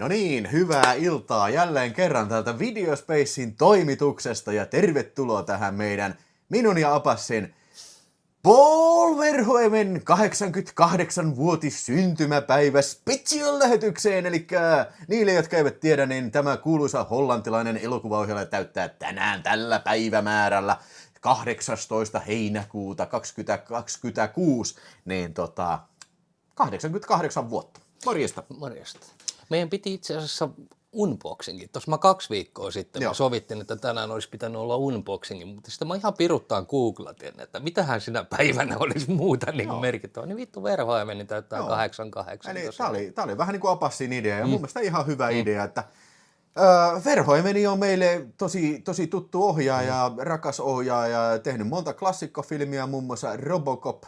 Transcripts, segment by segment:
No niin, hyvää iltaa jälleen kerran täältä Videospacein toimituksesta ja tervetuloa tähän minun ja Apassin Paul Verhoeven 88-vuotis syntymäpäivä special-lähetykseen. Eli niille, jotka eivät tiedä, niin tämä kuuluisa hollantilainen elokuvaohjelma täyttää tänään tällä päivämäärällä 18. heinäkuuta 2026, niin 88 vuotta. Morjesta. Morjesta. Meidän piti itse asiassa unboxingin. Tuossa mä 2 viikkoa sitten mä sovittin, että tänään olisi pitänyt olla unboxingin, mutta sitten mä ihan piruttaan googlatin, että mitähän sinä päivänä olisi muuta niin merkittävää. Niin vittu Verhoeven täyttää 88. Eli tää oli vähän niin kuin Apassin idea ja mun mielestä ihan hyvä idea, että Verhoeven on meille tosi tuttu ohjaaja, rakas ohjaaja, tehnyt monta klassikkofilmiä, muun muassa Robocop,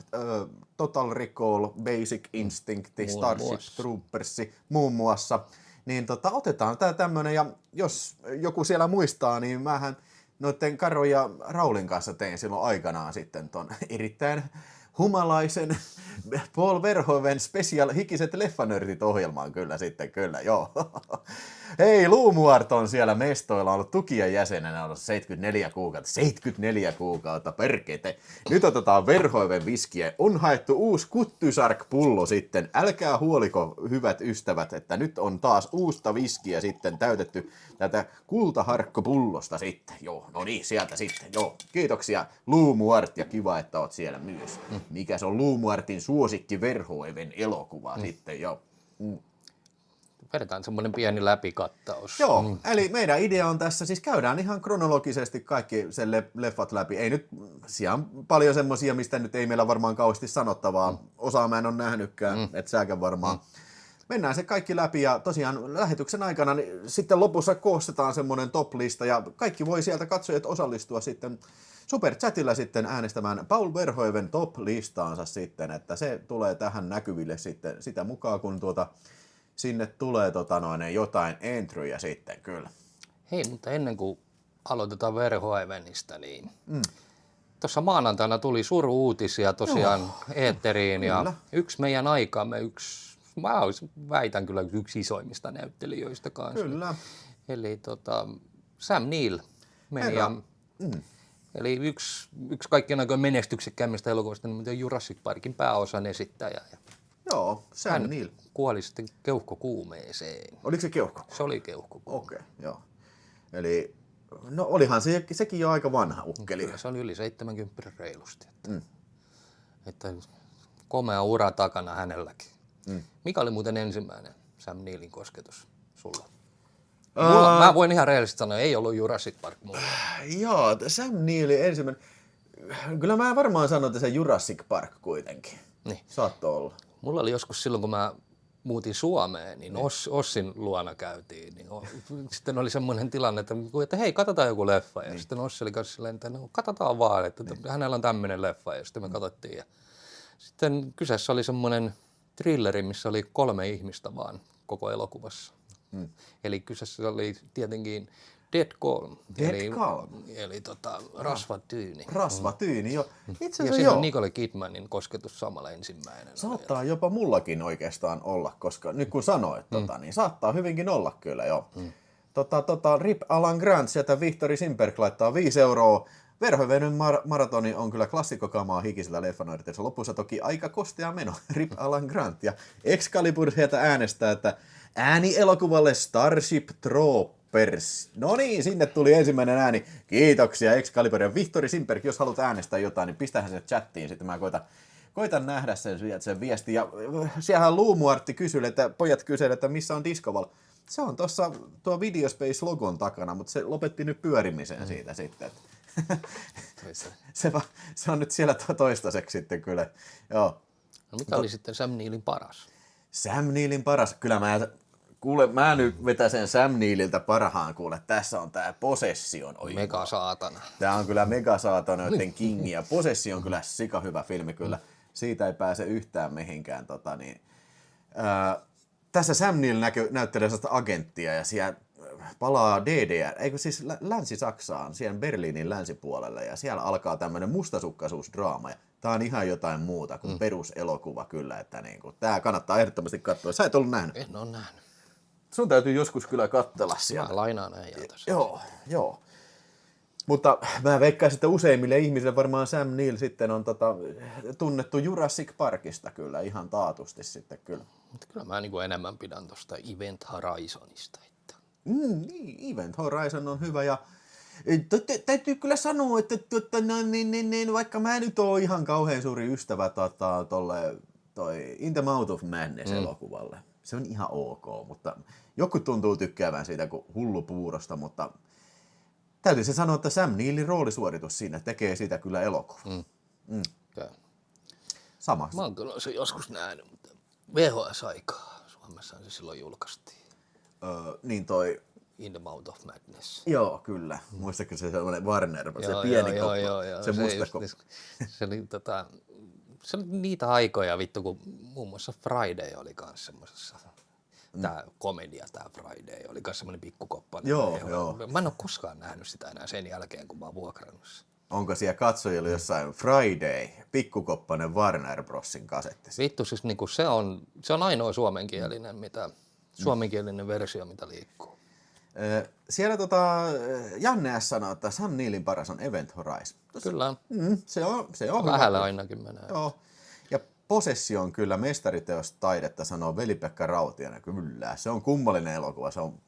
Total Recall, Basic Instinct, Starship Troopers muun muassa. Niin otetaan tää tämmönen, ja jos joku siellä muistaa, niin mähän noitten Karo ja Raulin kanssa tein silloin aikanaan sitten ton erittäin humalaisen Paul Verhoeven special hikiset leffanörtit -ohjelmaan kyllä sitten, joo. Hei, Luumuart on siellä mestoilla ollut tukien jäsenenä ollut 74 kuukautta, perkete. Nyt otetaan Verhoeven viskiä. On haettu uusi Kuttysark-pullo sitten. Älkää huoliko, hyvät ystävät, että nyt on taas uusta viskiä sitten täytetty tätä kultaharkkopullosta sitten. Joo, no niin, sieltä sitten, joo. Kiitoksia Luumuart ja kiva, että oot siellä myös. Mikäs on Luumuartin suosikki Verhoeven elokuva sitten, joo. Vedetään semmoinen pieni läpikattaus. Joo, eli meidän idea on tässä, siis käydään ihan kronologisesti kaikki sen leffat läpi. Ei nyt siellä paljon semmosia, mistä nyt ei meillä varmaan kauheasti sanottavaa. Osaa mä en ole nähnytkään, et säkään varmaan. Mennään se kaikki läpi ja tosiaan lähetyksen aikana niin sitten lopussa koostetaan semmoinen top-lista ja kaikki voi sieltä katsojat osallistua sitten superchatilla sitten äänestämään Paul Verhoeven top-listaansa sitten, että se tulee tähän näkyville sitten sitä mukaan, kun sinne tulee jotain entryjä sitten kyllä. Hei, mutta ennen kuin aloitetaan Verhoevenista, niin tuossa maanantaina tuli suru-uutisia tosiaan eetteriin ja yksi meidän aikaamme, mä väitän kyllä yksi isoimmista näyttelijöistä kanssa. Kyllä. Eli Sam Neill meidän, eli yksi kaikkien aikojen menestyksekkäimmistä elokuvista, niin Jurassic Parkin pääosan esittäjä. Joo, Sam Neill. Kuoli sitten keuhkokuumeeseen. Oliko se keuhko? Se oli keuhkokuume. Okei, joo. Eli, no olihan sekin jo aika vanha ukkeli. Kyllä se oli yli 70 reilusti. Että komea ura takana hänelläkin. Mikä oli muuten ensimmäinen Sam Neillin kosketus sulla? Mä voin ihan rehellisesti sanoa, ei ollut Jurassic Park mulla. Joo, Sam Neillin ensimmäinen. Kyllä mä varmaan sanon, että se Jurassic Park kuitenkin. Niin. Saattoi olla. Mulla oli joskus silloin, kun mä muutin Suomeen, niin Ossin luona käytiin. Niin sitten oli semmoinen tilanne, että hei, katsotaan joku leffa. Ja sitten Ossi oli kanssa silleen, että no katsotaan vaan, että hänellä on tämmöinen leffa. Ja sitten me katsottiin. Ja sitten kyseessä oli semmoinen thrilleri, missä oli 3 ihmistä vaan koko elokuvassa. Eli kyseessä oli tietenkin Dead Calm. Eli rasvatyyni. Rasvatyyni, joo. Itse asiassa siinä on Nicole Kidmanin kosketus samalla ensimmäinen. Saattaa jopa mullakin oikeastaan olla, koska nyt kun sanoit, niin saattaa hyvinkin olla kyllä, joo. Rip Alan Grant sieltä Vihtori Simperk laittaa 5 €. Verhoeven maratoni on kyllä klassikkokamaa hikisellä leffanörtissä. Lopussa toki aika kostea meno. Rip Alan Grant ja Excalibur sieltä äänestää, että ääni elokuvalle Starship Troopers. No niin, sinne tuli ensimmäinen ääni. Kiitoksia Excalibur ja Vihtori Simperk. Jos haluat äänestää jotain, niin pistähän se chattiin. Sitten mä koitan nähdä sen viesti. Ja siellähän Luumuartti kysyi, että pojat kysyivät, että missä on Discoval. Se on tuossa tuo Videospace-logon takana, mutta se lopetti nyt pyörimisen siitä sitten. Se on nyt siellä toistaiseksi sitten kyllä. Joo. No mikä oli sitten Sam Neillin paras? Sam Neillin paras? Kyllä mä nyt vetäsen Sam Neilliltä parhaan, kuule. Tässä on tää Possession. Megasaatana. Tää on kyllä megasaatanoiden kingi ja Possession on kyllä sika hyvä filmi kyllä. Siitä ei pääse yhtään mihinkään. Tässä Sam Neill näyttelee sellaista agenttia ja siellä palaa DDR, eikö siis Länsi-Saksaan, siellä Berliinin länsipuolelle, ja siellä alkaa tämmöinen mustasukkaisuusdraama, ja tää on ihan jotain muuta kuin peruselokuva kyllä, että niinku, tää kannattaa ehdottomasti katsoa. Sä et ollut nähnyt? En ole nähnyt. Sun täytyy joskus kyllä katsella siellä. Mä lainaan äijältä. Joo. Mutta mä veikkaisin, että useimmille ihmisille varmaan Sam Neill sitten on tunnettu Jurassic Parkista kyllä ihan taatusti sitten kyllä. Mutta kyllä mä niinku enemmän pidän tuosta Event Horizonista. Niin, Event Horizon on hyvä ja täytyy kyllä sanoa, että vaikka mä nyt oon ihan kauhean suuri ystävä toi In the Mouth of Madness elokuvalle. Se on ihan ok, mutta joku tuntuu tykkäävän siitä kuin hullu puurosta, mutta täytyy se sanoa, että Sam Neillin roolisuoritus siinä tekee siitä kyllä elokuvan. Okay. Sama. Mä oon kyllä se joskus nähnyt, mutta VHS-aikaa Suomessahan se silloin julkaistiin. Niin toi... In the Mouth of Madness. Joo, kyllä. Muistatko se sellainen Warner, se pieni koppa, joo. se musta koppa. Se oli niitä aikoja vittu, kun muun muassa Friday oli kans semmosessa. Tää komedia, tää Friday oli kans semmonen pikkukoppa. Joo. Mä en oo koskaan nähnyt sitä enää sen jälkeen, kun mä oon vuokrannut sen. Onko siellä katsojilla jossain Friday, pikkukoppainen Warner Brosin kasetti? Vittu, siis niinku se on ainoa suomenkielinen versio, mitä liikkuu. Siellä Janne S. sanoo, että Sam Neillin paras on Event Horizon. Kyllä. Se on Lähellä ainakin menee. Joo. Ja Possessio on kyllä mestariteostaidetta, sanoo Veli-Pekka Rautiainen. Kyllä, se on kummallinen elokuva. Se on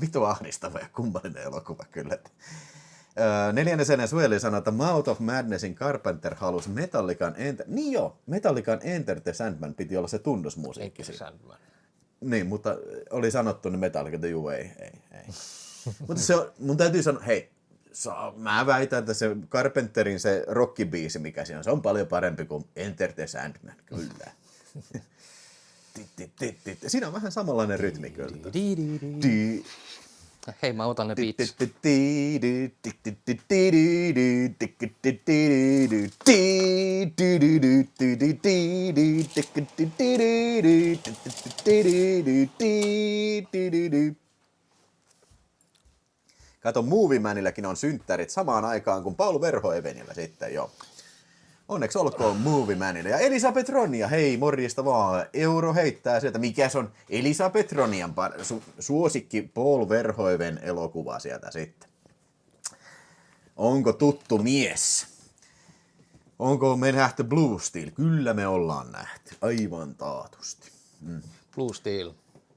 vitu ahdistava ja kummallinen elokuva kyllä. Neljännesenä Sueli sanoo, että Mouth of Madnessin Carpenter halusi Metallican Enter... Niin joo, Metallican Enter the Sandman piti olla se tunnusmusiikki. Sandman. Niin, mutta oli sanottu ne Metallica, että juu, ei. Mutta se on, mun täytyy sanoa, hei, mä väitän, että se Carpenterin se rockibiisi, mikä siinä on, se on paljon parempi kuin Enter the Sandman, kyllä. Siinä on vähän samanlainen rytmi kyllä. Hei, mä otan ne beats. Kato, Movie Manilläkin on synttärit samaan aikaan kuin Paul Verhoevenillä sitten jo. Onneksi olkoon Movie Manille. Ja Elisabeth Ronia, hei morjesta vaan. Euro heittää sieltä. Mikäs on Elisabeth Ronian suosikki Paul Verhoeven elokuva sieltä sitten? Onko tuttu mies? Onko me nähty Blue Steel? Kyllä me ollaan nähty. Aivan taatusti. Blue Steel.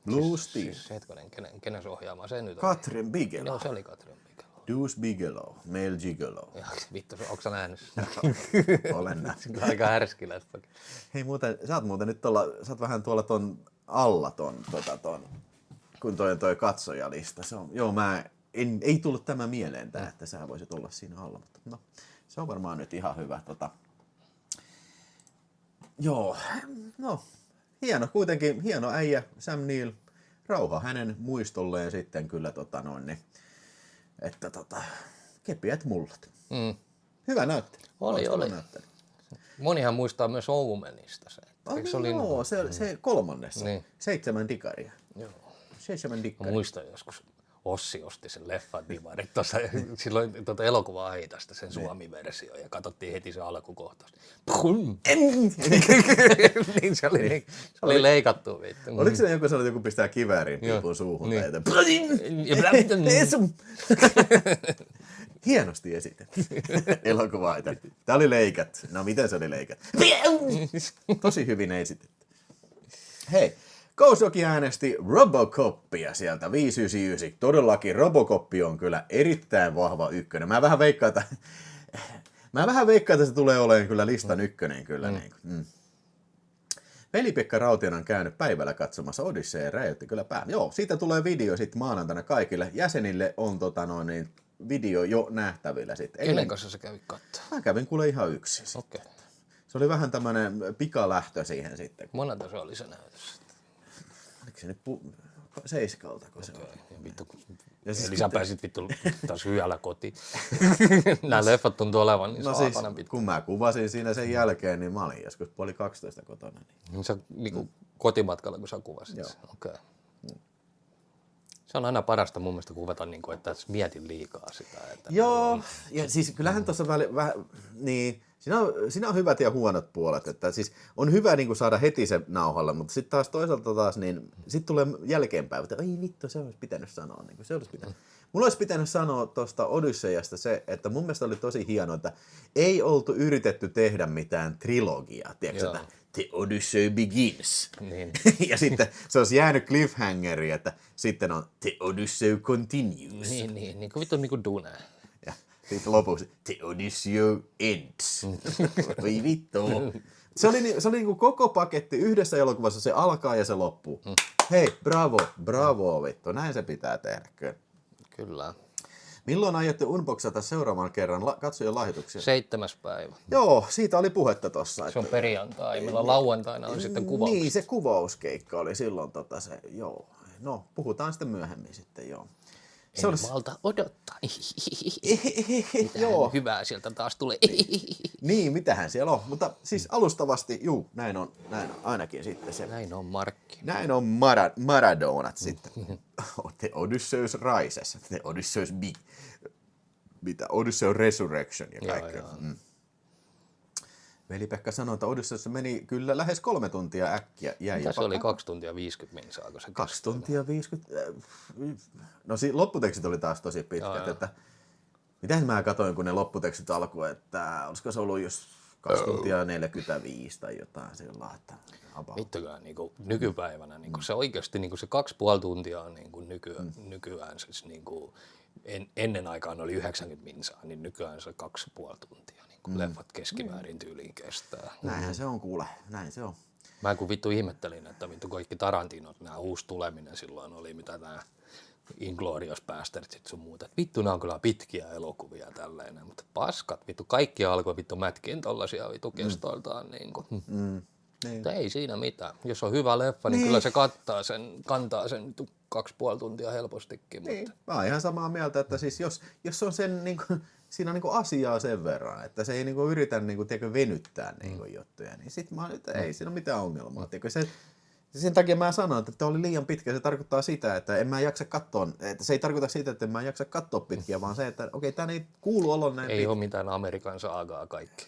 Blue Steel. Siis hetkonen, kenen se ohjaamaan se nyt on? Catherine Bigelow. Joo, se oli Catherine Bigelow. Deuce Bigelow. Male Gigolo. Ja, vittu, onko sä nähnyt sen? Olen nähnyt. Se on aika härski leffakin. Hei muuten, sä oot nyt sä oot vähän tuolla ton alla kun toi katsojalista. Se on, joo, ei tullut tämä mieleen tää, että sä voisit olla siinä alla, mutta no, se on varmaan nyt ihan hyvä. Joo, no, kuitenkin hieno äijä, Sam Neill, rauha hänen muistolleen sitten kyllä että kepiät mullat. Hyvä näyttely. Oli. Monihan muistaa myös Omenista se. Joo, se kolmannessa. Niin. 7 dikaria. Joo. 7 Mä dikaria. muistan joskus Ossi osti sen leffan divarit tuossa silloin elokuva-aitasta sen Suomi-versio ja katsottiin heti se alkukohtaus. Niin se oli leikattu vittu. Oliko se joku sanonut, joku pistää kiväärin piipun suuhun? Niin. Hienosti esitetty. Elokuva-aita. Tää oli leikat. No miten se oli leikat? Tosi hyvin esitetty. Hei. Kousoki äänesti Robocopia sieltä 599. Todellakin Robocop on kyllä erittäin vahva ykkönen. Mä vähän veikkaan, että se tulee olemaan kyllä listan ykkönen kyllä. Veli-Pekka Rautiainen on käynyt päivällä katsomassa Odyssey ja räjäytti kyllä pään. Joo, siitä tulee video sitten maanantaina kaikille. Jäsenille on video jo nähtävillä sitten. Kenen kanssa sä kävit katsoa? Mä kävin kuule ihan yksin. Okei. Se oli vähän tämmönen pikalähtö siihen sitten. Monelta se oli se näytös? Oliko se nyt 7, kun se oli? Vittu, Ja siis eli sä pääsit vittu taas hyvällä kotiin. Nämä leffat tuntuu olevan niin saapanan pitkä. Kun mä kuvasin siinä sen jälkeen, niin mä olin joskus 11:30 kotona. Niin. Sä niinku kotimatkalla, kun sä kuvasit. Okei. Se on aina parasta mun mielestä kuvata, niin kuin, että mietin liikaa sitä. Että Joo, ja siis kyllähän tuossa niin, Siinä on hyvät ja huonot puolet, että siis on hyvä niin kuin saada heti se nauhalle, mutta sitten taas toisaalta niin sitten tulee jälkeenpäin, että ei vittu, se olisi pitänyt sanoa, niin kuin se olisi pitänyt. Mulla olisi pitänyt sanoa tuosta Odysseyasta se, että mun mielestä oli tosi hienoa, että ei oltu yritetty tehdä mitään trilogiaa, tiedätkö, että The Odyssey Begins. Niin. Ja sitten se olisi jäänyt cliffhangeri, että sitten on The Odyssey Continues. Niin kuin vittu niin kuin Dune. Ja sitten lopuksi The Odyssey Ends. Voi vittu. Se oli niinku koko paketti yhdessä elokuvassa, se alkaa ja se loppuu. Hei, bravo vittu, näin se pitää tehdä kyllä. Kyllä. Milloin aiotte unboxata seuraavan kerran katsojan lahjoituksia? 7. päivä. Joo, siitä oli puhetta tossa. Se on perjantai, meillä lauantaina on sitten kuvaus. Niin, se kuvauskeikka oli silloin se, joo. No, puhutaan sitten myöhemmin sitten, joo. Se olisi... malta odottaa. Joo. Hyvää sieltä taas tulee. Niin, mitähän siellä on. Mutta siis alustavasti, näin on ainakin sitten se. Näin on Markki. Näin on Maradonat sitten. The Odysseus Rises, The Odysseus Odysseus Resurrection ja kaikkea. Veli-Pekka sanoi, että Odysseus meni kyllä lähes 3 tuntia äkkiä. Mitä se oli 2 tuntia 50 minsaako se 2 tuntia 50. No lopputekstit oli taas tosi pitkät. Että, mitähän mä katsoin, kun ne lopputekstit alkoi, että olisiko se ollut jos 2 tuntia 45 tai jotain sillä että vittukään niin nykypäivänä niin se oikeasti niin se 2,5 tuntia on niin nykyään siis niin ennen aikaan oli 90 minsaa, niin nykyään se 2,5 tuntia niin leffat keskimäärin tyyliin kestää. Näinhän se on kuule, näin se on. Mä kun vittu ihmettelin, että vittu kaikki Tarantinot, nämä uusi tuleminen silloin oli, mitä nämä Inglourious Bastardsit sun muuta. Et vittu, nämä on kyllä pitkiä elokuvia tälleen, mutta paskat, vittu, kaikki alkoi vittu mätkiin tollasia vittu kestoiltaan. Niin mutta ei siinä mitään. Jos on hyvä leffa, niin kyllä se kantaa sen 2,5 tuntia helpostikin. Niin. Mutta... Mä oon ihan samaa mieltä, että siis jos on sen, niin kuin, siinä on niin kuin asiaa sen verran, että se ei niin kuin yritä niin kuin, tiedätkö, venyttää niin kuin juttuja, niin sit mä oon, että ei siinä ole mitään ongelmaa. Sen takia mä sanoin, että tämä oli liian pitkä. Se tarkoittaa sitä, että en mä jaksa katsoa. Että se ei tarkoita sitä, että en mä jaksa katsoa pitkiä, vaan se, että okei, tää ei kuulu olla näin ei ole mitään Amerikan saagaa kaikki.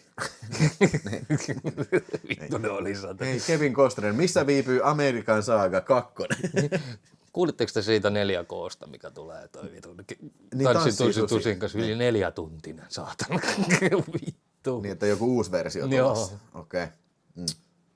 Vittu ne oli sata. Hei, Kevin Costner, missä viipyy Amerikan saaga 2? Kuulitteko te siitä 4K:sta, mikä tulee toi vittu? Tanssitusin kanssa yli 4 tuntinen, saatana. Vittu. Niin, että joku uusi versio tulossa. Okei.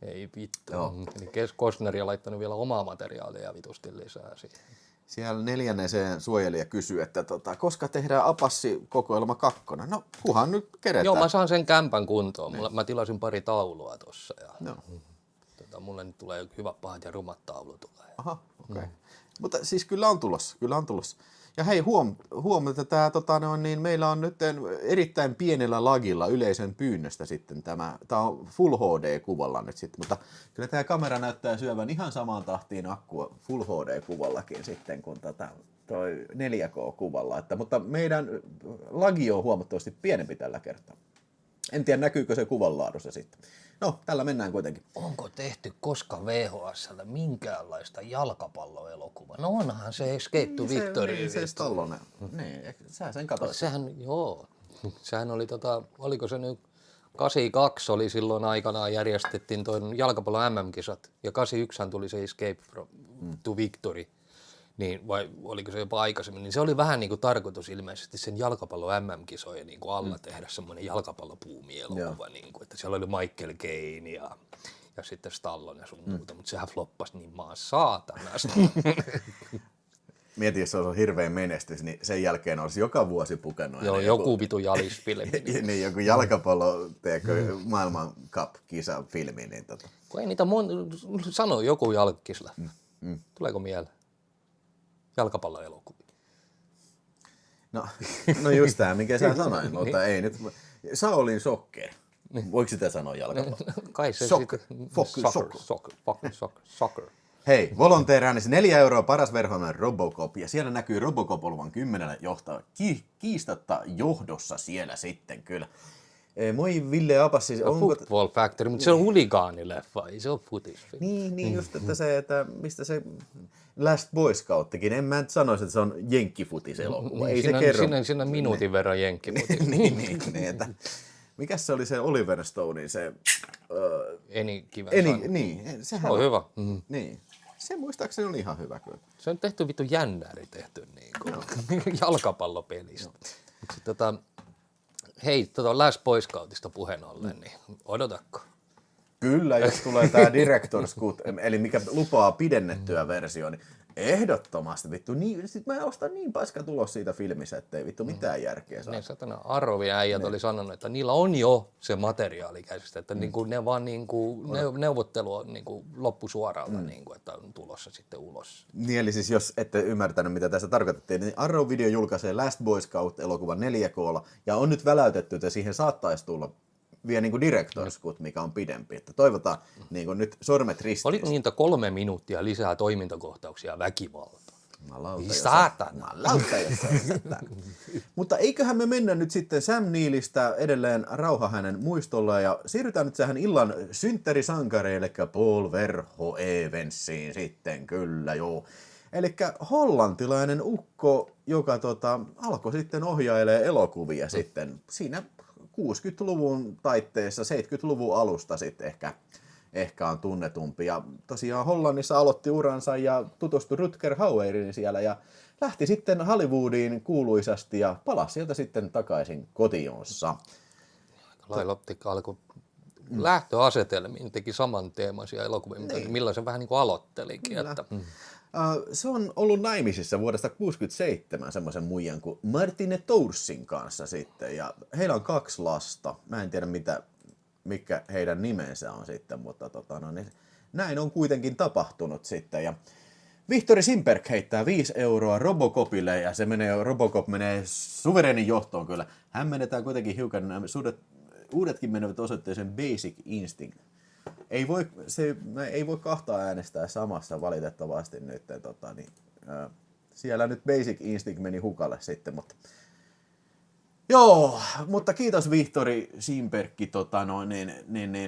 Ei vittu. Eli Costner on laittanut vielä omaa materiaalia vitusti lisää siihen. Siellä 4. suojelija kysyy, että koska tehdään Apassi-kokoelma 2? No, kunhan nyt keretään. Joo, mä saan sen kämpän kuntoon. Mä tilasin pari taulua tossa. Ja, mulle nyt tulee hyvät, pahat ja rumat taulu tulee. Aha, okei. Mutta siis kyllä on tulossa. Ja hei, huom että niin meillä on nyt erittäin pienellä lagilla yleisön pyynnöstä sitten tämä on Full HD-kuvalla nyt sitten, mutta kyllä tämä kamera näyttää syövän ihan samaan tahtiin akkua Full HD-kuvallakin sitten kuin toi 4K-kuvalla, mutta meidän lagi on huomattavasti pienempi tällä kertaa. En tiedä, näkyykö se kuvanlaadussa sitten. No, tällä mennään kuitenkin. Onko tehty koskaan VHS:llä minkäänlaista jalkapalloelokuvaa? No onhan se Escape to Victory. Se Stallone. Niin, sä sen katsoit. Sehän oli oliko se nyt 82 oli silloin aikanaan järjestettiin tuon jalkapallon MM-kisat ja 81 tuli se Escape to Victory. Niin, vai oliko se jopa aikaisemmin, niin se oli vähän niin kuin tarkoitus ilmeisesti sen jalkapallon MM-kisojen niin kuin alla tehdä semmoinen jalkapallopuumielokuva, niin kuin, että siellä oli Michael Caine ja sitten Stallone ja sun muuta, mutta sehän floppasi niin maan saatanasta. Mietin, jos se olisi hirveän menestys, niin sen jälkeen olisi joka vuosi pukenut. Joo, joku vitu jalisfilmi. Niin, joku jalkapallo, maailman cup-kisa-filmi. Niin Kun ei niitä sano joku jalkkisla. Tuleeko mieleen? Jalkapalloelokuvia. No just tämä, minkä sä sanoin, mutta ei nyt. Shaolin Soccer. Voiko sitä sanoa jalkapallo? Kai se soccer. Hei, Volonteeräänissä 4 euroa paras verhoinen Robocop, ja siellä näkyy Robocop olevan 10 johtaa kiistatta johdossa siellä sitten kyllä. Moi Ville Apassi. Football Factory, mutta se on huligaanileffa, ei se ole futisfilmi. Niin just, että se, että mistä se Last Boy Scouttikin, en mä nyt sanoisi, että se on jenkkifutiselokuva, ei se kerro. Siinä minuutin verran jenkkifutis. niin, että Mikäs se oli se Oliver Stonein se... Niin, sehän on hyvä. Niin. Se muistaakseni oli ihan hyvä kyllä. Se on tehty vittu jännäri tehty jalkapallopelistä. Hei, Last Boy Scoutista puheen ollen, niin odotatko? Kyllä, jos tulee tää Director's Cut, eli mikä lupaa pidennettyä versio, niin ehdottomasti vittu. Sit mä ostan niin paska tulos siitä filmissä, ettei vittu mitään järkeä saa. Ne satana Arrovi-äijät oli sanonut, että niillä on jo se materiaali käsistä, että niinku ne vaan niinku neuvottelu on niinku loppusuoralta, niinku, että on tulossa sitten ulos. Niin eli siis jos ette ymmärtänyt mitä tässä tarkoitettiin, niin Arrow Video julkaisee Last Boy Scout-elokuvan 4K:lla ja on nyt väläytetty, että siihen saattaisi tulla vielä niin kuin Director's Cut, mikä on pidempi. Että toivotaan niin kuin nyt sormet ristiin. Oliko niitä 3 minuuttia lisää toimintakohtauksia väkivaltaa? Jumalauta, Mutta eiköhän me mennä nyt sitten Sam Neillistä edelleen rauha hänen muistollaan ja siirrytään nyt tähän illan synttärisankareille, eli Paul Verhoevensiin sitten, kyllä joo. Eli hollantilainen ukko, joka alkoi sitten ohjailee elokuvia sitten siinä 60-luvun taitteessa, 70-luvun alusta sitten ehkä on tunnetumpi. Ja tosiaan Hollannissa aloitti uransa ja tutustui Rutger Haueriin siellä ja lähti sitten Hollywoodiin kuuluisasti ja palasi sieltä sitten takaisin kotionsa. Lailoptikka alkoi lähtöasetelmiin, teki saman teemaisia elokuvia, millä se vähän niin kuin aloittelikin. Että, Se on ollut naimisissa vuodesta 1967 semmoisen muijan kuin Martine Toursin kanssa sitten ja heillä on 2 lasta. Mä en tiedä mikä heidän nimensä on sitten, mutta niin näin on kuitenkin tapahtunut sitten. Ja Vihtori Simperk heittää 5 euroa Robocopille ja Robocop menee suvereenin johtoon kyllä. Hämmennetään kuitenkin hiukan, nämä uudetkin menevät osoitteeseen Basic Instinct. Ei voi 2 äänestää samassa valitettavasti nyt. Siellä nyt Basic Instinct meni hukalle sitten, mutta... Joo, mutta kiitos Vihtori Simperkki,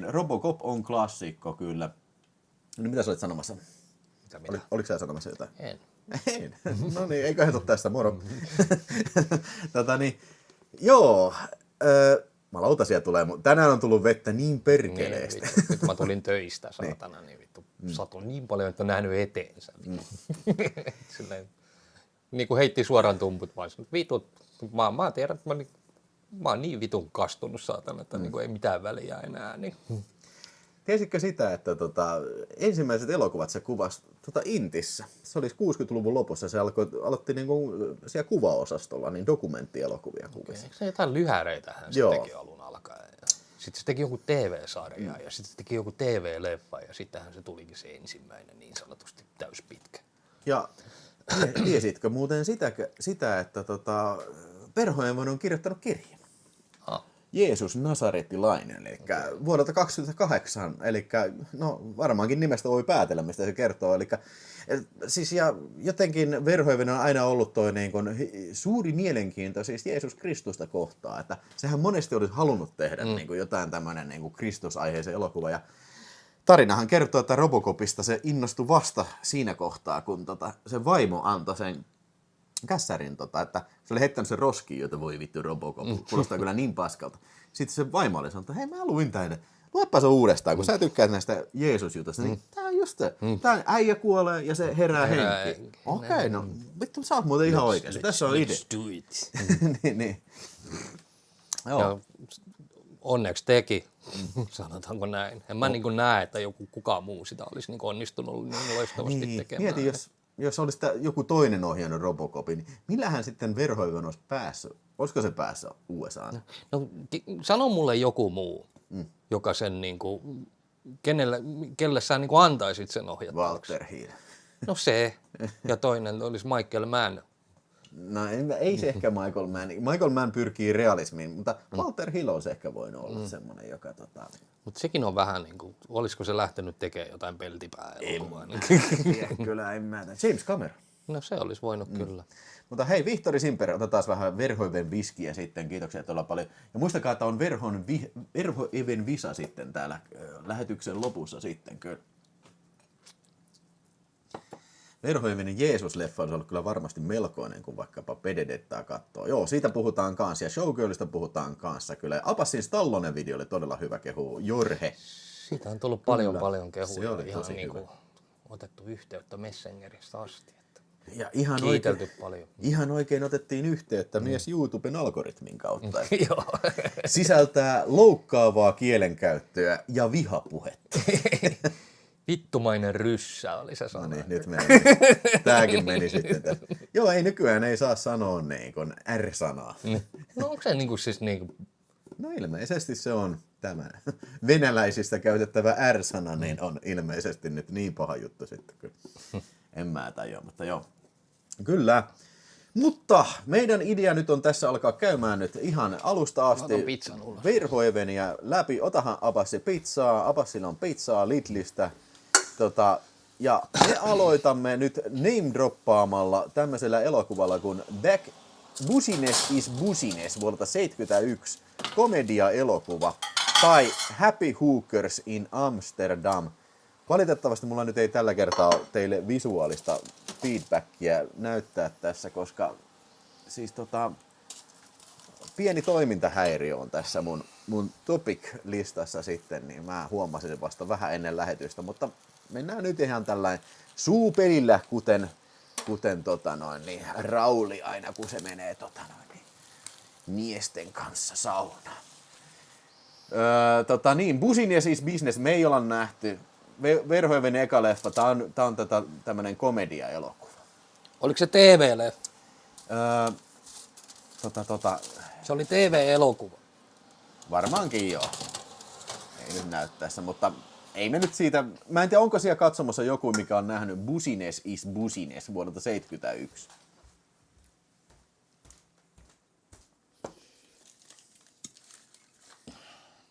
Robocop on klassikko kyllä. No mitä sä olit sanomassa? Oliko sä sanomassa jotain? En. No niin, eiköhän tule tästä, moro. Joo, lautasia tulee, tänään on tullut vettä niin perkeleesti. Niin, vittu, mä tulin töistä, saatana, niin vittu, satun niin paljon, että on nähnyt eteensä. Silleen, niin kuin heitti suoraan tumput vaan, vitut, mä tiedän, että mä oon niin vitun kastunut, saatana, että niin kuin ei mitään väliä enää. Niin. Tiesitkö sitä, että ensimmäiset elokuvat se kuvasi Intissä? Se oli 60-luvun lopussa, se aloitti niinku siellä kuvaosastolla, niin dokumenttielokuvia kuvasi. Eikö se jotain lyhäreitähän se teki alun alkaen? Sitten se teki joku TV-sarja ja sitten se teki joku TV-leffa ja sittenhän se tulikin se ensimmäinen niin sanotusti täyspitkä. Ja tiesitkö muuten sitä että Verhoeven on kirjoittanut kirjan? Jeesus Nasaretilainen, eli vuodelta 2008, eli no varmaankin nimestä voi päätellä, mistä se kertoo, eli siis ja jotenkin Verhoeven on aina ollut toi niin kuin suuri mielenkiinto siis Jeesus Kristusta kohtaan, että sehän monesti olisi halunnut tehdä niin kuin jotain tämmöinen niin kuin Kristusaiheisen elokuva, ja tarinahan kertoo, että Robocopista se innostui vasta siinä kohtaa, kun se vaimo antoi sen kässärin, että se oli heittänyt sen roskiin, jota voi vittu Robocop, kuulostaa kyllä niin paskalta. Sitten se vaimo oli sanonut, että hei mä luin tämän, luepa se uudestaan, kun sä tykkäät näistä Jeesus-jutusta, niin tää on just se. Tää äijä kuolee ja se herää henki. Okei, no vittu sä oot muuten ihan oikeassa, tässä on idea. Let's do it. niin. Joo. Ja onneksi teki, sanotaanko näin. En mä niin näe, että kukaan muu sitä olisi niin onnistunut niin loistavasti tekemään. Mieti, jos olisi joku toinen ohjannut Robocopin, niin millähän sitten Verhoeven olisi päässyt? Olisiko se päässyt USAan? No, sano mulle joku muu, joka sen kelle sä antaisit sen ohjattavaksi. Walter Hill. No se. Ja toinen olisi Michael Mann. No ei se ehkä Michael Mann. Michael Mann pyrkii realismiin, mutta Walter Hill olisi ehkä voinut olla semmoinen, joka Mutta sekin on vähän niin kuin, olisiko se lähtenyt tekemään jotain peltipää-elokuvaa? Kyllä, en mä. James Cameron. No se olisi voinut kyllä. Mutta hei, Vihtori Simper, otetaan vähän Verhoeven viskiä sitten. Kiitoksia todella paljon. Ja muistakaa, että on Verhoeven visa sitten täällä lähetyksen lopussa sitten kyllä. Verhoevenin Jeesus-leffa olisi ollut kyllä varmasti melkoinen, kun vaikkapa Benedettaa katsoo. Joo, siitä puhutaan kanssa ja Showgirlista puhutaan kanssa kyllä. Apassin Stallonen video oli todella hyvä kehu. Jorhe. Siitä on tullut paljon kehuja. Se oli ihan tosi niin hyvä. kuin otettu yhteyttä Messengeristä asti. Että Ja ihan kiitelty oikein, paljon. ihan oikein otettiin yhteyttä myös YouTuben algoritmin kautta. Joo. Sisältää loukkaavaa kielenkäyttöä ja vihapuhetta. Vittumainen ryssä oli se No sana. niin, nyt meni. Tääkin meni sitten. Joo, ei nykyään ei saa sanoa niin kuin R-sanaa. No onko se niinku siis niinku... No ilmeisesti se on tämä venäläisistä käytettävä R-sana, niin on ilmeisesti nyt niin paha juttu sitten. Kyllä. En mä tajua, mutta joo. Kyllä. Mutta meidän idea nyt on tässä alkaa käymään nyt ihan alusta asti Otan pizzan ulos. Verhoevenia läpi. Otahan Abassi pizzaa. Abassilla on pizzaa Lidlistä. Ja me aloitamme nyt name-droppaamalla tämmöisellä elokuvalla kuin Business is Business vuodelta 1971, komedia-elokuva, tai Happy Hookers in Amsterdam. Valitettavasti mulla nyt ei tällä kertaa ole teille visuaalista feedbackia näyttää tässä, koska siis pieni toimintahäiriö on tässä mun topic-listassa sitten, niin mä huomasin sen vasta vähän ennen lähetystä, mutta mennään nyt ihan tällainen suupelillä, kuten Rauli aina, kun se menee miesten kanssa saunaan. Business is Business, me ei olla nähty. Verhoevenin eka leffa, tää on tämmönen komedia-elokuva. Oliko se TV-leffa? Öö, Se oli TV-elokuva. Varmaankin joo. Ei nyt näy tässä, mutta ei me nyt siitä... Mä en tiedä, onko siellä katsomassa joku, mikä on nähnyt Business is Business vuodelta 1971.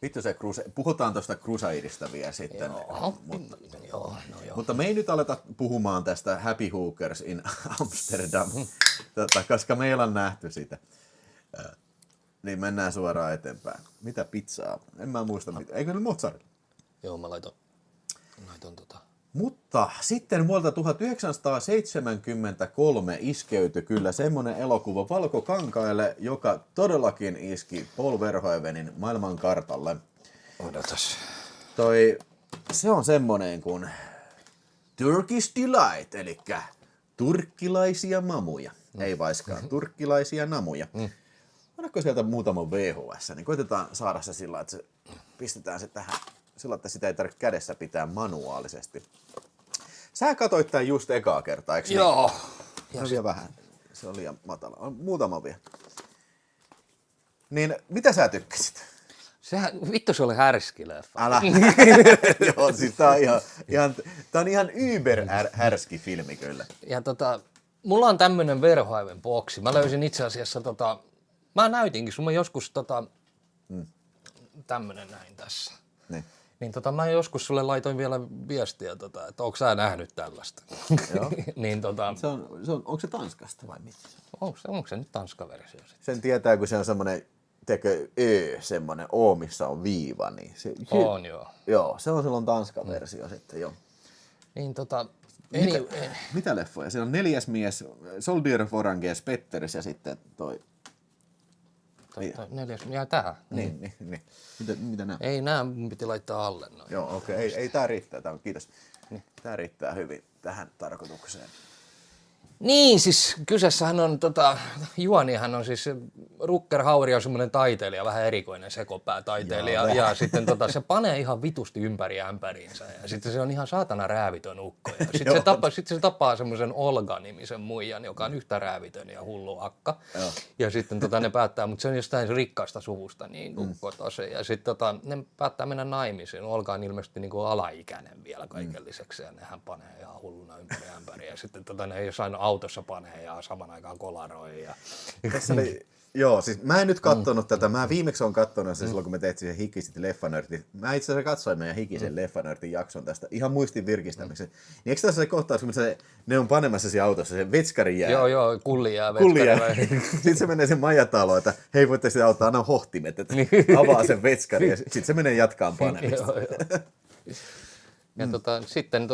Vittu se puhutaan tuosta Crusaderista vielä sitten. Joo. Mutta me ei nyt aleta puhumaan tästä Happy Hookers in Amsterdam, koska meillä on nähty sitä. Niin mennään suoraan eteenpäin. Mitä pizzaa? En mä muista mitä. Eikö ne mozzarella? Joo, mä laitoin Mutta sitten vuodelta 1973 iskeytyi kyllä semmonen elokuva Valkokankaille, joka todellakin iski Paul Verhoevenin maailmankartalle. Odotas. Se on semmonen kuin Turkish Delight, eli turkkilaisia mamuja. Ei vaiskaan, turkkilaisia namuja. Annakko sieltä muutama VHS, niin koitetaan saada se sillä, että pistetään se tähän, sillä että sitä ei tarvitse kädessä pitää manuaalisesti. Sä katsoit tän just ekaa kertaa, eikö Joo. niin? No vielä vähän, se on liian matala. On muutama vielä. Niin, mitä sä tykkäsit? Vittu se oli härski leffa. Älä. Joo, siis tää on ihan härski filmi kyllä. Ja mulla on tämmönen Verhoeven boksi. Mä löysin itse asiassa mä näytinkin sulle joskus tämmönen näin tässä. Niin mä joskus sulle laitoin vielä viestiä, että onko sä nähnyt tällaista? Joo. Niin Onko se Tanskasta vai mitä? Onko se nyt Tanska-versio sitten? Sen tietää, kun se on semmonen, semmonen O, missä on viiva, niin se... On joo. Joo, se on silloin Tanskan versio sitten, joo. Niin Mitä leffoja? Siinä on Neljäs mies, Soldier of Orange, Petteris ja sitten toi... neljäs, jää tähän. Niin. Mitä nää? Ei nää mun piti laittaa alle noin. Joo, okei. Ei tää riittää. Kiitos. Tää riittää hyvin tähän tarkoitukseen. Niin, siis kyseessähän on, juonihan on siis, Rutger Hauer on semmoinen taiteilija, vähän erikoinen sekopäätaiteilija, ja sitten se panee ihan vitusti ympäri ämpäriinsä, ja sitten se on ihan saatana räävitön ukko, ja sitten se tapaa semmoisen Olga-nimisen muijan, joka on yhtä räävitön ja hullu akka, ja sitten ne päättää, mutta se on jostain rikkaasta suvusta, niin ukko tosi, ja sitten ne päättää mennä naimisiin, Olga on ilmeisesti niin kuin alaikäinen vielä kaiken lisäksi, ja nehän panee ihan hulluna ympäri ämpäriä, ja sitten ne ei jossain autossa panee ja saman aikaan kolaroi. Ja... Tässä oli, joo, siis mä en nyt kattonut tätä. Mä viimeksi on kattonut se silloin, kun me tehtiin sen Hikiset leffanörtin. Mä itse asiassa katsoin meidän Hikisen leffanörtin jakson tästä ihan muistin virkistämiseksi. Niin eikö tässä se kohtaus, kun ne on panemassa siinä autossa, se vetskari jää? Joo, kulli jää vetskari. Sitten se menee sen majataloon, että hei, voitte sitä auttaa, anna hohtimet, että avaa sen vetskari ja sitten se menee jatkaan panemista. Ja sitten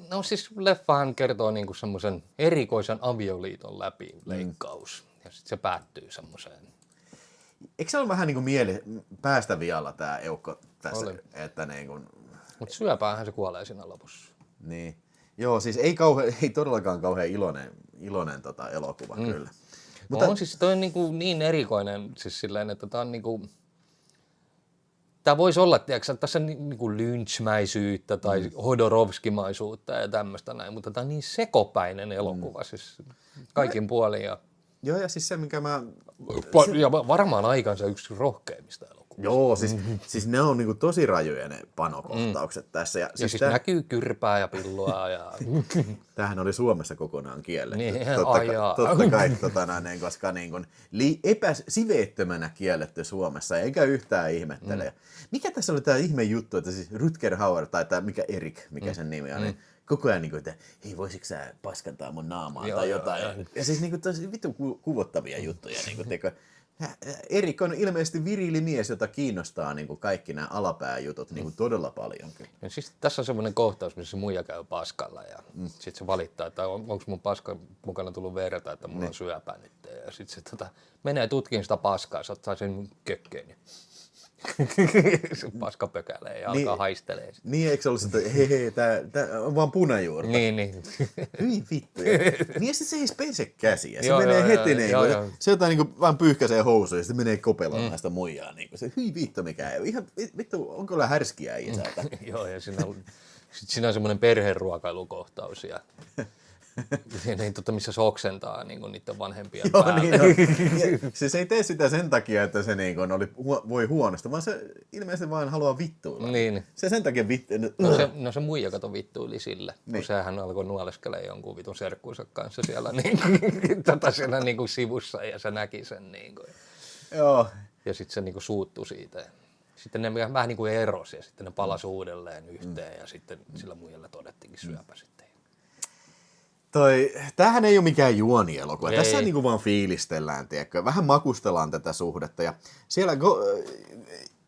no siis leffahan kertoo niinku semmoisen erikoisen avioliiton läpi leikkaus. Ja sitten se päättyy semmoiseen. Eikö se ole vähän niinku päästä vialla tää eukko tässä? Oli. Että niinku... Mutta syöpäähän se kuolee siinä lopussa. Niin. Joo, siis ei todellakaan kauhean iloinen elokuva kyllä. Mutta on siis toi niin erikoinen siis silleen, että tää on niinku... Tää voisi olla, tiedätkö, tässä niinku lynchmäisyyttä tai Hodorovskimaisuutta ja tämmöistä näin, mutta tää on niin sekopäinen elokuva siis kaikin puolin. Joo, ja siis se, minkä mä... Ja varmaan aikansa yksi rohkeimmista elokuvista. Joo, siis ne on niinku tosi rajuja ne panokohtaukset tässä. Ja siis näkyy kyrpää ja pilloa. Ja... Tämähän oli Suomessa kokonaan kielletty. Niin, totta kai, koska niin kuin siveettömänä kielletty Suomessa, eikä yhtään ihmettele. Mikä tässä oli tämä ihme juttu, että siis Rutger Hauer tai tämä mikä sen nimi on, niin koko ajan, niin kuin, että hei, voisitko sä paskantaa mun naamaan tai jotain. Ja siis niin kuin, tosi vittu kuvottavia juttuja. Niin kuin, Erik on ilmeisesti viriili mies, jota kiinnostaa niin kuin kaikki nämä alapääjutut niin kuin todella paljon. Ja siis tässä on semmoinen kohtaus, missä se muija käy paskalla ja sitten se valittaa, että onko mun paskan mukana tullut verta, että mulla on syöpä nyt. Ja sitten se menee tutkimaan sitä paskaa, se ottaa sen kökkeen. Se paska pökälee ja alkaa haistelee. Niin, eikö se ollut, että hei, tää on vaan punajuurta? Niin. Hyi vittu. Niin, se ei pese käsiä. Se menee heti se jotain niin vähän pyyhkäisee housuja ja sitten menee kopelaamaan sitä muijaa. Niin se hyi vittu mikä ei. Ihan vittu, on kyllä härskiä isältä. Joo, ja siinä on semmoinen perheruokailukohtaus ja missä se oksentaa niin niiden vanhempien päälle. Niin on. Siis ei tee sitä sen takia, että se niin voi huonosti, vaan se ilmeisesti vaan haluaa vittuilla. Niin. Se sen takia se muija kato vittuili sille, kun sehän alkoi nuoleskelemaan jonkun vitun serkkuunsa kanssa siellä, siellä sivussa ja se näki sen. Joo. Ja sitten se suuttui siitä. Sitten ne vähän niin kuin erosi ja sitten ne palasi uudelleen yhteen ja sitten sillä muijalla todettiinkin syöpä sitten. Tämähän ei ole mikään juonielokuva. Tässä niinku vaan fiilistellään, tiedätkö? Vähän makustellaan tätä suhdetta. Ja siellä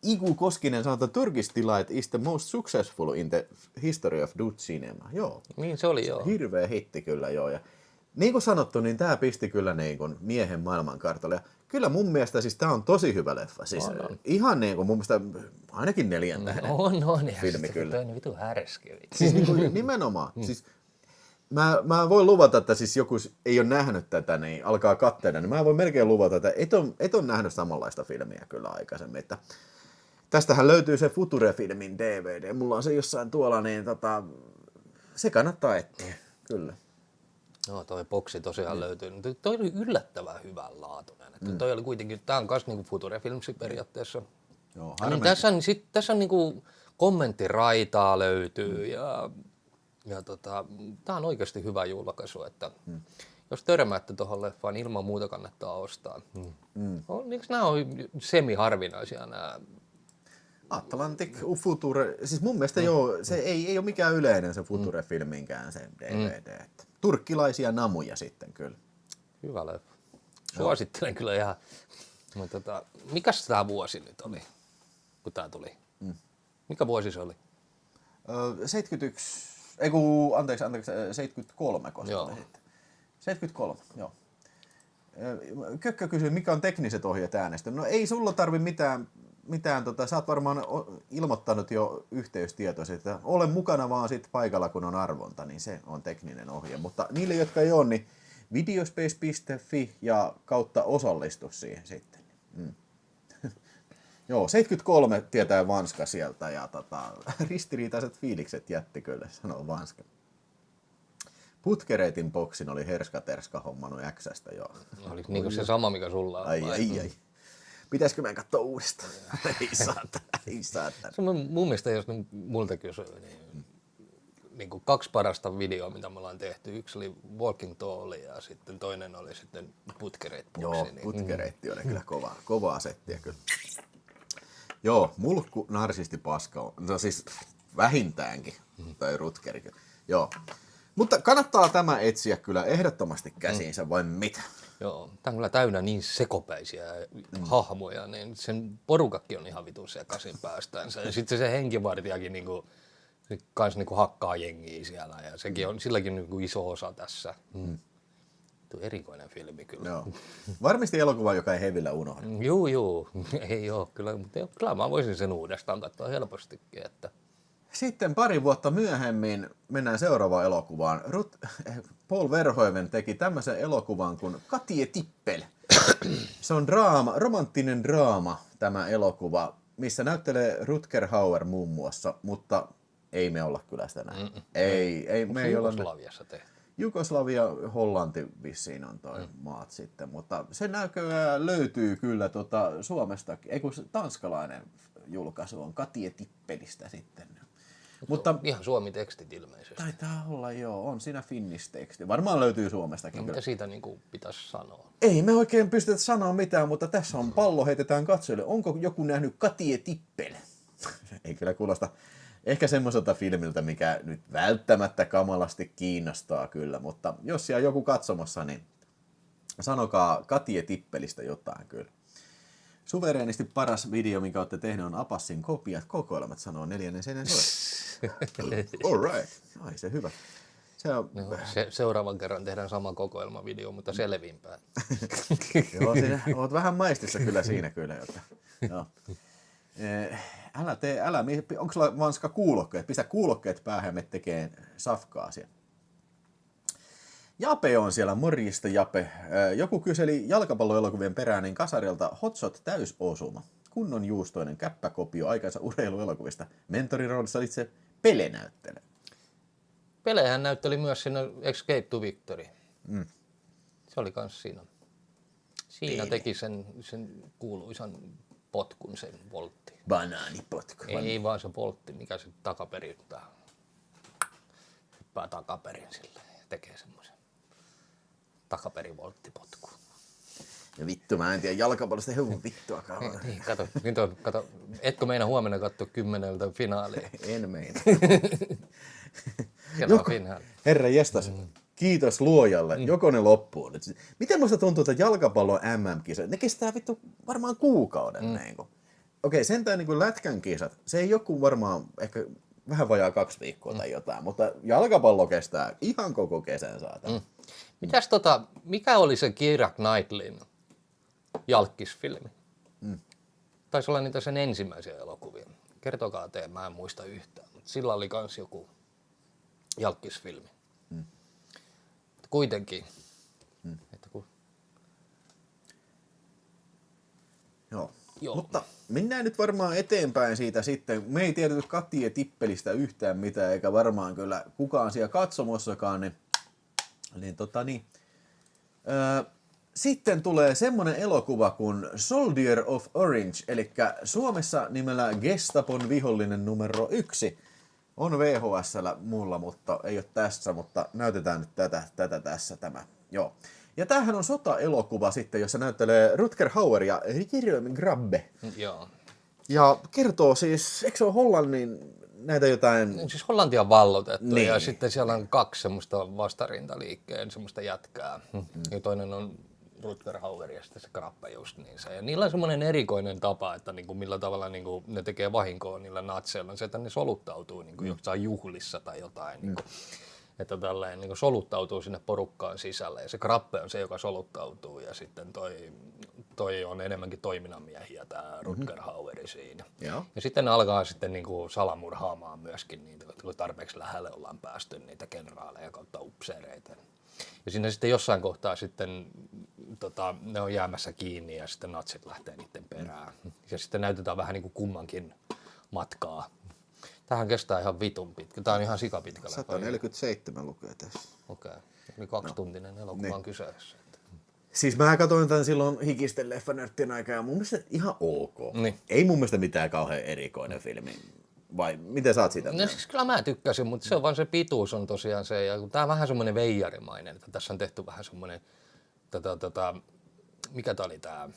Igu Koskinen sanoo, että Turkish Delight is the most successful in the history of Dutch cinema. Joo. Niin se oli, joo. Hirveä hitti kyllä, joo. Ja niin kuin sanottu, niin tämä pisti kyllä niin kuin miehen maailmankartalle. Ja kyllä mun mielestä siis tämä on tosi hyvä leffa. Siis ihan niin kuin mun mielestä ainakin 4 tähden filmi kyllä. Toi on vitu härski. Siis niin kuin, nimenomaan. Siis Mä voin luvata, että siis joku ei ole nähnyt tätä, niin alkaa katteena, niin mä voin melkein luvata, että et on nähnyt samanlaista filmiä kyllä aikaisemmin. Että tästähän löytyy se Future-filmin DVD. Mulla on se jossain tuolla, niin se kannattaa etsiä, kyllä. No toi boksi tosiaan löytyy. Toi oli yllättävän hyvän laatuinen. Toi oli kuitenkin, tää on myös niinku Future-filmsi periaatteessa. Joo, niin tässä on niinku kommenttiraitaa löytyy ja tää on oikeasti hyvä julkaisu, että jos törmäätte tuohon leffaan, ilman muuta kannattaa ostaa. Nämä on semi-harvinaisia nämä. Atlantic Future, siis mun mielestä se ei ole mikään yleinen se Future-filminkään se DVD. Turkkilaisia namuja sitten kyllä. Hyvä leffa. Suosittelen kyllä ihan. Mikäs tää vuosi nyt oli, kun tää tuli? Mikä vuosi se oli? 71. 73, koska oli sitten. 73, joo. Kökkö kysyy, mikä on tekniset ohjeet äänestä. No ei sulla tarvi mitään sä oot varmaan ilmoittanut jo yhteystietoisi, että ole mukana vaan sit paikalla, kun on arvonta, niin se on tekninen ohje. Mutta niille, jotka ei ole, niin videospace.fi ja kautta osallistu siihen sitten. Joo, 73 tietää Vanska sieltä ja ristiriitaiset fiilikset jätti kyllä, sanoo Vanska. Putkereitin boksin oli herska-terska hommannut X:stä, joo. Oli niinku se sama, mikä sulla on. Ai. Pitäisikö meidän katsoa uudestaan? Ei saatana. Se on mun mielestä, jos multa kysyy, niin 2 parasta videoa, mitä me ollaan tehty. Yksi oli Walking Tall ja sitten toinen oli sitten Putkereit-boksi. Joo, Putkereitti oli kyllä kovaa settiä kyllä. Joo, mulkku, narsisti, paska, no siis vähintäänkin, tai Rutgeri. Joo, mutta kannattaa tämä etsiä kyllä ehdottomasti käsiinsä, vai mitä? Joo, tämä on kyllä täynnä niin sekopäisiä hahmoja, niin sen porukakki on ihan vitun sekaisin päästänsä. Ja sitten se henkivartijakin, niinku, kans niinku hakkaa jengiä siellä ja sekin on, silläkin on niinku iso osa tässä. Tuo erikoinen filmi kyllä. Joo. Varmasti elokuva, joka ei hevillä unohda. Juu, ei oo kyllä, mutta kyllä mä voisin sen uudestaan katsoa helpostikin, että Sitten pari vuotta myöhemmin mennään seuraavaan elokuvaan. Paul Verhoeven teki tämmöisen elokuvan kuin Katie Tippel. Se on romanttinen draama tämä elokuva, missä näyttelee Rutger Hauer muun muassa, mutta ei me olla kyllä sitä näin. Ei, me ei olla. Jugoslaviassa tehty. Jugoslavia, Hollanti vissiin on toi maat sitten, mutta se näköjään löytyy kyllä Suomestakin. Ei kun tanskalainen julkaisu on Katie Tippelistä sitten. Mutta Ihan suomi-tekstit ilmeisesti. taitaa olla joo, on siinä finnish-teksti. Varmaan löytyy Suomestakin. No, kyllä. mitä siitä niinku pitäisi sanoa? Ei me oikein pystytä sanoa mitään, mutta tässä on pallo heitetään katsojille. Onko joku nähnyt Katie Tippel? Ei kyllä kuulosta ehkä semmoiselta filmiltä, mikä nyt välttämättä kamalasti kiinnostaa kyllä, mutta jos siellä joku katsomassa, niin sanokaa Katie Tippelistä jotain kyllä. Suvereenisti paras video, minkä olette tehneet, on Apassin kopiat kokoelmat, sanoo 4. seinän All right. Ai se hyvä. Se on... Seuraavan kerran tehdään sama kokoelmavideo, mutta selvimpään. Joo, oot vähän maistissa kyllä siinä kyllä. Jotta, joo. Onko sulla vanska kuulokkeet? Pistä kuulokkeet päähän ja me tekee safkaa siellä. Jape on siellä, morjesta Jape. Joku kyseli jalkapalloelokuvien perään, niin kasarilta Hotshot täysosuma. Kunnon juustoinen käppäkopio aikansa urheiluelokuvista. Mentoriroolissa itse Pele näyttelee. Pelehän näytteli myös siinä Escape to Victory. Se oli kans siinä. Siinä teki sen kuuluisan potkun, sen voltti. Banaanipotku. Ei vaan se voltti, mikä se takaperin hyppää takaperin silleen ja tekee semmoisen takaperivolttipotku. Ja vittu, mä en tiedä jalkapallosta hevun vittuakaan. Niin, kato. Etkö meina huomenna katsoa 10 finaalia? En meina. Siellä on finaali. Herra jestas, kiitos luojalle. Joko ne loppuu nyt. Miten musta tuntuu, että jalkapallon MM-kisat, ne kestää vittu varmaan kuukauden. Okei, sentään niin kuin lätkän kisat, se ei joku varmaan ehkä vähän vajaa 2 viikkoa tai jotain, mutta jalkapallo kestää ihan koko kesän saatan. Mitäs mikä oli se Keira Knightleyn jalkkisfilmi? Taisi olla niitä sen ensimmäisiä elokuvia. Kertokaa te, mä en muista yhtään, mutta sillä oli kans joku jalkkisfilmi. Kuitenkin. Että Joo. Mutta mennään nyt varmaan eteenpäin siitä sitten. Me ei tiedetä Katie Tippelistä yhtään mitään, eikä varmaan kyllä kukaan siellä katsomossakaan. Sitten tulee semmonen elokuva kuin Soldier of Orange, eli Suomessa nimellä Gestapon vihollinen numero 1. On VHS:llä mulla, mutta ei ole tässä, mutta näytetään nyt tätä tässä tämä. Joo. Ja tämähän on sota-elokuva sitten, jossa näyttelee Rutger Hauer ja Jeremy Grabbe. Joo. Ja kertoo siis, eikö se ole Hollannin näitä jotain... Siis Hollanti on vallotettu Niin. ja sitten siellä on 2 semmoista vastarintaliikkeen semmoista jätkää. Ja toinen on Rutger Hauer ja sitten se Grabbe just niin se. Ja niillä on semmoinen erikoinen tapa, että niinku millä tavalla niinku ne tekee vahinkoa niillä natseilla. Se, että ne soluttautuu niinku jossain juhlissa tai jotain. Niinku. Että tälleen niin soluttautuu sinne porukkaan sisälle ja se Grabbe on se, joka soluttautuu ja sitten toi on enemmänkin toiminnanmiehiä, tämä Rutger Haueri siinä. Joo. Ja sitten ne alkaa sitten niin kuin salamurhaamaan myöskin niitä, kun tarpeeksi lähelle ollaan päästy niitä kenraaleja kautta upseereita. Ja siinä sitten jossain kohtaa sitten ne on jäämässä kiinni ja sitten natsit lähtee niiden perään. Ja sitten näytetään vähän niin kuin kummankin matkaa. Tämähän kestää ihan vitun pitkä. Tämä on ihan sikapitkä. 147 lukee tässä. Okei. Eli 2-tuntinen elokuva on kyseessä. Siis mä katsoin tämän silloin hikisten leffanörttien aikaa ja mun mielestä ihan ok. Niin. Ei mun mielestä mitään kauhean erikoinen filmi. Vai miten sä oot siitä? No siis kyllä mä tykkäsin, mutta se on vaan se pituus on tosiaan se. Ja tää on vähän semmoinen veijarimainen, että tässä on tehty vähän semmoinen, mikä tää oli tää?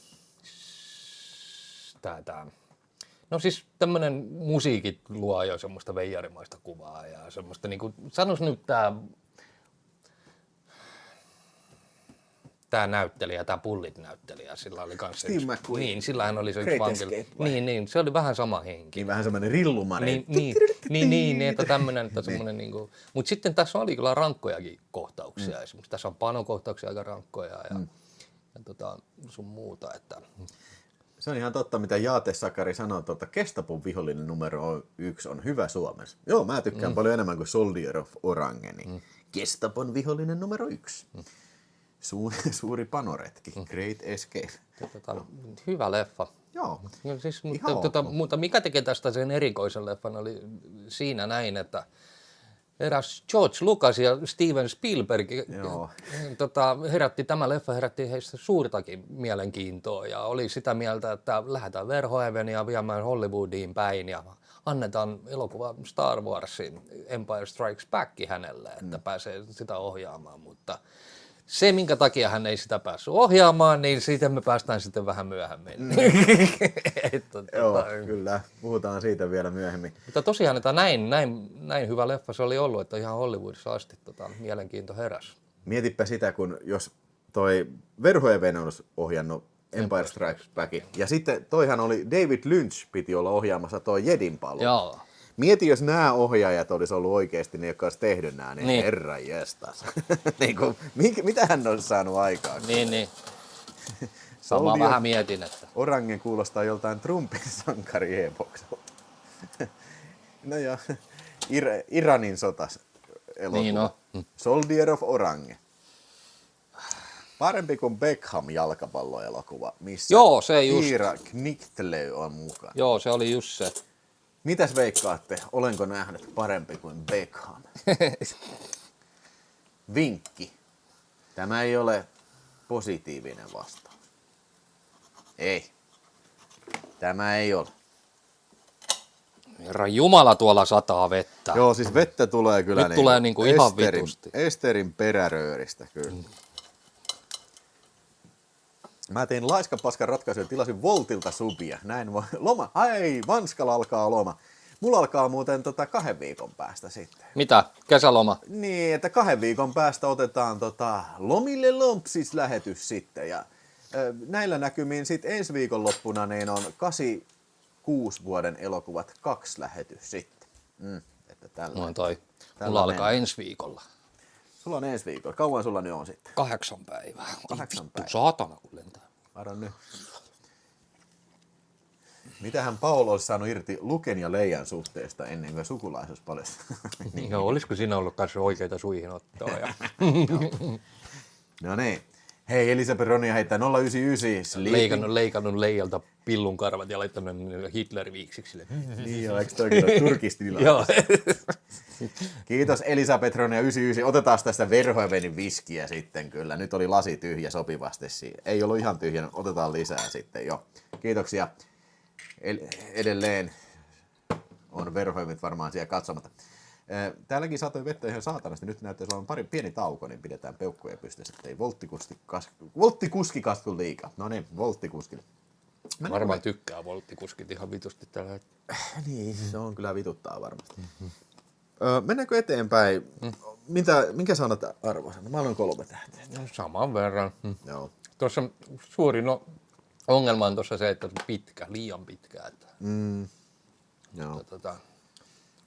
No siis tämmönen musiikit luo jo semmoista veijarimaista kuvaa ja semmoista niinku, sanois nyt tää tämä näyttelijä, tämä Bullitt-näyttelijä, sillä oli kanssa Steve McQueen. Niin, sillähän oli se yksi Great vankila. Escape vai? Niin, se oli vähän sama henki. Niin vähän semmoinen rillumari. Niin, että tämmöinen, että semmoinen niinku. Mutta sitten tässä oli kyllä rankkojakin kohtauksia. Esimerkiksi tässä on panokohtauksia aika rankkoja ja sun muuta, että Se on ihan totta, mitä Jaate Sakari sanoi, että Gestapon vihollinen numero 1 on hyvä Suomessa. Joo, mä tykkään paljon enemmän kuin Soldier of Orange, niin Gestapon vihollinen numero 1. Suuri panoretki, Great Escape. hyvä leffa. Joo, No, siis, Ihan mutta mikä tekee tästä sen erikoisen leffan oli siinä näin, että eräs George Lucas ja Steven Spielberg Joo. tämä leffa herätti heistä suurtakin mielenkiintoa ja oli sitä mieltä, että lähdetään Verhoevenia viemään Hollywoodiin päin ja annetaan elokuva Star Warsin Empire Strikes Back hänelle, että pääsee sitä ohjaamaan, mutta se, minkä takia hän ei sitä päässyt ohjaamaan, niin siitä me päästään sitten vähän myöhemmin. Joo, kyllä. Puhutaan siitä vielä myöhemmin. Mutta tosiaan, että näin hyvä leffa se oli ollut, että ihan Hollywoodissa asti mielenkiinto heräsi. Mietipä sitä, kun jos toi Verhoeven olisi ohjannut Empire Strikes Back, ja sitten toihan oli David Lynch piti olla ohjaamassa toi Jedin paluu. Joo. Mieti, jos nämä ohjaajat olisi ollut oikeasti ne, jotka olisi tehnyt nämä, niin herra jestas. Niin kuin, mitä hän olisi saanut aikaan? Niin. Samaa vähän mietin, että Orange kuulostaa joltain Trumpin sankariepokselta. No ja Iranin sotas elokuva. Niin no. Soldier of Orange. Parempi kuin Beckham jalkapalloelokuva, missä Joo, se just. Keira Knightley on mukana. Joo, se oli just se. Mitäs veikkaatte? Olenko nähnyt parempi kuin Beckham? Vinkki. Tämä ei ole positiivinen vastaus. Ei. Tämä ei ole. Herra Jumala, tuolla sataa vettä. Joo, siis vettä tulee kyllä Nyt tulee niinku ihan vitusti. Esterin perärööristä kyllä. Mä tein laiskapaskan ratkaisun ja tilasin Voltilta subia. Näin voi. Loma. Ai, Vanskalla alkaa loma. Mulla alkaa muuten 2 viikon päästä sitten. Mitä? Kesäloma? Niin, että 2 viikon päästä otetaan lomille lompsis lähetys sitten. Ja näillä näkymin sitten ensi viikonloppuna niin on 86 vuoden elokuvat 2 lähetys sitten. Että tällä, No toi. tällä Mulla alkaa mennään. ensi viikolla. Sulla on ensi viikolla. Kauan sulla nyt on sitten? 8 päivää. 8 päivää. Saatana kun lentää. Varo nyt. Mitähän Paul olisi saanut irti Luken ja Leijan suhteesta ennen kuin sukulaisuus paljastui? Niin. No, olisiko siinä ollut kanssa oikeita suihinottoa? Ja No niin. Hei, Elisabeth Ronia heittää 099 Sleeping. leikannut Leijalta pillun karvat ja laittanut ne Hitler-viiksiksi sille. Niin joo, eikö toi kyllä turkistila? Joo. Kiitos Elisabeth Ronia 99. Otetaan tästä Verhoevenin viskiä sitten kyllä. Nyt oli lasi tyhjä sopivasti. Ei ollut ihan tyhjä, otetaan lisää sitten jo. Kiitoksia. Edelleen on Verhoevit varmaan siellä katsomatta. Täälläkin satoi vettä ihan saatanasti. Nyt näyttäisi olevan pieni tauko, niin pidetään peukkuja pystyssä, ettei volttikuski kastu liikaa. No niin, volttikuski. Varmaan tykkää volttikuskit ihan vitusti tällä hetkellä. Niin, se on kyllä vituttaa varmasti. Mennäänkö eteenpäin? Minkä sanot arvoisena? Mä annan 3 tähteä. No, saman verran. Joo. Tuossa suurin ongelma on tuossa se, että se on liian pitkä. Että, Joo.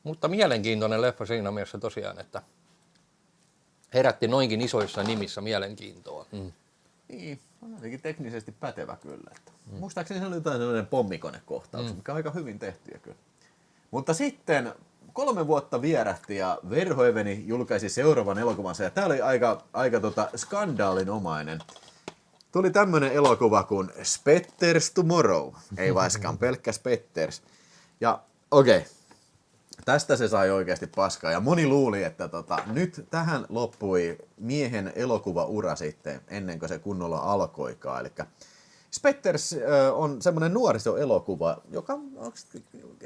mutta mielenkiintoinen leffa siinä mielessä tosiaan, että herätti noinkin isoissa nimissä mielenkiintoa. Niin, on jotenkin teknisesti pätevä kyllä. Että. Muistaakseni se oli jotain sellainen pommikonekohtaus, mikä on aika hyvin tehtyä kyllä. Mutta sitten 3 vuotta vierähti ja Verhoeveni julkaisi seuraavan elokuvansa ja tää oli aika skandaalinomainen. Tuli tämmönen elokuva kuin Spetters Tomorrow. Ei vaiskaan pelkkä Spetters. Ja okei. Tästä se sai oikeasti paskaa ja moni luuli, että nyt tähän loppui miehen elokuvaura sitten ennen kuin se kunnolla alkoikaan. Eli Spetters on semmoinen nuorisoelokuva, joka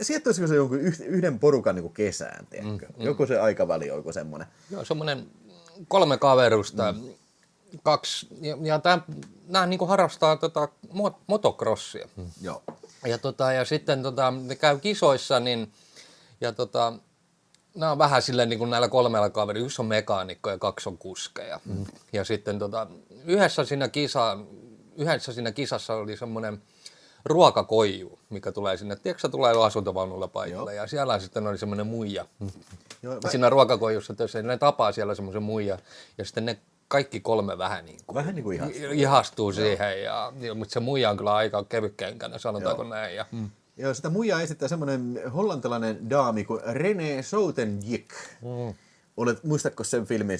sijoittuisiko se jonkun yhden porukan niin kuin kesään, tiedätkö? Joku se aikaväli on joku semmoinen. Joo, semmoinen 3 kaverusta, 2, ja nämä niin kuin harrastaa motocrossia. Joo. Ja sitten ne käy kisoissa, niin, ja nämä on vähän silleen niin kuin näillä 3 kaverilla, yksi on mekaanikko ja 2 on kuskeja. Ja sitten yhdessä siinä kisassa oli semmoinen ruokakoiju, mikä tulee sinne. Tiedätkö, tulee jo asuntovaunulla paikalle. Ja siellä sitten oli semmoinen muija. Siinä ruokakoijussa ne tapaa siellä semmoisen muija. Ja sitten ne kaikki 3 vähän niin kuin ihastuu siihen. Mutta se muija on kyllä aika kevytkenkäinen, sanotaanko näin. Joo, sitä muijaa esittää semmoinen hollantilainen daami kuin René Soutendijk. Muistatko sen filmin,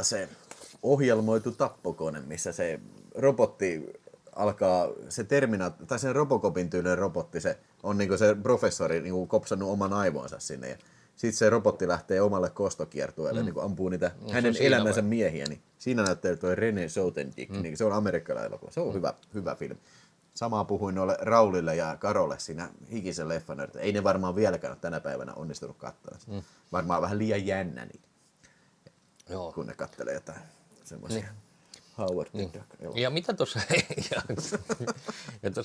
se ohjelmoitu tappokone, missä se robotti alkaa, se tai sen Robocopin tyylinen robotti, se on niinku se professori niinku kopsannut oman aivonsa sinne. Ja sitten se robotti lähtee omalle kostokiertueelle, niinku ampuu niitä hänen elämänsä miehiä. Niin siinä näyttää tuo René Soutendijk, niin se on amerikkalainen elokuva. Se on hyvä filmi. Samaa puhuin noille Raulille ja Karolle siinä hikisen leffan, että ei ne varmaan vieläkään ole tänä päivänä onnistunut katsoa. Varmaan vähän liian jännä, niin, kun ne kattelee jotain semmoisia Howard the Duck. Ja mitä tuossa,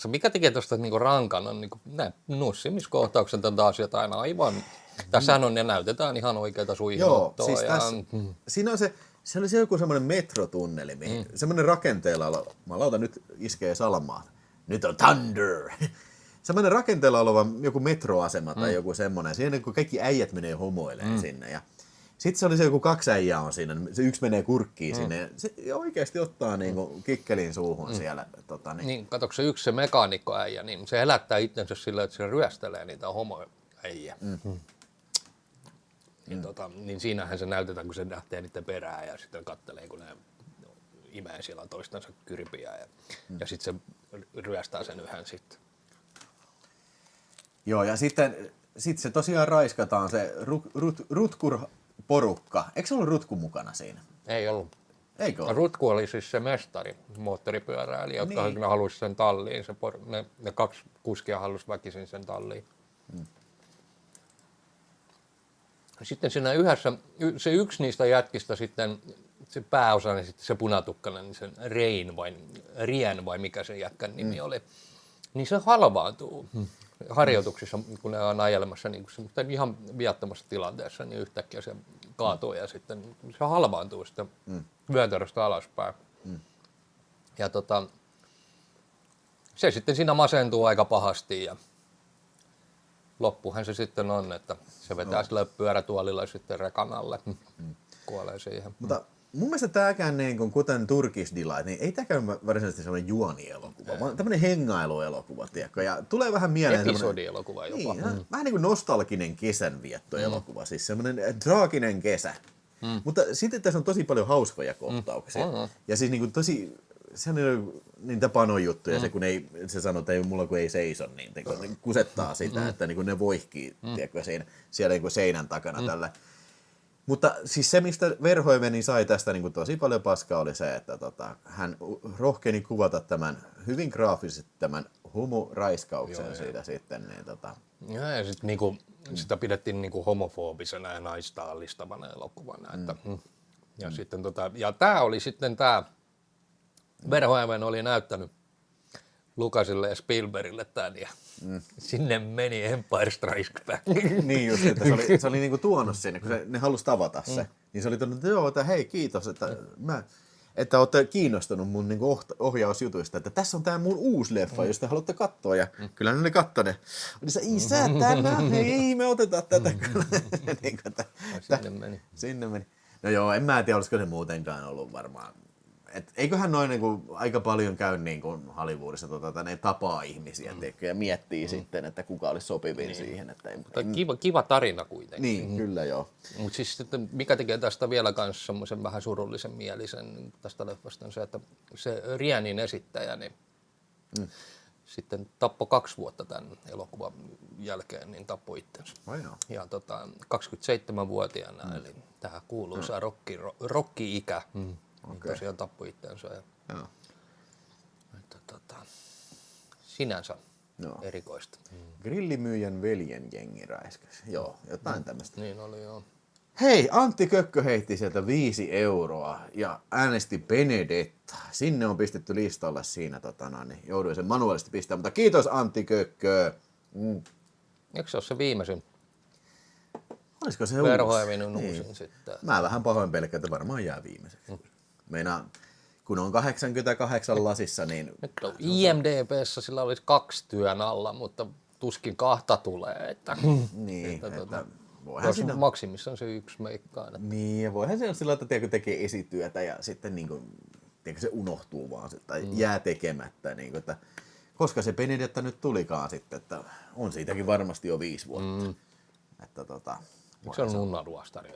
mikä tekee tuosta niinku rankana, niinku, nämä nussimiskohtaukset on taas jotain aivan, tässähän on, ne näytetään ihan oikeita suihinoottoa. Joo, siis siinä on se oli joku semmoinen metrotunneli, semmoinen rakenteella oleva, nyt iskee salamaa. Nyt on thunder! Semmoinen rakenteella oleva joku metroasema tai joku semmoinen. Siinä kun kaikki äijät menee homoilemaan sinne. Ja sitten se oli se joku 2 äijää on siinä. Se yksi menee kurkkiin sinne. Ja se oikeasti ottaa niinku kikkelin suuhun siellä. Niin, katsoiko se yksi se mekaanikkoäijä, niin se elättää itsensä sillä, että se ryöstelee niitä homoäijä. Niin siinähän se näytetään, kun se lähtee niiden perään ja sitten kattelee, kun ne imee siellä toistensa kyrpiä ja sitten se ryöstää sen yhden sitten. Joo, ja sitten se tosiaan raiskataan se Rutkur-porukka. Eikö se ollut Rutku mukana siinä? Ei ollut. Eikö ollut? Rutku oli siis se mestari, moottoripyöräilijä, jotka halusi sen talliin. Ne 2 kuskia halusi väkisin sen talliin. Sitten siinä yhdessä, se yksi niistä jätkistä sitten, se pääosainen, sitten se punatukkainen, niin sen Rien vai mikä sen jätkän nimi oli, niin se halvaantuu harjoituksissa, kun ne on ajelemassa niin kuin ihan viattomassa tilanteessa, niin yhtäkkiä se kaatuu ja sitten se halvaantuu sitten vyötäröstä alaspäin. Ja se sitten siinä masentuu aika pahasti ja loppuhan se sitten on, että se vetää sillä pyörätuolilla sitten rekan alle, kuolee siihen. Mutta mun mielestä tämäkään, niin kuten Turkish Delight, niin ei tämäkään varsinaisesti sellainen juonielokuva, vaan tämmöinen hengailuelokuva, tiedätkö? Ja tulee vähän mieleen episodielokuva jopa. Niin, vähän niin kuin nostalginen kesänviettoelokuva, siis semmoinen traaginen kesä. Mutta sitten tässä on tosi paljon hauskoja kohtauksia. Ja siis niin kuin se on niin tapanon juttu, ja se kun se sanoo, että ei mulla kun ei seiso, niin kusettaa sitä, että niin ne voihkii tiedätkö, siellä niin seinän takana tällä. Mutta siis se, mistä Verhoeveni sai tästä niin tosi paljon paskaa, oli se, että hän rohkeni kuvata tämän hyvin graafisesti tämän homoraiskauksen siitä sitten. Niin, ja sitten niinku, sitä pidettiin niinku homofobisena ja naista allistavana elokuvana. Ja sitten ja tämä oli sitten tämä Verhoeven oli näyttänyt Lucasille ja Spielbergille tämän ja sinne meni Empire Strikes Back. Niin just, että se oli niinku tuonut sinne, kun ne halusi tavata se. Niin se oli tuonut, että joo, että hei kiitos, että olette kiinnostunut mun niinku ohjausjutuista, että tässä on tää mun uusi leffa, jos te haluatte katsoa. Ja kyllä ne katsoi ne. Oli se, isä, ei me otetaan tätä. Sinne meni. No joo, en mä tiedä, olisiko se muutenkaan ollut varmaan. Eiköhän noin niinku aika paljon käy niinku Hollywoodissa, ne tapaa ihmisiä ja miettii sitten, että kuka olisi sopivin siihen. Että kiva tarina kuitenkin. Niin, kyllä joo. Mutta siis sitten, mikä tekee tästä vielä myös semmoisen vähän surullisen mielisen tästä leffasta on se, että se Rienin esittäjä niin sitten tappoi 2 vuotta tämän elokuvan jälkeen, niin tappoi itsensä. Ja 27-vuotiaana, eli tähän kuuluisa rokki-ikä. Okay. Tosiaan tappoi itseänsä. Sinänsä erikoista. Grillimyyjän veljen jengi räiskäsi. Joo, jotain tämmöistä. Niin oli joo. Hei, Antti Kökkö heitti sieltä 5 euroa ja äänesti Benedetta. Sinne on pistetty listalle siinä, niin jouduin sen manuaalisesti pistämään. Mutta kiitos Antti Kökkö. Eikö se ole se viimeisin? Olisiko se Verhoevinin niin. uusin sitten. Mä vähän pahoin pelkään, että varmaan jää viimeiseksi. Meinaa, kun on 88 lasissa, niin... Nyt on IMDb:ssä sillä olisi 2 työn alla, mutta tuskin 2 tulee. Että, Niin, että voihan siinä maksimissaan se 1 meikkaa. Niin, ja voihan se olla sillä tavalla, että tekee esityötä ja sitten niin kuin, se unohtuu vaan tai jää tekemättä. Niin kuin, että, koska se Benedetta nyt tulikaan sitten, että on siitäkin varmasti jo 5 vuotta. Että, se on Nunna luostari?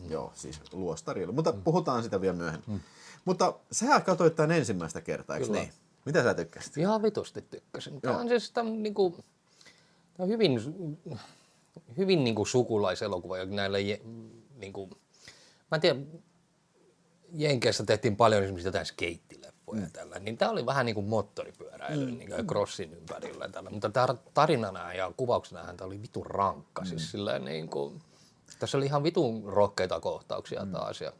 Joo, siis luostari. Mutta puhutaan sitä vielä myöhemmin. Mutta sä katsoit tämän ensimmäistä kertaa, eikö niin? Mitä sä tykkäsit? Ihan vitusti tykkäsin. Tämä on siis niinku, tämä on hyvin niinku sukulaiselokuva, näillä niinku, mä en tiedä, Jenkeissä tehtiin paljon esimerkiksi jotain skeittileffoja tällä, niin tämä oli vähän niin kuin moottoripyöräily niin kuin crossin ympärillä tällä, mutta tarinana ja kuvauksena tämä oli vitun rankka, siis silleen niin kuin, tässä oli ihan vitun rohkeita kohtauksia taas ja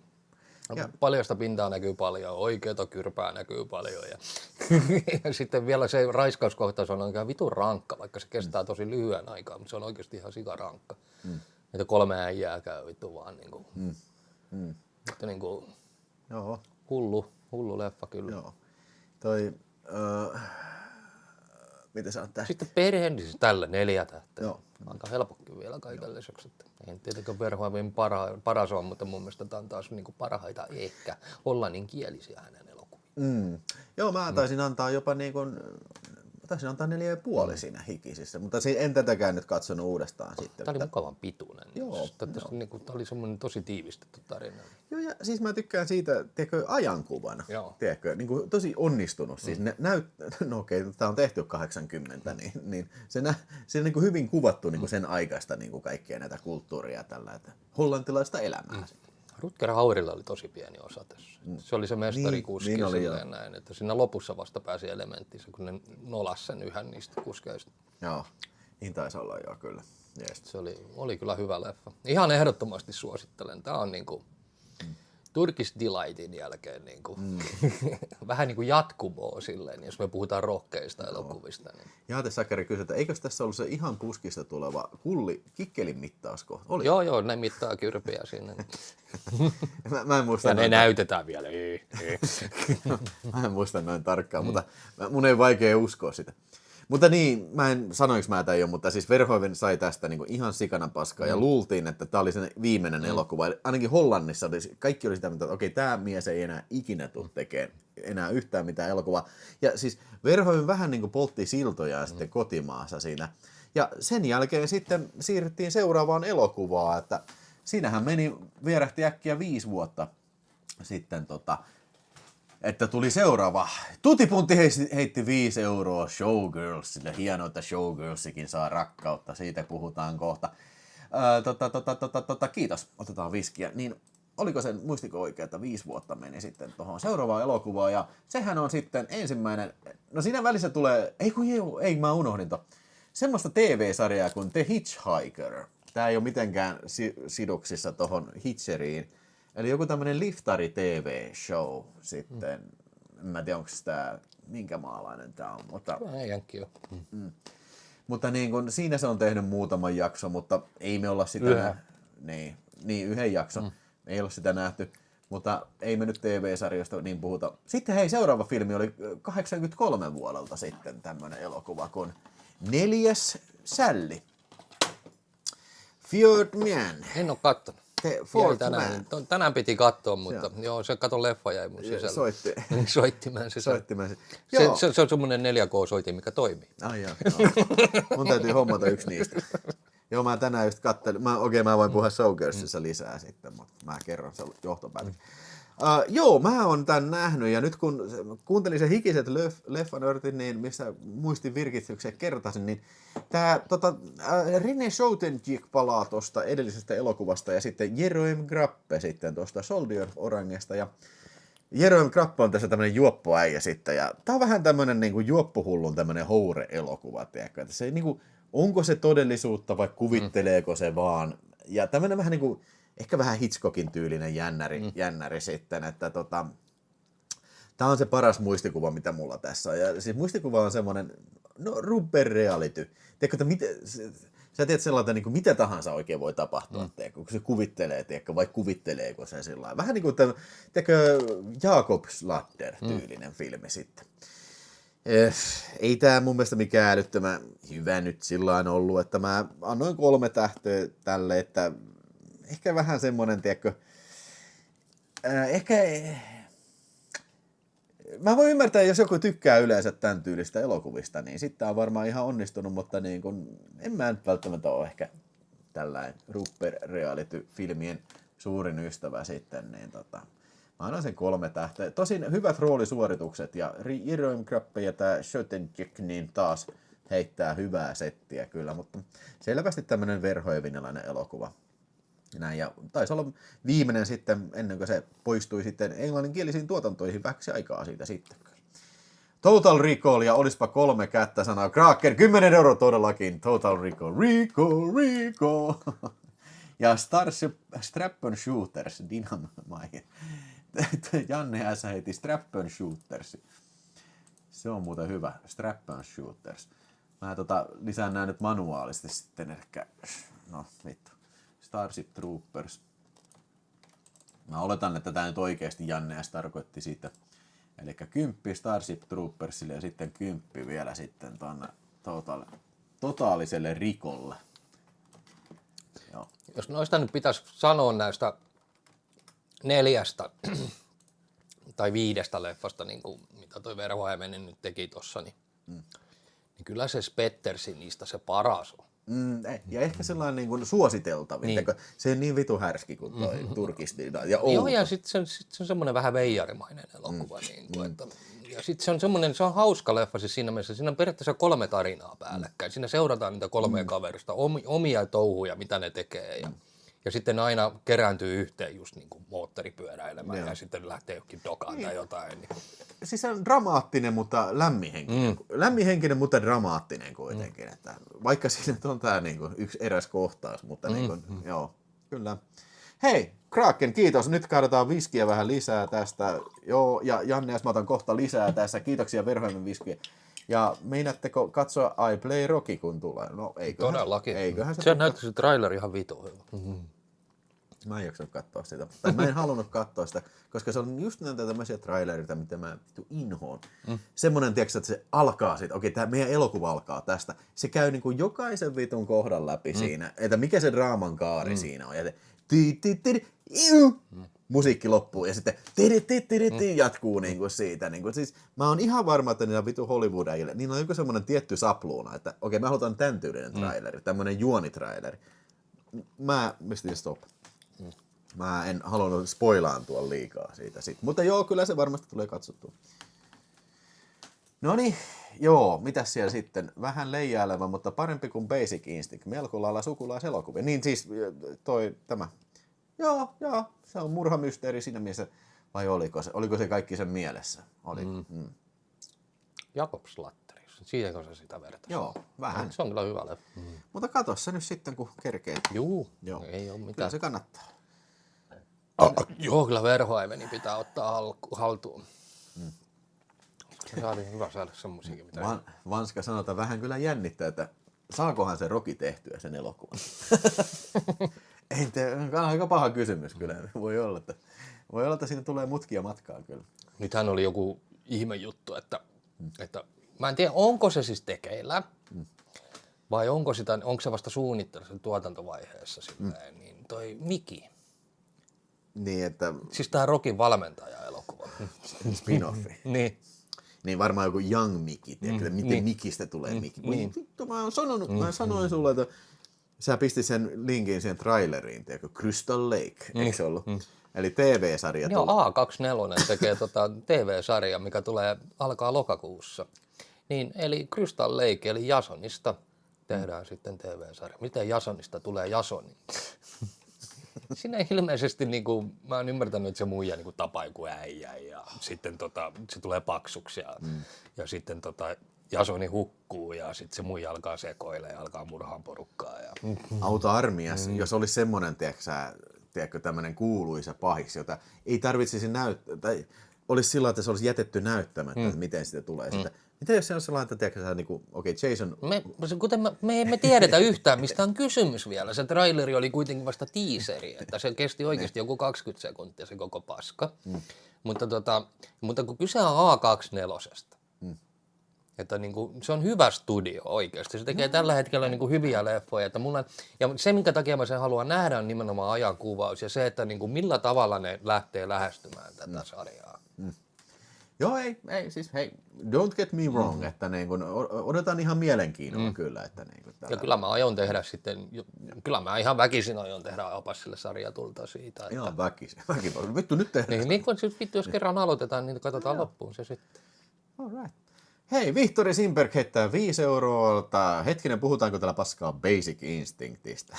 paljasta pintaa näkyy paljon, oikeata kyrpää näkyy paljon ja sitten vielä se raiskauskohtaus on oikein vitun rankka, vaikka se kestää tosi lyhyen aikaa, mutta se on oikeasti ihan sikarankka. Että 3 äijää käy vittu vaan niinku, että niinku Joo. Hullu leffa kyllä. Joo. Miten sä oot tähti? Sitten perhe, niin siis tällä 4 tähteä. Joo. Aika helppokin vielä kaiken lisäksi. Ei tietenkään Verhoevin paras on, mutta mun mielestä tämä on taas niinku parhaita ehkä hollanninkielisiä hänen elokuviin. Joo, mä taisin antaa jopa niin kuin, taisin antaa 4,5 siinä Hikisissä, mutta en tätäkään nyt katsonut uudestaan sitten. Tämä oli mukavan pituinen. Joo. Niinku, tämä oli semmoinen tosi tiivistetty tarina. Joo, ja siis mä tykkään siitä, tiedätkö, ajankuvana. Tiedätkö, niin kuin tosi onnistunut. Siis no okei, tämä on tehty 80, niin se niin kuin hyvin kuvattu niin kuin sen aikaista niin kuin kaikkea näitä kulttuuria tällä, että hollantilaista elämää. Rutger Hauerilla oli tosi pieni osa tässä. Se oli se mestarikuski niin näin, että siinä lopussa vasta pääsi elementtiinsä, kun ne nolas sen yhden niistä kuskeista. Joo, niin taisi olla joo kyllä. Jeest. Se oli kyllä hyvä leffa. Ihan ehdottomasti suosittelen. Tämä on niinku Turkish Delightin jälkeen niinku, vähän niin kuin jatkumoa silleen, jos me puhutaan rohkeista elokuvista. Niin. Jaate Sakari kysyi, että eikö tässä ollut se ihan puskista tuleva kikkelin mittauskohta? Oli. Joo, ne mittaa kyrpiä sinne. mä en muista ja ne näytetään vielä. Mä en muista noin tarkkaan, mutta mun ei vaikea uskoa sitä. Mutta niin, sanoinko mä tämän jo, mutta siis Verhoeven sai tästä niin kuin ihan sikana paskaa ja luultiin, että tämä oli sen viimeinen elokuva. Ainakin Hollannissa kaikki oli sitä, että okei, tämä mies ei enää ikinä tule tekemään enää yhtään mitään elokuvaa. Ja siis Verhoeven vähän niin kuin poltti siltoja sitten kotimaassa siinä. Ja sen jälkeen sitten siirryttiin seuraavaan elokuvaan, että siinähän vierähti äkkiä 5 vuotta sitten että tuli seuraava. Tutipuntti heitti 5 euroa Showgirlsille. Hienoa, että Showgirlsikin saa rakkautta. Siitä puhutaan kohta. Kiitos. Otetaan viskiä. Niin, oliko sen, muistiko oikein, että 5 vuotta meni sitten tuohon seuraavaan elokuvaan. Ja sehän on sitten ensimmäinen. No siinä välissä tulee, ei mä unohdin semmoista TV-sarjaa kuin The Hitchhiker. Tää ei ole mitenkään sidoksissa tuohon Hitcheriin. Eli joku tämmönen liftari TV-show sitten. En mä tiedä, onko tämä minkä maalainen tämä on. Mutta, ei jänkki ole. Mutta niin kun, siinä se on tehnyt muutaman jakson, mutta ei me olla sitä yhden jakson. Ei olla sitä nähty, mutta ei me nyt TV-sarjasta niin puhuta. Sitten hei, seuraava filmi oli 83 vuodelta sitten tämmönen elokuva kuin 4. Sälli. Fjord Man. En ole kattonut. Tänään piti katsoa, mutta joo, se katon leffa jäi mun sisällä. Soittimen sisällä. Se on semmoinen 4K-soitin, mikä toimii. Ai joo. Mun täytyy hommata yksi niistä. Joo, mä tänään just kattelin. Mä voin puhua Showgirlsissa lisää sitten, mutta mä kerron sen johtopäätöksen. Joo, mä oon tän nähnyt ja nyt kun kuuntelin sen Hikiset leffanörtin, niin missä muistin virkistyksen kertasin, niin tää René Chautenjik palaa tosta edellisestä elokuvasta ja sitten Jeroen Grappe sitten tosta Soldier Orangesta ja Jeroen Grappe on tässä tämmönen juoppoäijä sitten ja tää on vähän tämmönen niinku juoppohullun tämmönen houre-elokuva, tiedätkö, että se niinku, onko se todellisuutta vai kuvitteleeko se vaan ja tämmönen vähän niinku ehkä vähän Hitchcockin tyylinen jännäri sitten, että tää on se paras muistikuva, mitä mulla tässä on. Ja siis muistikuva on semmonen, rubber reality. Tiedätkö, että sä teet sellainen, niin kuin mitä tahansa oikein voi tapahtua, kun se kuvittelee, vai kuvitteleeko se sillä lailla. Vähän niin kuin Jakob Sladder-tyylinen filmi sitten. Ei tää mun mielestä mikään älyttömän hyvä nyt sillain ollut, että mä annoin 3 tähteä tälle, että ehkä vähän semmonen, tiedätkö, mä voin ymmärtää, jos joku tykkää yleensä tämän tyylistä elokuvista, niin sitten on varmaan ihan onnistunut, mutta niin kun, en mä nyt välttämättä ole ehkä tällainen Rupert Reality-filmien suurin ystävä sitten, niin mä annan sen 3 tähteä. Tosin hyvät roolisuoritukset ja Jerome Krappe ja tää Schotenjek niin taas heittää hyvää settiä kyllä, mutta selvästi tämmönen verhoevinelainen elokuva. Näin, ja taisi olla viimeinen sitten, ennen kuin se poistui sitten englanninkielisiin tuotantoihin vähäksi aikaa siitä sitten. Total Recall, ja olispa 3 kättä sanaa Kraken, 10 € todellakin. Total Recall, Recall. Ja Starship Strap-on Shooters, Dynamite. Janne S. heiti Strap-on Shooters. Se on muuten hyvä, Strap-on Shooters. Mä lisään nää nyt manuaalisesti sitten ehkä, no vittu. Starship Troopers. Mä oletan, että tää nyt oikeesti Janne S. tarkoitti siitä. Eli 10 Starship Troopersille ja sitten 10 vielä sitten tonne totaaliselle Rikolle. Joo. Jos noista nyt pitäisi sanoa näistä 4 tai 5 leffasta, niin kuin, mitä toi Verhoeven nyt teki tossa, niin kyllä se Spettersin niistä se paras on. Ja ehkä sellainen niin kuin suositeltavin, niin. Se on niin vitu härski kuin toi Turkisti. Ja joo, ja sitten se on semmoinen vähän veijarimainen elokuva. Niin kuin, että, ja sitten se on semmoinen, se on hauska leffa siis siinä mielessä, siinä on periaatteessa 3 tarinaa päällekkäin. Siinä seurataan niitä 3 kaverista, omia touhuja, mitä ne tekee. Ja sitten aina kerääntyy yhteen just niin kuin moottoripyöräilemään ja sitten lähtee jokin dokaan tai jotain. Niin. Siis se on dramaattinen, mutta lämminhenkinen. Lämminhenkinen, mutta dramaattinen kuitenkin. Että vaikka siinä on tämä niinku yksi eräs kohtaus, mutta niinku, joo, kyllä. Hei, Kraken, kiitos. Nyt kaadetaan viskiä vähän lisää tästä. Joo, ja Janne, jos mä otan kohta lisää tässä. Kiitoksia Verhoeven viskiä. Ja meinaatteko katsoa I Play Rocky, kun tulee? No eiköhän. Todellakin. Eiköhän se näyttää se traileri ihan vitu hyvä. Mä en jaksanut katsoa sitä. Tai mä en halunnut katsoa sitä, koska se on just näitä tämmöisiä trailerita, mitä mä inhoon. Semmoinen, tiedätkö, että se alkaa siitä, okei, tämä meidän elokuva alkaa tästä. Se käy niin kuin jokaisen vitun kohdan läpi siinä, että mikä se draaman kaari siinä on. Ja se musiikki loppuu ja sitten jatkuu niin kuin siitä. Niin kuin, siis, mä oon ihan varma, että niillä vitu Hollywood-äijillä, niin on joku semmoinen tietty sapluuna, että okei, mä halutaan tämän tyylinen traileri, tämmöinen juonitraileri. Mä mistin stop. Mä en halunnut spoilaantua liikaa siitä sit. Mutta joo, kyllä se varmasti tulee katsottua. Noniin, joo, mitäs siellä sitten? Vähän leijaileva, mutta parempi kuin Basic Instinct. Melko lailla sukulaiselokuvia. Niin siis tämä. Joo, se on murhamysteeri siinä mielessä. Vai oliko se kaikki sen mielessä? Jakob Sladder, siitäkö se sitä vertaisi? Joo, vähän. Se on kyllä hyvä leffa. Mutta katso se nyt sitten, kun kerkeet. Joo, ei ole mitään. Kyllä se kannattaa. Joo, kyllä Verhoeveni pitää ottaa haltuun. Se oli hyvä saada semmoisiakin. Mitä Vanska sanotaan vähän kyllä jännittää, että saakohan se Rocky tehtyä sen elokuvan? Aika paha kysymys kyllä. Voi olla, että siinä tulee mutkia matkaa kyllä. Nythän oli joku ihme juttu, että mä en tiedä, onko se siis tekeillä vai onko se vasta suunnittelussa tuotantovaiheessa silleen, niin toi Miki. Niin, että siis tää Rockin valmentaja-elokuva. Spin-offi. Niin varmaan joku Young Mickey, tiedätkö, miten Mikistä tulee Mickey. Niin. Vittu, mä sanoin sulle, että sä pistit sen linkin siihen traileriin, tiedätkö, Crystal Lake, eikö se ollut? Eli TV-sarja. Joo, A24 tekee TV-sarja, mikä alkaa lokakuussa. Niin, eli Crystal Lake, eli Jasonista tehdään sitten TV-sarja. Miten Jasonista tulee Jasoni? Siinä ilmeisesti, niin kuin, mä oon ymmärtänyt, että se muija niin kuin tapaa joku äijä ja sitten se tulee paksuksi ja sitten Jasoni hukkuu ja sitten se muija alkaa sekoilla ja alkaa murhaan porukkaa. Ja Auto-armias, jos olisi semmoinen, tiedätkö, tämmöinen kuuluisa pahis, jota ei tarvitsisi näyttää, tai olisi sillä, että se olisi jätetty näyttämättä, että miten sitä tulee sitä. Mitä jos se on sellainen, että niinku, okei, Jason... Me emme tiedetä yhtään, mistä on kysymys vielä. Se traileri oli kuitenkin vasta teaseri, että se kesti oikeasti joku 20 sekuntia se koko paska. Mutta kun kyse on A24, että niinku, se on hyvä studio oikeasti. Se tekee tällä hetkellä niinku hyviä leffoja. Että ja se, minkä takia mä sen haluan nähdä, on nimenomaan ajankuvaus ja se, että niinku, millä tavalla ne lähtee lähestymään tätä sarjaa. Joo, ei, siis hei, don't get me wrong, että niin kun, odotan ihan mielenkiinnolla kyllä. Että niin kun ja kyllä mä aion tehdä sitten, kyllä mä ihan väkisin aion tehdä Opassille sarjatulta siitä. Että... Ihan väkisin, vittu nyt tehdään. Niin vittu, jos kerran aloitetaan, niin katsotaan loppuun se sitten. Alright. Hei, Vihtori Simberg heittää 5 €. Hetkinen, puhutaanko täällä paskaa Basic Instinctista?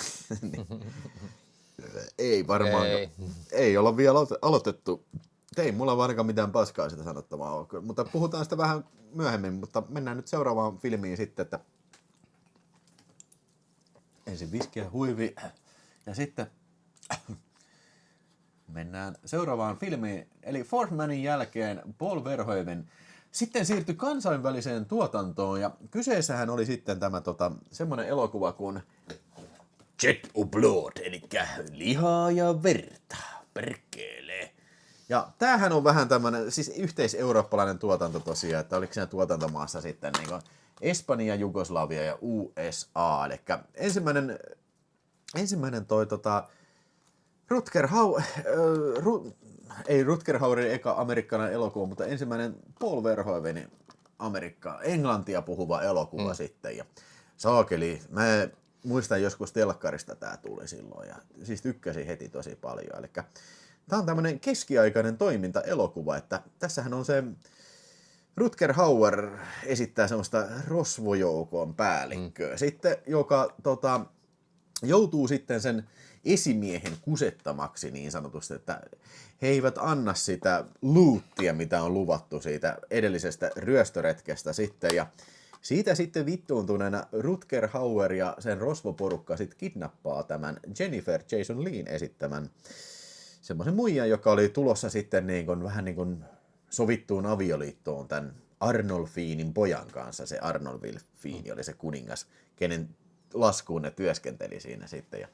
Ei varmaan, ei olla vielä aloitettu. Ei mulla varmaan mitään paskaa sitä sanottavaa ole, mutta puhutaan sitä vähän myöhemmin, mutta mennään nyt seuraavaan filmiin sitten, että ensin viskiä huivi ja sitten mennään seuraavaan filmiin, eli Fourth Manin jälkeen Paul Verhoeven sitten siirtyi kansainväliseen tuotantoon ja kyseessähän oli sitten tämä semmoinen elokuva kuin Jet of Blood, eli lihaa ja verta, perkele. Ja tämähän on vähän tämmöinen, siis yhteiseurooppalainen tuotanto tosiaan, että oliko siinä tuotantomaassa sitten niin kuin Espanja, Jugoslavia ja USA. Eli ensimmäinen toi Rutger Hauerin eka amerikkalainen elokuva, mutta ensimmäinen Paul Verhoevenin englantia puhuva elokuva sitten. Ja saakeli, mä muistan joskus telkkarista tää tuli silloin ja siis tykkäsin heti tosi paljon. Eli tää on tämmönen keskiaikainen toiminta-elokuva, että tässähän on se Rutger Hauer esittää semmoista rosvojoukon päällikköä sitten, joka joutuu sitten sen esimiehen kusettamaksi niin sanotusti, että he eivät anna sitä loottia, mitä on luvattu siitä edellisestä ryöstöretkestä sitten, ja siitä sitten vittuuntuneena Rutger Hauer ja sen rosvoporukka sitten kidnappaa tämän Jennifer Jason Leighin esittämän semmoisen muijan, joka oli tulossa sitten vähän niin kuin sovittuun avioliittoon tämän Arnolfinin pojan kanssa. Se Arnolfin oli se kuningas, kenen laskuun ne työskenteli siinä sitten. Ja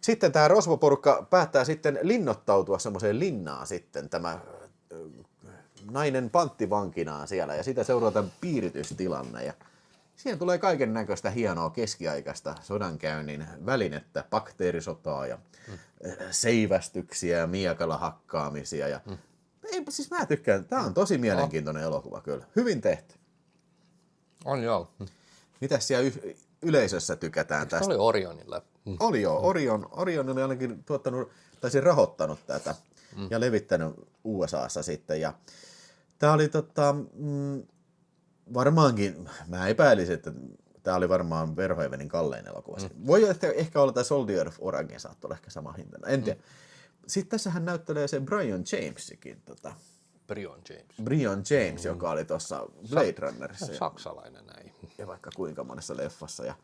sitten tämä rosvoporukka päättää sitten linnoittautua semmoiseen linnaan sitten, tämä nainen panttivankinaan siellä, ja sitä seuraa tämän piiritystilanne. Ja siihen tulee kaiken näköistä hienoa keskiaikaista sodankäynnin välinettä, bakteerisotaa ja seivästyksiä ja miekalla hakkaamisia. Ja siis mä tykkään, tää on tosi mielenkiintoinen elokuva kyllä. Hyvin tehty. On joo. Mitäs siellä yleisössä tykätään tästä? Se oli Orionilla. Oli joo. Orion oli ainakin tuottanut, tai siis rahoittanut tätä ja levittänyt USAssa sitten. Ja tää oli varmaankin, mä epäilisin, että tää oli varmaan Verhoevenin kallein elokuva. Voi ehkä olla, että Soldier of Orangin saattoi olla ehkä sama hinta. En tiedä. Sitten tässähän näyttelee se Brian Jamesikin. Brian James, joka oli tuossa Blade Runnerissa. Saksalainen näin. Ja vaikka kuinka monessa leffassa. Ja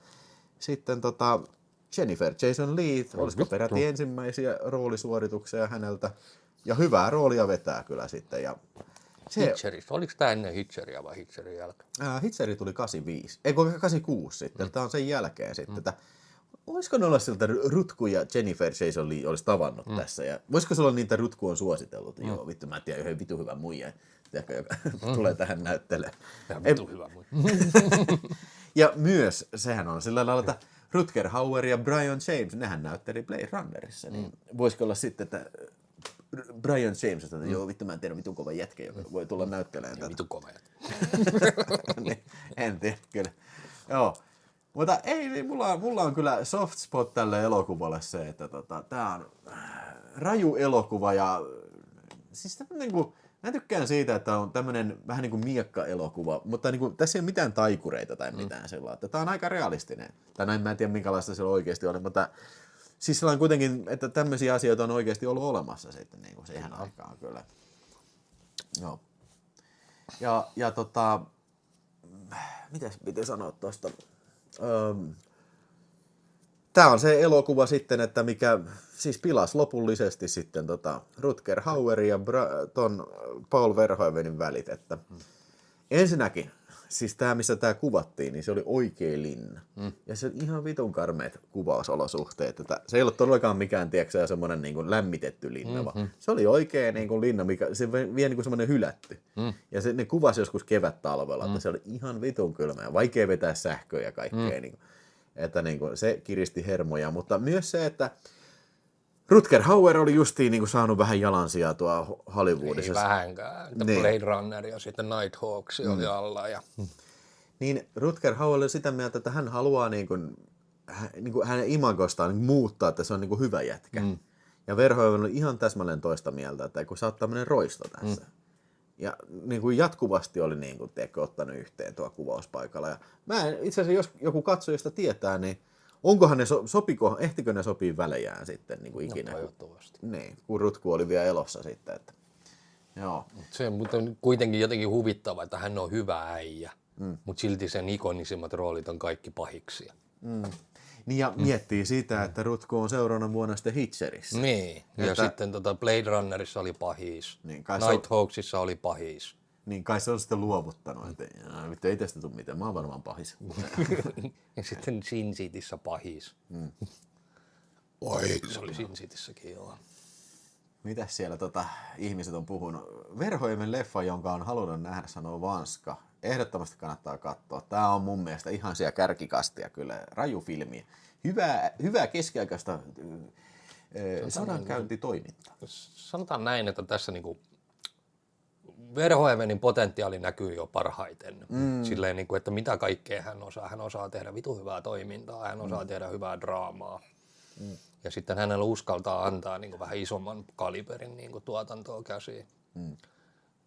sitten Jennifer Jason Leigh, olisiko peräti ensimmäisiä roolisuorituksia häneltä. Ja hyvää roolia vetää kyllä sitten. Ja Hitcheristä. Oliko tämä ennen Hitcheria vai Hitcherin jälkeen? Hitcheri tuli 85, ei 86 sitten. Tämä on sen jälkeen sitten. Voisiko ne olla siltä Rutku ja Jennifer Jason Leigh olisi tavannut tässä? Ja voisiko se olla niitä Rutku on suositellut? Joo, vittu, mä tiedän yhden vitu hyvän muijan, joka tulee tähän näyttelemään. Ja vitu hyvä muija. Ja myös, sehän on sillä lailla, että Rutger Hauer ja Brian James, nehän näytteli Blade Runnerissa. Niin voisiko olla sitten, että Brian James, että joo, vittu, mä en tiedä vitun kova jätkä, joka voi tulla näyttelemään tätä. Vitun kova jätkä. Niin, en tiedä, kyllä. Joo. Mutta ei, mulla on kyllä soft spot tälle elokuvalle se, että tää on raju elokuva ja siis niinku, mä tykkään siitä, että on tämmönen vähän niinku miekka-elokuva, mutta niinku, tässä ei ole mitään taikureita tai mitään sellaista, että tää on aika realistinen. Tai näin mä en tiedä minkälaista se oikeasti oli, mutta siis sellainen kuitenkin, että tämmöisiä asioita on oikeasti ollut olemassa sitten niinku siihen aikaan kyllä. Joo. Ja mitäs piti sanoa tosta? Tää on se elokuva sitten, että mikä siis pilasi lopullisesti sitten Rutger Hauerin ja ton Paul Verhoevenin välit. Että ensinnäkin siis tää missä tää kuvattiin, niin se oli oikea linna. Ja se on ihan vitun karmeet kuvausolosuhteet. Että se ei ollut todellakaan mikään, tiedätkö, semmoinen niin kuin lämmitetty linna, vaan se oli oikea niin kuin linna, mikä se vielä niin kuin semmoinen hylätty. Ja se, ne kuvasi joskus kevät-talvella, että se oli ihan vitun kylmä ja vaikea vetää sähköä ja kaikkea. Niin kuin, että niin kuin, se kiristi hermoja, mutta myös se, että Rutger Hauer oli justiin niin kuin saanut vähän jalansijaa tuolla Hollywoodissa. Ei vähänkään. Niin. Blade Runner ja sitten Nighthawks oli alla. Ja... Niin Rutger Hauer oli sitä mieltä, että hän haluaa niin kuin hänen imagostaan niin muuttaa, että se on niin kuin hyvä jätkä. Ja Verhoeven oli ihan täsmälleen toista mieltä, että kun sä oot tämmöinen roisto tässä. Ja niin kuin jatkuvasti oli niin kuin, ottanut yhteen tuo kuvauspaikalla. Ja mä itse asiassa, jos joku katsojista tietää, niin onkohan ne ehtikö ne sopii välejään sitten niin kuin ikinä? No toivottavasti. Niin, kun Rutku oli vielä elossa sitten. Että, joo. Se on kuitenkin jotenkin huvittava, että hän on hyvä äijä, mutta silti sen ikonisimmat roolit on kaikki pahiksia. Niin ja miettii sitä, että Rutku on seuraavana vuonna sitten Hitcherissä. Niin, ja sitten Blade Runnerissa oli pahis, niin, Nighthawksissa oli pahis. Niin kai se on sitten luovuttanut, että ei tästä tule mitään, mä oon varmaan pahis. Ja sitten Sin Cityssä pahis. Oi, se oli Sin Cityssäkin, joo. Mitäs siellä ihmiset on puhunut? Verhoeven leffa, jonka on halunnut nähdä, sanoo Vanska. Ehdottomasti kannattaa katsoa. Tää on mun mielestä ihan siellä kärkikastia kyllä. Raju filmi. Hyvää keskiaikaista sodankäyntitoimintaa. Sanotaan näin, että tässä niinku Verhoevenin potentiaali näkyy jo parhaiten. Silleen, niin kuin, että mitä kaikkea hän osaa. Hän osaa tehdä vitun hyvää toimintaa, hän osaa tehdä hyvää draamaa. Ja sitten hänellä uskaltaa antaa niin kuin vähän isomman kaliberin niin kuin tuotantoa käsiin.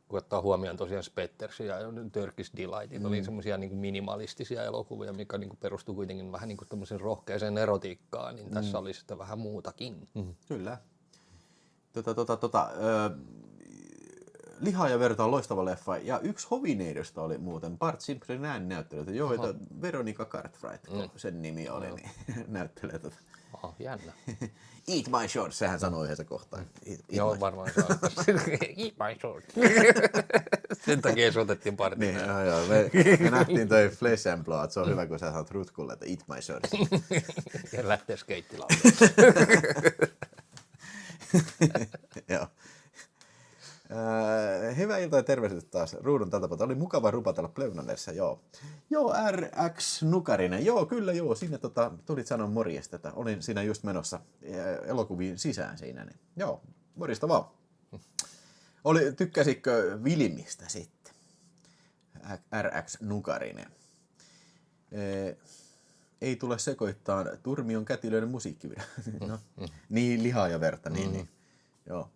Kun ottaa huomioon tosiaan Spettersin ja Turkish Delightit, oli semmoisia niin kuin minimalistisia elokuvia, mikä niin kuin perustui kuitenkin vähän niin kuin tämmöiseen rohkeaseen erotiikkaan, niin tässä oli sitten vähän muutakin. Kyllä. Liha ja verta on loistava leffa. Ja yksi hovineidosta oli muuten Bart Simpsonin ääninäyttelijä, joita Veronica Cartwright, sen nimi oli, niin näyttelee tätä. Aha, jännä. Eat my shorts, sehän sanoi yhdessä kohtaan. Joo, varmaan saa. Eat my shorts. Sen takia se otettiin Bartin. Niin, joo. Me nähtiin toi Flesh and Blood, se on hyvä, kun sä sanot Rutkulle, että eat my shorts. Ja lähtee skeittilautaan. Joo. Hyvää iltaa ja terveiset taas ruudun tältä puolta. Oli mukava rupatella Plevnanderissa, joo. Joo, RX Nukarinen. Joo, kyllä joo. Sinne tulit sanoa morjesta, että olin siinä just menossa elokuviin sisään siinä. Niin. Joo, morjesta vaan. Tykkäsitkö Vilmistä sitten? RX Nukarinen. Ei tule sekoittaa Turmion kätilöiden musiikkivideo. No. Niin, lihaa ja verta, niin. Joo.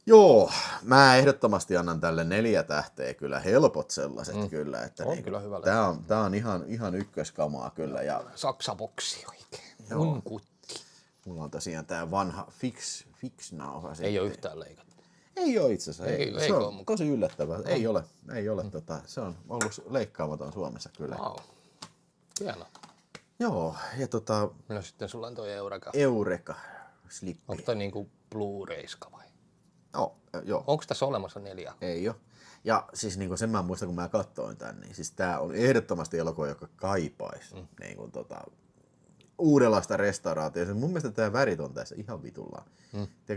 Joo, mä ehdottomasti annan tälle 4 tähteä kyllä, helpot sellaiset kyllä. Että on niin, kyllä hyvä. Tää on ihan ykköskamaa kyllä. Ja Saksaboksi oikein. Mun kutti. Mulla on tosiaan tää vanha fix-nauha. Ei ole yhtään leikattu. Ei ole itse asiassa. Se on tosi yllättävää. Ei ole. Se on ollut leikkaamaton Suomessa kyllä. Wow. Hienoa. Joo, ja no sitten sulla on toi Eureka. Slippi. Onko toi niinku Blu-rayska vai? Joo. Onko tässä olemassa 4? Ei ole. Ja siis niin sen mä muistan, kun mä katsoin tän, niin siis tää on ehdottomasti elokuva, joka kaipaisi niin kuin, uudenlaista restauraatiota. Mun mielestä tää värit on tässä ihan vitullaan.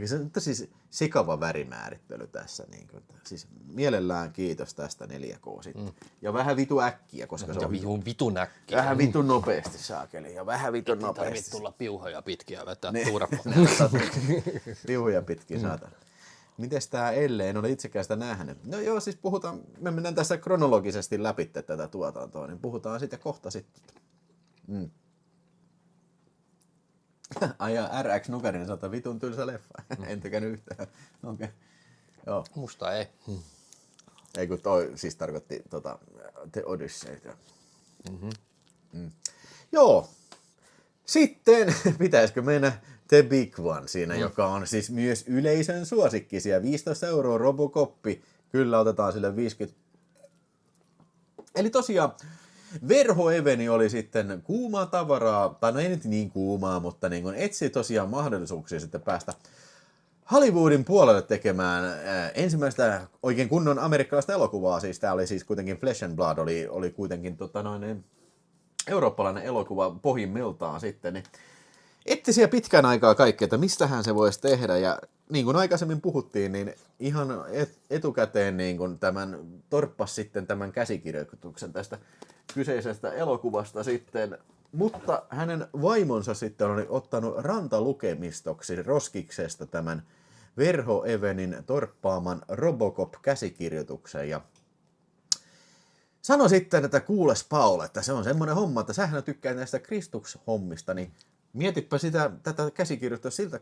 Se on siis sekava värimäärittely tässä. Niin kuin, siis mielellään kiitos tästä 4K sitten. Ja vähän vitu äkkiä, koska se on vitun äkkiä. Vähän vitun nopeasti saakeli. Ja vähän vitun nopeasti. Tarvitse tulla piuhoja pitkiä vetää tuurapoja. Piuhoja pitkiä saatana. Mites tää Elle? En ole itsekään sitä nähnyt. No joo, siis me mennään tässä kronologisesti läpi tätä tuotantoa, niin puhutaan siitä kohta sitten. Ai ja RX Nukarinen saattaa vitun tylsä leffa. En tykännyt yhtään. Okei. Joo. Musta ei. Ei kun toi siis tarkoitti The Odyssey. Joo. Sitten pitäisikö mennä The Big One siinä, joka on siis myös yleisön suosikkisia. 15 € Robocoppi. Kyllä otetaan sille 50. Eli tosiaan Verhoeveni oli sitten kuumaa tavaraa, tai no ei nyt niin kuumaa, mutta niin etsi tosiaan mahdollisuuksia sitten päästä Hollywoodin puolelle tekemään ensimmäistä oikein kunnon amerikkalaista elokuvaa. Siis tää oli siis kuitenkin Flesh and Blood, oli kuitenkin eurooppalainen elokuva pohjimmiltaan sitten. Niin etti siellä pitkän aikaa kaikkea, että mistähän se voisi tehdä. Ja niin kuin aikaisemmin puhuttiin, niin ihan etukäteen niin kuin torppasi sitten tämän käsikirjoituksen tästä kyseisestä elokuvasta sitten. Mutta hänen vaimonsa sitten oli ottanut rantalukemistoksi Roskiksesta tämän Verho Evenin torppaaman Robocop-käsikirjoituksen. Ja sanoi sitten, että kuules Paul, että se on semmoinen homma, että sähän tykkää näistä Kristus-hommista, niin mietipä tätä käsikirjoitusta siltä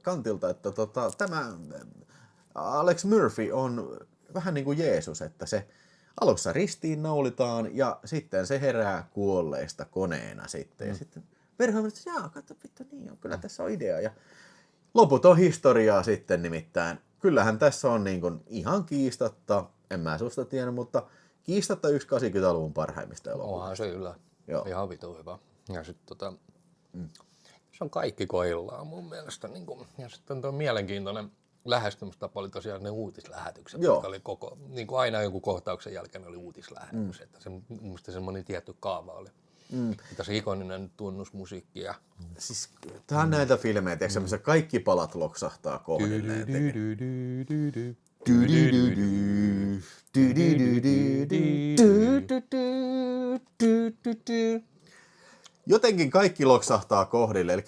kantilta, että tämä Alex Murphy on vähän niin kuin Jeesus, että se alussa ristiin naulitaan ja sitten se herää kuolleista koneena sitten. Ja sitten Verho että jaa, katso vittu, niin on, kyllä tässä on idea. Ja loput on historiaa sitten nimittäin. Kyllähän tässä on niin kuin ihan kiistatta, en mä susta tiedä, mutta kiistatta yksi 80-luvun parhaimmista elokuvista. Onhan se kyllä. Joo. Ihan vitu hyvä. Ja sitten se on kaikki koillaan mun mielestä. Niin kun, ja sitten tuo mielenkiintoinen lähestymistapa oli tosiaan ne uutislähetykset, jotka oli niin kuin aina jonkun kohtauksen jälkeen oli uutislähetys. Että se, mun mielestä semmoinen tietty kaava oli. Tässä ikoninen tunnusmusiikki. Ja siis tää on näitä filmejä, tiedätkö, missä kaikki palat loksahtaa kohdilleen. Jotenkin kaikki loksahtaa kohdille, eli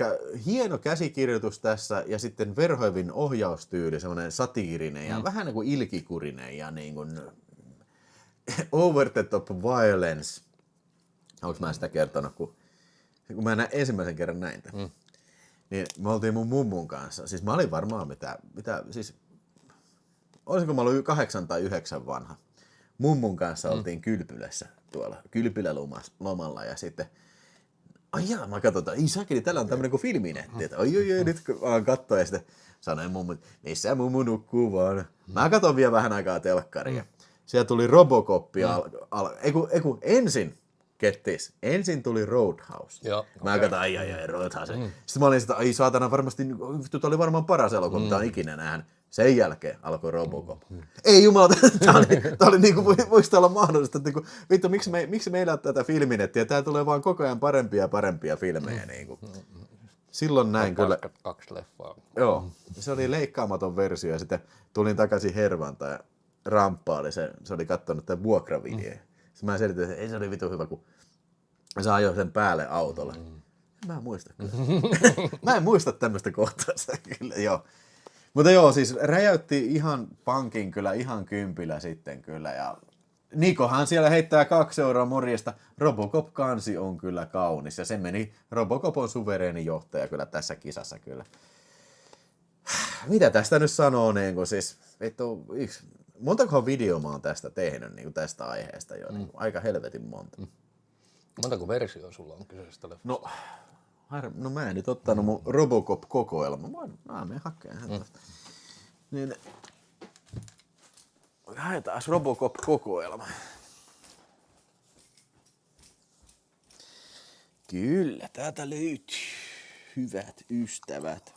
hieno käsikirjoitus tässä ja sitten Verhoevin ohjaustyyli, semmoinen satiirinen ja vähän niin kuin ilkikurinen ja niin kuin over the top violence. Onko mä sitä kertonut, kun mä ensimmäisen kerran näin tämän. Niin me oltiin mun mummun kanssa, siis mä olin varmaan siis olisiko mä ollut 8 tai 9 vanha. Mummun kanssa oltiin Kylpylässä tuolla Kylpylälomalla ja sitten ai jaa, mä katsotaan, ei sakeli, täällä on tämmönen kuin filminetti, että oi, nyt kun vaan kattoo ja sitten sanoin mummu, missä mummu nukkuu vaan. Mä katson vielä vähän aikaa telkkaria. Siellä tuli Robocop, ensin tuli Roadhouse. Joo, mä katsoin, ai, Roadhouse. Sitten mä olin sitä, ai saatana, varmasti, tuo oli varmaan paras elokuva, mitä on ikinä nähnyt. Sen jälkeen alkoi Robocop. Ei jumala, tää oli niinku, voiko tää olla mahdollista, että niinku, vittu, miksi meillä on tätä filminettiä, tää tulee vaan koko ajan parempia ja parempia filmejä. Niinku. Silloin näin kyllä. 2 leffaa. Joo, se oli leikkaamaton versio ja sitten tulin takaisin Hervanta ja ramppaali, se oli kattonut tämän vuokravideon. Sitten mä selitin, että ei se oli vitu hyvä, kun se ajoi sen päälle autolle. Mä en muista kyllä. Mä en muista tämmöistä kohtausta kyllä, joo. Mutta joo, siis räjäytti ihan pankin kyllä, ihan kympillä sitten kyllä. Ja Nikohan siellä heittää 2 euroa morjesta. Robocop-kansi on kyllä kaunis ja se meni, Robocop on suvereeni johtaja kyllä tässä kisassa kyllä. Mitä tästä nyt sanoo, niin kun siis, vittu, montakohan video mä oon tästä tehnyt, niin tästä aiheesta jo, niin aika helvetin monta. Montako versiota sulla on kyseisestä leffasta? No mä en nyt ottanut mun Robocop-kokoelma. Mä menen hakemaan häntä. Niin, haetaan Robocop-kokoelma. Kyllä, täältä löytyy. Hyvät ystävät.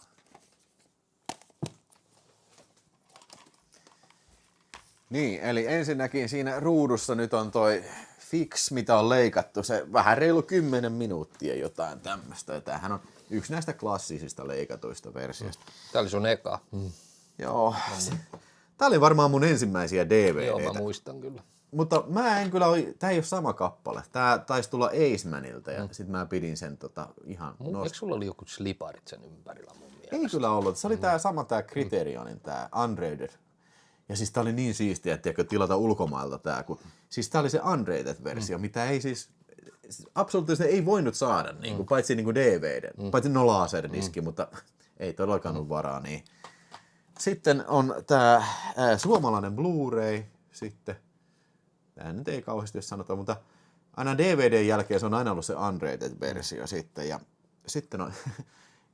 Niin, eli ensinnäkin siinä ruudussa nyt on toi Fix, mitä on leikattu, se vähän reilu 10 minuuttia jotain tämmöistä. Ja tämähän on yksi näistä klassisista leikatuista versioista. Tää oli sun eka. Joo. Tää oli varmaan mun ensimmäisiä DVD:tä. Joo, mä muistan kyllä. Mutta mä en kyllä tää ei ole sama kappale. Tää taisi tulla Acemanilta ja sit mä pidin sen ihan Eikö sulla oli joku sliparit sen ympärillä mun mielestä? Ei kyllä ollut. Se oli tää sama tää Criterionin, tää Unrated. Ja siis tää oli niin siistiä, että tilata ulkomailta tää, siis tää oli se unrated-versio, mitä ei siis absoluuttisesti ei voinut saada, niin kuin, paitsi niin kuin DVD, paitsi laserdiski, mutta ei todellakaan ole varaa. Niin. Sitten on tää suomalainen Blu-ray sitten, tää nyt ei kauheasti sanota, mutta aina DVDn jälkeen se on aina ollut se unrated-versio sitten, ja sitten on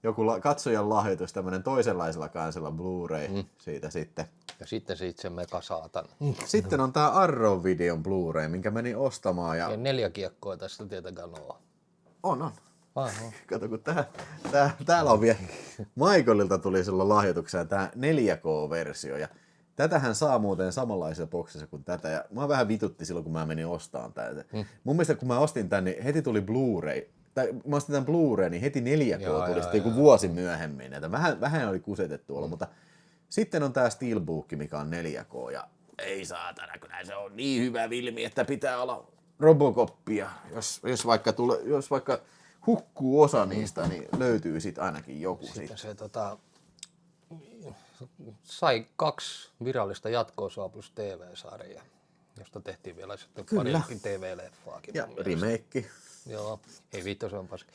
joku katsojan lahjoitus, tämmönen toisenlaisella kansella Blu-ray siitä sitten. Ja sitten siitä se mega saatan. Sitten on tää Arrow-videon Blu-ray, minkä menin ostamaan. Ja 4 kiekkoa tästä tietenkään ole. On. Kato, kun täällä on vielä, Michaelilta tuli silloin lahjoituksena tämä 4K-versio, ja tätähän saa muuten samanlaisessa boksissa kuin tätä, ja mä vähän vitutti silloin, kun mä menin ostamaan tätä. Mun mielestä, kun mä ostin tän, niin heti tuli Blu-ray, tai mä ostin tämän Blu-ray, niin heti 4K tuli sitten joku vuosi myöhemmin, että vähän oli kusetettu olla, mutta sitten on tää Steelbook, mikä on 4K, ja ei saatana, kyllä se on niin hyvä filmi, että pitää olla Robocopia, jos vaikka hukkuu osa niistä, niin löytyy sit ainakin joku. Sitten se sai 2 virallista jatko-osaa plus TV-sarja, josta tehtiin vielä sitten parikin TV-leffaakin. Ja remake. Joo, ei vittu se on paska.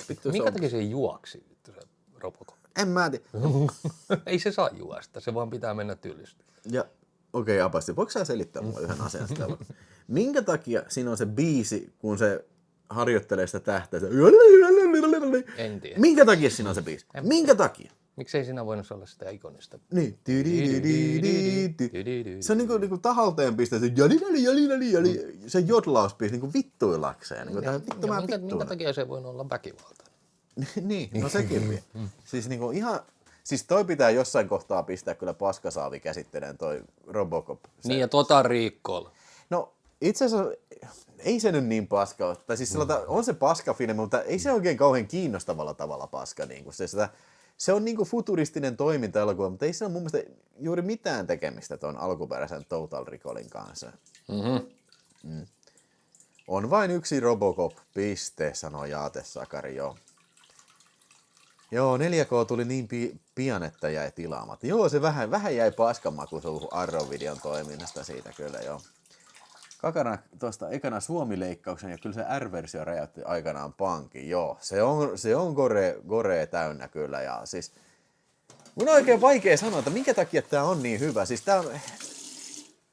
Vittu, Minkä takia se juoksi, vittu se Robocop? En mä tiedä. Ei se saa juosta, se vaan pitää mennä tylysti. Ja okei, Apasti, voiko sä selittää mulle yhden asian sitä? Minkä takia siinä on se biisi, kun se harjoittelee sitä tähteä? En tiedä. Minkä takia siinä on se biisi? Minkä takia? Miksei siinä voinut olla sitä ikonista? Niin. Se on niinku tahalteen pistää se jali. Se jodlausbiisi niinku vittuilakseen. Minkä takia se voi olla väkivaltainen? Niin, no sekin. Siis niinku ihan... Siis toi pitää jossain kohtaa pistää kyllä paskasaavi käsitteleen toi Robocop. Niin ja Riikkoilla. No itse asiassa ei se nyt niin paska ole. Tai siis on se paskafilmi, mutta ei se oikein kauhean kiinnostavalla tavalla paska. Niin kuin se on niin kuin futuristinen toiminta-elokuva, mutta ei se ole mun mielestä juuri mitään tekemistä tuon alkuperäisen Total Recallin kanssa. On vain yksi Robocop, piste, sanoi Jaate Sakari, joo. Joo, 4K tuli niin pian, että jäi tilaamatta. Joo, se vähän jäi paskan maku suuhun Arrow-videon toiminnasta siitä kyllä, joo. Kakana tuosta ekana Suomi-leikkauksen ja kyllä se R-versio räjäytti aikanaan pankin, joo. Se on gore täynnä kyllä ja siis... Mun on oikein vaikea sanoa, että minkä takia tää on niin hyvä. Siis tää on...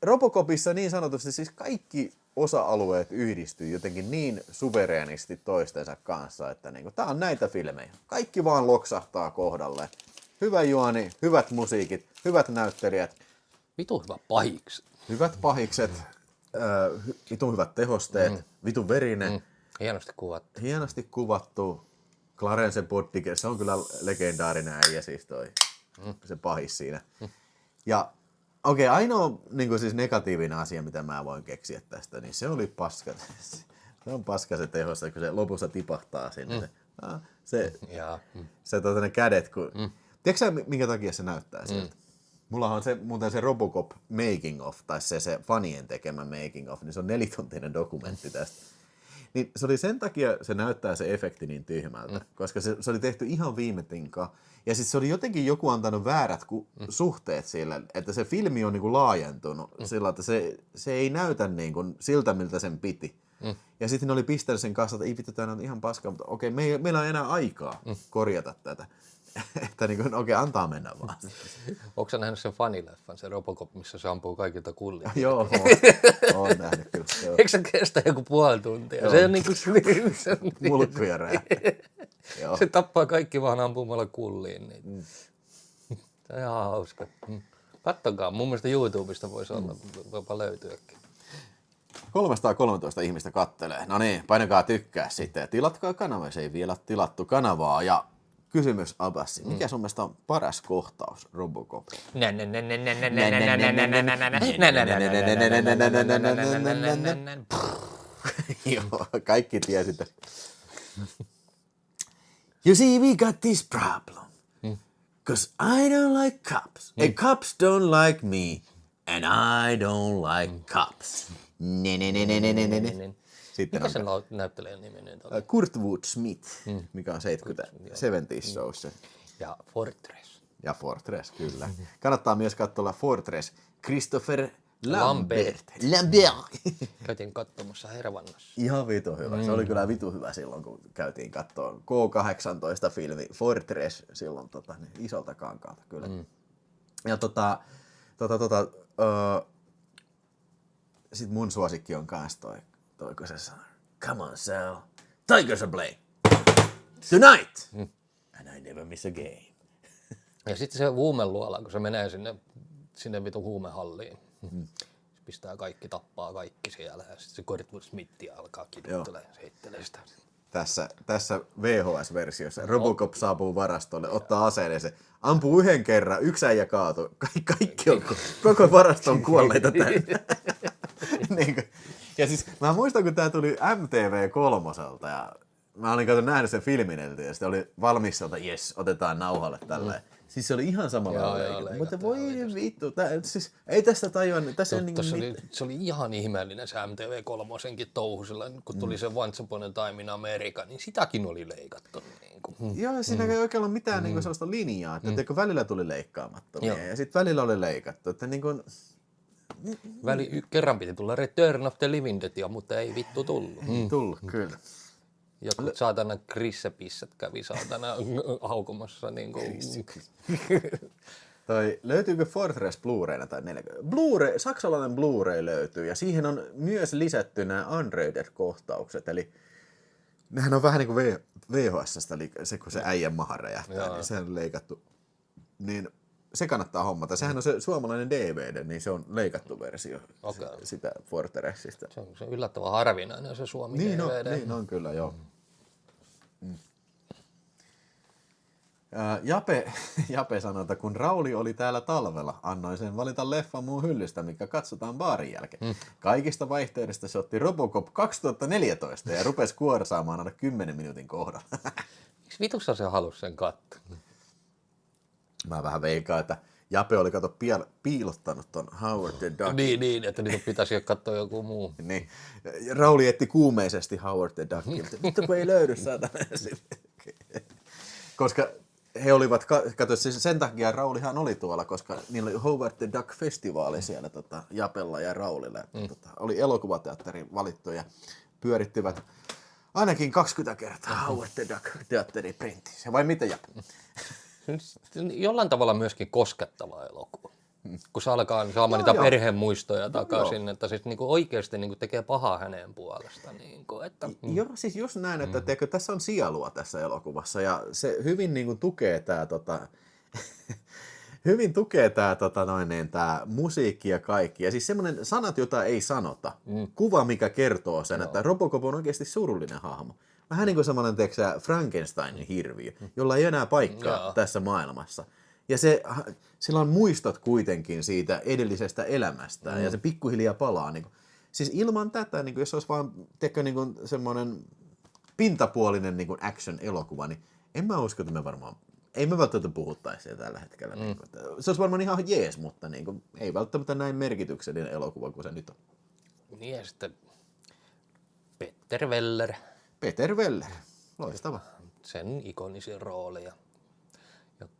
Robocopissa niin sanotusti siis kaikki osa-alueet yhdistyy jotenkin niin suvereenisti toistensa kanssa, että niinku, tää on näitä filmejä. Kaikki vaan loksahtaa kohdalle. Hyvä juoni, hyvät musiikit, hyvät näyttelijät. Vitun hyvä pahiksi. Hyvät pahikset, vitun hyvät tehosteet, vitun verinen. Hienosti kuvattu. Clarence Boddicker, se on kyllä legendaarinen äijä siis toi, se pahis siinä. Ja okei, ainoa niin siis negatiivinen asia, mitä mä voin keksiä tästä, niin se oli paska. Se on paska se tehosta, kun se lopussa tipahtaa sinne. Se ne kädet, kun... Tiedätkö sä, minkä takia se näyttää sieltä? Mulla on muuten se Robocop making of, tai se fanien tekemä making of, niin se on 4-tuntinen dokumentti tästä. Niin se oli sen takia, se näyttää se efekti niin tyhmältä, koska se oli tehty ihan viime tinkaan. Ja sitten se oli jotenkin joku antanut väärät suhteet sille, että se filmi on niinku laajentunut sillä, että se ei näytä niinku siltä, miltä sen piti. Ja sitten ne oli pistänyt sen kanssa, että ei vittu, tämä on ihan paska, mutta okei, meillä on enää aikaa korjata tätä. Että niinku, okei, antaa mennä vaan. Onko sä nähnyt sen fanileffan, se Robocop, missä se ampuu kaikilta kullia? Joo, oon nähnyt kyllä. Eikö se kestä joku puoli tuntia? Se on niinku mulkkuja räjähtää. Se tappaa kaikki vaan ampumalla kulliin. Niin. Se on ihan hauska. Kattokaa, mun mielestä YouTubesta voisi olla, jopa löytyäkin. 313 ihmistä kattelee. No niin, painakaa tykkää sitten ja tilatkaa kanava, jos ei vielä tilattu kanavaa. Ja kysymys Abassi, mikä sun mielestä on paras kohtaus Robocop? Joo, kaikki tiesi. You see, we got this problem. Cause I don't like cops. And cops don't like me. And I don't like cops. Mikä sen näyttelijän nimi nyt oli? Kurtwood Smith, mikä on 70's showssa. Ja Fortress. Ja Fortress, kyllä. Kannattaa myös katsoa Fortress. Christopher Lambert. Käytiin katsomassa Hervannassa. Ihan vitu hyvä. Se oli kyllä vitu hyvä silloin, kun käytiin katsoa K-18-filmi Fortress silloin isolta kankaalta, kyllä. Ja sit mun suosikki on kans toi kun se sanoo, come on Sal, Tigers are playing tonight, and I never miss a game. Ja sitten se huumeluola, kun se menee sinne vitun huumehalliin. Se pistää kaikki, tappaa kaikki siellä ja sitten se Kurtwood Smith alkaa kiduttelemaan ja heittelee sitä. tässä VHS-versiossa. Robocop saapuu varastolle, ottaa aseen ja se ampuu yhden kerran, yksi äijä kaatuu. Kaikki on, koko varasto on kuolleita täynnä. Niin kuin, ja siis mä muistan, kun tää tuli MTV3 ja mä olin nähnyt sen filmin ja sitten oli valmis sieltä, jes, otetaan nauhalle tälleen. Siis se oli ihan samalla leikattu. Mutta voi vittu, siis ei tästä tajua. Tässä se oli ihan ihmeellinen se MTV3:nkin touhu silloin, kun tuli se Once Upon a Time in America, niin sitäkin oli leikattu. Niin kuin. Joo, siinä ei oikein ollut mitään niin kuin sellaista linjaa, että välillä tuli leikkaamattomia ja sitten välillä oli leikattu. Että niin kuin... Kerran piti tulla Return of the Living Deadia, mutta ei vittu tullut. Tullut, kyllä. Jotkut saatana Krissepissat kävi saatana haukumassa. Niin kuin... Löytyykö Fortress Blu-rayna tai 4K? Saksalainen Blu-ray löytyy ja siihen on myös lisätty nämä unrated-kohtaukset. Eli nehän on vähän niin kuin VHS:stä, eli se kun se äijän maha räjähtää, niin sehän on leikattu. Niin se kannattaa hommata. Sehän on se suomalainen DVD, niin se on leikattu versio sitä Fortressista. Se on yllättävän harvinainen se Suomi DVD. Niin on kyllä, joo. Jape sanoi, että kun Rauli oli täällä talvella, annoin sen valita leffan muun hyllystä, mikä katsotaan baarin jälkeen. Kaikista vaihtoehdosta se otti Robocop 2014 ja rupesi kuorsaamaan aina 10 minuutin kohdalla. Miksi vitussa se halusi sen katsoa? Mä vähän veikkaan, että Jape oli piilottanut ton Howard the Duck. Niin, että niitä pitäisi katsoa joku muu. Niin. Rauli etti kuumeisesti Howard the Duckilta. Mutta kun ei löydy, saatana. Koska he olivat, kato, siis sen takia Raulihan oli tuolla, koska niillä oli Howard the Duck-festivaali siellä Japella ja Raulilla. Oli elokuvateatterin valittu ja pyörittivät ainakin 20 kertaa Howard the Duck teatteriprintissä. Vai mitä, Jape? Jollain tavalla myöskin koskettava elokuva. Kun se alkaa saamaan niitä perhemuistoja takaisin, että siis niinku oikeasti niinku tekee pahaa hänen puolestaan. Niinku, että, Joo, siis just näin, että teekö, tässä on sielua tässä elokuvassa ja se hyvin niinku tukee tää hyvin tukee tää musiikki ja kaikki. Ja siis semmoinen sanat, jota ei sanota. Kuva, mikä kertoo sen, että Robocop on oikeasti surullinen hahmo. Vähän niin kuin semmoinen, Frankensteinin hirviö, jolla ei enää paikkaa tässä maailmassa. Ja sillä on muistot kuitenkin siitä edellisestä elämästään ja se pikkuhiljaa palaa. Niin kuin, siis ilman tätä, niin kuin, jos olisi vaan niin kuin semmoinen pintapuolinen niin kuin action-elokuva, niin en mä usko, että ei me välttämättä puhuttaisi siitä tällä hetkellä. Niin kuin, se olisi varmaan ihan jees, mutta niin kuin, ei välttämättä näin merkityksellinen elokuva kuin se nyt on. Niin ja sitten Peter Weller. Peter Weller, loistava. Sen ikonisin rooli ja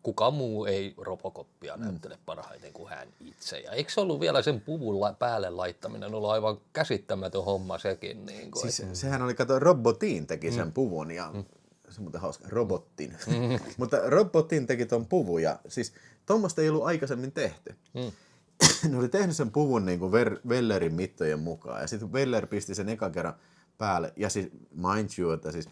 kuka muu ei Robocopia näyttele parhaiten kuin hän itse. Ja eikö se ollut vielä sen puvun päälle laittaminen ollut aivan käsittämätön homma sekin? Niin kuin, siis sehän oli, kato, Robotin teki sen puvun ja se on muuten hauska, Robottin. Mutta Robotin teki ton puvun ja siis tuommoista ei ollut aikaisemmin tehty. Ne oli tehnyt sen puvun niin kuin Wellerin mittojen mukaan ja sitten Weller pisti sen ekan kerran päälle ja siis mind you, että siis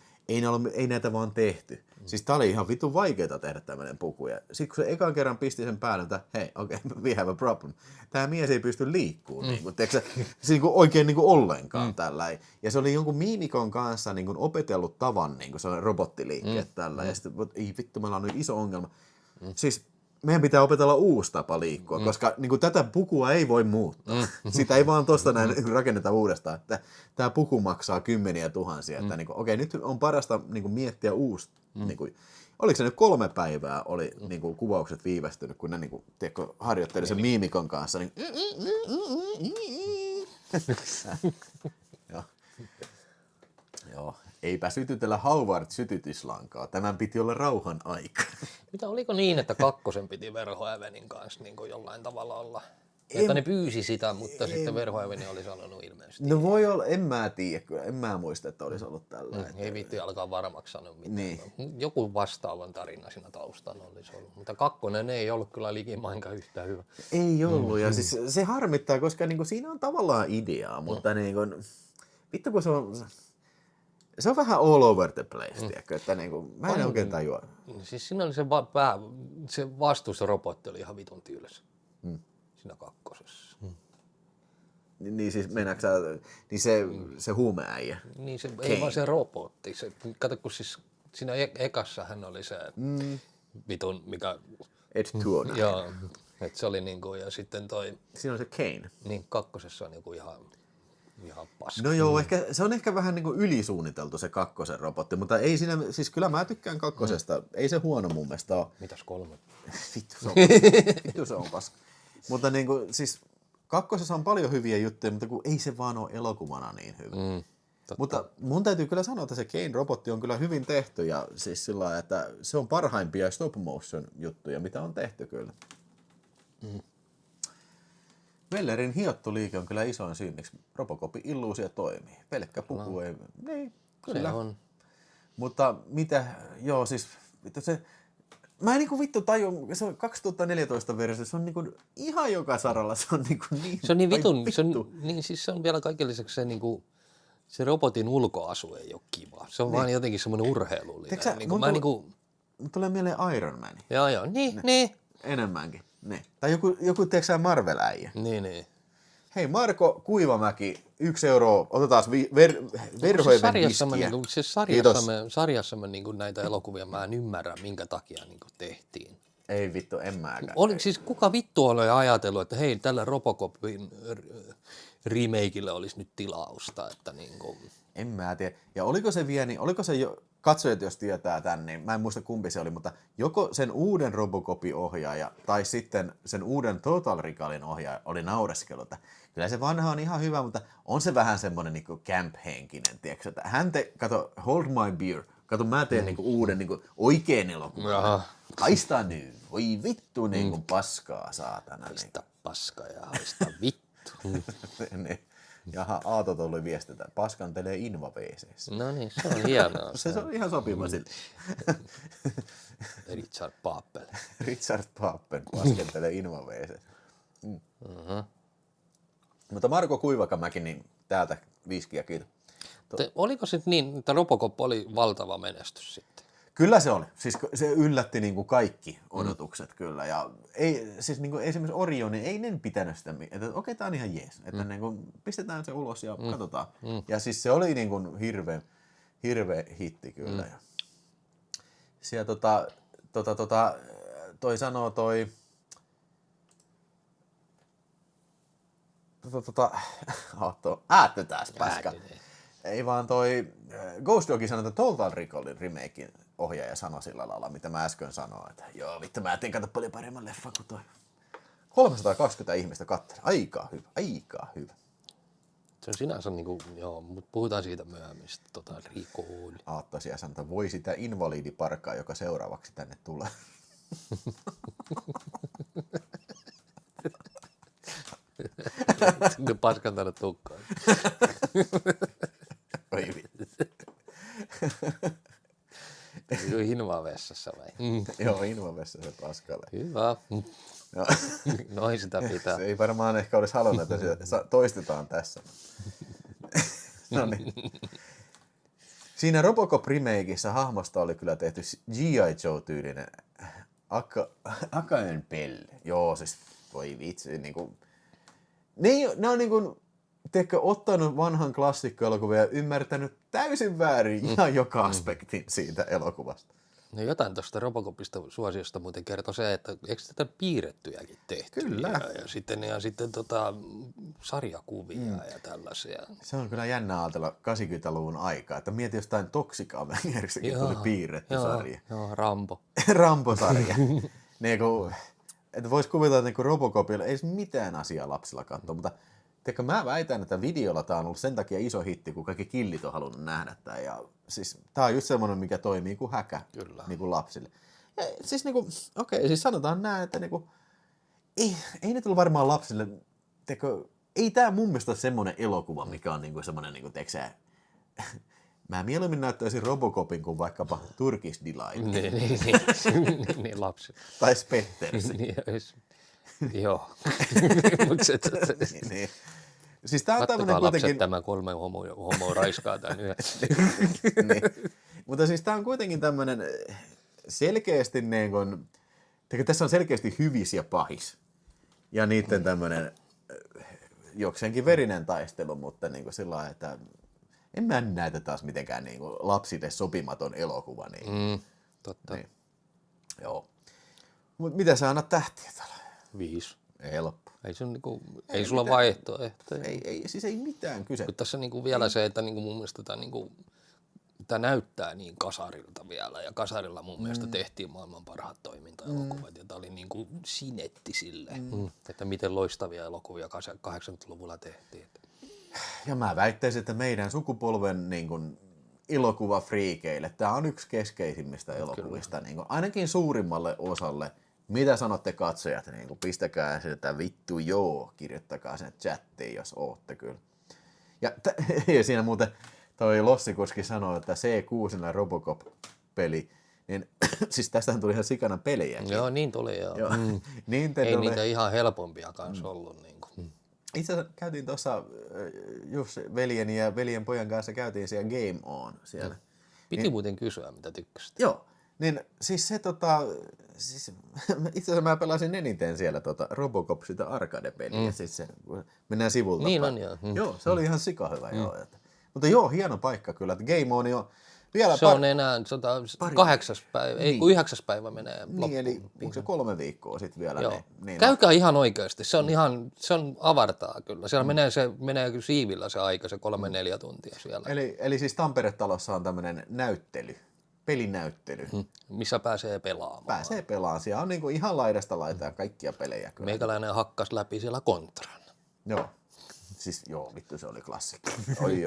ei näitä vaan tehty. Siis tää oli ihan vitun vaikeeta tehdä tämmönen puku. Ja sit kun se ekan kerran pisti sen päälle, että hei, we have a problem. Tää mies ei pysty liikkumaan. Se oikein ollenkaan tällä. Ja se oli jonkun miimikon kanssa opetellut tavan sellainen robottiliikkeet tällä. Ja sitten, ei vittu, meillä on nyt iso ongelma. Siis meidän pitää opetella uusi tapa liikkua, koska tätä pukua ei voi muuttaa. Sitä ei vaan tosta näin rakenneta uudestaan, että tämä puku maksaa 10 000. Että okei, nyt on parasta miettiä uusi. Oliko se nyt 3 päivää oli kuvaukset viivästynyt, kun ne harjoitteli sen miimikon kanssa. Joo. Eipä sytytellä Howard-sytytyslankaa. Tämän piti olla rauhan aika. Mitä oliko niin, että kakkosen piti Verhoevenin kanssa niin jollain tavalla olla? Että ne pyysi sitä, mutta sitten Verhoeven oli sanonut ilmeisesti. No voi olla, en mä tiedä, en mä muista, että olisi ollut tällä. Ei viitti alkaa varmaksi sanoa mitään. Niin. Joku vastaavan tarina siinä taustalla olisi ollut, mutta kakkonen ei ollut kyllä likimainkaan yhtä hyvä. Ei ollut, ja siis se harmittaa, koska siinä on tavallaan ideaa, mutta vittu kun se on vähän all over the place, tiedätkö, että mä en oikein tajua. Siis siinä oli se vastusrobotti oli ihan vitun tylsä siinä kakkosessa. Niin siis mennäänkö sä, niin se huumeäijä. Niin se, ei vaan se robotti. Se, kato, kun siis siinä ekassa hän oli se vitun, mikä... Ed Tuoda. Joo, että se oli niinku, ja sitten toi... Siinä on se Kane. Niin, kakkosessa on niinku ihan paska. No joo, se on ehkä vähän niinku ylisuunniteltu se kakkosen robotti, mutta ei siinä, siis kyllä mä tykkään kakkosesta, ei se huono mun mielestä ole. Mitäs 3? Vittu se on paska. Mutta niinku, siis kakkosessa on paljon hyviä juttuja, mutta kun ei se vaan ole elokuvana niin hyvä. Mutta mun täytyy kyllä sanoa, että se Kane-robotti on kyllä hyvin tehty ja siis sillä lailla, että se on parhaimpia stop motion juttuja, mitä on tehty kyllä. Wellerin hiottuliike on kyllä isoin syy, miksi Robocopin illuusio toimii. Pelkkä puku ei... Niin, kyllä. Se on. Mutta mitä... Joo, siis... Se, mä en niinku vittu taju... Se on 2014 versio. Se on niinku ihan joka saralla. Se on niinku niin... Se on niin vitun... Se on, niin siis se on vielä kaiken lisäksi se niinku... Se robotin ulkoasu ei ole kiva. Se on vaan jotenkin semmoinen urheilullinen. Mun tulee mieleen Iron Man. Joo. Niin. Enemmänkin. Ne. Tai joku tiedätkö Marvel-äijä. Niin. Hei Marko Kuivamäki, 1 euro, otetaan verhoiven viskiä. Sarjassa me niinku näitä elokuvia, mä en ymmärrä, minkä takia niinku tehtiin. Ei vittu, en mäkään. Siis kuka vittu oli ajatellut, että hei, tällä Robocopin remakeille olisi nyt tilausta, että niinku... En mä tiedä. Ja oliko se jo, katsojat jos tietää tän, niin mä en muista kumpi se oli, mutta joko sen uuden Robocopin ohjaaja tai sitten sen uuden Total Recallin ohjaaja oli naureskellut, että kyllä se vanha on ihan hyvä, mutta on se vähän semmoinen niinku camp-henkinen, tiedätkö, että kato, hold my beer, kato mä teen niinku uuden niinku oikein elokuvan. Haista nyt, voi vittu niinku paskaa saatana. Haista paskaa ja haista vittu. Niin. Jaha, Aato tuli viestitä. Paskantelee invaveeseissa. No niin, se on hienoa. se on ihan sopiva sille. Richard Pappel. Richard Pappen paskentelee invaveeseissa. Mutta Marko Kuivakamäki, niin täältä viskiä, kiitos. Oliko se niin, että Robocop oli valtava menestys sitten? Kyllä se oli. Siis se yllätti niin kuin kaikki odotukset kyllä. Ja ei, siis niin kuin esimerkiksi Orion, niin ei ne pitänyt sitä, että okei, tää on ihan jees. Että niin kuin pistetään se ulos ja katsotaan. Ja siis se oli niin kuin hirveä hitti kyllä. Ja siellä toi sanoo äättetääs paska. Ei vaan toi Ghost Doggi sanoi, että Total Recallin remakein ohjaaja sanoi sillä lailla, mitä mä äsken sanoin, että joo, vittu mä teen kato paljon paremman leffan kuin toi. 320 ihmistä katseli. Aika hyvä. Se on sinänsä niinku, joo, mutta puhutaan siitä myöhemmin, Total Recall. Aatto siellä sanoi, että voi sitä invalidiparkkaa, joka seuraavaksi tänne tulee. Nyt paskantanut tukkaan. Oi vittu. Hinvavessassa vai? Joo, Innovessa se paskalle. Hyvä. Noin sitä pitää. Se ei varmaan ehkä olisi halunnut, että se toistetaan tässä. No niin. Siinä Robocop remakeissa hahmosta oli kyllä tehty G.I. Joe-tyylinen Akaen pelle. Joo, siis voi vitsi. Niinku. Ne on niinku, teekö, ottanut vanhan klassikkoelokuvan ja ymmärtänyt täysin väärin ihan joka aspektin siitä elokuvasta. No jotain tuosta Robocopista suosiosta muuten kertoi se, että eikö tätä piirrettyjäkin tehty? Kyllä. Ja sitten sarjakuvia ja tällaisia. Se on kyllä jännä ajatella 80-luvun aikaa, että mieti jostain Toxic Avengersikin tuli piirretty sarja. Joo, Rambo. Rambo-sarja. Niinku, että vois kuvitella, että Robocopilla ei mitään asiaa lapsilla katsoa, mutta tiedätkö, mä väitän, että videolla tää on ollut sen takia iso hitti, kun kaikki killit on halunnut nähdä tää. Ja siis tää on just semmonen, mikä toimii kuin häkä niinku lapsille. Ja siis niinku, siis sanotaan näin, että niinku, ei ne tullut varmaan lapsille, tiedätkö, ei tää mun mielestä ole semmonen elokuva, mikä on niinku semmonen, niinku, tiedätkö, mä mieluummin näyttäisin Robocopin kuin vaikkapa Turkish Delight. Niin lapsi. Tai Spettersi. Joo. Niin. Siis tää on tämmönen lapset kuitenkin... tämä 3 homoa raiskaa tän yhdessä. Niin. Mutta siis tää on kuitenkin tämmönen selkeästi niin kun... Tässä on selkeästi hyvis ja pahis. Ja niitten tämmönen jokseenkin verinen taistelu, mutta niin kuin sillä lailla, että en mä näytä taas mitenkään niin kuin lapsille sopimaton elokuva. Niin. Totta. Niin. Joo. Mut mitä sä annat tähtiä tällä? 5. Helppo. Ei, ei sulla vaihtoehtoja. Siis ei mitään kyse. Tässä niinku vielä se, että niinku mun mielestä tämä näyttää niin kasarilta vielä. Ja kasarilla mun mielestä tehtiin maailman parhaat toimintaelokuvat. Ja tämä oli niinku sinetti silleen, että miten loistavia elokuvia 80-luvulla tehtiin. Ja mä väittäisin, että meidän sukupolven niin kuin, elokuvafriikeille tämä on yksi keskeisimmistä elokuvista. Niin kuin, ainakin suurimmalle osalle. Mitä sanotte katsojat? Niin kuin, pistäkää sitä vittu joo, kirjoittakaa sen chattiin, jos ootte kyllä. Ja siinä muuten toi Lossikuski sanoi, että C6 Robocop-peli, niin siis tästähän tuli ihan sikana pelejä. Joo, niin tuli joo. Nintendo ei niitä ihan helpompia kanssa ollut. Niin kuin. Itse asiassa käytiin tuossa, just veljeni ja veljen pojan kanssa käytiin siellä Game On siellä. Piti muuten kysyä, mitä tykkäsit. Joo, niin siis se siis itse asiassa mä pelasin eniten siellä Robocop sitä arcade-peliä, siis se, mennään sivulta. Niin on joo. Joo, se oli ihan sika hyvä joo. Mutta joo, hieno paikka kyllä, että Game On jo vielä se on enää 8. päivä, ei kun 9. päivä menee loppuun. Niin, eli onko se 3 viikkoa sitten vielä? Joo. Niin, Käykää ihan oikeasti, se on avartaa kyllä. Siellä menee siivillä se aika, se 3-4 tuntia siellä. Eli siis Tampere-talossa on tämmöinen näyttely, pelinäyttely. Missä pääsee pelaamaan. Pääsee pelaamaan, siellä on niinku ihan laidasta laitaa kaikkia pelejä kyllä. Meikäläinen hakkas läpi siellä Contran. Joo. Siis joo, vittu se oli klassikko. Oi.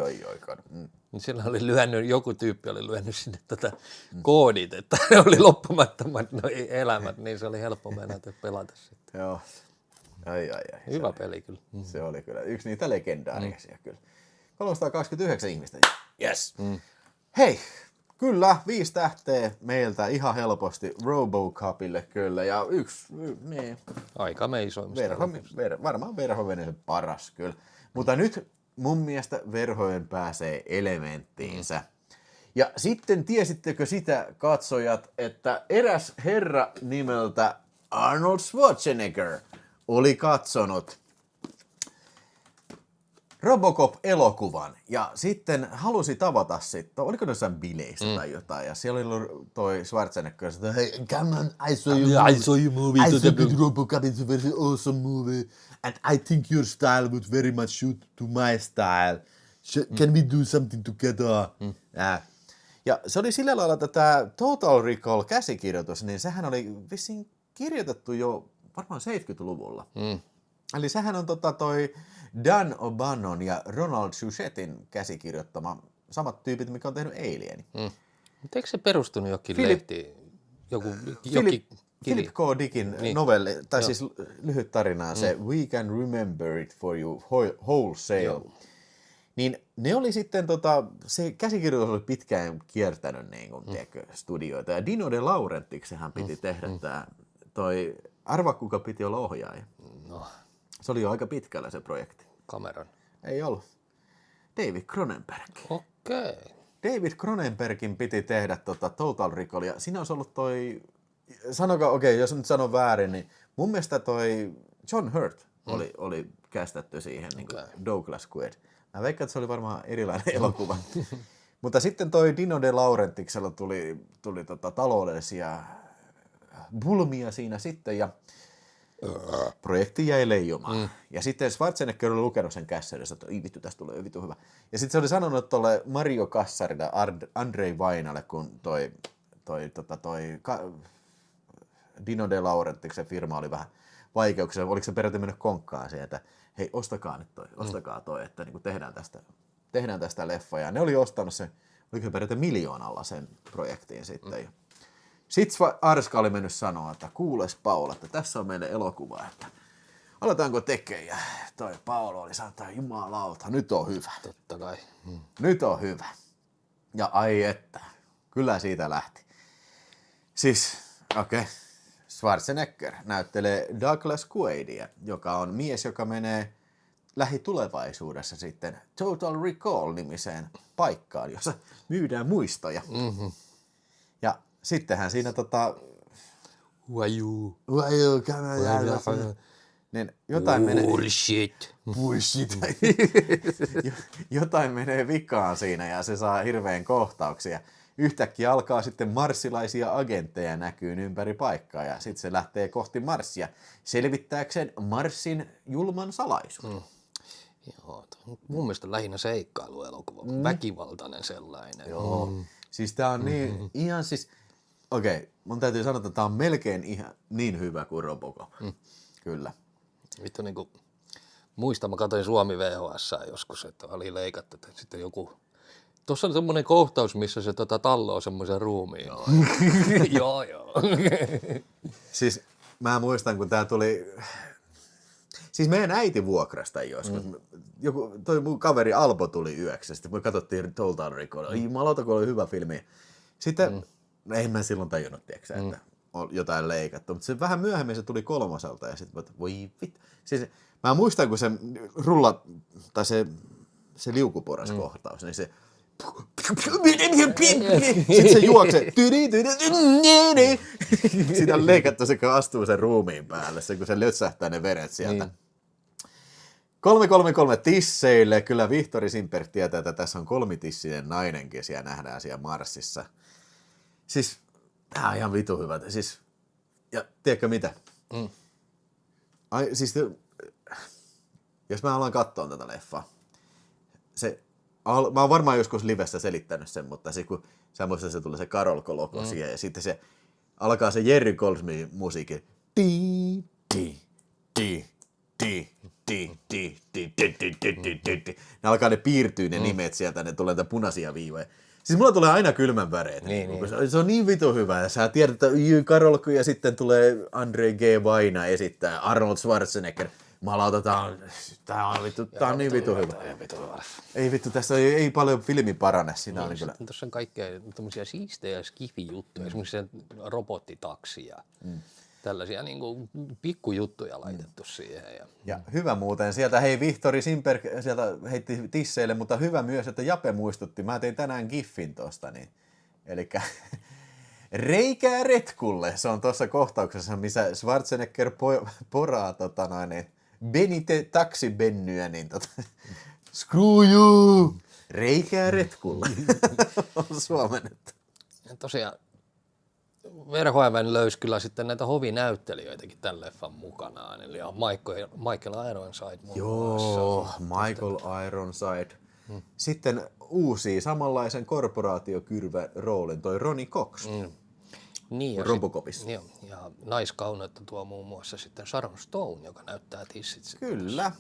Siellä oli joku tyyppi oli lyönyt sinne koodit, että ne oli loppumattomat elämät, niin se oli helppo mennä pelata sitten. Joo. Ai. Hyvä peli kyllä. Se oli kyllä yksi niitä legendaarisia kyllä. 329 ihmistä. Yes. Hei, kyllä 5 tähteä meiltä ihan helposti Robocopille kyllä ja niin. Aika meisoimista. Varmaan Verhoeven paras kyllä. Mutta nyt mun mielestä Verhoeven pääsee elementtiinsä. Ja sitten tiesittekö sitä katsojat, että eräs herra nimeltä Arnold Schwarzenegger oli katsonut Robocop-elokuvan ja sitten halusi tavata sitten, oliko jossain bileissä tai jotain, ja siellä oli toi Schwarzenegger, että hey, come on, I saw your movie. I saw Robocop, it's a very awesome movie, and I think your style would very much suit to my style. Can we do something together? Ja se oli sillä lailla, että tämä Total Recall-käsikirjoitus, niin sehän oli vissiin kirjoitettu jo varmaan 70-luvulla. Eli sehän on toi Dan O'Bannon ja Ronald Schuchettin käsikirjoittama, samat tyypit, mikä on tehnyt Alienin. Mutta eikö se perustunut jokin lehtiin? Philip K. Dickin novelli, tai siis lyhyt tarinaa, se We Can Remember It For You Wholesale. Niin ne oli sitten, se käsikirjoitus oli pitkään kiertänyt niin kuin, tiedätkö, studioita. Ja Dino De Laurentiiksehän piti tehdä toi, arva kuka piti olla ohjaaja. No. Se oli jo aika pitkällä se projekti. Cameron. Ei ollut. David Cronenberg. Okei. David Cronenbergin piti tehdä Total Recall, ja siinä olisi ollut sanokaa, jos nyt sanon väärin, niin mun mielestä toi John Hurt oli kästetty siihen, niin kuin Douglas Quaid. Mä veikkaan, että se oli varmaan erilainen elokuva. Mutta sitten toi Dino De Laurentiiksella tuli taloudellisia pulmia siinä sitten, ja projekti jäi leijumaan. Ja sitten Schwarzenegger oli lukenut sen kässäydessä, että vittu, tästä tulee vittu hyvä. Ja sitten se oli sanonut tuolle Mario Kassarille, Andrei Vainalle, kun toi Dino De Laurentiksen firma oli vähän vaikeuksia. Oliko se peräti mennyt konkkaan siihen, että hei, ostakaa nyt ostakaa toi, että niin tehdään tästä leffa. Ja ne oli ostanut sen, oliko se peräti miljoonalla sen projektiin sitten. Sitten Arska oli mennyt sanoa, että kuules Paula, että tässä on meille elokuva, että aletaanko tekemään. Ja toi Paolo oli sanonut, että jumalauta, nyt on hyvä. Totta kai. Nyt on hyvä. Ja ai että, kyllä siitä lähti. Siis, Schwarzenegger näyttelee Douglas Quaidia, joka on mies, joka menee lähitulevaisuudessa sitten Total Recall-nimiseen paikkaan, jossa myydään muistoja. Ja sittenhän siinä niin jotain menee... Bullshit. Bullshit. Jotain menee vikaan siinä ja se saa hirveän kohtauksia. Yhtäkkiä alkaa sitten marssilaisia agentteja näkyy ympäri paikkaa ja sitten se lähtee kohti Marsia selvittääkseen Marsin julman salaisuuden. Joo, mun mielestä lähinnä seikkailuelokuva, väkivaltainen sellainen. Joo, siis tää on niin, ihan siis, okei, mun täytyy sanoa, että tää on melkein ihan niin hyvä kuin Robocop. Kyllä. Vittu niinku, muistan, mä katsoin Suomi VHS joskus, että oli leikattu, että sitten joku... Tuossa on semmoinen kohtaus, missä se talloo semmoisen ruumiin. Joo. Siis mä muistan, kun tää tuli... Siis meidän äiti vuokrasta joskus. Toi mun kaveri Alpo tuli yöksi, sitten me katsottiin Total Recall. Ai jumalauta, kun oli hyvä filmi. Sitten, en mä silloin tajunnut, tiiäksä, että on jotain leikattu. Mutta se vähän myöhemmin se tuli 3. ja sitten voi vittu. Siis mä muistan, kun se tai se liukuporas kohtaus, niin se... Sitten se juoksee. Sitä on leikattu se, kun astuu sen ruumiin päälle, se, kun se lötsähtää ne veret sieltä. 333 tisseille. Kyllä Vihtori Simper tietää, että tässä on 3-tissinen nainenkin siellä nähdään siellä Marsissa. Siis, tää on ihan vitu hyvä. Siis, ja tiedätkö mitä? Siis, jos mä alan katsoa tätä leffaa, mä oon varmaan joskus livessä selittänyt sen, mutta se, kun sä muistat, se tulee se Karol Koloko siihen, ja sitten se alkaa se Jerry Goldsmithin musiikki. Ne alkaa ne piirtyy ne nimet sieltä, ne tulee punaisia viivoja. Siis mulla tulee aina kylmän väreet. Se on niin vitu hyvä. Ja sä tiedät, että Karolko ja sitten tulee Andre G. Vaina esittää Arnold Schwarzenegger. Malauta, tää on niin vitu hyvä. Ei vittu, tässä ei paljon filmi parane. Siinä oli kyllä. Tuossa on kaikkea tämmöisiä siistejä skifi-juttuja, esimerkiksi robottitaksi ja tällaisia niinku pikkujuttuja laitettu siihen. Ja hyvä muuten, sieltä hei Vihtori Simper sieltä heitti tisseille, mutta hyvä myös, että Jape muistutti. Mä tein tänään giffin tosta, niin. Elikkä reikää retkulle. Se on tuossa kohtauksessa, missä Schwarzenegger poraa Benite taksibennyä, niin screw you! Reikää retkulle. On suomennettu. Ja tosiaan Verhoeven löysi kyllä sitten näitä hovinäyttelijöitäkin tämän leffan mukanaan. Eli Michael Ironside muun muassa. Joo, Michael Ironside. Sitten uusi samanlaisen korporaatiokyrvän roolin toi Ronny Cox. Niin, Robocopissa. Ja naiskauneutta tuo muun muassa sitten Sharon Stone, joka näyttää tissit. Kyllä.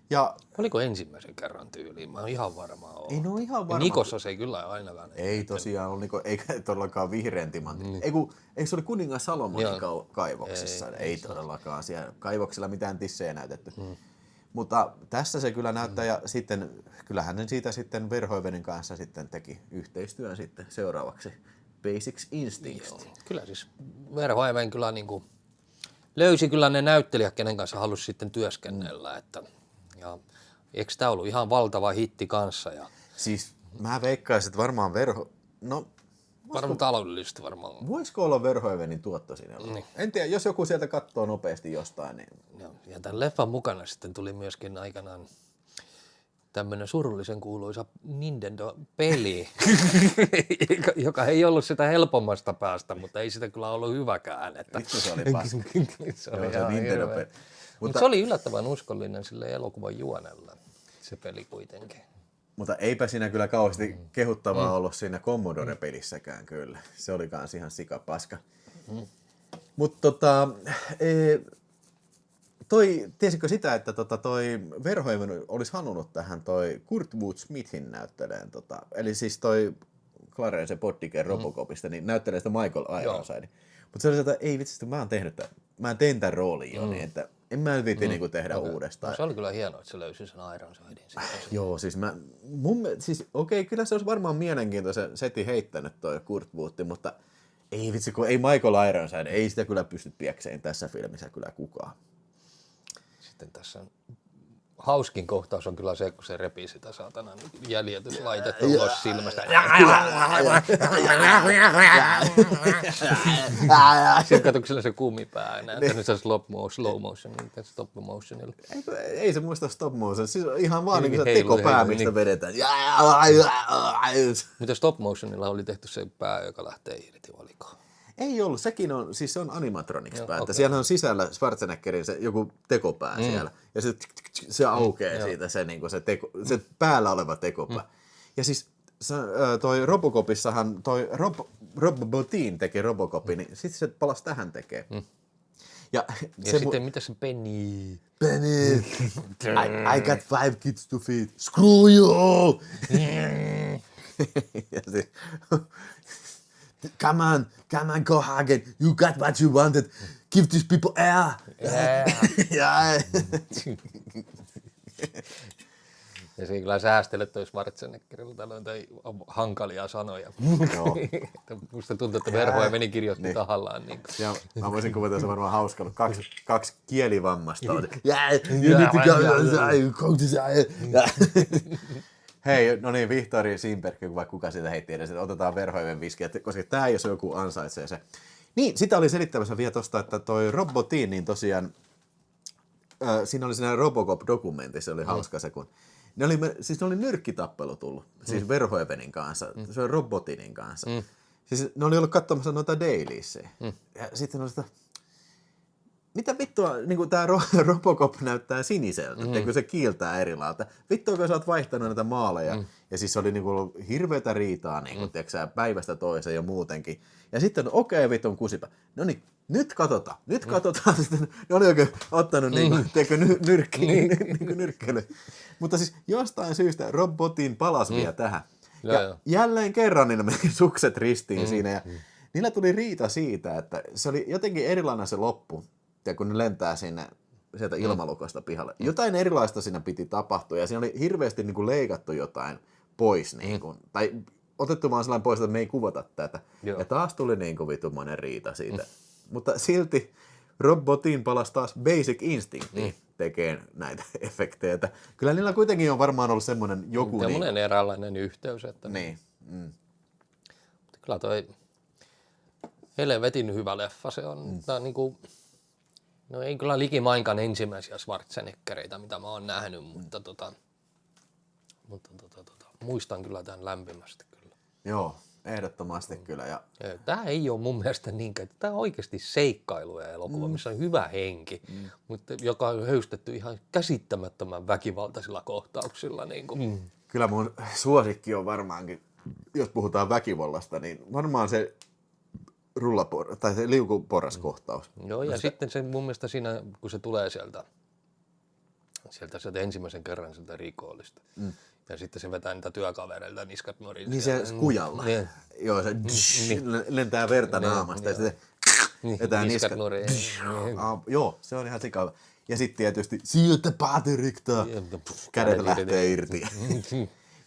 Ja oliko ensimmäisen kerran tyyliin? Mä oon ihan varma ole. Ei no ihan varma. Nikossa se ei kyllä ainakaan. Ei tosiaan ole, eikä todellakaan vihreän timantti. Eikö se oli kuningas Salomonin kaivoksissa? Ei todellakaan siellä kaivoksilla mitään tissejä näytetty. Mutta tässä se kyllä näyttää, ja sitten kyllähän ne siitä sitten Verhoevenin kanssa sitten teki yhteistyön sitten seuraavaksi Basic Instinct. Kyllä siis Verhoeven kyllä niinku löysi kyllä ne näyttelijät, kenen kanssa halusi sitten työskennellä. Ja eikö tämä ollut ihan valtava hitti kanssa? Siis mä veikkaisin, että varmaan varmaan taloudellisesti varmaan. Voisiko olla Verhoevenin tuotto siinä? En tiedä, jos joku sieltä katsoo nopeasti jostain. Niin... Ja tämän leffan mukana sitten tuli myöskin aikanaan tämmöinen surullisen kuuluisa Nintendo-peli, joka ei ollut sitä helpommasta päästä, mutta ei sitä kyllä ollut hyväkään. Vittu se oli paska. Se oli Nintendo-peli. Mutta se oli yllättävän uskollinen sille elokuvan juonella, se peli kuitenkin. Mutta eipä siinä kyllä kauheasti kehuttavaa ollut siinä Commodore-pelissäkään kyllä. Se oli kans ihan sikapaska. Mutta tiesitkö sitä, että toi Verhoeven olisi halunnut tähän toi Kurt Wood Smithin näytteleen, eli siis toi Clarence Boddicker Robocopista, niin näyttelee sitä Michael Ironside. Mutta se oli että ei vitsi, mä tein tämän roolin jo, niin että en mä viitti niinku tehdä uudestaan. No, se oli kyllä hienoa, että se löysi sen Ironsidein. Joo, siis kyllä se olisi varmaan mielenkiintoisen setin heittänyt toi Kurt Wood, mutta ei vitsi, kun ei Michael Ironside, ei sitä kyllä pysty piekseen tässä filmissä kyllä kukaan. Sitten tässä hauskin kohtaus on kyllä se, kun se repii sitä saatana jäljityslaitetta ulos silmästä. Siellä katoksella se kumipää enää. Nyt se slow motion, stop motionilla. Ei se muista stop motion, siis on ihan vaan niin se tekopää, mistä vedetään. Mutta stop motionilla oli tehty se pää, joka lähtee irti, oliko? Ei ollut, sekin on, siis se on animatronics-pää, että siellä on sisällä Schwarzeneggerin se joku tekopää siellä, ja se aukeaa siitä se päällä oleva tekopää. Ja siis toi Robocopissahan, toi Robotin teki Robocopin, niin sitten se palasi tähän tekee. Ja sitten mitä se Penny? I got 5 kids to feed, screw you! Ja siis, Come on, go Hagen. You got what you wanted. Give these people air. Yeah. Ja se kyllä säästelet toi Schwarzeneggerilta noita hankalia sanoja. Joo. Musta tuntuu, että Verhoja meni kirjoitti tahallaan. Niin. Ja mä voisin kuvata, se varmaan hauska ollut. Kaksi kielivammasta. Hei, no niin, Vihtori Simberg, vai kuka siitä heitti edes, että otetaan Verhoiven viskiä, koska tää jos joku ansaitsee se. Niin, sitä oli selittämässä vielä tosta, että toi Robotin, niin tosiaan, siinä oli siinä Robocop-dokumentissa, oli hauska se, kun ne oli nyrkkitappelu tullut, siis Verhoevenin kanssa, se oli Robotinin kanssa. Siis ne oli ollut katsomassa noita dailiesseja. Ja sitten ne oli sitä, mitä vittua, niin tää Robocop näyttää siniseltä, kun se kiiltää eri lailla. Vittua, kun sä oot vaihtanut näitä maaleja. Ja siis oli niin ollut hirveätä riitaa niin tiiäksä, päivästä toiseen ja muutenkin. Ja sitten okei, vitun kusipä. No niin, nyt katsotaan. Sitten ne oli oikein ottanut nyrkkeily. Mutta siis jostain syystä Robotin palasi vielä tähän. Ja jälleen kerran niin meni sukset ristiin siinä. Ja niillä tuli riita siitä, että se oli jotenkin erilainen se loppu. Ja kun ne lentää sinne sieltä ilmalukosta pihalle. Jotain erilaista siinä piti tapahtua ja siinä oli hirveästi niin kuin leikattu jotain pois. Niin kuin, tai otettu vaan sellainen pois, että me ei kuvata tätä. Joo. Ja taas tuli niin kuin vitumainen riita siitä. Mutta silti Robotin palasi taas Basic Instinctiin tekemään näitä efektejä. Kyllä niillä kuitenkin on varmaan ollut semmoinen joku... Semmoinen eräänlainen yhteys. Että niin. Mutta kyllä toi helvetin hyvä leffa. Se on niin kuin... No ei kyllä likimainkaan ensimmäisiä Schwarzeneggereitä, mitä mä oon nähnyt, mutta muistan kyllä tämän lämpimästi kyllä. Joo, ehdottomasti kyllä. Ja... Tämä ei ole mun mielestä niinkään, tämä on oikeasti seikkailu ja elokuva, missä on hyvä henki, mutta joka on höystetty ihan käsittämättömän väkivaltaisilla kohtauksilla. Niin kuin. Kyllä mun suosikki on varmaankin, jos puhutaan väkivallasta, niin varmaan se tai se liukuporraskohtaus. Joo, ja sitten se mun mielestä siinä, kun se tulee sieltä ensimmäisen kerran sieltä rikollista. Ja sitten se vetää niitä työkavereilta niskat nurin. Niin se kujalla. Niin. Joo, se lentää verta naamasta ja sitten vetää niskat nurin. Joo, se on ihan sikava. Ja sitten tietysti sieltä Paterikta. Kädet lähtee irti.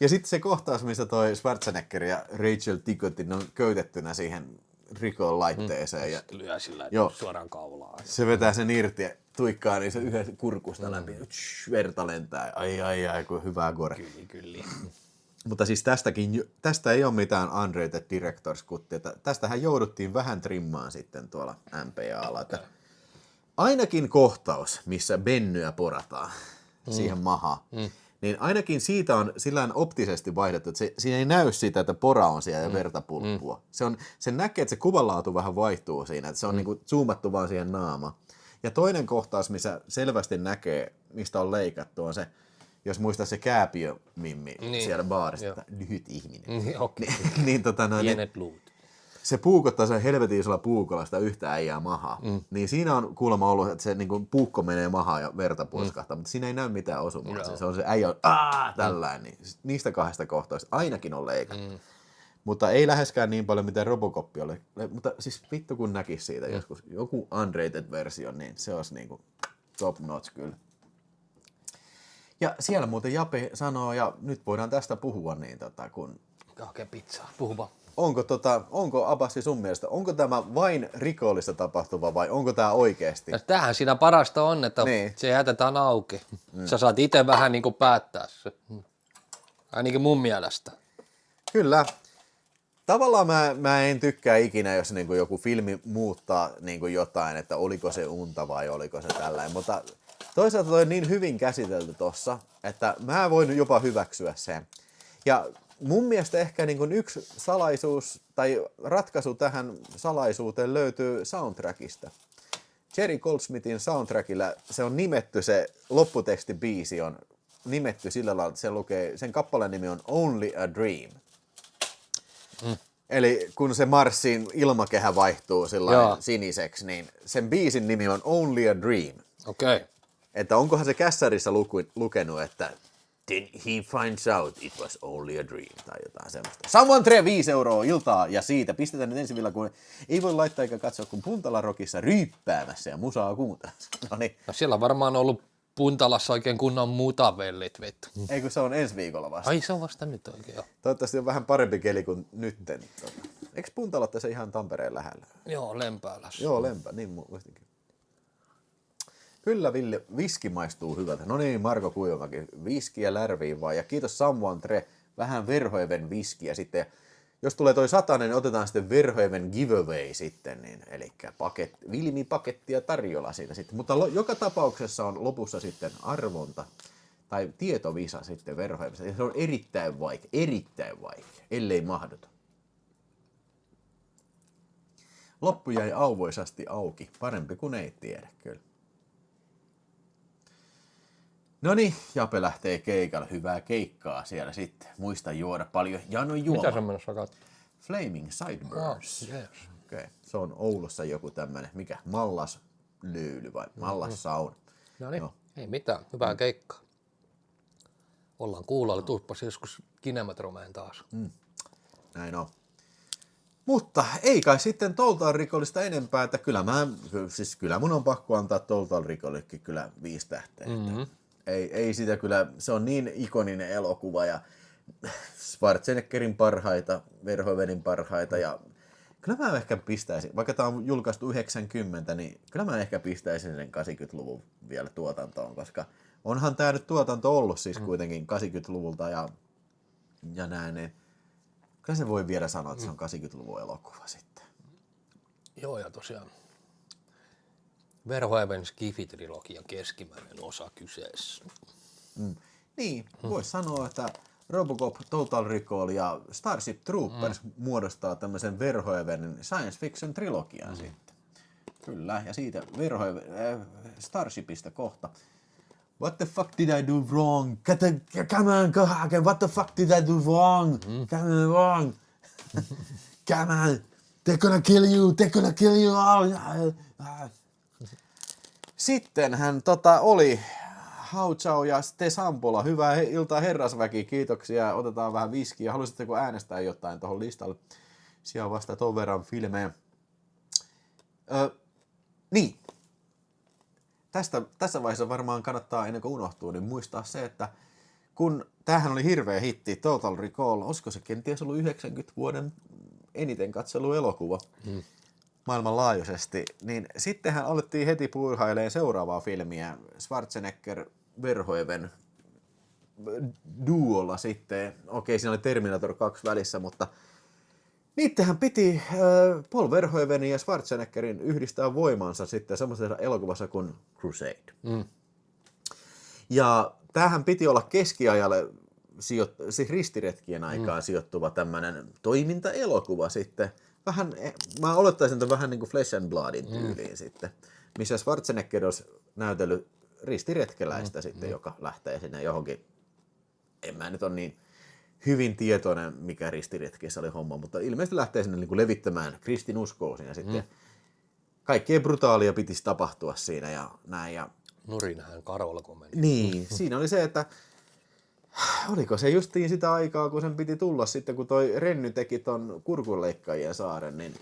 Ja sitten se kohtaus, missä toi Schwarzenegger ja Rachel Ticotin on köytettynä siihen rikon laitteeseen. Ja lyö sillä suoraan kaulaan. Se vetää sen irti ja tuikkaa niin se yhdessä kurkusta läpi. Verta lentää. Ai, kuin hyvää gore. Kyllä. Mutta siis tästä ei ole mitään unrated director's cuttia. Tästähän jouduttiin vähän trimmaan sitten tuolla MPA:lla. Okay. Ainakin kohtaus, missä Bennyä porataan siihen mahaan. Niin ainakin siitä on sillään optisesti vaihdettu, että siinä ei näy sitä, että pora on siellä ja verta pulppua. Se näkee, että se kuvanlaatu vähän vaihtuu siinä, että se on niinku zoomattu vaan siihen naamaan. Ja toinen kohtaus, missä selvästi näkee, mistä on leikattu, on se, jos muistaa se kääpiö-mimmi siellä baarissa, että lyhyt ihminen. Pienet luut. Se puukottaa sen helvetin isolla puukolla sitä yhtä äijää mahaa. Niin siinä on kuulemma ollut, että se niin puukko menee mahaan ja verta pulskahtaa, mutta siinä ei näy mitään osumaa. Se on se äijä tällainen. Niin niistä kahdesta kohtaista ainakin on leikattu. Mutta ei läheskään niin paljon, mitä Robocop oli. Mutta siis vittu kun näkisi siitä joskus joku unrated versio, niin se olisi niin kuin top notch kyllä. Ja siellä muuten Jape sanoo, ja nyt voidaan tästä puhua, niin kun... Hakee pizzaa, puhupa. onko Abbasi sun mielestä, onko tämä vain rikollista tapahtuva vai onko tämä oikeasti? Ja tämähän siinä parasta on, että Niin. se jätetään auki. Sä saat itse vähän niin kuin päättää se. Ainakin mun mielestä. Kyllä. Tavallaan mä en tykkää ikinä, jos niinku joku filmi muuttaa niinku jotain, että oliko se unta vai oliko se tällainen, mutta toisaalta toi on niin hyvin käsitelty tossa, että mä voin jopa hyväksyä sen. Ja mun mielestä ehkä niinku yksi salaisuus tai ratkaisu tähän salaisuuteen löytyy soundtrackista. Jerry Goldsmithin soundtrackilla se on nimetty, se lopputekstibiisi on nimetty sillä lailla, että sen kappaleen nimi on Only a Dream. Eli kun se Marsin ilmakehä vaihtuu siniseksi, niin sen biisin nimi on Only a Dream. Okei. Okay. Että onkohan se kässärissa lukenut, että Then he finds out it was only a dream tai jotain semmoista. Someone Tre 5 € iltaa ja siitä pistetään nyt ensi viikolla, kun ei voi laittaa eikä katsoa, kun Puntala Rockissa ryyppäämässä ja musaa kuuntaa. No niin. No siellä on varmaan ollut Puntalassa oikein kunnon mutavellit, vittu. Ei kun se on ensi viikolla vasta. Ai se on vasta nyt oikein, joo. Toivottavasti on vähän parempi keli kuin nytten. Eikö Puntala tässä ihan Tampereen lähellä? Joo, Lempäälässä. Joo, niin muistinkin. Kyllä, Ville, viski maistuu hyvältä. No niin, Marko Kuivamäki, viskiä lärviin vaan. Ja kiitos Samuan Tre, vähän Verhoeven viskiä sitten. Jos tulee toi 100, niin otetaan sitten Verhoeven giveaway sitten. Niin, eli Vilmi-pakettia tarjolla siitä sitten. Mutta joka tapauksessa on lopussa sitten arvonta tai tietovisa sitten Verhoevessa. Ja se on erittäin vaikea, ellei mahdoton. Loppu jäi auvoisasti auki. Parempi kuin ei tiedä, kyllä. Noniin, Jape lähtee keikalle. Hyvää keikkaa siellä sitten. Muista juoda paljon. Jano juoma. Mitä sä menossa katsomaan? Flaming Sideburns. Oh, yes. Okay. Se on Oulussa joku tämmönen, mikä? Mallaslyyly vai Mallassauna. No niin, ei mitään. Hyvää keikkaa. Ollaan kuulolla. Tuuppas joskus Kinemetromeen taas. Näin on. Mutta ei kai sitten Total Recallista enempää, että kyllä mun on pakko antaa Total Recallillekin kyllä 5 tähteä. Mm-hmm. Ei sitä kyllä, se on niin ikoninen elokuva ja Schwarzeneggerin parhaita, Verhoevenin parhaita ja kyllä mä ehkä pistäisin, vaikka tää on julkaistu 90, niin kyllä mä ehkä pistäisin sen 80-luvun vielä tuotantoon, koska onhan tää nyt tuotanto ollut siis kuitenkin 80-luvulta ja näin, niin kyllä se voi vielä sanoa, että se on 80-luvun elokuva sitten. Joo, ja tosiaan Verhoeven Skifi-trilogian keskimmäinen osa kyseessä. Niin, voisi sanoa, että Robocop, Total Recall ja Starship Troopers muodostaa tämmöisen Verhoevenin science fiction trilogian sitten. Kyllä, ja siitä Starshipista kohta. What the fuck did I do wrong? Come on, go again. What the fuck did I do wrong? Come on, wrong. Come on. They're gonna kill you all. Sitten hän oli Hao Chao ja Ste Sampola. Hyvää iltaa herrasväki, kiitoksia. Otetaan vähän viskiä. Haluaisitteko äänestää jotain tuohon listalle? Siellä on vasta ton verran filmejä. Niin. Tässä vaiheessa varmaan kannattaa ennen kuin unohtuu, niin muistaa se, että kun tämähän oli hirveä hitti, Total Recall, olisiko se kenties ollut 90 vuoden eniten katselu elokuva maailmanlaajuisesti, niin sittenhän alettiin heti puuhailemaan seuraavaa filmiä, Schwarzenegger Verhoeven duolla sitten. Okei, siinä oli Terminator 2 välissä, mutta niittenhän piti Paul Verhoevenin ja Schwarzeneggerin yhdistää voimansa sitten semmoisessa elokuvassa kuin Crusade. Ja tämähän piti olla keskiajalle siis ristiretkien aikaan sijoittuva tämmöinen toimintaelokuva sitten. Vähän, mä olettaisin, että vähän niin kuin Flesh and Bloodin tyyliin sitten, missä Schwarzenegger olisi näytellyt ristiretkeläistä sitten, joka lähtee sinne johonkin. En mä nyt ole niin hyvin tietoinen, mikä ristiretkeissä oli homma, mutta ilmeisesti lähtee sinne niin kuin levittämään kristinuskoa siinä sitten. Kaikkea brutaalia pitisi tapahtua siinä ja näin. Ja Nurinhän Karolla, kun meni. niin, siinä oli se, että oliko se justiin sitä aikaa, kun sen piti tulla sitten, kun toi Renny teki ton Kurkunleikkaajien saaren, niin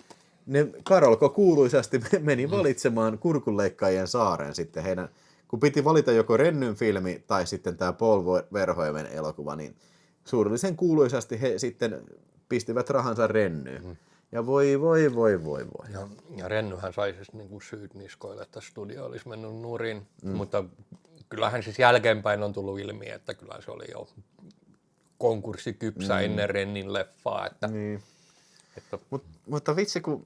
ne Karolko kuuluisasti meni valitsemaan Kurkunleikkaajien saaren sitten heidän, kun piti valita joko Rennyn filmi tai sitten tämä Paul Verhoeven elokuva, niin suurellisen kuuluisasti he sitten pistivät rahansa rennyyn. Ja voi. Ja Rennyhän sai siis niin syyt niskoille, että studio olisi mennyt nurin, mutta kyllähän siis jälkeenpäin on tullut ilmi, että kyllä se oli jo konkurssikypsä ennen Rennin leffaa. Että, Niin. että Mutta vitsi, kun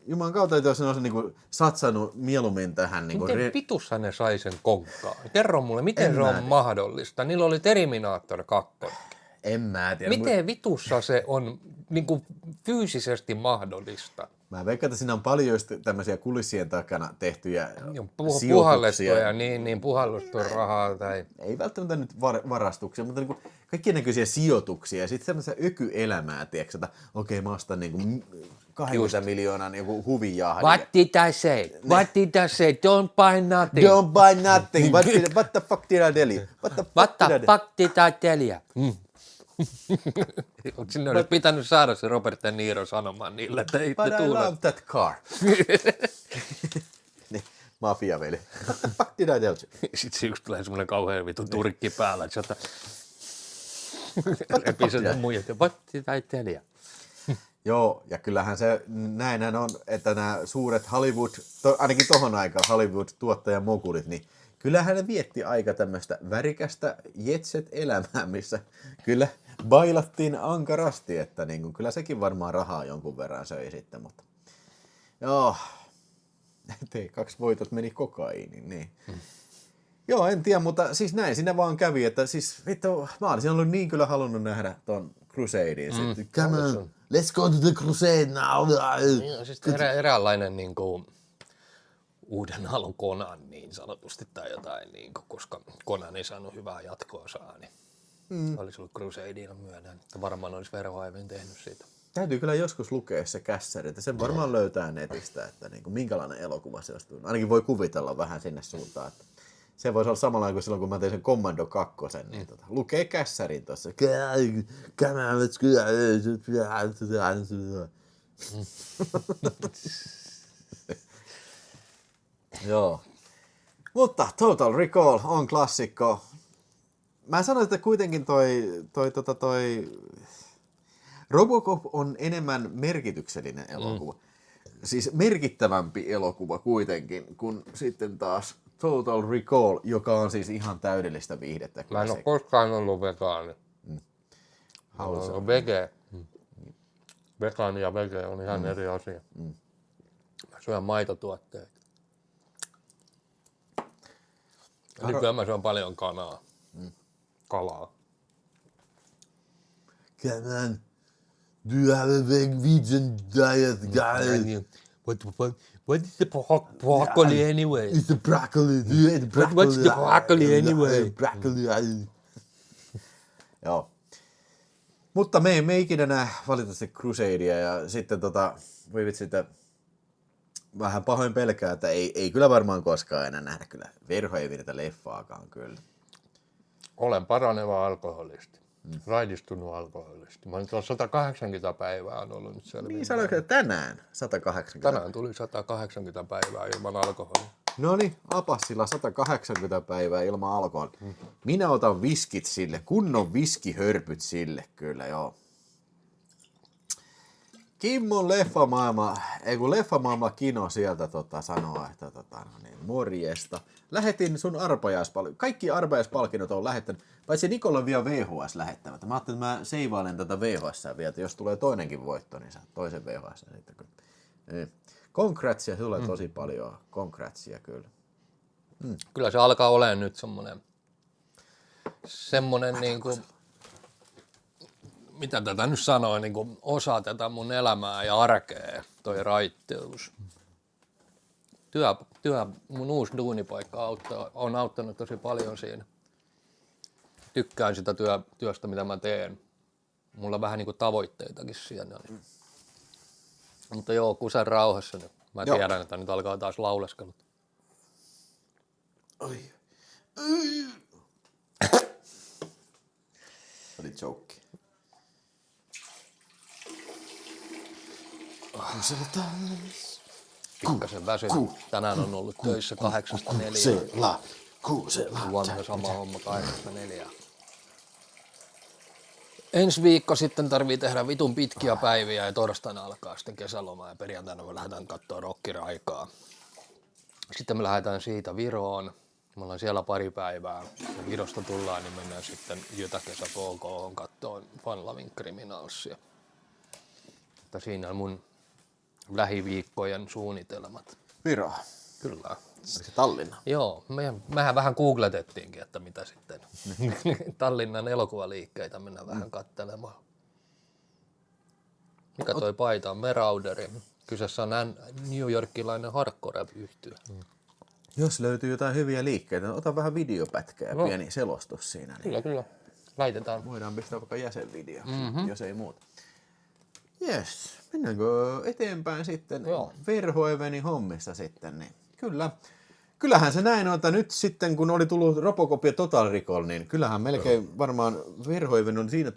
Jumalan kautta, että jos ne olisi niinku satsannut mieluummin tähän... Niinku miten vitussa ne sai sen konkkaan? Kerro mulle, miten se on mahdollista? Niillä oli Terminator 2. En mä tiedä. Miten vitussa se on niin kuin fyysisesti mahdollista? Mä veikkaan, että siinä on paljon just tämmöisiä kulissien takana tehtyjä sijoituksia. Puhallettuja, niin puhallettua rahaa tai... Ei välttämättä nyt varastuksia, mutta niinku kaikkien näköisiä sijoituksia ja sitten semmoista ökyelämää, tiedätkö, että okei, mä ostan niinku 20 miljoonan joku huvijahdin. What did I say? What did I say? Don't buy nothing. Don't buy nothing. What the fuck did I tell you? What the fuck did I tell you? Sinne olisi pitänyt saada se Robert De Niro sanomaan niille, että ei But te I tuule. love that car. Niin, mafiaveli. What the fuck did I tell you? Sitten yksi tulee semmoinen kauhean vittu turkki päällä, että sieltä repii sen muijat ja what did I tell you? Joo, ja kyllähän se näinhän on, että nämä suuret Hollywood, ainakin tohon aikaan Hollywood-tuottajamokulit, niin kyllähän ne vietti aika tämmöistä värikästä jetset-elämää, missä kyllä bailattiin ankarasti, että niin kuin, kyllä sekin varmaan rahaa jonkun verran söi sitten, mutta joo, T2-voitot meni kokaiiniin, niin. Joo, en tiedä, mutta siis näin siinä vaan kävi, että siis vittu, mä olisin ollut niin kyllä halunnut nähdä ton Crusadein sitten. Come on, let's go to the Crusade now. Niin, siis eräänlainen niin kuin, uuden alun Conan niin sanotusti tai jotain, niin kuin, koska Conan ei saanut hyvää jatko-osaa, niin olisi ollut Crusadeina myönnän, että varmaan olisi Verhoeven tehnyt siitä. Täytyy kyllä joskus lukea se kässäri, että sen varmaan löytää netistä, että niin kuin, minkälainen elokuva se olisi tullut. Ainakin voi kuvitella vähän sinne suuntaan, että se voisi olla samalla kuin silloin, kun mä tein sen Commando 2, niin lukee kässärin tuossa. Joo. Mutta Total Recall on klassikko. Mä sanoin, että kuitenkin toi Robocop on enemmän merkityksellinen elokuva. Siis merkittävämpi elokuva kuitenkin, kuin sitten taas Total Recall, joka on siis ihan täydellistä viihdettä. Mä en ole koskaan ollut vegaani. Haluan on vege. Vegaani ja vege on ihan eri asia. Mä syön maitotuotteita. Nykyään mä syön paljon kanaa. Kalaa. Come on. Do you have a vegan diet, guys? What is the broccoli anyway? It's the broccoli. Do you eat broccoli? What's the broccoli anyway? Broccoli. Joo. Mutta me emme ikinä näe valitettavasti Crusadea ja sitten voi vitsi, että vähän pahoin pelkää, että ei kyllä varmaan koskaan enää nähdä kyllä Verhoevenilta leffaakaan kyllä. Olen paraneva alkoholisti. Raidistunut alkoholisti. Mä olen tuolla 180 päivää on ollut nyt selviä. Niin sanoiko, että tänään 180? Tänään tuli 180 päivää ilman alkoholia. No niin, Apassilla 180 päivää ilman alkoholia. Minä otan viskit sille, kunnon viskihörpyt sille kyllä, joo. Kimmon leffamaailma Kino sieltä sanoo, että morjesta. Lähetin sun kaikki arpajaispalkinnot on lähettänyt, paitsi Nikolle vielä VHS lähettämättä. Mä ajattelin, että mä seivailen tätä VHS vielä, että jos tulee toinenkin voitto, niin saa toisen VHS. Kongratsia, se tulee tosi paljon. Kongratsia kyllä. Kyllä se alkaa olemaan nyt semmonen niinku, mitä tätä nyt sanoo, niinku osa tätä mun elämää ja arkea, toi raitteus. Mun uusi duunipaikka on auttanut tosi paljon siinä. Tykkään sitä työstä, mitä mä teen. Mulla on vähän niinku tavoitteitakin siellä. Mutta joo, kusen rauhassa nyt. Mä tiedän, että nyt alkaa taas lauleskelut. Oi. Oli joke. Pikkasen väsynyt. Tänään on ollut töissä 8-4. Kuusela. Huomenna sama homma 8-4. Ensi viikko sitten tarvii tehdä vitun pitkiä päiviä ja torstaina alkaa sitten kesäloma ja perjantaina me lähdetään katsoa Rokkiraikaa. Sitten me lähdetään siitä Viroon. Me ollaan siellä pari päivää. Ja Virosta tullaan, niin mennään sitten Jytäkesä KK katsoa Fun Loving Criminalsia. Että siinä on mun lähiviikkojen suunnitelmat. Viro. Kyllä. Oliko se Tallinna? Joo, mehän vähän googletettiinkin, että mitä sitten Tallinnan elokuvaliikkeitä mennään vähän katselemaan. Mikä toi paita on? Marauderi. Kyseessä on New Yorkilainen hardcore-yhtye. Jos löytyy jotain hyviä liikkeitä, niin ota vähän videopätkää ja pieni selostus siinä. Niin Kyllä. Laitetaan. voidaan pistää vaikka jäsenvideo, jos ei muuta. Jes, mennäänkö eteenpäin sitten Verhoevenin hommissa sitten, niin kyllähän se näin on, että nyt sitten kun oli tullut Robocop ja Total Recall, niin kyllähän melkein varmaan Verhoeven on siinä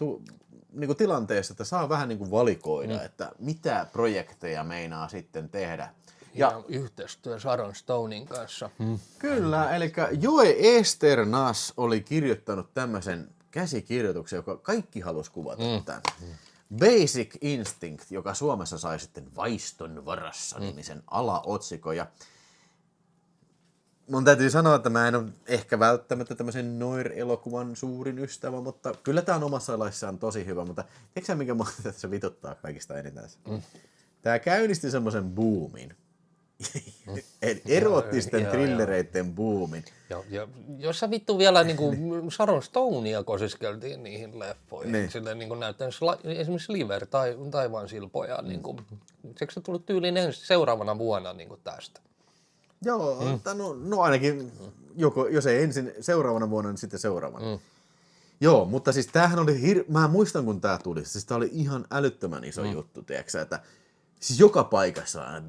niinku tilanteessa, että saa vähän niinku valikoida, että mitä projekteja meinaa sitten tehdä. Ja yhteistyö Sharon Stonein kanssa. Kyllä, eli Joe Esternas oli kirjoittanut tämmöisen käsikirjoituksen, joka kaikki halusi kuvata tämän. Basic Instinct, joka Suomessa sai sitten Vaiston varassa nimisen alaotsikon. Ja mun täytyy sanoa, että mä en ole ehkä välttämättä tämmöisen Noir-elokuvan suurin ystävä, mutta kyllä tää on omassa laissaan tosi hyvä. Mutta tiedätkö sä, mikä mua tässä vituttaa kaikista eniten? Tää käynnisti semmoisen boomin. Eroottisten thrillereiden boomin. Ja jos sä vittu vielä niinku Sharon Stonea kosiskeltiin niihin leffoihin, niin. silleen niinku näyttänyt esimerkiksi Liver tai Taivaan silpoja, niinku, eikö se tullut tyyliin seuraavana vuonna niinku tästä? Joo, no ainakin, jos ei ensin seuraavana vuonna, niin sitten seuraavana. Joo, mutta siis tämähän oli, mä muistan kun tää tuli, siis tää oli ihan älyttömän iso juttu, tiedätkö, että siis joka paikassa on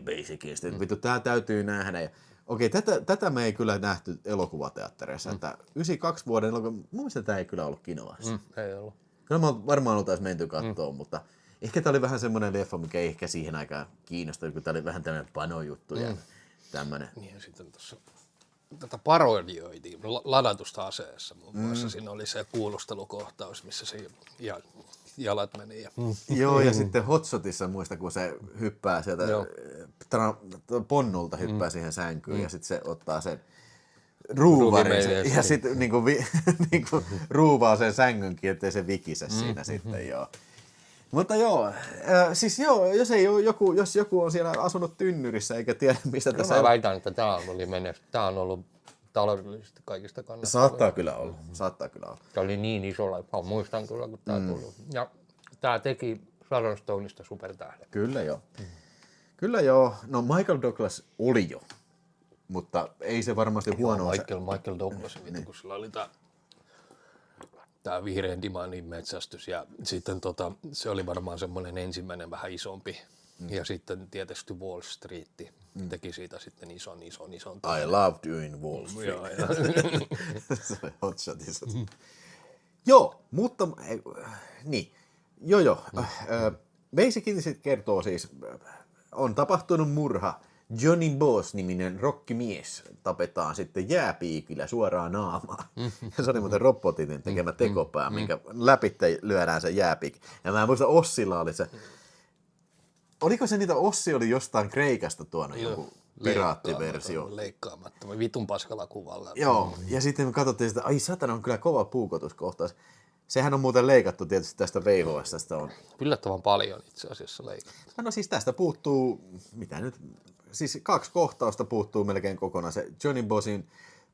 Basic Instinct, vittu tää täytyy nähdä. Ja, okei, tätä me ei kyllä nähty elokuvateattereissa, että 92 vuoden elokuva, mun mielestä tää ei kyllä ollut kinoassa. Ei ollut. Kyllä mä varmaan oltais menty kattoon, mutta ehkä tää oli vähän semmoinen leffa, mikä ei ehkä siihen aikaan kiinnosta, kun tää oli vähän tämmöinen panojuttu ja tämmönen. Niin ja sitten tuossa tätä parodioitiin ladatusta aseessa muun muassa. Siinä oli se kuulustelukohtaus, missä se jalat meni. Joo, ja sitten Hotshotissa muista, kun se hyppää sieltä ponnulta hyppää siihen sänkyyn ja sitten se ottaa sen ruuvarin ja sitten niinku ruuvaa sen sängynkin, ettei se vikise siinä sitten, joo. Mutta joo, siis joo, jos joku on siellä asunut tynnyrissä eikä tiedä mistä tässä... Mä väitän, että tää on ollut taloudellisesti kaikista kannattavaa. Saattaa kyllä olla. Tämä oli niin iso leffa, muistan kyllä kun tää tuli. Ja tää teki Sharon Stoneista supertähden. Kyllä joo. No Michael Douglas oli jo, mutta ei se varmasti huono. Michael Douglas, kun sillä oli tää vihreän dimanin metsästys ja sitten se oli varmaan semmoinen ensimmäinen vähän isompi. Ja sitten tietysti Wall Street teki siitä sitten ison. I love doing Wall Street. Se oli Hotshotissa. Joo, mutta niin. Basic Instinct kertoo siis, on tapahtunut murha. Johnny Boss-niminen rokkimies tapetaan sitten jääpiikillä suoraan naamaan. Ja se oli muuten robotin tekemä tekopää, minkä läpi lyödään se jääpiikki. Ja mä muistan Ossilla oli se. Oliko se niitä, Ossi oli jostain Kreikasta tuonut joku piraattiversio. Leikkaamattoman, vitun paskalla kuvalla. Joo, ja sitten me katsottiin sitä, ai satana, on kyllä kova puukotuskohtaus. Sehän on muuten leikattu tietysti tästä VHS:stä on. Yllättävän paljon itse asiassa leikattu. No siis tästä puuttuu, mitä nyt, siis 2 kohtausta puuttuu melkein kokonaan. Se Johnny Bossin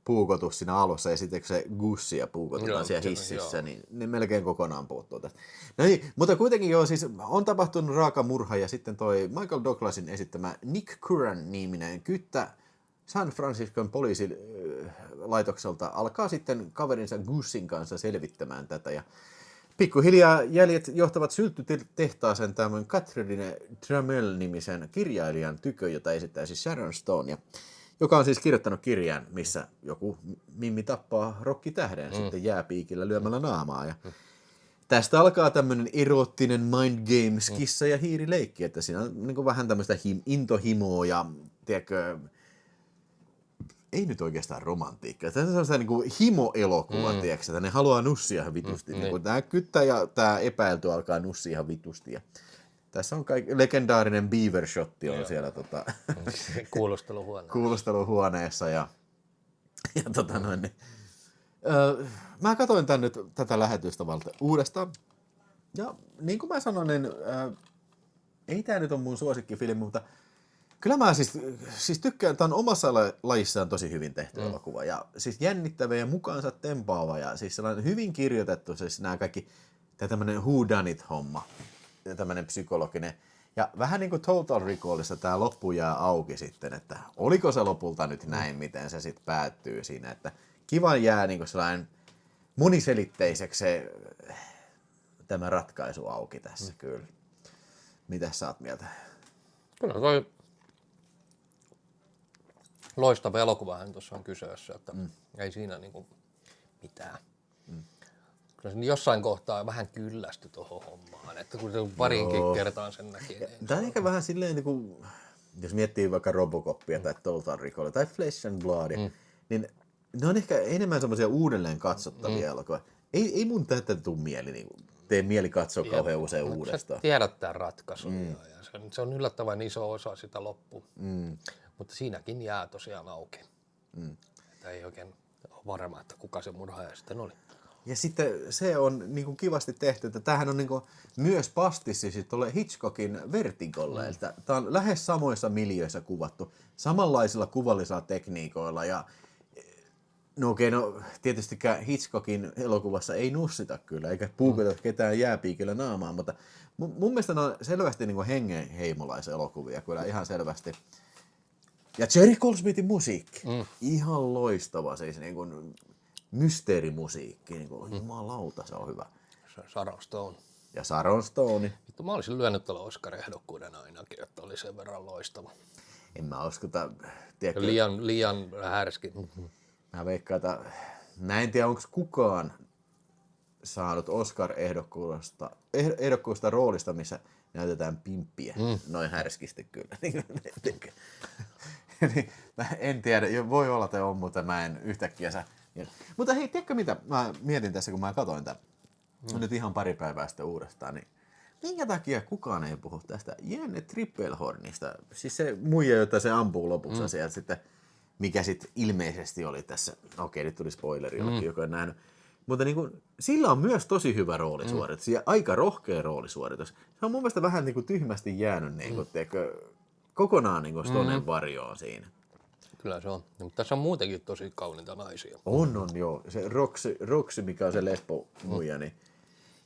puukotus siinä alussa ja sitten se Gussia puukotetaan siellä hississä, niin ne melkein kokonaan puuttuu tästä. No niin, mutta kuitenkin joo, siis on tapahtunut raaka murha ja sitten toi Michael Douglasin esittämä Nick Curran-niminen kyttä San Franciscon poliisilaitokselta alkaa sitten kaverinsa Gussin kanssa selvittämään tätä ja pikkuhiljaa jäljet johtavat sylttytehtaaseen tämän Catherine Trammell-nimisen kirjailijan tykö, jota esittää siis Sharon Stone, joka on siis kirjoittanut kirjan, missä joku mimmi tappaa rokkitähden sitten jääpiikillä lyömällä naamaa. Ja tästä alkaa tämmöinen eroottinen mind games, kissa ja hiirileikki, että siinä on niin kuin vähän tämmöistä intohimoa ja tiedätkö, ei nyt oikeastaan romantiikkaa. Tämä on sellainen niin kuin himo-elokuva, tiedätkö, että ne haluaa nussia ihan vitusti. Niin kuin tämä kyttä ja tämä epäilty alkaa nussia ihan vitusti. Ja tässä on legendaarinen Beaver Shotti on siellä kuulusteluhuoneessa. Ja niin, mä katsoin tän nyt tätä lähetystä uudestaan. Ja niin kuin mä sanoin, niin ei tää nyt ole mun suosikkifilmi, mutta kyllä mä siis tykkään, tää on omassa lajissaan tosi hyvin tehty elokuva. Ja siis jännittävä ja mukaansa tempaava ja siis sellainen hyvin kirjoitettu, siis nämä kaikki, tää tämmönen whodunit-homma, tämmönen psykologinen. Ja vähän niin kuin Total Recallissa tää loppu jää auki sitten, että oliko se lopulta nyt näin, miten se sitten päättyy siinä, että kiva jää niin kuin sellainen moniselitteiseksi se, tämä ratkaisu auki tässä kyllä. Mitäs sä oot mieltä? Kyllä toi loistava elokuvahan tuossa on kyseessä, että ei siinä niinku mitään. Kyllä se jossain kohtaa vähän kyllästy tuohon hommaan, että kun se parinkin kertaan sen näki. Niin tämä on ehkä vähän silleen, niin kuin, jos miettii vaikka Robocopia tai Total Recall tai Flesh and Blood, niin ne on ehkä enemmän semmoisia uudelleen katsottavia elokuvia. Ei mun tätä tule mieli, niin tee mieli katsoa kauhean usein uudestaan. Sä tiedät tämän ratkaisun ja se on yllättävän iso osa sitä loppu, mutta siinäkin jää tosiaan auki. Että ei oikein ole varma, että kuka se murhaaja sitten oli. Ja sitten se on niin kuin kivasti tehty, että tämähän on niin kuin myös pastissi sitten tuolle Hitchcockin Vertigolle. Tämä on lähes samoissa miljöissä kuvattu, samanlaisilla kuvallisilla tekniikoilla. Ja no tietystikään Hitchcockin elokuvassa ei nussita kyllä, eikä puukota ketään jääpiikillä naamaan, mutta mun mielestä ne on selvästi niin kuin hengenheimolaisia elokuvia, kyllä ihan selvästi. Ja Jerry Goldsmithin musiikki, ihan loistava siis niin kuin mysteerimusiikki, niin kuin, jumalauta, se on hyvä. Sharon Stone. Ja Sharon Stone. Vittu, mä olisin lyönyt tuolla Oscar-ehdokkuuden ainakin, että oli sen verran loistava. En mä uskota. Liian härski. Mä veikkaan, että mä en tiedä, onko kukaan saanut Oscar-ehdokkuusta roolista, missä näytetään pimppiä. Noin härskisti kyllä. En tiedä, voi olla, että on, mutta mä en yhtäkkiä Mutta hei, tiedätkö mitä mä mietin tässä, kun mä katsoin tämän nyt ihan pari päivää sitten uudestaan, niin minkä takia kukaan ei puhu tästä Janne Trippelhornista? Siis se muija, jota se ampuu lopussa sieltä sitten, mikä sitten ilmeisesti oli tässä, okei, nyt tuli spoileri jollekin, joka on nähnyt. Mutta niin kun, sillä on myös tosi hyvä roolisuoritus ja aika rohkea roolisuoritus. Se on mun mielestä vähän niin kuin tyhmästi jäänyt niin kuin, kokonaan niin kuin Stonen varjoon siinä. Kyllä se on. Mutta tässä on muutenkin tosi kauniita naisia. On joo. Se Roxy, mikä on se lesbo-muija. Niin.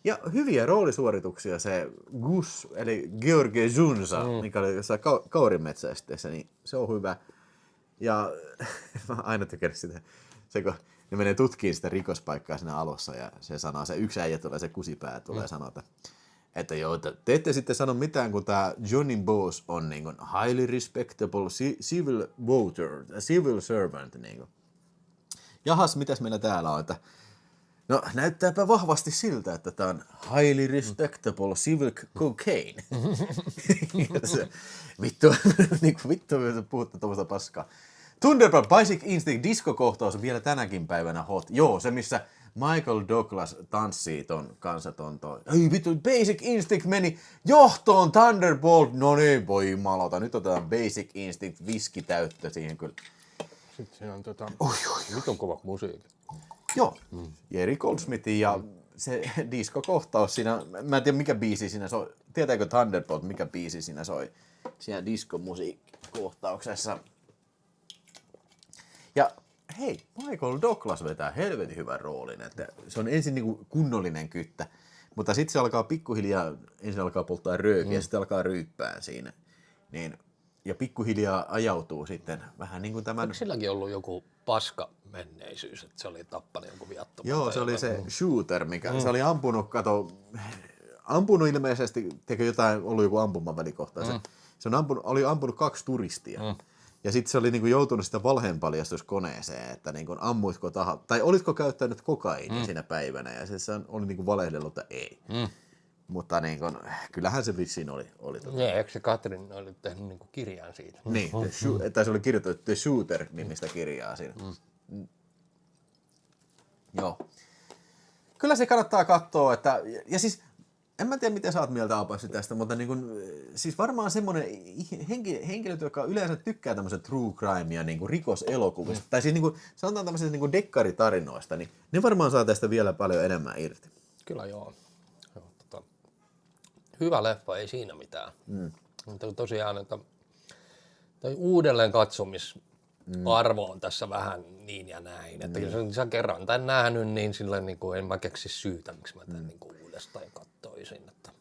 Ja hyviä roolisuorituksia se Gus, eli George Junsa, mikä oli jossain kaurimetsästeessä, niin se on hyvä. Ja mä aina tykännyt sitä, se kun ne menee tutkimaan sitä rikospaikkaa siinä alussa ja se sanoo, se yksi äijä tulee, se kusipää tulee sanoa, että joo, te ette sitten sano mitään, kun tämä Johnny Boss on niin kuin highly respectable civil voter, civil servant. Niin kuin. Jahas, mitäs meillä täällä on? Että, no näyttääpä vahvasti siltä, että tämä on highly respectable civil cocaine. Vittu, niin kuin vittu puhutte tuommoista paskaa. Thunderbird Basic Instinct diskokohtaus on vielä tänäkin päivänä hot. Joo, se missä Michael Douglas tanssii ton kanssa ei vittu, Basic Instinct meni johtoon Thunderbolt. No niin, voi jumalauta. Nyt otetaan Basic Instinct viskitäyttö siihen kyllä. Sitten siinä on nyt on kova musiikki. Joo, Jerry Goldsmithin ja se diskokohtaus siinä, mä en tiedä mikä biisi siinä soi. Tietääkö Thunderbolt mikä biisi siinä soi? Siinä diskomusiikkikohtauksessa. Ja hei, Michael Douglas vetää helvetin hyvän roolin, että se on ensin niinku kunnollinen kyttä, mutta sitten se alkaa pikkuhiljaa, ensin alkaa polttaa röökiä ja sitten alkaa ryyppää siinä. Niin, ja pikkuhiljaa ajautuu sitten vähän niin kuin tämän. Eikö silläkin ollut joku paska menneisyys, että se oli tappanut jonkun viattoman? Joo, se oli se shooter, mikä se oli ampunut ilmeisesti, teikö jotain, ollut joku ampumavälikohta. Se oli ampunut 2 turistia. Ja sitten se oli niinku joutunut sitä valheenpaljastuskoneeseen, että niinku ammuitko tai olitko käyttänyt kokaiinia siinä päivänä, ja se oli niinku valehdellut, että ei. Mutta niin kun, kyllähän se vissiin oli Nee, eikö se Katrin oli tehnyt niin kirjan siitä? Niin, tai se oli kirjoitettu The Shooter-nimistä kirjaa siinä. Joo. Kyllä se kannattaa katsoa, että, ja siis en mä tiedä miten sä oot mieltä Aapassi tästä, mutta niin kun, siis varmaan semmoinen henkilö, joka yleensä tykkää tämmöisen true crime ja niin kuin rikoselokuvista, tai siis niin kuin, sanotaan tämmöisistä niin kuin dekkaritarinoista, niin ne varmaan saa tästä vielä paljon enemmän irti. Kyllä joo. Hyvä leffa, ei siinä mitään. Mutta tosiaan, että uudelleen katsomisarvo on tässä vähän niin ja näin. Että jos sä kerran tämän nähnyt, niin silleen niin kuin en mä keksi syytä, miksi mä tämän niin kuin uudestaan katsoisin. Että.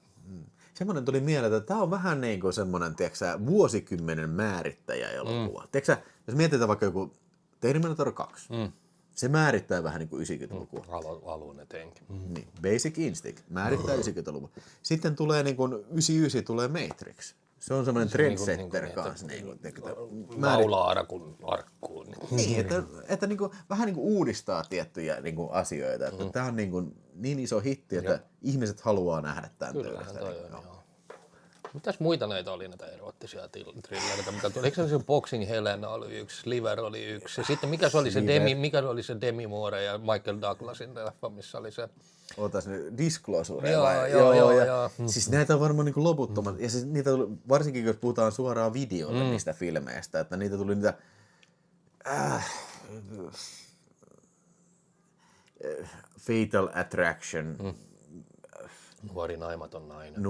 Semmoinen tuli mieleen, että tämä on vähän niin kuin semmoinen, tiedätkö, vuosikymmenen määrittäjä-elokuva. Tiedätkö, jos mietitään vaikka joku Terminator 2, se määrittää vähän niin kuin 90-lukua. Alun etenkin. Niin, Basic Instinct määrittää 90-luvun. Sitten tulee niin kuin 99 tulee Matrix. Se on semmoinen trendsetter kanssa. Laulaa arakun arkkuun. Niin, että niin kuin, vähän niin kuin uudistaa tiettyjä niin kuin asioita. Että tämä on niin iso hitti, että ihmiset haluaa nähdä tämän Kyllähän toi on, joo. Mitäs muita näitä oli, näitä erottisia trillereitä? Eikö se Boxing Helena oli yksi, Sliver oli yksi, ja sitten mikä se oli se Demi Moore ja Michael Douglasin leffa, missä oli se... Ootas nyt, Disclosure. Joo. Siis näitä on varmaan niin loputtomat, ja siis niitä varsinkin jos puhutaan suoraan videolle niistä filmeistä, että niitä tuli niitä... Fatal Attraction... Nuori naimaton nainen.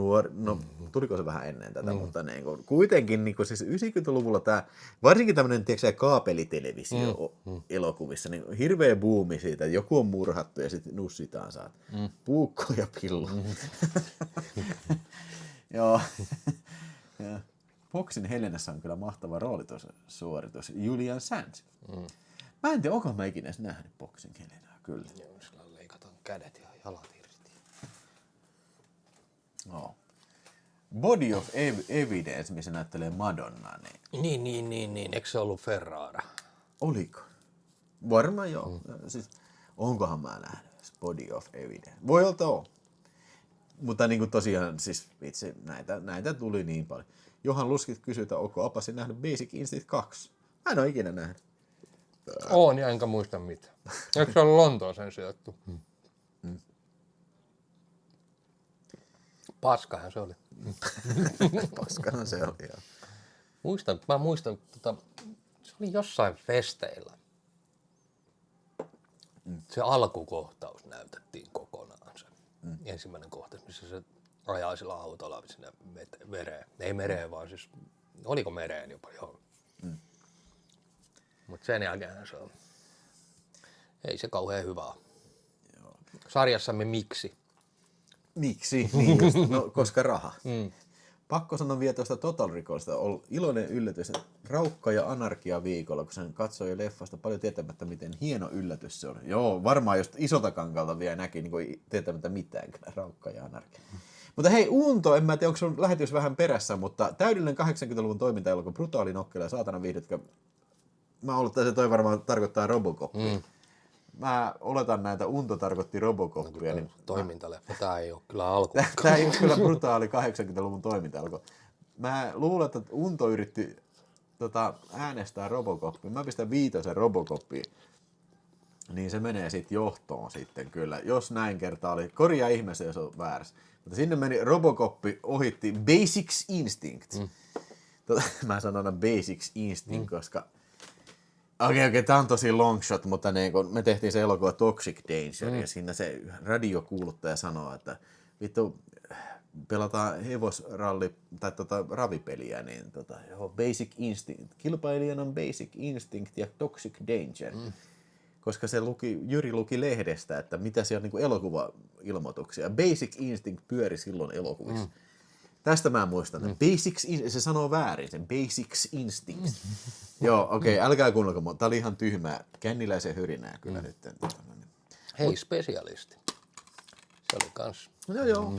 Tuliko se vähän ennen tätä, mutta niin kuin, kuitenkin niin kuin, siis 90-luvulla tämä, varsinkin tämmöinen kaapelitelevisio-elokuvissa, niin hirveä buumi siitä, että joku on murhattu ja sitten nussitaan saat puukko ja pillu. Joo. Boxing Helenassa on kyllä mahtava roolitusuoritus, Julian Sands. Mä en tiedä, onko mä ikinä edes nähnyt Boxing Helenaa, kyllä. Joo, sillä leikataan kädet ja jalat irti. No. Body of Evidence, missä näyttelee Madonna. Niin. Eikö se ollut Ferrara? Oliko? Varmaan joo. Siis, onkohan mä nähnyt Body of Evidence? Voi olla. Mutta niin kuin tosiaan, siis vitsi, näitä tuli niin paljon. Johan Luskit kysyy, että onko Apasi nähnyt Basic Instinct 2? Mä en ole ikinä nähnyt. On, ja enkä muista mitään. Eikö se ollut Lontooseen sijoittu? Paskahan se oli. Paskahan se oli, joo. Mä muistan, se oli jossain festeillä. Se alkukohtaus näytettiin kokonaan. Se ensimmäinen kohtaus, missä se ajaa sillä autolla sinne mereen. Ei mereen, vaan siis, oliko mereen jopa, joo. Mutta sen jälkeen se on, ei se kauhean hyvä. Sarjassamme Miksi? Miksi? Niin just, no, koska raha. Pakko sanoa vielä tuosta Total Recallsta. On iloinen yllätys, Raukka ja Anarkia viikolla, kun sen katsoi leffasta paljon tietämättä, miten hieno yllätys se on. Joo, varmaan jos isolta kankalta vielä näki, niin kuin tietämättä mitään, Raukka ja Anarkia. Mutta hei, Unto, en mä tiedä, onko sun lähetys vähän perässä, mutta täydellinen 80-luvun toiminta-elokuva, brutaali nokkela ja saatana viihdytkä. Mä olettaisin, että toi varmaan tarkoittaa Robocopia. Mä oletan näitä, Unto tarkoitti Robocopia. Niin toimintaleffa, tää ei ole kyllä alkuun. Tää ei ole kyllä brutaali 80-luvun toiminta. Mä luulen, että Unto yritti äänestää Robocopia. Mä pistän 5 Robocopiin. Niin se menee sitten johtoon sitten kyllä. Jos näin kertaa oli, korjaa ihmeessä, jos on väärässä. Mutta sinne meni Robocop ohitti Basic Instinct. Mä sanon aina Basic Instinct, koska Okei, tää on tosi long shot, mutta niin kun me tehtiin se elokuva Toxic Danger ja siinä se radiokuuluttaja sanoo, että vittu pelataan hevosralli tai ravipeliä, niin Basic Instinct, kilpailijana on Basic Instinct ja Toxic Danger. Koska se Jyri luki lehdestä, että mitä siellä on niin kuin elokuva-ilmoituksia. Basic Instinct pyöri silloin elokuvissa. Tästä mä muistan. Se sanoo väärin, sen Basic Instinct. Joo, okei, älkää kuunnelko. Tää oli ihan tyhmää. Känniläisen hyrinää kyllä nyt. Hei, Spesialisti. Se oli kans. Joo.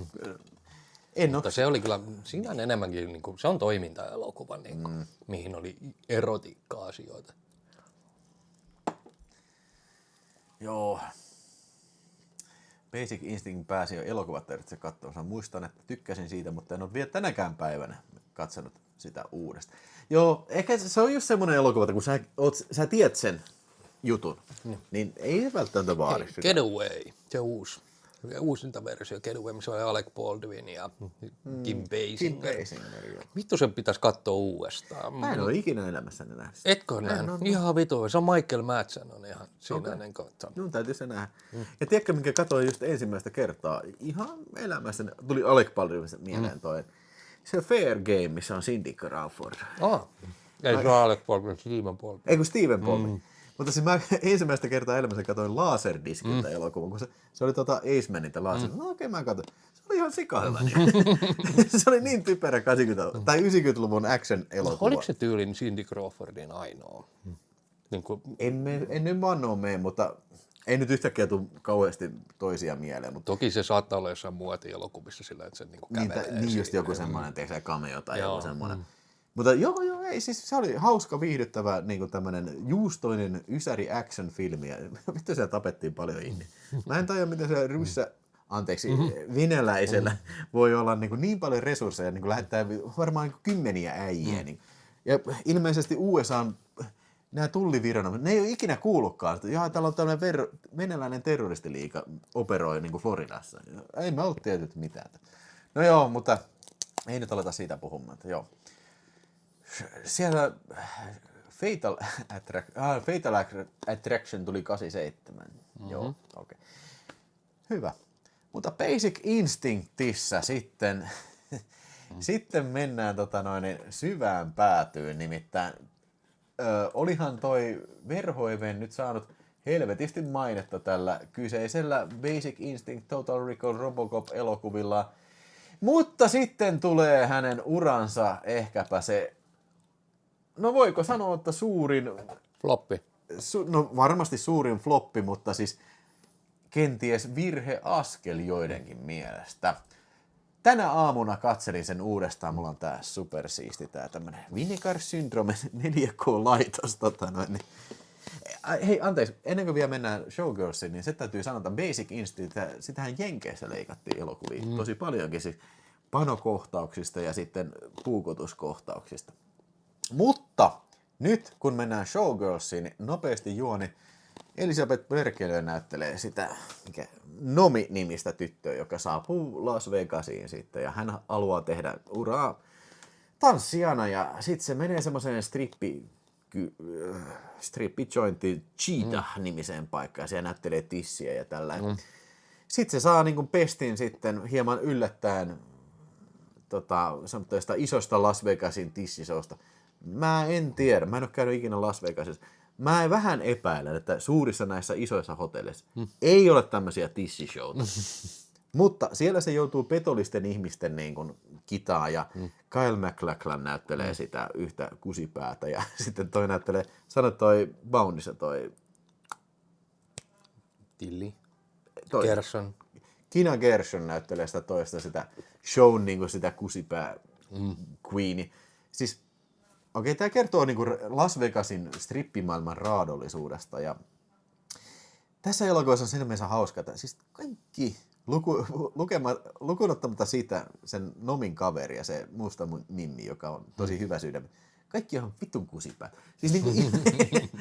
Mutta se oli kyllä, siinä on enemmänkin, niin kuin, se on toiminta-elokuva, niin kuin, mihin oli erotiikka-asioita. Joo. Basic Instinct pääsi jo elokuvateatterissa katsomaan. Muistan, että tykkäsin siitä, mutta en ole vielä tänäkään päivänä katsonut sitä uudestaan. Joo, ehkä se on just semmoinen elokuva, että kun sä tiedät sen jutun, niin ei välttämättä vaadi sitä. Getaway, se uusinta versio Getaway, missä oli Alec Baldwin ja Kim Basinger. Joo. Vittu sen pitäisi katsoa uudestaan. Mä en ole ikinä elämässäni nähnyt sitä. Etkö nähnyt? Ihan vitu. Se on Michael Madsen on ihan siinä ennen kohtaa. Minun täytyy se nähdä. Ja tiedätkö, minkä katsoin just ensimmäistä kertaa? Ihan elämässä tuli Alec Baldwin mieleen toi. Se Fair Game, missä on Cindy Crawford. Ei se ole Alec Baldwin, Steven Baldwin. Ei kun Steven Baldwin. Mutta siis mä ensimmäistä kertaa elämässä katsoin Laserdiskiltä elokuvan, kun se oli Acemanilta laser. No okei, mä katsoin. Se oli ihan sikahyvä. Se oli niin typerä 80- tai 90-luvun action-elokuva. Oliko se tyylin Cindy Crawfordin ainoa? Niin kuin... En nyt vannoa mene, mutta ei nyt yhtäkkiä tule kauheasti toisia mieleen. Mutta... Toki se saattaa olla jossain muotielokuvissa sillä, että se niin kuin kävelee. Niin just joku semmoinen, tehdään cameo tai joku semmoinen. Mutta joo, ei, siis se oli hauska, viihdyttävä niin tämmöinen juustoinen ysäri action-filmi. Vittu siellä tapettiin paljon ihmisiä. Mä en tajua, miten se venäläisellä voi olla niin paljon resursseja, niin lähettää varmaan niin kymmeniä äijää. Niin. Ja ilmeisesti USA:n nämä tulliviranomaiset, ne ei ole ikinä kuullutkaan, että täällä on tämmöinen venäläinen terroristiliiga operoi niin kuin Floridassa. Ei me ole tietyt mitään. No joo, mutta ei nyt aleta siitä puhumaan. Joo. Siellä Fatal Attraction tuli 87. Joo, okei. Hyvä. Mutta Basic Instinctissä sitten mennään syvään päätyyn, nimittäin olihan toi Verhoeven nyt saanut helvetisti mainetta tällä kyseisellä Basic Instinct Total Recall Robocop-elokuvilla, mutta sitten tulee hänen uransa ehkäpä se, no voiko sanoa, että suurin... Floppi. No varmasti suurin floppi, mutta siis kenties virheaskel joidenkin mielestä. Tänä aamuna katselin sen uudestaan. Mulla on tää supersiisti tää tämmönen Vinegar Syndrome 4K-laitos. Hei, anteeksi, ennen kuin vielä mennään Showgirlsiin, niin se täytyy sanoa, että Basic Instinct, sitähän Jenkeissä leikattiin elokuvia tosi paljonkin, siis panokohtauksista ja sitten puukotuskohtauksista. Mutta nyt, kun mennään Showgirlsiin, niin nopeasti juoni Elisabeth Berkelö näyttelee sitä Nomi-nimistä tyttöä, joka saapuu Las Vegasiin sitten, ja hän haluaa tehdä uraa tanssijana, ja sitten se menee semmoiseen strippi-jointiin Cheetah-nimiseen paikkaan, ja siellä näyttelee tissiä ja tällainen. Sitten se saa niin kuin pestin sitten hieman yllättäen semmoista isosta Las Vegasin tissisousta. Mä en tiedä, mä en ole käynyt ikinä Las Vegasissa. Mä vähän epäilen, että suurissa näissä isoissa hotelleissa ei ole tämmöisiä tissishowta. Mutta siellä se joutuu petollisten ihmisten niin kuin kitaa ja Kyle MacLachlan näyttelee sitä yhtä kusipäätä ja sitten toi näyttelee, sano toi Boundissa toi... Tilly. Gerson. Kina Gershon näyttelee sitä toista sitä shown niin kuin sitä kusipää queeni. Siis okei, tämä kertoo niin kuin Las Vegasin strippimaailman raadollisuudesta ja tässä elokuvassa on siinä mielessä hauska, että siis kaikki lukuun ottamatta sitä, sen Nomin kaveri ja se musta mimmi, joka on tosi hyvä sydämi, kaikki on vitun kusipää. Siis niin kuin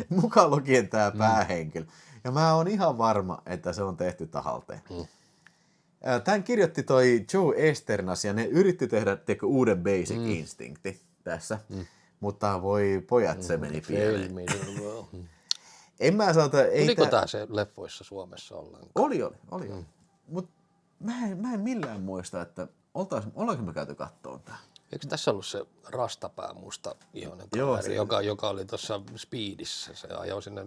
mukaan lukien tämä päähenkilö. Ja mä oon ihan varma, että se on tehty tahalteen. Tämän kirjoitti toi Joe Esternas ja ne yritti tehdä uuden Basic Instincti tässä. Mutta voi pojat, se meni pieleen. En mä saata... Tuliko tää se leffoissa Suomessa ollenkaan? Oli. Mutta mä en millään muista, että ollaanko me käyty kattoon tää? Eikö tässä ollut se rastapää musta ihonen kaveri, joka oli tuossa Speedissä? Se ajoi sinne...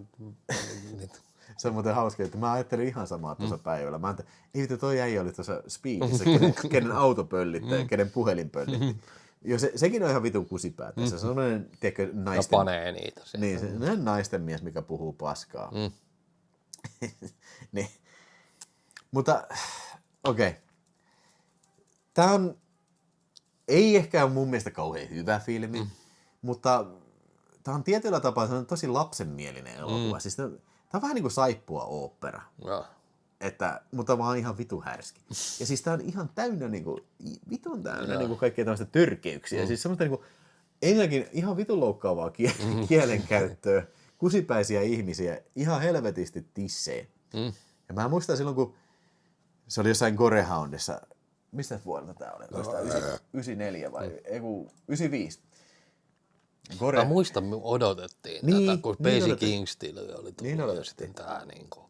Se on muuten hauska, että mä ajattelin ihan samaa tuossa päivällä. Mä ajattelin, että toi äijä oli tuossa Speedissä, kenen auto pöllitti, kenen puhelin pöllitti. Jo, sekin on ihan vitun kusipää tässä. Se on sellainen, tiedätkö, naisten... Ja panee niitä. Niin, se on naisten mies, mikä puhuu paskaa. Niin. Mutta, okei. Tää on... Ei ehkä ole mun mielestä kauhean hyvä filmi, mutta tää on tietyllä tapaa tosi lapsenmielinen elokuva. Siis tää on vähän niin kuin saippua ooppera. mutta vaan ihan vitu härski. Ja siis tää on ihan täynnä niinku, vitun täynnä niinku kaikkea tämmöistä törkeyksiä. Siis semmoista niinku, ensinnäkin ihan vitun loukkaavaa kielenkäyttöä, kusipäisiä ihmisiä, ihan helvetisti tissejä. Ja mä muistan silloin, kun se oli jossain Gorehoundissa, mistä vuodelta tää oli? 94 vai 95? Mä muistan, me odotettiin tätä, kun Basic Instinct oli tullut ja sitten tää niinku.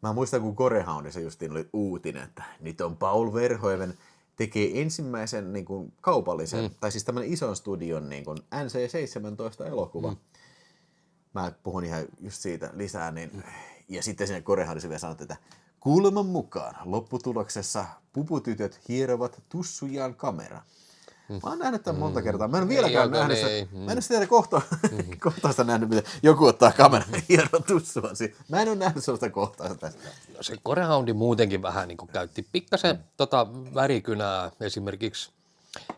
Mä muistan, kun Gorehoundissa justiin oli uutinen, että nyt on Paul Verhoeven tekee ensimmäisen niin kuin, kaupallisen, tai siis tämmönen ison studion niin kuin NC-17 Mä puhun ihan just siitä lisää, niin ja sitten sinne Gorehoundissa vielä sanottiin, että kuuleman mukaan lopputuloksessa puputytöt hierovat tussujaan kamera. Mä oon nähnyt tämän monta kertaa. Mä en vieläkään nähnyt sitä. Mä en ole sitä kohtausta nähnyt, miten joku ottaa kameran ja hieroo tussua. Mä en ole nähnyt sellaista kohtausta tästä. No se Gorehoundi muutenkin vähän niin kuin käytti pikkasen värikynää esimerkiksi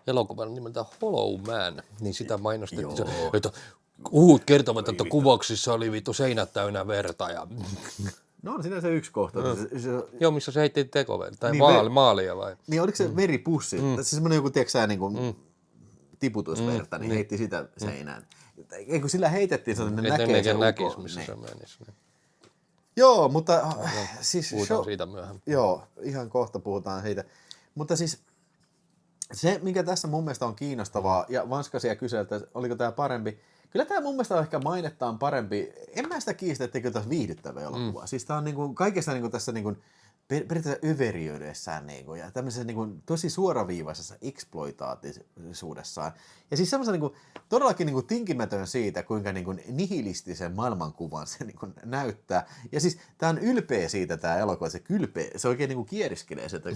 elokuvan nimeltä Hollow Man, niin sitä mainostettiin, että huhut kertovat, että kuvauksissa oli vittu seinät täynnä verta ja... No on siinä se yksi kohta. Joo, missä se heitti tekoverta, tai niin, maalia vai? Niin, oliko se veripussi? Siis semmoinen joku, tiedätkö niin kuin tiputusverta, niin heitti sitä seinään. Eikö sillä heitettiin, että ne näkee sen näkisi, missä se menisi. Joo, mutta... siis puhutaan siitä myöhemmin. Joo, ihan kohta puhutaan siitä. Mutta siis se, mikä tässä mun mielestä on kiinnostavaa, ja Vanskasia kysyi, että oliko tämä parempi. Kyllä tämä mun mielestä on ehkä mainettaan parempi. En mä sitä kiistä, etteikö tässä viihdyttävä elokuva. Siis tää on niinku kaikessa niinku tässä niinku periaatteessa överiöidessään niinku, ja tämmöisessä niinku tosi suoraviivaisessa exploitaatisuudessaan. Ja siis semmoisen niinku todellakin niinku tinkimätön siitä, kuinka niinku nihilistisen maailmankuvan se niinku näyttää. Ja siis tää on ylpeä siitä tää elokuva, se oikein niinku kieriskelee se, että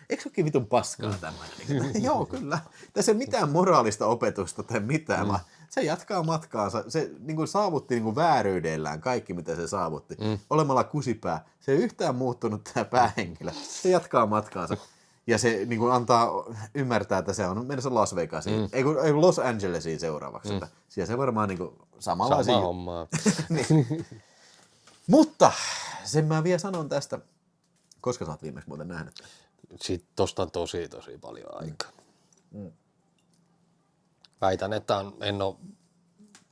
eikö olekin vitun paskaa tämmöinen? Joo, kyllä. Tässä ei ole mitään moraalista opetusta tai mitään, vaan se jatkaa matkaansa. Se niin saavutti niin vääryydellään kaikki, mitä se saavutti. Olemalla kusipää. Se ei yhtään muuttunut tämä päähenkilö. Se jatkaa matkaansa. Ja se niin antaa ymmärtää, että se on menossa Las Vegasiin. Ei Los Angelesiin seuraavaksi. Siellä se varmaan niin samanlaisia... Sama hommaa. Niin. Mutta sen mä vielä sanon tästä. Koska sä oot viimeksi muuten nähnyt? Sitten tosta on tosi paljon aikaa. Väitän, että en ole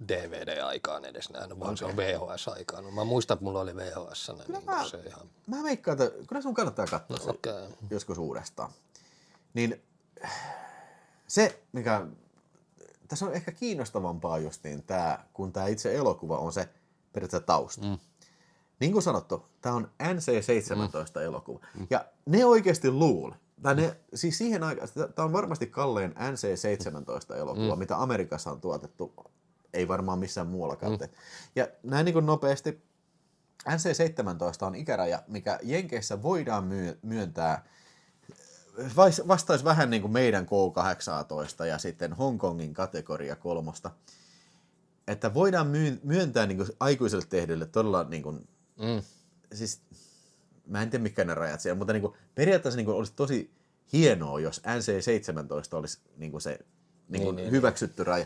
DVD-aikaan edes nähnyt, vaan se on VHS-aikaan. No, mä muistan, että mulla oli VHS. Niin se ihan... Mä veikkaan, että kyllä sun kannattaa katsoa se joskus uudestaan. Niin se, mikä tässä on ehkä kiinnostavampaa justiin tää, kun tää itse elokuva on se periaatteessa tausta. Niin kuin sanottu, tää on NC-17 elokuva. Ja ne oikeasti luuli. Siis siihen aikaan, tämä on varmasti kallein NC-17 elokuva, mitä Amerikassa on tuotettu, ei varmaan missään muuallakaan. Ja näin niin kuin nopeasti, NC-17 on ikäraja, mikä Jenkeissä voidaan myöntää, vastaisi vähän niin kuin meidän K-18 ja sitten Hongkongin kategoria 3. Että voidaan myöntää niin kuin aikuiselle tehdylle todella, niin kuin, siis mä en tiedä mitkä ne rajat siellä, mutta niin kuin, periaatteessa niin kuin olisi tosi hienoa, jos NC-17 olisi niin kuin se niin hyväksytty raja.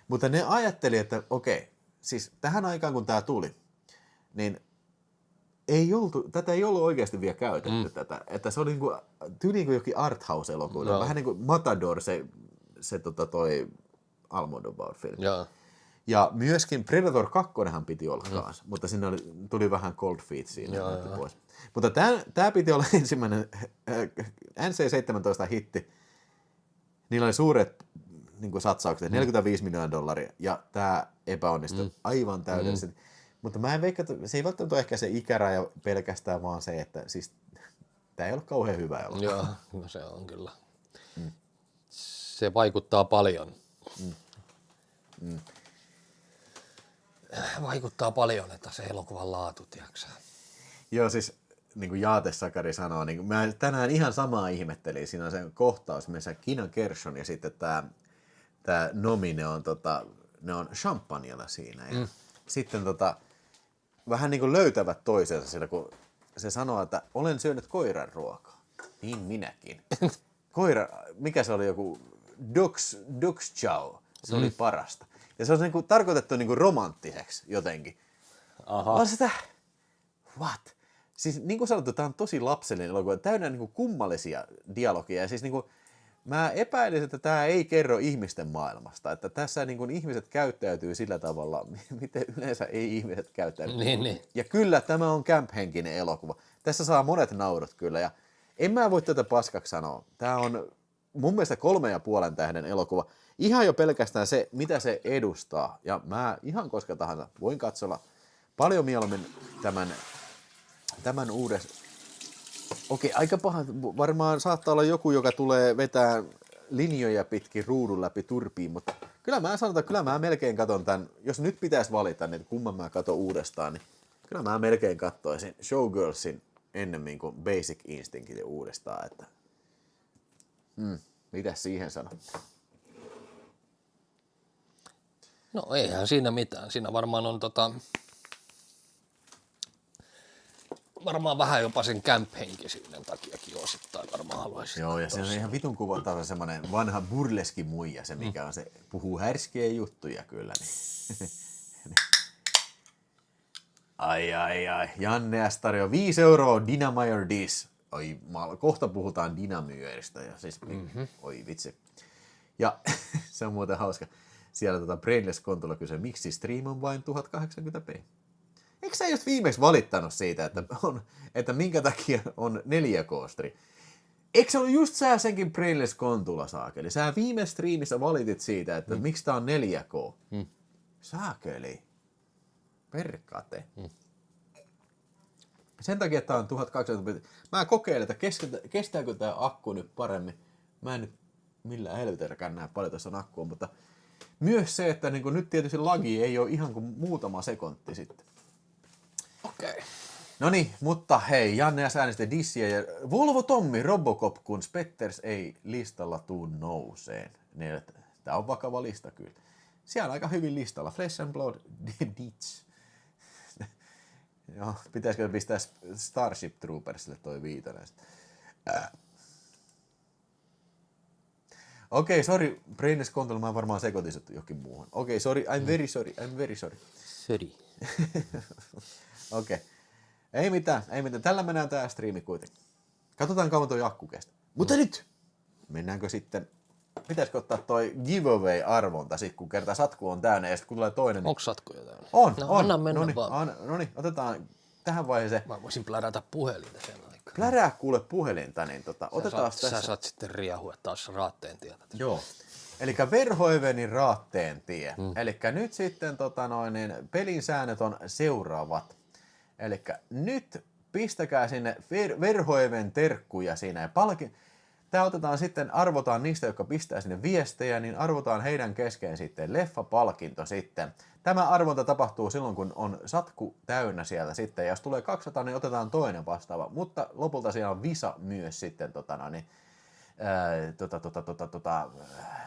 Mutta ne ajatteli, että okei, siis tähän aikaan kun tämä tuli, niin tätä ei ollut oikeasti vielä käytetty tätä. Että se oli niin kuin, tyyliin kuin jokin arthouse-elokuva. No. Vähän niin kuin Matador, se toi Almodovar-filmi. Ja myöskin Predator 2 piti olla kanssa, mutta sinne tuli vähän cold feet siinä pois. Mutta tämä piti olla ensimmäinen NC-17 hitti. Niillä oli suuret niin satsaukset, $45 miljoonaa, ja tämä epäonnistui aivan täydellisesti. Mutta mä en veikkaa, että se ei välttämättä ole ehkä se ikäraja pelkästään, vaan se, että siis tämä ei ole kauhean hyvä elokuva. Joo, no se on kyllä. Se vaikuttaa paljon. Vaikuttaa paljon, että se elokuvan laatu, tiiäksä. Joo, siis niin kuin Jaate Sakari sanoo, niin mä tänään ihan samaa ihmettelin. Siinä on se kohtaus, missä Kina Gershon ja sitten tämä Nomi, ne on champagnella siinä. Ja sitten vähän niin kuin löytävät toisensa sillä, kun se sanoo, että olen syönyt koiran ruokaa. Niin minäkin. Mikä se oli, joku Dux Chow. Se oli parasta. Ja se on niinku tarkoitettu niinku romanttiseksi jotenkin. Aha. On sitä, what? Siis niin kuin sanottu, tämä on tosi lapsellinen elokuva, täynnä niin kuin kummallisia dialogia. Ja siis niin kuin, mä epäilisin, että tämä ei kerro ihmisten maailmasta, että tässä niin kuin ihmiset käyttäytyy sillä tavalla, miten yleensä ei ihmiset käyttäydy. Niin. Ja kyllä tämä on camp-henkinen elokuva. Tässä saa monet naurut kyllä, ja en mä voi tätä paskaksi sanoa. Tämä on mun mielestä 3,5 tähden elokuva. Ihan jo pelkästään se, mitä se edustaa. Ja mä ihan koska tahansa voin katsella paljon mieluummin tämän uudessa. Okei, aika paha. Varmaan saattaa olla joku, joka tulee vetää linjoja pitkin ruudun läpi turpiin, mutta kyllä mä melkein katon tämän. Jos nyt pitäisi valita, niin kumman mä katon uudestaan, niin kyllä mä melkein kattoisin Showgirlsin ennemmin kuin Basic Instinctin uudestaan. Että mitäs siihen sanoo? No eihän siinä mitään. Siinä varmaan on varmaan vähän jopa sen camp-henkisyyden takiakin osittain varmaan haluaisin. Joo, ja se on ihan vitun kuvattava semmoinen vanha burleski muija, se mikä on se, puhuu härskiä juttuja kyllä. Niin. Ai. Janne S. tarjoaa 5 € Dynamire Dis. Oi, kohta puhutaan Dynamyöristä. Ja siis, oi vitsi. Ja se on muuten hauska. Siellä Brainless-kontolla kysyy, miksi stream on vain 1080p? Eikö sä just viimeksi valittanut siitä, että minkä takia on 4K-stream? Eikö se ollut just sä senkin Brainless-kontulla, saakeli? Sä viime striimissä valitit siitä, että miksi tää on 4K. Saakeli. Perkate. Sen takia, että tää on 1080p. Mä kokeilen, että kestääkö tää akku nyt paremmin. Mä en nyt millään helvetelläkään näe paljon tässä on akkua, mutta myös se, että niin nyt tietysti lagi ei ole ihan kuin muutama sekunti sitten. Okei. No niin, mutta hei, Janne ja äänesti dissiä ja Volvo Tommi Robocop, kun Spetters ei listalla tuu nouseen. Tää on vakava lista kyllä. Siellä on aika hyvin listalla. Flesh and Blood, Ditch. Joo, pitäisikö pistää Starship Troopersille toi 5. Okei, sorry, Brainless-kontolla mä varmaan sekoitin johonkin muuhun. Okei, sorry, I'm very sorry. Söri. Okei. Ei mitään. Tällä mennään tää striimi kuitenkin. Katsotaan kauan toi akku kestää. Mutta nyt! Mennäänkö sitten... Pitäisikö ottaa toi giveaway-arvonta sit, kun kerta satku on täynnä ja sit kun tulee toinen... Niin... Onko satkuja täynnä? On. Anna mennä vaan. Noniin, otetaan tähän vaiheeseen. Mä voisin plärätä puhelinta sen aikaa. Plärää kuule puhelinta, niin otetaan tässä... Sä saat sitten riahua taas raatteen tietä. Joo. Elikkä Verhoevenin raatteen tie. Elikkä nyt sitten pelin säännöt on seuraavat. Elikkä nyt pistäkää sinne Verhoeven terkkuja siinä ja Tää otetaan sitten, arvotaan niistä, jotka pistää sinne viestejä, niin arvotaan heidän kesken sitten leffapalkinto sitten. Tämä arvonta tapahtuu silloin, kun on satku täynnä siellä sitten. Ja jos tulee 200, niin otetaan toinen vastaava. Mutta lopulta siellä on visa myös sitten,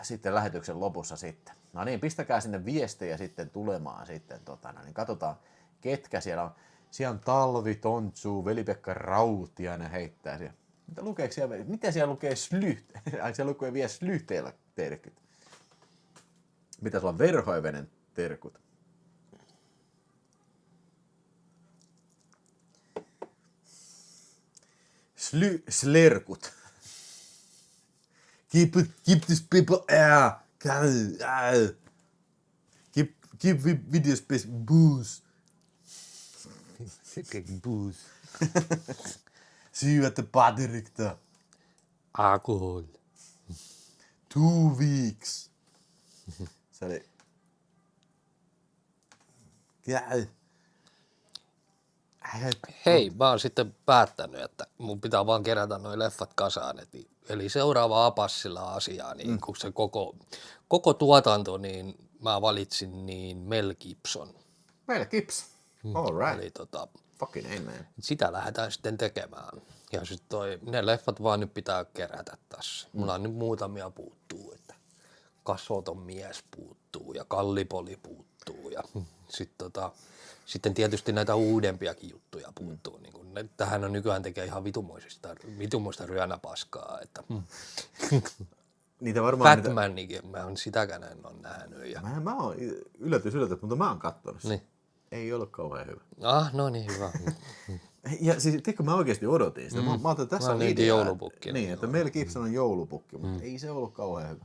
sitten lähetyksen lopussa sitten. No niin, pistäkää sinne viestejä sitten tulemaan sitten. Niin katsotaan, ketkä siellä on. Siellä on Talvi, Tontsu, Veli-Pekka Rautiainen heittää siellä. Mitä siellä lukee siellä lukee vielä Slyhteillä terkut. Mitä sulla on Verhoevenen terkut? Slerkut. Keep this people air. Keep video space booze. Booze. Syötte paterikta. Alkohol. 2 weeks. Se oli... Hei, mä oon sitten päättänyt, että mun pitää vaan kerätä noi leffat kasaan. Eli seuraava Apassilla asiaa, niin kun se koko tuotanto, niin mä valitsin niin Mel Gibson. Mel Gibson. All right. Eli fucking amen. sitä lähdetään sitten tekemään. Ja sitten ne leffat vaan nyt pitää kerätä tässä. Mulla on nyt muutamia puuttuu, että Kasvoton mies puuttuu ja Kallipoli puuttuu ja sitten tietysti näitä uudempiakin juttuja puuttuu. Niin kun tähän on nykyään tekee ihan vitumoista ryönäpaskaa. Että, Niitä varmaan... Batmanikin, mä sitäkään en ole nähnyt. Ja... Mä oon yllätys, mutta mä oon kattonut sen. Niin. Ei ollut kauhean hyvä. No niin, hyvä. Ja siis, tiedätkö, mä oikeasti odotin sitä. Mä ajattelin, että tässä on idea. Joulupukki. Niin, että Mel Gibson on joulupukki, mutta ei se ollut kauhean hyvä.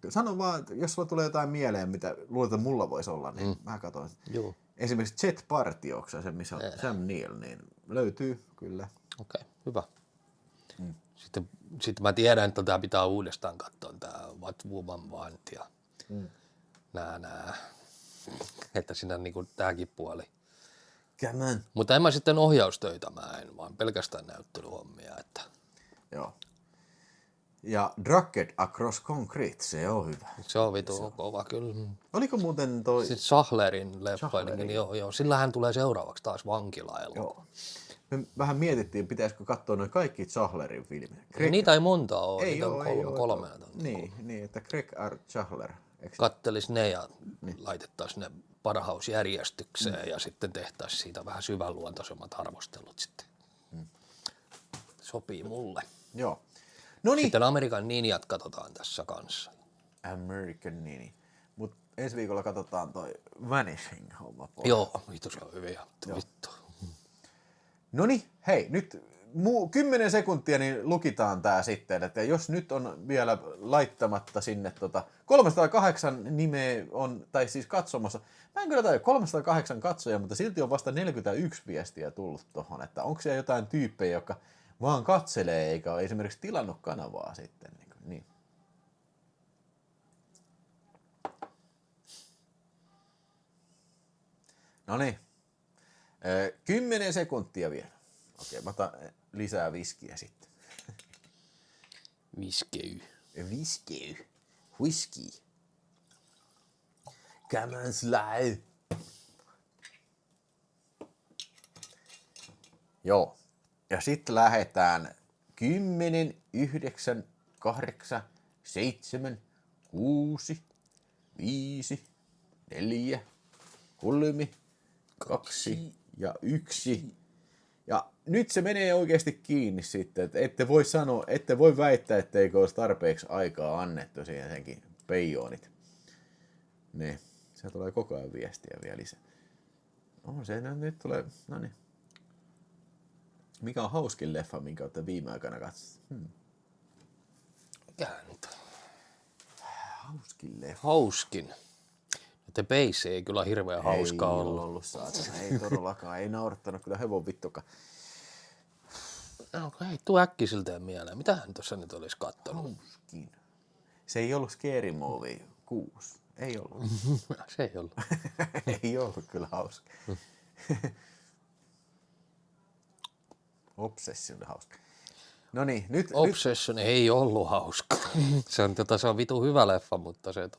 Sano vaan, että jos sulla tulee jotain mieleen, mitä luulet, että mulla voisi olla, niin mä katson. Joo. Esimerkiksi Jet Party, onko se, missä on Sam Neill, niin löytyy kyllä. Okei, hyvä. Sitten mä tiedän, että tää pitää uudestaan katsoa tää What Woman Want ja nää. Että siinä niinku tääkin puoli. Mutta en mä sitten ohjaustöitä vaan pelkästään näyttelyhommia. Että. Joo. Ja Dragged Across Concrete, se on hyvä. Se on vitu kova kyllä. Oliko muuten toi... Sitten Sahlerin leffa, niin joo. Sillähän tulee seuraavaksi taas vankilailla. Joo. Me vähän mietittiin, pitäisikö katsoa noin kaikki Sahlerin filmit. Niitä ei monta ole, ei niitä on kolme. Niin, että Craig R. Sahler. Kattelis ne ja laitettaisiin ne parhausjärjestykseen ja sitten tehtäisiin siitä vähän syvänluontoisemmat arvostelut sitten. Sopii mulle. Joo. Noniin. Sitten American Ninjat katsotaan tässä kanssa. American Ninja. Mutta ensi viikolla katsotaan toi Vanishing-homma. Joo, vittu se on hyviä. Vittu. Noniin, hei, nyt 10 sekuntia niin lukitaan tää sitten, että jos nyt on vielä laittamatta sinne 308 nimeä on, tai siis katsomassa, mä en kyllä tajua 308 katsoja, mutta silti on vasta 41 viestiä tullut tohon, että onko siellä jotain tyyppejä, jotka vaan katselee eikä ole esimerkiksi tilannut kanavaa sitten. Niin. Noniin, 10 sekuntia vielä. Okei, mä otan lisää viskiä sitten. Viskey. Whisky. Come on, slide. Joo. Ja sitten lähdetään 10, 9, 8, 7, 6, 5, 4, 3, 2 ja 1. Ja nyt se menee oikeasti kiinni sitten, että ette voi väittää, etteikö olisi tarpeeksi aikaa annettu siihen senkin peijoonit. Niin, se tulee koko ajan viestiä vielä lisää. No se nyt tulee, no niin. Mikä on hauskin leffa, minkä olette viime aikana katsottu? Mikä nyt? Hauskin leffa. Hauskin. The Base ei kyllä hirveän hauskaa ollut saatana, ei todellakaan, ei naurattanut kyllä hevon vittukaan. No, ei tuu äkkisilteen mieleen. Mitähän tuossa nyt olisi kattonut? Hauskin. Se ei ollut Scary Movie 6. Ei ollut. Se ei ollut. Ei ollut kyllä hauska. Obsession hauska. No niin, nyt... Obsession ei ollut hauska. Se on vitu hyvä leffa, mutta se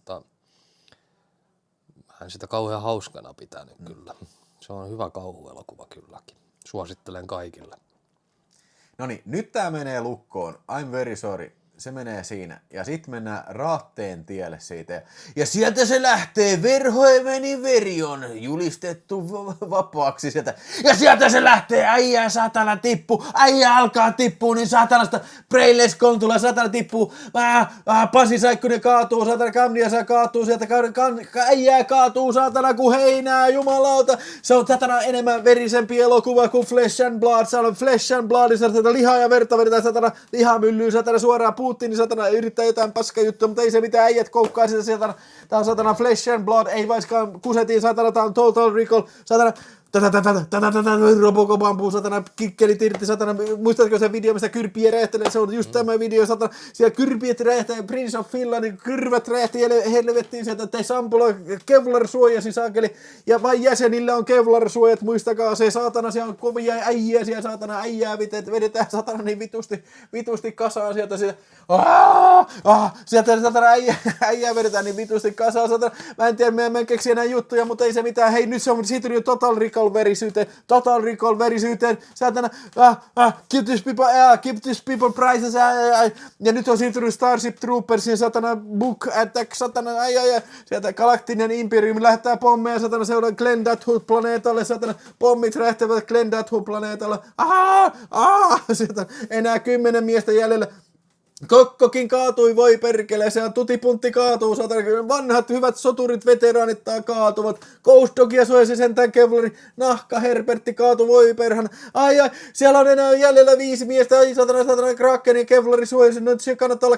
mä en sitä kauhean hauskana pitänyt kyllä. Se on hyvä kauhuelokuva kylläkin. Suosittelen kaikille. No niin, nyt tää menee lukkoon. I'm very sorry. Se menee siinä. Ja sit mennään Raatteen tielle siitä. Ja sieltä se lähtee. Verhoimeni veri on julistettu vapaaksi sieltä. Ja sieltä se lähtee. Äijää satana tippuu. Äijää alkaa tippuu. Niin satanasta Brainless Kontula satana tippuu. Pasi Saikkunen kaatuu. Satana Kamniasa kaatuu. Sieltä äijää kaatuu. Satana kuin heinää. Jumalauta. Se on satana enemmän verisempi elokuva kuin Flesh and Blood. Se on Flesh and Blood. Se on lihaa ja verta vedetään satana lihamyllyyn. Satana suoraan Putin satana yrittää jotain paskajuttua, mutta ei se mitään, äijät koukkaa sitä satana. Tää on satana Flesh and Blood, ei vaiskaan kusetiin satana, tää on Total Recall, satana. Robocop ampuu satana, kikkelit irti satana, muistatko se video, mistä kyrpiä räjähtelee, se on just tämä video satana, siellä kyrpiät räjähtää, Prince of Finlandin kyrvät räjähti helvettiin sieltä, että Sampola Kevlar suojasi saakeli, ja vain jäsenillä on Kevlar suojat, muistakaa se satana, siellä on kovia äijää siellä satana, äijää vedetään satana niin vitusti kasaan sieltä, sieltä satana äijää vedetään niin vitusti kasaan satana, mä en tiedä, mä en keksi enää juttuja, mutta ei se mitään, hei nyt se on siirtynyt Total Recall verisyyteen, saatana, give this people prizes, ja nyt on siirtynyt Starship Troopersin, satana, Book Attack, satana, sieltä Galaktinen Imperium lähettää pommeja, satana, seuraa Glendathul-planeetalle, satana, pommit räjähtävät Glendathul-planeetalle, sieltä enää 10 miestä jäljellä, Kokkokin kaatui, voi perkele, se on tutipuntti kaatuu, vanhat hyvät soturit, veteraanit kaatuvat, Ghost Dogia suojasi sentään Kevlari, Nahka, Herbertti kaatui, voi perhana, ai, siellä on enää jäljellä 5 miestä, ai satana, Kraken ja Kevlari suojasi, no se kannattaa olla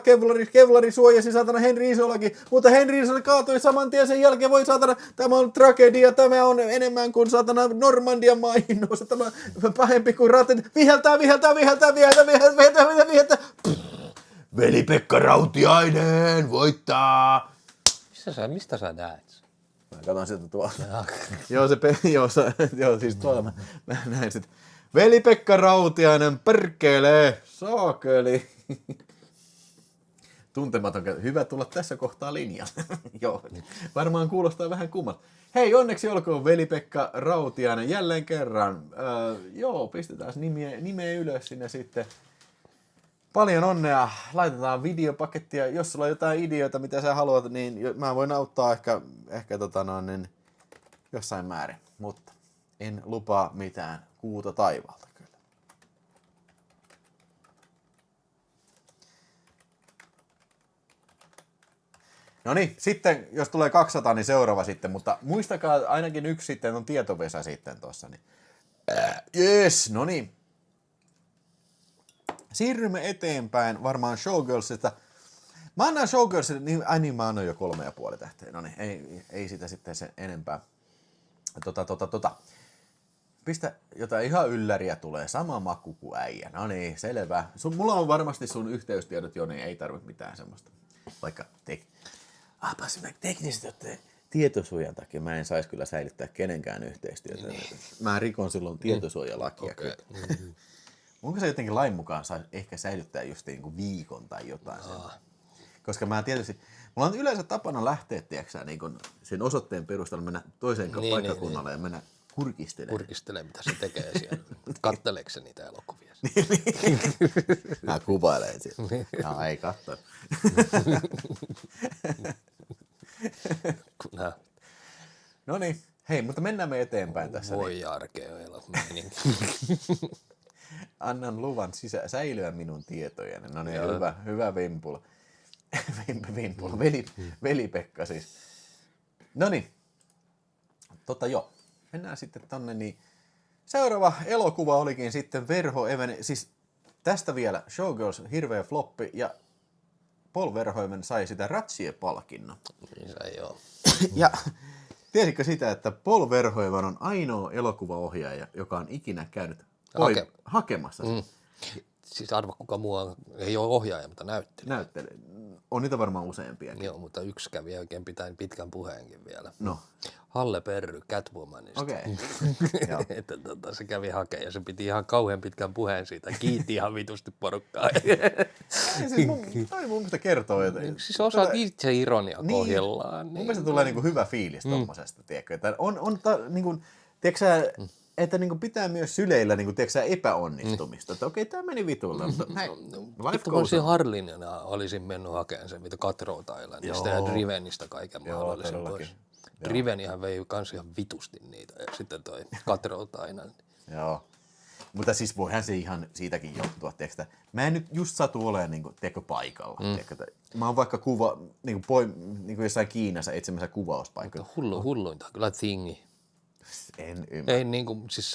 Kevlari suojasi, satana, Henri Isolakin, mutta Henri Isola kaatui saman tien sen jälkeen, voi satana, tämä on tragedia, tämä on enemmän kuin satana Normandian maihin, no satana, pahempi kuin ratet, viheltää, Veli-Pekka Rautiainen voittaa. Mistä sä näet? Mä katson sieltä tuolla. Siis tuolla mä näin sit. Veli-Pekka Rautiainen, perkelee, saakeli. Tuntematon, hyvä tulla tässä kohtaa linjalle. Joo, varmaan kuulostaa vähän kummalta. Hei, onneksi olkoon Veli-Pekka Rautiainen jälleen kerran. Pistetään nimeä ylös sinne sitten. Paljon onnea, laitetaan videopakettia, jos sulla on jotain ideoita, mitä sä haluat, niin mä voin auttaa ehkä jossain määrin, mutta en lupaa mitään kuuta taivaalta kyllä. Noniin, sitten jos tulee 200, niin seuraava sitten, mutta muistakaa ainakin yksi sitten on tietovesa sitten tossa. Niin. Yes, noniin. Siirrymme eteenpäin varmaan Showgirlsista. Mä annan Showgirlsille, mä annan jo 3,5 tähteä. No niin, ei sitä sitten sen enempää. Pistä jotain ihan ylläriä tulee, sama maku kuin äijä. No niin, selvä. Mulla on varmasti sun yhteystiedot jo, niin ei tarvitse mitään semmoista. Vaikka teknisesti ottaen tietosuojan takia mä en saisi kyllä säilyttää kenenkään yhteistyötä. Mä rikon silloin tietosuojalakia. Okay. Onko se jotenkin lain mukaan saisi ehkä säilyttää just niin kuin viikon tai jotain sen? Koska mä tietysti, mulla on yleensä tapana lähteä, tiiäksä, niin kuin sen osoitteen perusteella mennä toiseen paikkakunnalle ja mennä kurkistelemaan. Kurkistelemaan, mitä se tekee siellä. Katteleeko se niitä elokuvia? Mä kuvailen siellä. Ei katso. No niin, hei, mutta mennään me eteenpäin tässä. Voi järkeä elokuvia. Annan luvan säilyä minun tietojeni. No niin, hyvä vimpula. Vimpula. Veli-Pekka siis. No niin. Joo. Mennään sitten tonne. Niin. Seuraava elokuva olikin sitten Verhoeven. Siis tästä vielä Showgirls hirveä floppi ja Paul Verhoeven sai sitä Razzie-palkinnon. Niin sai joo. Ja tiesitkö sitä, että Paul Verhoeven on ainoa elokuvaohjaaja, joka on ikinä käynyt hakemassa. Siis arva kuka muu ei ole ohjaaja, mutta näyttelijä. On niitä varmaan useampiakin. Joo, mutta yksi kävi oikein pitkän puheenkin vielä. No. Halle Perry Catwomanista. Okei. Että se kävi hakemaan ja se piti ihan kauhean pitkän puheen siitä. Kiitti ihan vitusti porukkaa. Toi mun mielestä kertoo. Siis osaa itse ironia kohdillaan. Mun mielestä tulee niinku hyvä fiilis tommosesta, tiedätkö? Että niinku, tiedätkö että niinku pitää myös syleillä niinku, epäonnistumista. Että okei, tää meni vitulle, mutta näin. Vittu, kun olisin Harlinina olisin mennyt hakemaan sen, mitä Cutthroat Islandista ja Drivenistä kaiken mahdollisen pois. Drivenihän vei kans ihan vitusti niitä ja sitten toi Cutthroat Island. Joo. Mutta siis voihan se ihan siitäkin johtua, tiedätkö? Mä en nyt just satu olemaan niinku, paikalla. Mä oon vaikka niinku jossain Kiinassa etsimässä kuvauspaikkoja. Hulluinta kyllä Thingi. En ymmärrä. Ei, siis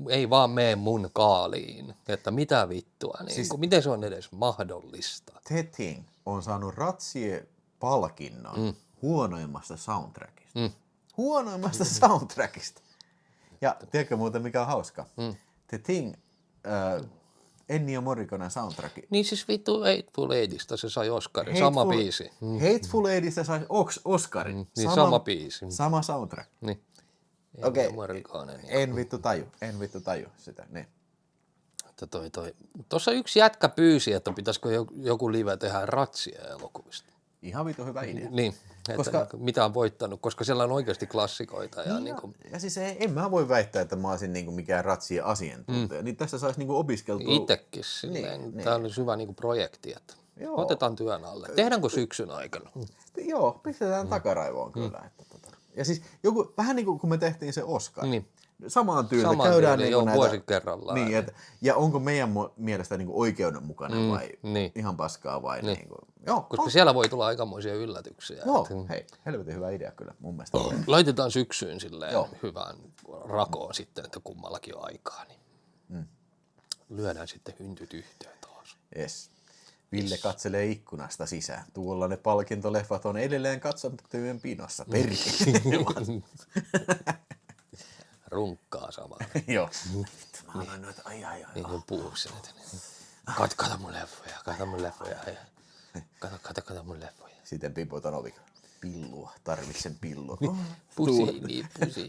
ei vaan mene mun kaaliin, että mitä vittua, siis, miten se on edes mahdollista? The Thing on saanut Razzie-palkinnon huonoimmasta soundtrackista. Huonoimmasta soundtrackista. Ja tiedätkö muuten mikä on hauska? The Thing, Ennio Morriconen soundtrack. Niin siis vittu Hateful Eightistä se sai Oscarin, sama biisi. Hateful Eightistä sai Oscarin. Niin sama biisi. Sama soundtrack. Niin. Okei, en vittu taju sitä. Ne. Tuossa yksi jätkä pyysi, että pitäisikö joku live tehdä Razzie-elokuvista. Ihan vittu hyvä idea. Niin, koska mitä on voittanut, koska siellä on oikeasti klassikoita. Ja siis en mä voi väittää, että mä olisin niinku mikään Razzie-asiantuntija. Niin tässä saisi niinku opiskeltua. Itsekin silleen. Tämä olisi hyvä niinku projekti, että otetaan työn alle. Tehdäänkö syksyn aikana? Joo, pistetään takaraivoon kyllä. Ja siis vähän niin kuin kun me tehtiin se Oscar, samaan tyyliin. Samaan Käydään tyyliin, niinku joo, vuosi kerrallaan. Niin, ja onko meidän mielestä niinku oikeudenmukainen vai niin. ihan paskaa vai niinku. Joo, Koska siellä voi tulla aikamoisia yllätyksiä. joo, hei, helvetin hyvä idea kyllä mun mielestä. Laitetaan syksyyn silleen Joo. hyvään rakoon sitten, että kummallakin on aikaa. Niin lyödään sitten hyntyt yhteen taas. Yes. Ville katselee ikkunasta sisään. Tuolla ne palkintoleffat on edelleen katsottujen pinossa. Perkele. Runkkaa samaa. Joo. Mä annoin noita, ai. Niin kuin puukselet. Kato mun leffoja, kato mun leffoja. Kato mun leffoja. Sitten pimputaan ovi. Pillua, tarvitsen pillua.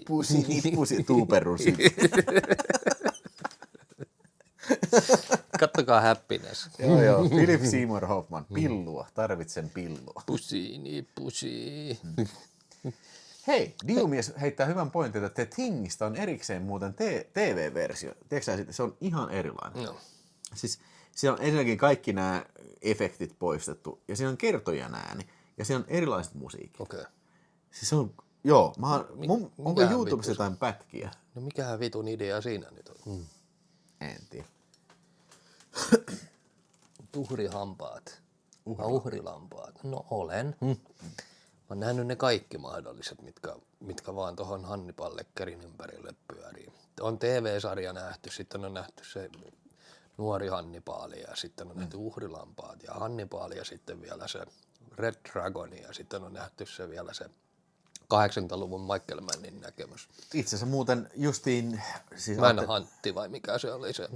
Pusi, tuuperun Kattokaa Happiness. Joo. Philip Seymour Hoffman. Pillua, tarvitsen pillua. Pusi. Hei, Diumies heittää hyvän pointin, että The Thingistä on erikseen muuten TV-versio. Tiedätkö sä, se on ihan erilainen. No. Siis siellä on ensinnäkin kaikki nämä efektit poistettu, ja siinä on kertojan ääni, ja siinä on erilaiset musiikit. Okei. Siis se on, joo, onko mikähän YouTubessa vittu? jotain pätkiä? No mikähän vitun idea siinä nyt on? En tiedä. Uhrihampaat. Uhrilampaat. No olen. Mä oon nähnyt ne kaikki mahdolliset, mitkä vaan tuohon Hannibal Lecterin ympärille pyörii. On TV-sarja nähty, sitten on nähty se nuori Hannibal ja sitten on nähty uhrilampaat ja Hannibal ja sitten vielä se Red Dragon ja sitten on nähty se vielä se 80-luvun Michael Mannin näkemys. Itse asiassa muuten justiin... Siis Manhuntti vai mikä se oli se?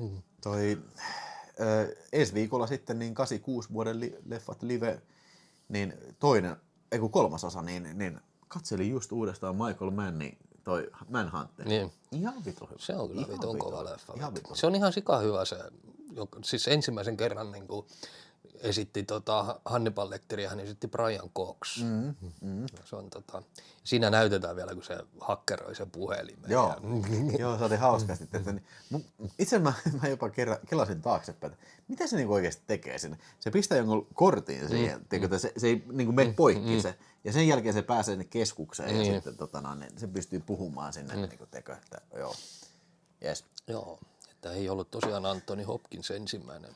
Ensi viikolla sitten niin 86 vuoden leffat live, niin kolmas osa, niin katselin just uudestaan Michael Mannin toi Manhunt. Niin. Ihan vitu hyvä. Se on kyllä vitun kova leffa. Ihan vitu. Se on ihan sika hyvä se, siis ensimmäisen kerran niin kuin esitti Hannibal Lecteria, hän esitti Brian Cox. Se on, siinä näytetään vielä, kun se hakkeroi sen puhelimen. Joo, joo, se oli hauskasti. Itse mä jopa kelasin taaksepäin, että mitä se niinku oikeasti tekee sinne. Se pistää jonkun kortin siihen, se ei niinku mene poikki se, ja sen jälkeen se pääsee sinne keskukseen ja sitten se pystyy puhumaan sinne. Niinku että, joo. Yes. Joo, että ei ollut tosiaan Anthony Hopkins ensimmäinen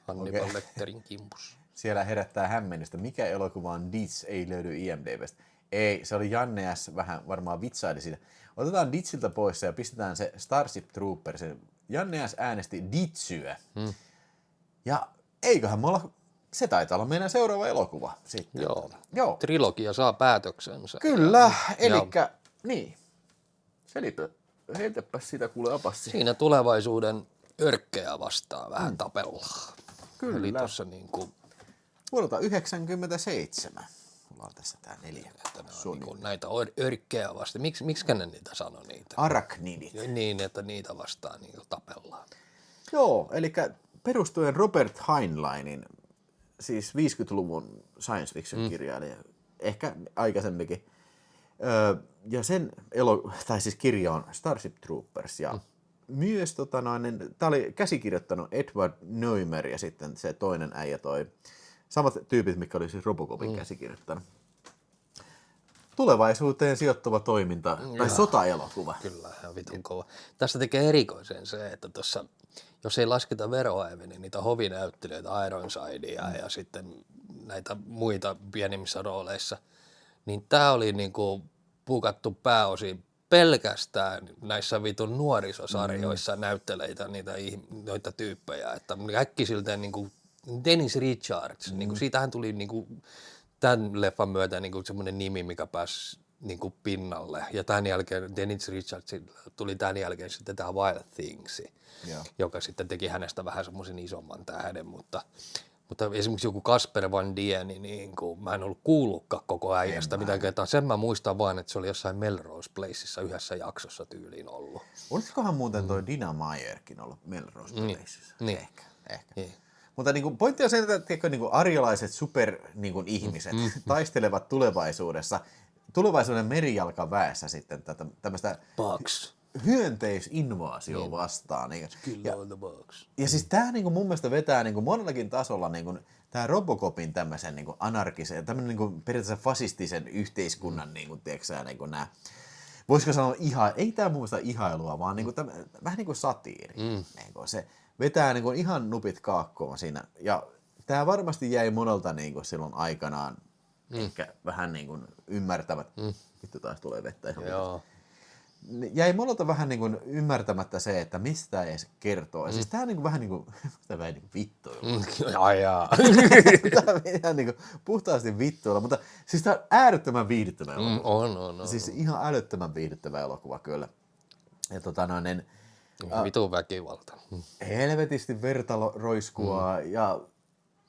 Hannibal Lecterin kimpus. Siellä herättää hämmennystä. Mikä elokuva on Ditch? Ei löydy IMDb:stä. Ei, se oli Janne S. vähän varmaan vitsaili siitä. Otetaan Ditchiltä pois ja pistetään se Starship Troopers. Janne S. äänesti Ditchyä. Ja eiköhän me olla, se taitaa olla meidän seuraava elokuva sitten. Joo. Trilogia saa päätöksensä. Kyllä, elikkä niin. Heitäpä sitä kuule apassi. Siinä tulevaisuuden örkkejä vastaan vähän tapellaan. Kyllä. Eli tossa niinku... Vuodelta 1997. Mulla on tässä tää 4. Niinku näitä örkkejä vastaan. Miksikä ne niitä sano niitä? Arachnidit. Niin, että niitä vastaan niinku tapellaan. Joo, eli perustuen Robert Heinleinin, siis 50-luvun science fiction kirjailija, ehkä aikaisemminkin. Ja sen kirja on Starship Troopers ja myös tää oli käsikirjoittanut Edward Neumer ja sitten se toinen äijä samat tyypit, mitkä oli siis Robocopin käsikirjoittanut. Tulevaisuuteen sijoittuva toiminta tai sotaelokuva. Kyllä, ihan vitun kova. Tässä tekee erikoisen se, että tuossa, jos ei lasketa veroaive, niin niitä hovinäyttelijöitä Ironsidea ja sitten näitä muita pienimmissä rooleissa, niin tää oli niinku pukattu pääosin pelkästään näissä vitun nuorisosarjoissa näytteleitä noita tyyppejä, että äkkisiltä niinku Dennis Richards, niinku siitähän tuli niinku tämän leffan myötä niinku semmoinen nimi, mikä pääsi niinku pinnalle, ja tämän jälkeen Dennis Richards tuli tämän jälkeen sitten tämä Wild Things, joka sitten teki hänestä vähän semmoisen isomman tähden, mutta esimerkiksi joku Casper Van Dien, niin mä en ollut kuullutkaan koko äijästä mitään kertaa. Sen mä muistan vaan, että se oli jossain Melrose Placeissa yhdessä jaksossa tyyliin ollut. Olisikohan muuten toi Dina Meyerkin ollut Melrose Placeissa? Niin. Ehkä. Niin. Mutta niin pointti on se, että niin arjolaiset ihmiset taistelevat tulevaisuuden merijalkaväessä sitten tämmöistä hyönteisinvaasio vastaan. Ja siis tää niinku mun mielestä vetää niinku monellakin tasolla niinku tää Robocopin tämmöisen niinku anarkisen, tämmönen niinku periaatteessa fasistisen yhteiskunnan niinku tiedätkö niinku nää voisiko sanoa ei tää mun mielestä ihailua, vaan niinku vähän niin kuin satiiri. Niinku se vetää niinku ihan nupit kaakkoon siinä. Ja tää varmasti jäi monelta niinku silloin aikanaan ehkä vähän niinku ymmärtävät. Vittu taas tulee vettä ihan. Joo. Jäi monelta vähän niinku ymmärtämättä se, että mistä tää edes kertoo. Siis tää on niinku vähän niinku, tää vähän niinku vittuilua. Jaa. Tää on ihan niinku puhtaasti vittuilla, mutta siis tää on äärettömän viihdyttävä elokuva. On. Siis ihan älyttömän viihdyttävä elokuva kyllä. Ja Vitun väkivalta. helvetisti verta roiskua ja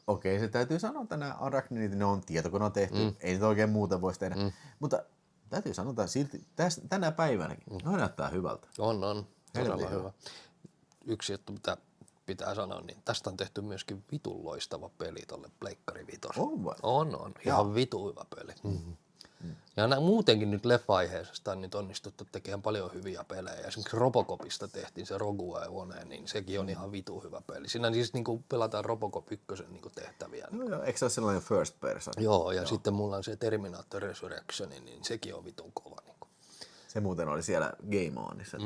okei, se täytyy sanoa, että nämä arachnidit, ne on tietokone tehty, ei niitä oikein muuta voisi tehdä, mutta täytyy sanoa, että silti tänä päivänäkin, ne näyttää hyvältä. On. Todella hyvä. Yksi juttu, mitä pitää sanoa, niin tästä on tehty myöskin vitun loistava peli tolle Pleikkari Vitoselle. On vai? On. Ihan vitun hyvä peli. Ja muutenkin nyt leffa-aiheesta on nyt onnistuttu tekemään paljon hyviä pelejä. Esimerkiksi Robocopista tehtiin se Rogue One, niin sekin on ihan vitun hyvä peli. Siinä siis niinku pelataan Robocop 1 niinku tehtäviä. Joo, eikö se ole sellainen first person? Joo, ja sitten mulla on se Terminator Resurrection, niin sekin on vitun kova. Niinku. Se muuten oli siellä Game Onissa.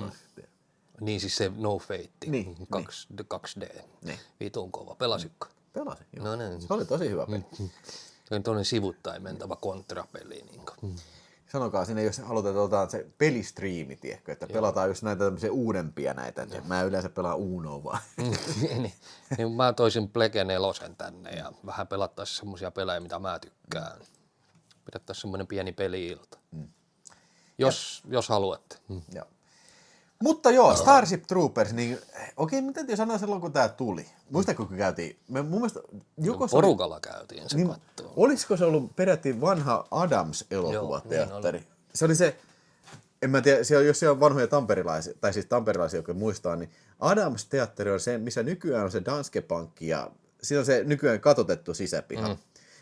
Niin siis se No Fate, Niin, 2D. Niin. Vitun kova. Pelasitko? Pelasin, joo. No niin. Se oli tosi hyvä peli. Se on tuollainen sivuttain mentävä kontrapeli. Niin Sanokaa sinne, jos halutaan, että otetaan se pelistriimi, tiedätkö, että pelataan just näitä tämmöisiä uudempia näitä. Mä yleensä pelaan Unoa vaan. niin mä toisin Plege 4 tänne ja vähän pelattaisiin semmoisia pelejä, mitä mä tykkään. Pidettäisiin semmoinen pieni peli-ilta. Jos haluatte. Joo. Mutta joo, Starship Troopers, niin okei, mitä täytyy sanoa silloin, kun tää tuli? Muistatko, kun käytiin? Mun mielestä joko se Porukalla käytiin se niin, kattoon. olisiko se ollut peräti vanha Adams-elokuvateatteri? Niin se oli se, en mä tiedä, jos siellä on vanhoja tamperilaisia, tai siis tamperilaisia, jotka muistaa, niin Adams-teatteri on se, missä nykyään on se Danske Bank, ja siinä on se nykyään katotettu sisäpiha.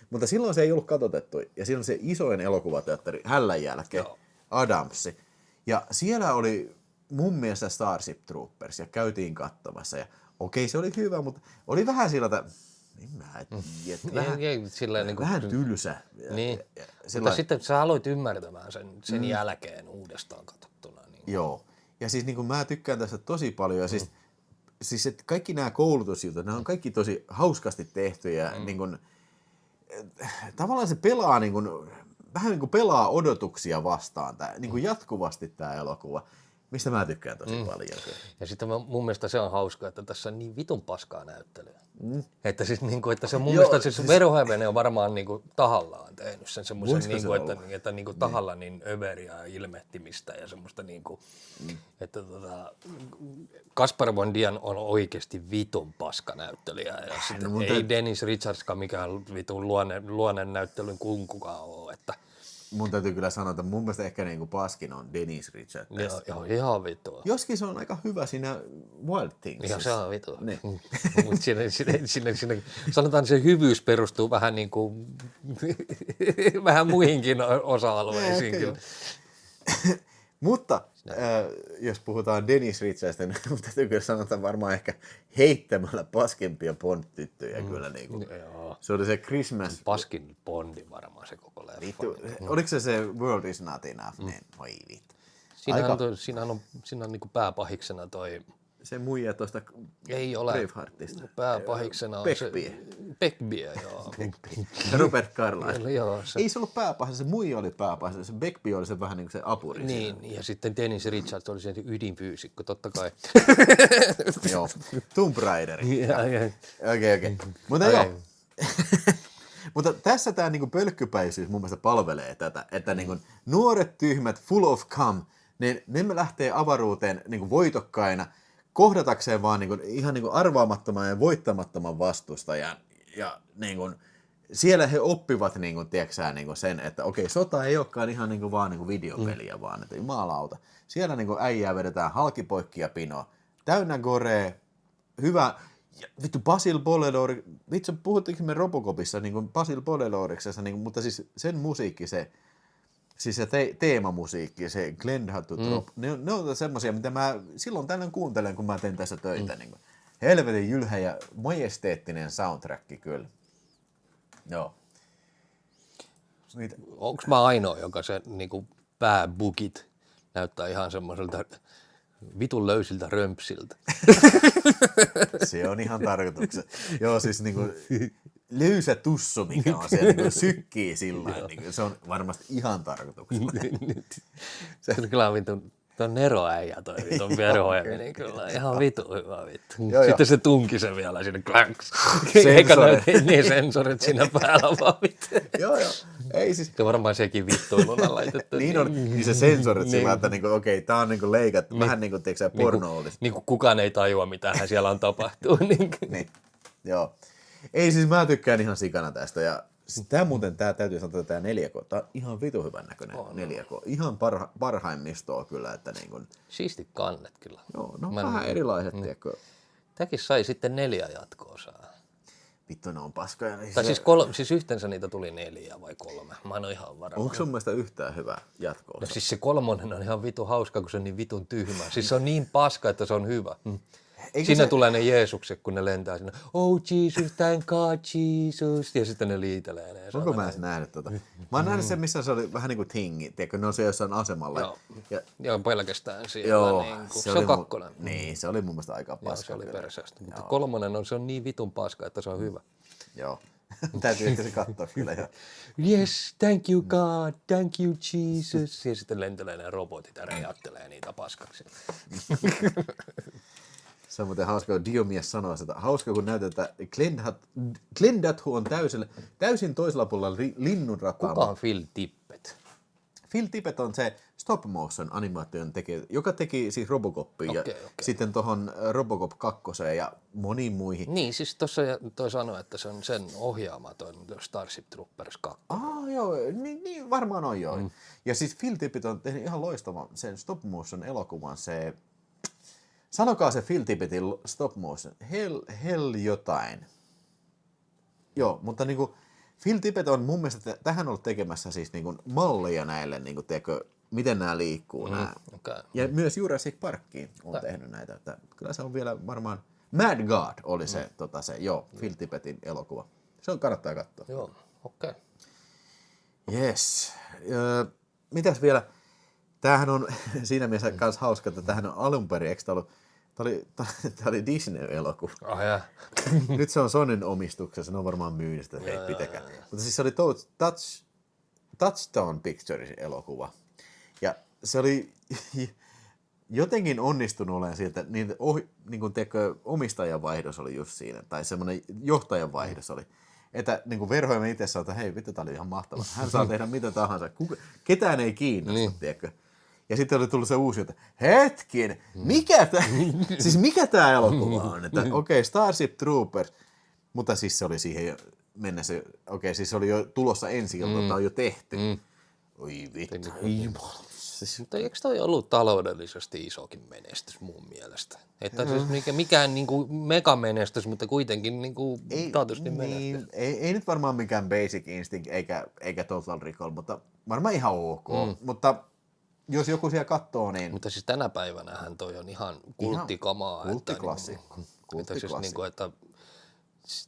Mutta silloin se ei ollut katotettu, ja silloin se isoin elokuvateatteri, hällän jälkeen, Adamsi. Ja siellä oli mun mielestä Starship Troopers, ja käytiin katsomassa, ja okei, se oli hyvä, mutta oli vähän sillä, että en mä tiedä, vähän tylsä. Niin, mutta sitten sä aloit ymmärtämään sen jälkeen uudestaan katsottuna. Niin. Joo, ja siis niin kuin mä tykkään tästä tosi paljon, ja siis että kaikki nämä koulutusjutut, nämä on kaikki tosi hauskasti tehtyjä, ja niin kuin, tavallaan se pelaa niin kuin, vähän niin kuin pelaa odotuksia vastaan, niin kuin jatkuvasti tämä elokuva. Mistä mä tykkään tosi paljon. Ja sitten mun mielestä se on hauskaa, että tässä on niin vitun paskaa näyttelyä. Että siis niinku, että se mun mielestä siis Verhoeven on varmaan niinku tahallaan tehnyt sen semmoisen niinku, että niinku tahalla niin överiä ilmehtimistä ja semmoista niinku, että Kaspar Von Dien on oikeasti vitun paska näyttelijä ja sitten ei Dennis Richardskaan mikään vitun luoneen näyttelyn kunkukaan ole, että mun täytyy kyllä sanoa, että mun mielestä ehkä niinku paskin on Dennis Richards. Joo, ihan vitua. Joskin se on aika hyvä siinä Wild Things. Joo, se on vitua. Niin. Mutta siinä, sanotaan, että se hyvyys perustuu vähän niin kuin, vähän muihinkin osa-alueisiin. Kyllä. Mutta jos puhutaan Dennis Richardsista, niin mun täytyy kyllä sanoa, että varmaan ehkä heittämällä paskempia Bond-tyttöjä kyllä. Niinku. Se oli se Christmas. Paskin Bondi varmaan se koko leffa. Oliko se World is not enough? Niin, oi vittu. Siinä on niinku pääpahiksena toi... Se muija tuosta Braveheartista. Pääpahiksena on Beckbie. se... Beckbie, joo. Robert Carlyle. Joo, ei se ollut pääpahis, se muija oli pääpahis. Se Beckbie oli se vähän niin kuin se apuri. Niin, ja sitten Dennis Richards oli se ydinfyysikko, totta kai. Joo, Tomb Raider. Okei. Mutta joo. Mutta tässä tämä niinku pölkkypäisyys mun mielestä palvelee tätä, että niinku nuoret tyhmät, full of cum, ne lähtee avaruuteen niinku voitokkaina, kohdatakseen vaan niinku, ihan niinku arvaamattoman ja voittamattoman vastustajan. Ja niinku, siellä he oppivat niinku, tiedätkö, niinku sen, että okei, sota ei olekaan ihan niinku, vaan niinku videopeliä, vaan että jumalauta. Siellä niinku, äijää vedetään halkipoikki ja pinoa, täynnä gorea, hyvä. Ja vittu Basil Bolledor, vittu puhuttiinko me Robocopissa niin kuin Basil Bolledoriksessa, niin kuin, mutta siis sen musiikki, se teemamusiikki, se Glenn Had to Drop, ne on semmosia, mitä mä silloin tällöin kuuntelen, kun mä teen tässä töitä. Niin kuin, helvetin jylhä ja majesteettinen soundtrack kyllä. Joo. Onko mä ainoa, joka se niin pääbukit näyttää ihan semmoiselta vitun löysiltä römpsiltä. Se on ihan tarkoituksen. Joo, siis niinku löysä tussu, mikä on siellä niinku sykkii sillä niinku, se on varmasti ihan tarkoituksella. Se on kyllä vitun, tuon neroäijä toi vitun verhoiminen kyllä, ihan vitun hyvä vittu. Joo, Sitten se tunki se vielä sinne klänks. Sensorit. Eikä näytä niin sensorit siinä päällä vaan vittu. Joo, ei siis. Se varmaan sekin vittuiluna laitettu. Niin on, niin se sensorit sillä, että niinku, okei, tää on niinku leikattu, vähän niinku teeksä porno olisi. Niin kuin kukaan ei tajua, mitä siellä on tapahtunut. Niin, joo. Ei siis mä tykkään ihan sikana tästä ja siis tää täytyy sanoa, että tää 4K, tää on ihan vitu hyvän näköinen 4K. Ihan parhaimmistoa kyllä, että niinku. Siisti kannet kyllä. Joo, no vähän erilaiset, tiedätkö. Tämäkin sai sitten 4 jatko-osaa. Vittu, ne on paskoja. Tai siis yhteensä niitä tuli 4 vai 3. Mä en ole ihan varma. Onko sun mielestä yhtään hyvä jatko-osa? No siis se 3 on ihan vitun hauska, kun se on niin vitun tyhmä. Siis se on niin paska, että se on hyvä. Siinä tulee ne Jeesukset, kun ne lentää sinne. Oh Jesus, thank God Jesus. Ja sitten ne liitelee ne. Onko mä edes nähnyt tota? Mä oon nähnyt sen, missä se oli vähän niin kuin tingi. Tiedätkö, ne on se jossain asemalla. Joo, pelkästään siellä. Joo, niin kuin. Se on 2. Niin, se oli mun mielestä aika paska. Joo, se oli perseestä. Mutta 3 se on niin vitun paska, että se on hyvä. Joo. Täytyy ehkä se katsoa kyllä. Jo. Yes, thank you God, thank you Jesus. Ja sitten lentelee ne robotit ja räjäyttelee niitä paskaksi. Se on muuten hauska, kun Diomies sanoo sitä. Hauska, kun näytetään, Glendathu on täysin toisella puolella linnunrataa. Kuka on Phil Tippett? Phil Tippett on se stop motion animaation tekijä, joka teki siis Robocopia ja sitten tohon Robocop 2 ja moniin muihin. Niin, siis tuossa toi sanoi, että se on sen ohjaama toi Starship Troopers 2. Joo, niin varmaan on joo. Ja siis Phil Tippett on tehnyt ihan loistavan sen stop motion elokuvan, se sanokaa se Phil Tippettin stop motion, hell jotain. Joo, mutta niinku Phil Tippett on mun mielestä tähän ollut tekemässä siis niinku malleja näille, niinku tiedätkö, miten nämä liikkuu. Okay. Ja myös Jurassic Parkkiin on tehnyt näitä. Että kyllä se on vielä varmaan, Mad God oli se, Phil Tippettin elokuva. Se on kannattaa katsoa. Joo, okei. Yes. Mitäs vielä? Tämähän on siinä mielessä myös hauska, että tämähän on alun perin, eikö tämä oli Disney-elokuva. Nyt se on Sonyn omistuksessa, ne on varmaan myynyt sitä, hei pitäkää. Mutta siis se oli Touchstone Pictures-elokuva. Ja se oli jotenkin onnistunut olemaan sieltä, niin kuin omistajanvaihdos oli just siinä, tai semmoinen johtajanvaihdos oli. Että niin kuin Verhoeven itse sanoi, että hei vittu, tää oli ihan mahtavaa. Hän saa tehdä mitä tahansa. Ketään ei kiinnosta, tiedätkö? Ja sitten oli tullut se uusi, että hetkin, mikä tää elokuva on? Että okei, Starship Troopers, mutta siis se oli siihen jo mennessä, siis se oli jo tulossa ensi ilta, tämä on jo tehty. Oi vittu, Mutta eikö toi ollut taloudellisesti isokin menestys mun mielestä? Että siis mikään niinku megamenestys, mutta kuitenkin niinku taatusti menestys. Niin, ei nyt varmaan mikään Basic Instinct eikä Total Recall, mutta varmaan ihan ok. Mutta jos joku siellä katsoo, niin Mutta siis tänä päivänähän toi on ihan kulttikamaa. Kulttiklassikko.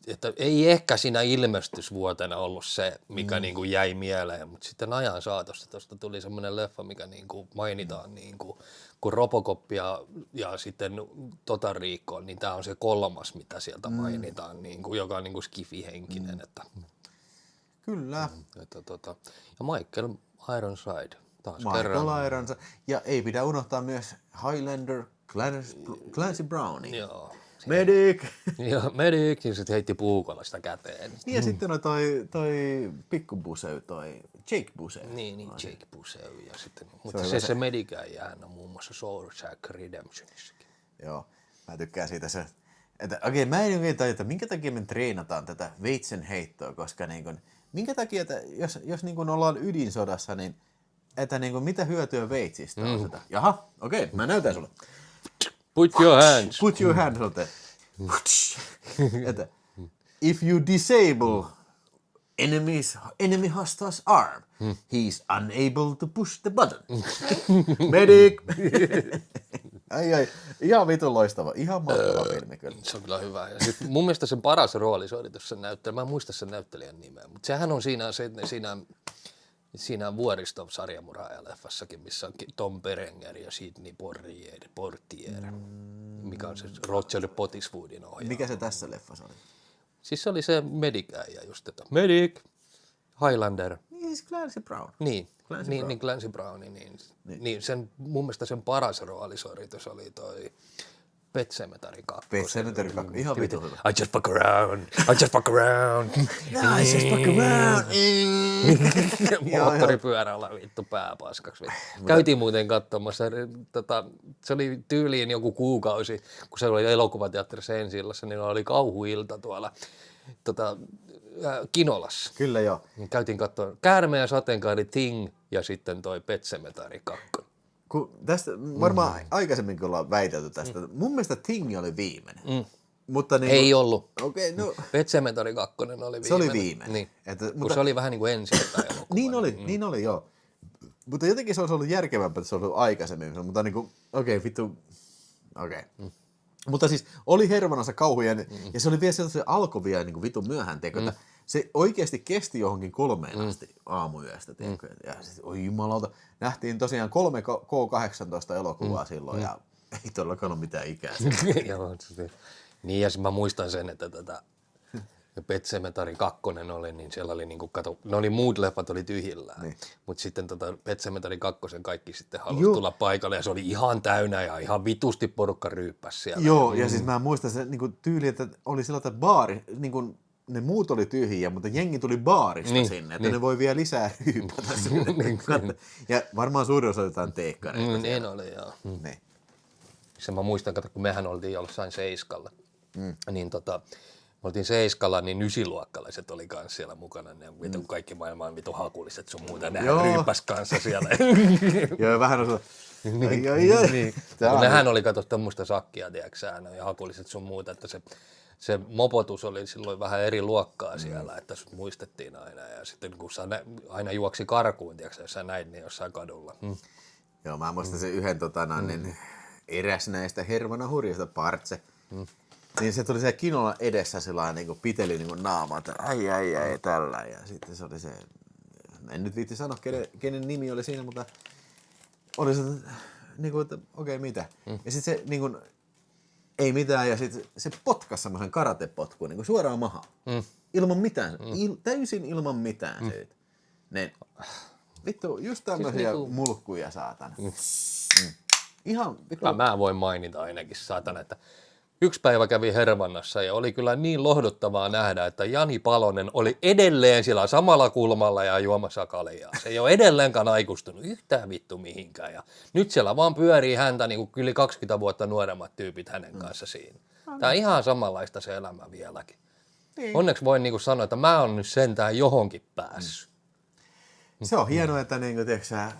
Että ei ehkä siinä ilmestysvuotena ollut se, mikä niinku jäi mieleen, mutta sitten ajan saatossa tuosta tuli semmoinen leffa, mikä niinku mainitaan, niinku, kun Robocop ja sitten Total Recall, niin tämä on se 3, mitä sieltä mainitaan, niinku, joka on niinku skifi-henkinen. Että, kyllä. Ja Michael Ironside taas Michael Ironside. Ja ei pidä unohtaa myös Highlander Clancy Browning. Joo. Medic! Ja Medic, ja sitten heitti puukolla käteen. Niin ja sitten on toi pikku Buseu, toi Jake Buseu. Niin, Jake Buseu. Ja sitten, mutta se Medic-äijä, hän on muun muassa Shawshank Redemptionissakin. Joo, mä tykkään siitä se, että okei, mä en oikein tajua, että minkä takia me treenataan tätä veitsen heittoa, koska niin kun, minkä takia, että jos niin kun ollaan ydin-sodassa, niin että niin kun, mitä hyötyä veitsistä on sitä? Jaha, okei, mä näytän sulle. Put your hands. Put your hands on että if you disable enemy hostile's arm, he's unable to push the button. Medic! ai, ihan vitun loistava, ihan mahtava filmi kyllä. Se on kyllä hyvä. Ja sit mun mielestä sen paras rooli, se oli tuossa näyttelijä, mä en muista sen näyttelijän nimeä, mutta sehän on siinä Siinä Vuoristo-sarjamurhaaja-leffassakin, missä on Tom Berenger ja Sidney Portier, mikä on se Roger Pottiswoodin ohjaama. Mikä se tässä leffassa oli? Siis se oli se Medic-äijä just, että Medic, Highlander. Niin siis Clancy Brown. Niin, Clancy niin, Brown. niin Clancy Browni, niin sen, mun mielestä sen paras roolisuoritus oli toi Pet Sematary 2. Pet Sematary 2, ihan vitu hyvä. I just fuck around, I just fuck around. No, I just fuck around. Moottoripyörällä vittu pääpaskaksi. Käytiin muuten katsomassa, se oli tyyliin joku kuukausi, kun se oli elokuvateatterissa Ensi-illassa, niin oli kauhuilta tuolla Kinolassa. Kyllä joo. Niin käytiin katsomaan Käärme ja sateenkaari Thing ja sitten toi Pet Sematary 2. Kun tästä varmaan aikaisemminkin ollaan väitelty tästä. Mun mielestä Thing oli viimeinen. Mutta niin Ei ollut. Okei, no. Pet Sematary 2 oli viimeinen. Se oli viimeinen. Niin. Että, Kun se oli vähän niin kuin ensi-ilta elokuva. niin oli, joo. Mutta jotenkin se olisi ollut järkevämpää, että se olisi ollut aikaisemmin. Mutta niinku, okei. Mutta siis oli Hervannassa kauhuja, ja se oli vielä se alkoi vielä niin vitun myöhään teko. Se oikeasti kesti johonkin 3 asti aamuyöstä. Ja sitten, oi jumalauta, nähtiin tosiaan 3 K18 elokuvaa silloin, ja ei todellakaan ole mitään ikää. Joo, niin, ja mä muistan sen, että Pet Sematary 2 oli, niin siellä oli niinku, ne oli muut leffat oli tyhjillään. Niin. Mutta sitten Pet Sematary 2 kaikki sitten halusi tulla paikalle ja se oli ihan täynnä ja ihan vitusti porukka ryyppäsi siellä. Joo, ja siis mä muistan se niinku tyyli, että oli sellainen baari, niinku ne muut oli tyhjiä, mutta jengi tuli baarista sinne, että ne voi vielä lisää ryypätä sinne. Ja varmaan suurin osa jotain teekkareita. Niin oli, joo. Niin. Se mä muistan, kun mehän oltiin jossain Seiskalla, niin me oltiin Seiskalla, niin 9-luokkalaiset oli kanssa siellä mukana. Ne vitun kaikki maailman vitun hakulliset sun muuta. Ne ryyppäs kanssa siellä. Joo, vähän osa. Niin. Nehän oli kato tämmöistä sakkia, tiedätkö ne hakulliset sun muuta, että se mopotus oli silloin vähän eri luokkaa siellä, että muistettiin aina. Ja sitten kun sä aina juoksi karkuun, tiedätkö, jos sä näit niin jossain kadulla. Joo, mä muistan sen yhden niin eräs näistä Hervannan hurjista Partse. Niin se tuli siellä Kinolan edessä sellainen niin kuin piteli niin kuin naamaa, että ai tällä. Ja sitten se oli se, en nyt viitti sanoa kenen nimi oli siinä, mutta oli se, niin kuin, että okei, mitä. Ja sitten se niin kuin, ei mitään, ja sitten se potkasi semmoisen karatepotkuun niin kuin suoraan mahaan. Ilman mitään, täysin ilman mitään siitä. Ne, vittu, just tämmöisiä siis mulkkuja saatana. Ihan vittu. Mä voin mainita ainakin saatana, että yksi päivä kävi Hervannassa ja oli kyllä niin lohduttavaa nähdä, että Jani Palonen oli edelleen siellä samalla kulmalla ja juomassa kaljaa. Se ei ole edelleenkaan aikuistunut yhtään vittu mihinkään. Ja nyt siellä vaan pyörii häntä niin kuin yli 20 vuotta nuoremmat tyypit hänen kanssa siinä. Tämä on ihan samanlaista se elämä vieläkin. Onneksi voin niin kuin sanoa, että mä oon nyt sentään johonkin päässyt. Se on hienoa, että niin kuin, tiiäksä,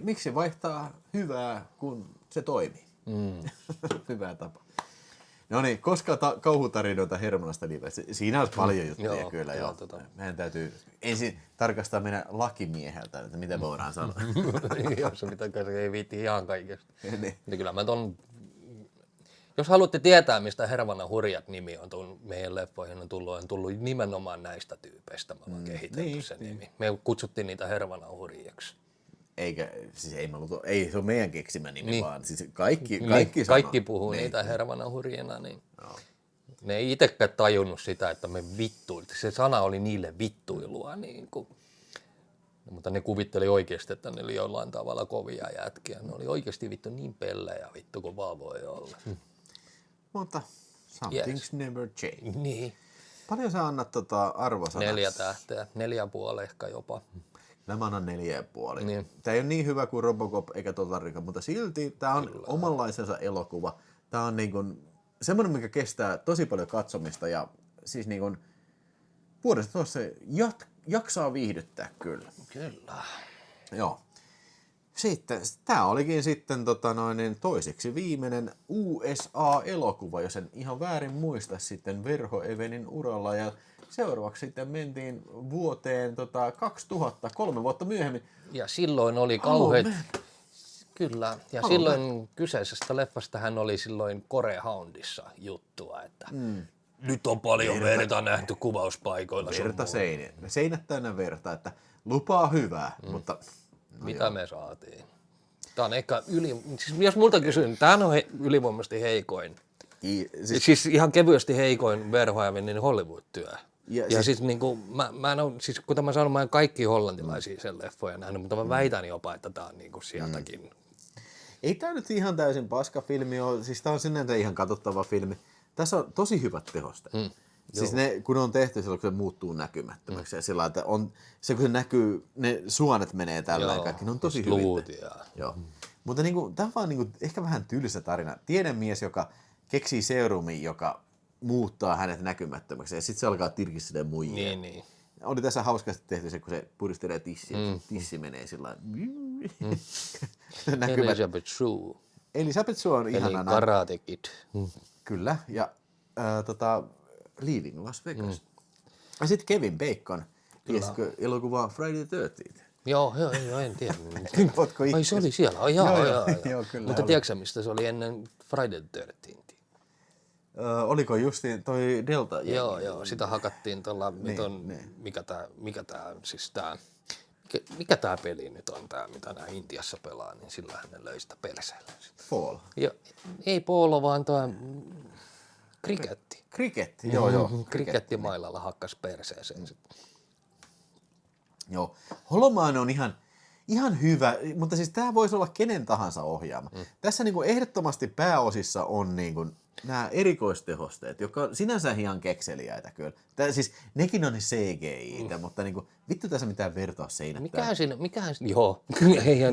miksi vaihtaa hyvää, kun se toimii. Hyvä tapa. No niin, koska kauhutarinoita Hermannasta nimestä? Siinä olisi paljon juttuja kyllä. Joo. Meidän täytyy ensin tarkastaa meidän lakimieheltä, että mitä voidaan sanoa. Jos mitä ei viitti ihan kaikesta. Niin kyllä mä jos haluatte tietää, mistä Hervannan hurjat nimi on meidän leffoihin on tullut nimenomaan näistä tyypeistä. Me ollaan kehitelty se nimi. Me kutsuttiin niitä Hervannan hurjiksi. Eikä, siis ei se ole meidän keksimä nimi, vaan siis kaikki puhuu niitä Hervannan hurjina, niin ne ei itsekään tajunnut sitä, että me vittuiltiin. Se sana oli niille vittuilua, niin kuin. Mutta ne kuvitteli oikeasti, että ne oli jollain tavalla kovia jätkiä. Ne oli oikeasti vittu niin pellejä vittu kuin vaan voi olla. Mutta some things never change. Niin. Paljon sä annat arvosanaa? 4 tähteä, 4,5 ehkä jopa. Mä annan 4,5. Niin. Tää ei ole niin hyvä kuin Robocop eikä Total Recall, mutta silti tää on omanlaisensa elokuva. Tää on niin kuin semmoinen, mikä kestää tosi paljon katsomista ja siis niin kuin vuodesta tuossa jaksaa viihdyttää kyllä. Kyllä. Joo. Sitten, tää olikin sitten toiseksi viimeinen USA-elokuva, jos en ihan väärin muista sitten Verho Evenin uralla. Ja seuraavaksi sitten mentiin vuoteen 2000, 3 vuotta myöhemmin. Ja silloin oli kauheat. Kyllä, ja silloin kyseisestä leffasta hän oli silloin Korehoundissa juttua, että Nyt on paljon verta nähty kuvauspaikoilla. Verta seinät täynnä verta, että lupaa hyvää, mutta... Mitä me saatiin? Tämä on ehkä siis jos multa kysyy, niin tämä on ylivoimaisesti heikoin. Siis ihan kevyesti heikoin Verhoevenin Hollywood-työ. Ja siis niinku, mä en ole, siis kuten mä sanon, mä en kaikki hollantilaisia sen leffoja nähnyt, mutta mä väitän jopa, että tää on niinku sieltäkin. Ei tää nyt ihan täysin paska filmi ole, siis tää on sinänsä ihan katsottava filmi. Tässä on tosi hyvät tehosteet. Siis ne, kun on tehty silloin, kun se muuttuu näkymättömäksi ja sillä että on, se kun se näkyy, ne suonet menee tällä ja kaikki, ne on tosi hyvin. Joo. Mutta niinku, tää on vaan niinku, ehkä vähän tylsä tarina. Tiedemies, joka keksii serumin, joka muuttaa hänet näkymättömäksi ja sitten se alkaa tirkistää muijia. Niin. Oli tässä hauskasti tehty se, kun se puristelee tissiä, tissi menee sillä Elizabeth Shue. Elizabeth Shue on ihanana. Eli Karate Kid. Kyllä, ja Leaving Las Vegas. Ja sitten Kevin Bacon, tiesitkö elokuva Friday the 13th? Joo, en tiedä. Ai se oli siellä, Joo, kyllä mutta oli. tiedätkö mistä se oli ennen Friday the 13th? Oliko justiin toi Delta? Joo, sitä hakattiin tuolla, mikä tää peli nyt on tää, mitä nää Intiassa pelaa, niin sillähän ne löi sitä perseellä. Fall. Ei polo, vaan tuo kriketti. Kriketti, joo. Krikettimailalla hakkas perseeseen. Joo, Holomaan on ihan hyvä, mutta siis tämä voisi olla kenen tahansa ohjaama. Tässä niinku ehdottomasti pääosissa on niinku nämä erikoistehosteet, jotka sinänsä ihan kekseliäitä kyllä. Siis nekin on CGI-tä, mutta niinku, vittu tässä mitään vertaa seinät. Joo,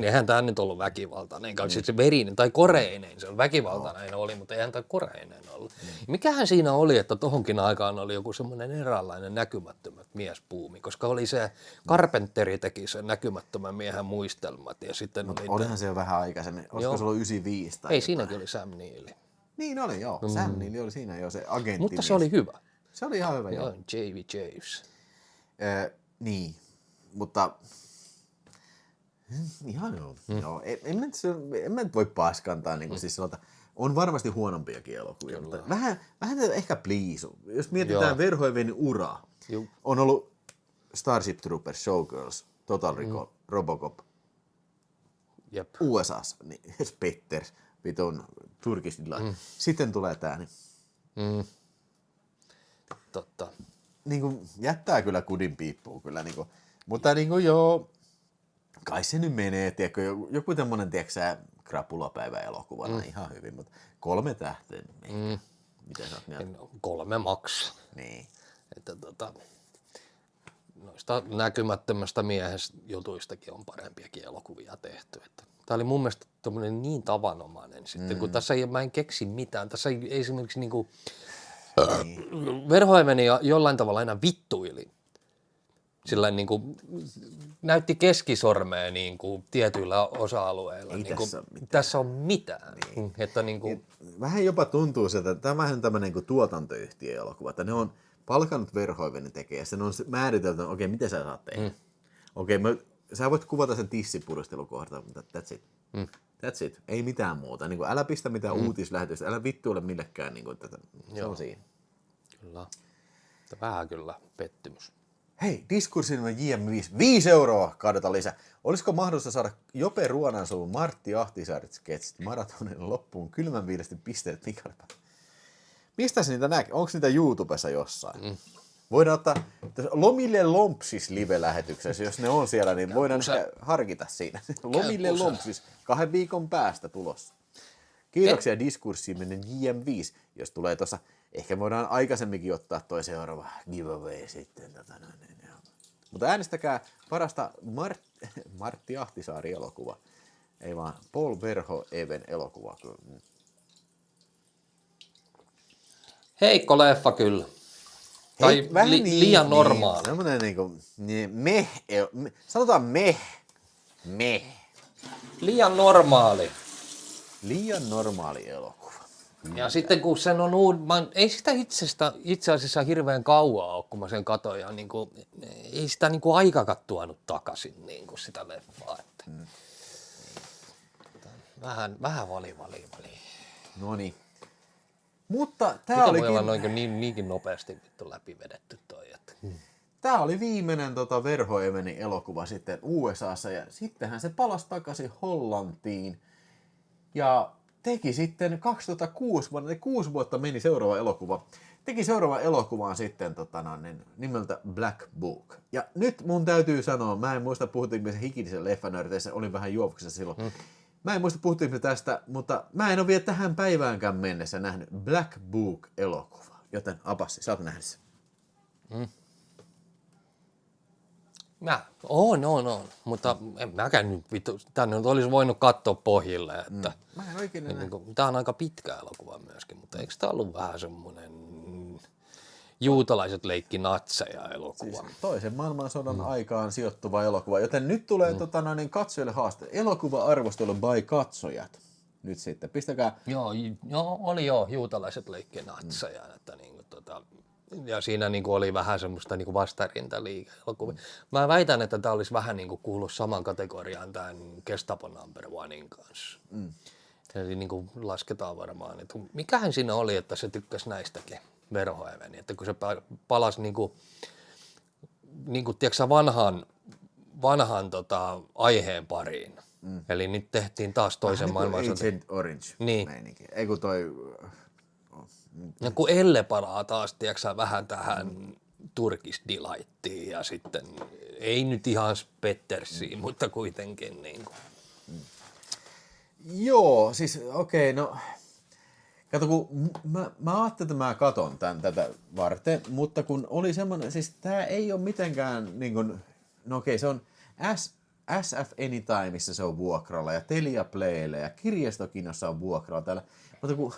eihän tämä nyt ollut väkivaltainen, siis se verinen tai koreinen, se on väkivaltainen oli, mutta eihän tämä koreinen ollut. Mikähän siinä oli, että tohonkin aikaan oli joku semmoinen eräänlainen näkymättömät miespuumi, koska oli se Carpenteri teki sen näkymättömän miehen muistelmat ja sitten oli... Olihan se jo vähän aikaisemmin, olisiko se ollut 95 tai... Ei, siinäkin oli Sam Neill. Niin oli, joo. Sam Neill oli siinä jo se agentti. Mutta se oli hyvä. Se oli ihan hyvä, joo. J.V. James. Niin, mutta ihan joo. En mä nyt voi paskantaa, niin kuin siis sanota, on varmasti huonompiakin elokuvia, mutta vähän ehkä pliisu. Jos mietitään Verhoevenin uraa, on ollut Starship Troopers, Showgirls, Total Recall, Robocop, USAssa, niin Spetters, vitun Turkish Delight. Sitten tulee tää, niin... Totta. Niin kuin jättää kyllä kudin piippuun kyllä, niin kuin, mutta niin kuin joo, kai se nyt menee, tiedätkö, joku tämmönen, tiedätkö krapulapäivä elokuvana ihan hyvin, mutta 3 tähteä, niin mitä sä oot mieltä? 3 maks. Niin. Että noista näkymättömästä miehestä jutuistakin on parempiakin elokuvia tehty. Tämä oli mun mielestä tommonen niin tavanomainen sitten, kun tässä mä en keksi mitään. Tässä ei esimerkiksi niinku... Verhoeven jollain tavalla aina vittuili. Sillä niin kuin, näytti keskisormea niin kuin, tietyillä osa-alueilla. Ei niin tässä, tässä on mitään. Niin. Että, niin kuin... Vähän jopa tuntuu se, että tämähän on tämmöinen niin tuotantoyhtiö-elokuva, että ne on palkannut Verhoevenin tekee ja sen on määritelty, että okei, miten sä saat tehdä. Okei, sä voit kuvata sen tissipurustelukohdan, mutta that's it. That's it. Ei mitään muuta. Niin kuin, älä pistä mitään uutislähetystä, älä vittuile millekään. Niin kuin, tätä. Se on siinä. Kyllä. Vähän kyllä pettymys. Hei, Diskurssin JM5. 5 euroa kaadetaan lisää. Olisiko mahdollista saada Jope Ruonansuun Martti Ahtisaaret sketsit maratonin loppuun kylmän viidesti pisteet Mikaelpa? Mistä se niitä näkee? Onko niitä YouTubessa jossain? Voidaan ottaa Lomille Lompsis live-lähetyksessä, jos ne on siellä, niin voidaan harkita siinä. Lomille Lompsis 2 viikon päästä tulossa. Kiitoksia Diskurssiin menen JM5, jos tulee tuossa. Ehkä voidaan aikaisemminkin ottaa toi seuraava giveaway sitten. Mutta äänestäkää parasta Martti Ahtisaari elokuva. Ei vaan Paul Verhoeven elokuva. Heikko leffa kyllä. Tai liian normaali. Semmoinen niinku, sanotaan meh. Liian normaali. Liian normaali elokuva. Ja sitten kun sen on ei sitä itse asiassa hirveän kauaa ole, kun mä sen katsoin, ja niin kuin, ei sitä niin kuin aikakaan tuonut takaisin niin kuin sitä leffaa. Että. Vähän vali. Noniin. Mutta tää Miten voi olikin... olla niinkin nopeasti vittu läpi vedetty toi? Että... Tää oli viimeinen Verhoevenin elokuva sitten USAssa ja sittenhän se palasi takaisin Hollantiin ja teki sitten 2006 vuonna, 6 vuotta meni seuraava elokuva. Teki seuraavan elokuvan sitten nimeltä Black Book. Ja nyt mun täytyy sanoa, mä en muista puhuttiinko se hikidisen leffanörteissä, olin vähän juovuksessa silloin. Mä en muista puhuttiinko tästä, mutta mä en ole vielä tähän päiväänkään mennessä nähnyt Black Book-elokuva. Joten Abassi, sä oot nähnyt sen. On. Mutta en mäkään nyt vittu, tänne nyt olisi voinut katsoa pohjille, että Mä en oikein nähnyt. tää on aika pitkä elokuva myöskin, mutta eikö tää ollut vähän semmoinen juutalaiset leikki natseja elokuva? Siis toisen maailmansodan aikaan sijoittuva elokuva, joten nyt tulee katsojille haaste. Elokuva-arvostelu by katsojat. Nyt sitten, pistäkää... Oli juutalaiset leikki natseja, että ja siinä oli vähän semmoista vastarintaliike-elokuvia. Mä väitän, että tää olisi vähän kuullut saman kategoriaan tämän Gestapo Number Onein kanssa. Eli lasketaan varmaan, että mikähän siinä oli, että se tykkäsi näistäkin Verhoeveni, että kun se palasi tiedätkö, vanhan aiheen pariin. Eli nyt tehtiin taas toisen maailmansodan. Agent Orange. Niin. Meininki. Ei kun toi... Ja kun Elle palaa taas, tiedätkö, vähän tähän Turkish Delightiin ja sitten ei nyt ihan Spettersiin, mutta kuitenkin Joo, siis okei, no... Kato, kun mä ajattelin, että mä katon tätä varten, mutta kun oli semmoinen, siis tää ei ole mitenkään se on SF Anytimeissa se on vuokralla ja Telia Playlle ja Kirjastokinossa on vuokralla täällä, mutta kun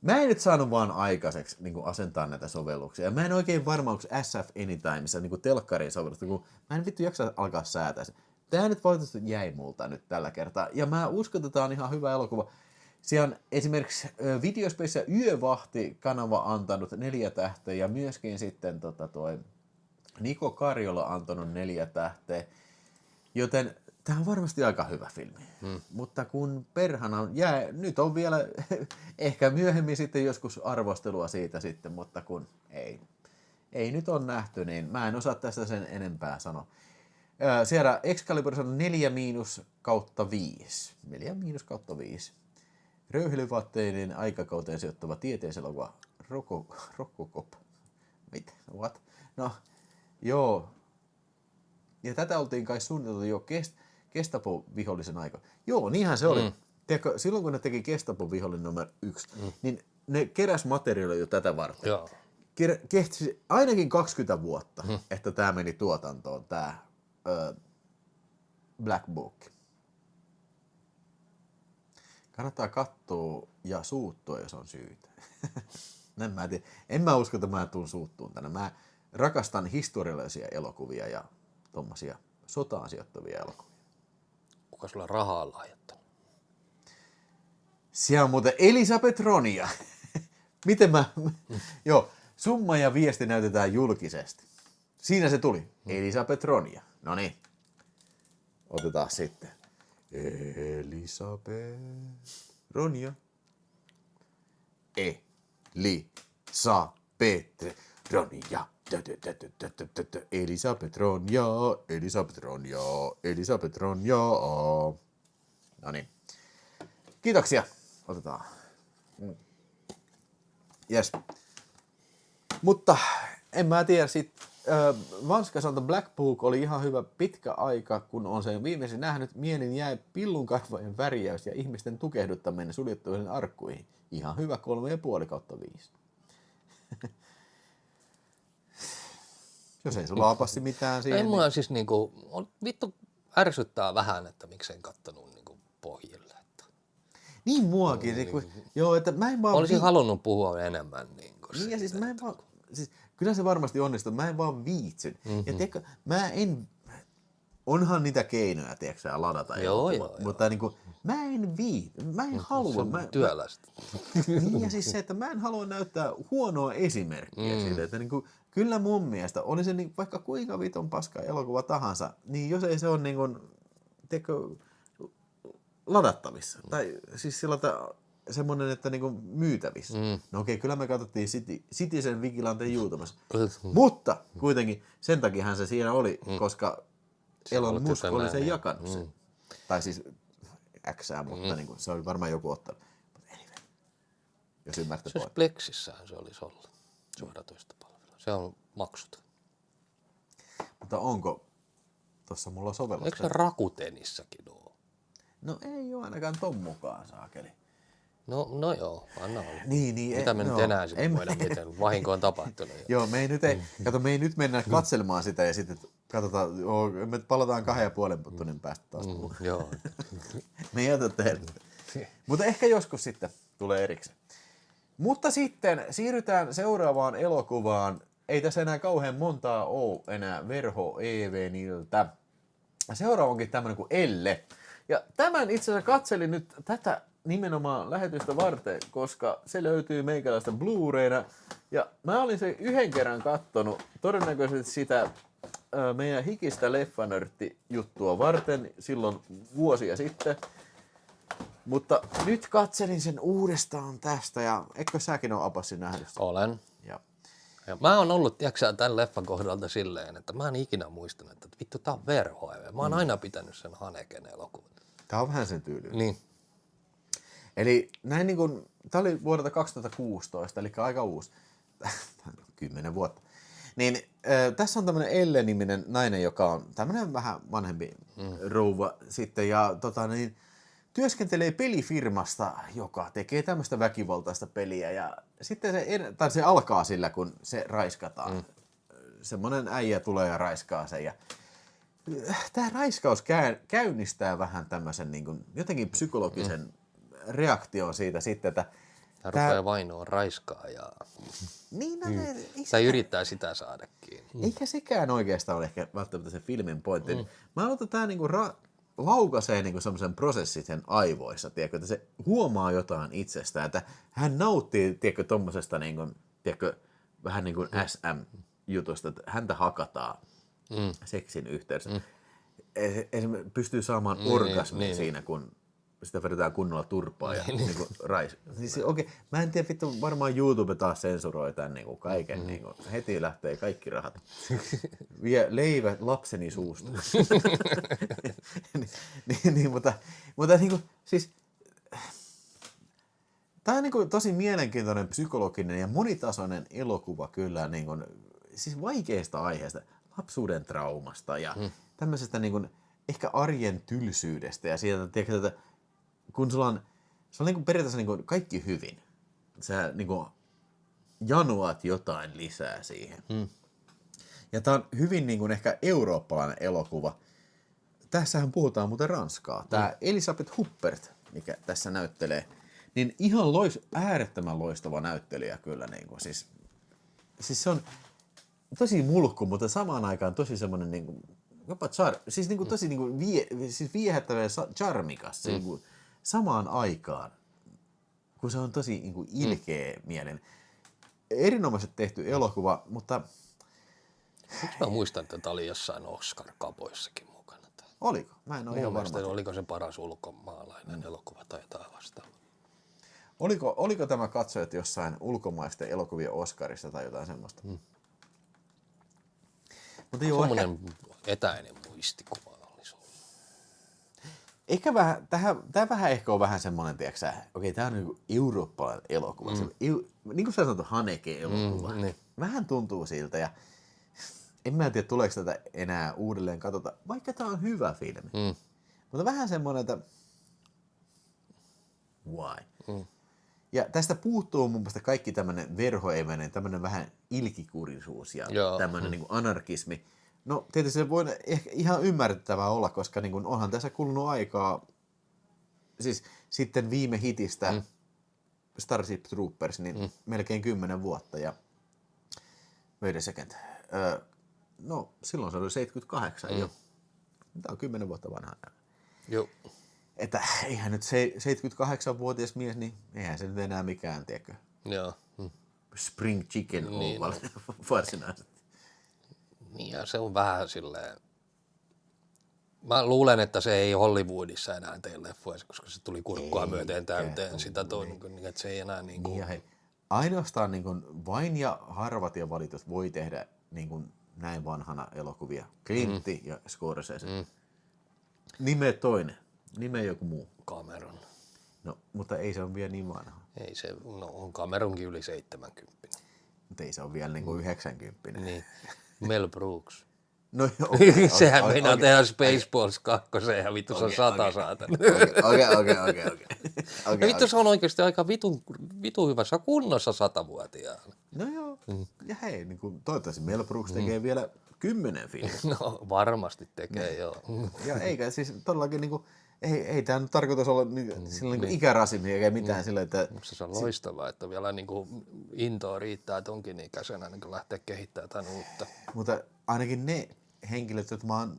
mä en nyt saanut vaan aikaiseksi asentaa näitä sovelluksia ja mä en oikein varma, onko SF Anytimeissa telkkarin sovellusta, kun mä en vittu jaksa alkaa säätää se. Tää nyt valitettavasti jäi multa nyt tällä kertaa ja mä uskon, että tää on ihan hyvä elokuva. Siellä on esimerkiksi Videospacessa Yövahti-kanava antanut 4 tähteä ja myöskin sitten toi Niko Karjola antanut 4 tähteä, joten tämä on varmasti aika hyvä filmi. Mutta kun perhana nyt on vielä ehkä myöhemmin sitten joskus arvostelua siitä sitten, mutta kun ei nyt on nähty, niin mä en osaa tästä sen enempää sanoa. Siellä Excalibur on 4-5. 4-5. Röyhelyvaatteiden aikakauteen sijoittava tieteiselokuva Robocop. Mitä? What? No, joo. Ja tätä oltiin kai suunniteltu jo Gestapo-vihollisen aika. Joo, niinhän se oli. Tiedätkö, silloin kun ne teki Gestapo-vihollinen numero 1, niin ne keräs materiaalia jo tätä varten. Joo. Kehti ainakin 20 vuotta, että tämä meni tuotantoon, tämä Black Book. Kannattaa katsoa ja suuttua, jos on syytä. En mä usko, että mä tuun suuttuun tänne. Mä rakastan historiallisia elokuvia ja tommosia sotaan sijoittuvia elokuvia. Kuka sulla rahaa on lahjoittanut? Siellä on muuten Elisabeth Ronia. Miten mä... Joo, summa ja viesti näytetään julkisesti. Siinä se tuli. Elisabeth Ronia. No niin. Otetaan sitten. Elisabeth Ronia. Elisabeth Ronia. Elisabeth Ronia. Elisabeth Ronia. Elisabeth Ronia. No niin. Kiitoksia. Otetaan. Yes. Mutta en mä tiedä sit. Vanska sanoi, että Black Book oli ihan hyvä pitkä aika, kun on sen viimeisin nähnyt. Mielin jäi pillunkarvojen värjäys ja ihmisten tukehduttaminen suljettuihin arkkuihin. Ihan hyvä 3,5/5. Jos ei sulla apassi mitään siihen. Ei mulla siis vittu ärsyttää vähän, että miksei kattonut pohjille. Että. Niin muakin. Joo, että mä en vaan... Olisin halunnut puhua enemmän. Niin ja siis mä en vaan... Siis, kyllä se varmasti onnistuu, mä en vaan viitsyn. Ja tiedätkö, mä en... Onhan niitä keinoja, tiedätkö, ladata. Joo. Mutta mä en mä en halua. Työlästä. Niin ja siis se, että mä en halua näyttää huonoa esimerkkiä siitä, että kyllä mun mielestä, oli se vaikka kuinka viton paska elokuva tahansa, niin jos ei se ole tiedätkö, ladattavissa. Tai siis sillä semmoinen, että niinku myytävissä. No okei, kyllä me katsottiin Citizen Vigilanten YouTubessa. Mutta kuitenkin sen takiahan se siinä oli, koska Elon Musk oli sen jakanut sen. Tai siis Xää, mutta niinku, se oli varmaan joku ottanut. Jos ymmärtä Se olisi Plexissähän se olisi ollut suoratoistopalvelu. Se on maksut. Mutta onko tuossa mulla sovellus? Eikö se Rakutenissakin ole? No ei ole ainakaan ton mukaan, saakeli. No joo, anna olla. Niin, mitä me nyt enää sitten voidaan, miten vahinko on tapahtunut. Joo, me ei nyt mennä katselemaan sitä ja sitten katsotaan, me palataan 2,5 tunnin päästä taas. Joo. Me ei jätä tehdä. Mutta ehkä joskus sitten tulee erikseen. Mutta sitten siirrytään seuraavaan elokuvaan. Ei tässä enää kauhean montaa ole enää Verho Eveniltä. Seuraava onkin tämmönen kuin Elle. Ja tämän itse asiassa katselin nyt tätä nimenomaan lähetystä varten, koska se löytyy meikäläistä Blu-rayna. Ja mä olin se yhden kerran kattonut, todennäköisesti sitä meidän hikistä leffanörtti-juttua varten silloin vuosia sitten. Mutta nyt katselin sen uudestaan tästä ja eikö säkin ole Abassin nähnyt? Olen. Ja mä oon ollut, tiedätkö tämän leffan kohdalta silleen, että mä en ikinä muistanut, että vittu tää on Verho. Mä oon aina pitänyt sen Haneken elokuvan. Tää on vähän sen tyylinen. Niin. Eli näin niin kuin, tää oli vuodelta 2016, eli aika uusi. 10 vuotta. Niin tässä on tämmönen Elle-niminen nainen, joka on tämmönen vähän vanhempi rouva sitten ja työskentelee pelifirmasta, joka tekee tämmöistä väkivaltaista peliä ja sitten se alkaa sillä, kun se raiskataan. Semmoinen äijä tulee ja raiskaa sen ja tämä raiskaus käynnistää vähän tämmöisen niin kuin, jotenkin psykologisen reaktion siitä sitten, että Tämä rupeaa vainoon raiskaa ja niin, tai yrittää sitä saada kiinni. Eikä sekään oikeastaan ole ehkä välttämättä se filmin pointti. Mä luulen, että tämä niinku laukaisee niinku semmoisen prosessin sen aivoissa, tiedätkö, että se huomaa jotain itsestään, että hän nauttii, tiedätkö, tommosesta niinku, tiedätkö, vähän niin kuin SM-jutusta, että häntä hakataan seksin yhteydessä. Esimerkiksi pystyy saamaan orgasmin siinä, kun sitä vedetään kunnolla turpaa ja niinku siis, okei, mä en tiedä, vittu, varmaan YouTube taas sensuroi tämän niinku kaiken. Niinku, heti lähtee kaikki rahat. Vie leivät lapseni suusta. mutta niinku, siis tämä on niinku tosi mielenkiintoinen psykologinen ja monitasoinen elokuva kyllä niinku, siis vaikeasta aiheesta, lapsuuden traumasta ja tämmöisestä niinku, ehkä arjen tylsyydestä ja siitä, tiedätkö, että kun sulla on, se on niinku periaatteessa niinku kaikki hyvin. Sä niinku januat jotain lisää siihen. Ja tää on hyvin niinku ehkä eurooppalainen elokuva. Tässähän puhutaan muuten ranskaa. Tää Elisabeth Huppert, mikä tässä näyttelee, niin ihan äärettömän loistava näyttelijä kyllä. Niinku. Siis se on tosi mulkku, mutta samaan aikaan tosi semmonen niinku, jopa siis niinku tosi niinku siis viehättävä ja charmikas. Niinku, samaan aikaan, kun se on tosi niin kuin ilkeä mielinen. Erinomaisesti tehty elokuva, mutta mä muistan, että tämä oli jossain Oscar-kapoissakin mukana. Oliko? Mä en ole ihan varma. Oliko se paras ulkomaalainen elokuva tai jotain vastaavaa? Oliko tämä katsojat jossain ulkomaisten elokuvien Oscarissa tai jotain semmoista? Mutta joo, semmoinen etäinen muistikuva. Ehkä vähän, tämä vähän ehkä on vähän semmoinen, tiedätkö okei, tämä on niinku eurooppalainen elokuva. Niin kuin sä sanot, Haneke-elokuva. Vähän tuntuu siltä ja en mä tiedä, tuleeko tätä enää uudelleen katsota, vaikka tämä on hyvä filmi. Mutta vähän semmoinen, että why? Ja tästä puuttuu mun mielestä kaikki tämmöinen verhoeväinen, tämmöinen vähän ilkikurisuus ja tämmöinen niinku anarkismi. No tietysti se voi ehkä ihan ymmärrettävää olla, koska niin kun onhan tässä kulunut aikaa, siis sitten viime hitistä Starship Troopers, niin melkein 10 vuotta ja wait a second. No silloin se oli 78 jo. Tämä on 10 vuotta vanha. Joo. Että eihän nyt 78-vuotias mies, niin eihän se nyt enää mikään, tiedätkö? Joo. Spring chicken niin, on varsinaisesti. Niin ja se on vähän silleen, Mä luulen, että se ei Hollywoodissa enää tee leffoja, koska se tuli kurkkua myöten täyteen sitä että se ei enää niinku... Niin ja hei, ainoastaan niin kuin vain ja harvat ja valitut voi tehdä niin kuin näin vanhana elokuvia. Clintti ja Scorsese. Nimeä toinen. Nimeä joku muu. Cameron. No, mutta ei se ole vielä niin vanha. Ei se, no on Cameronkin yli 70. Mutta ei se ole vielä niin kuin 90. Niin. Mel Brooks. No, Sehän meinaa tehdä Spaceballs 2 ja vittu se on 100 saatana. Okei. Vittu se on oikeasti aika vitun hyvässä kunnossa 100-vuotiaana. No joo. Ja hei, niin kuin, toivottavasti Mel Brooks tekee vielä 10 filmiä. No varmasti tekee, joo. Ja eikä siis todellakin niin kuin, ei tämä nyt tarkoitus olla niin ikärasismi eikä mitään sillä, että... Musta se on loistavaa, että vielä niin kuin intoa riittää tonkin ikäisenä niin lähteä kehittämään jotain uutta. Mutta ainakin ne henkilöt, jotka mä oon,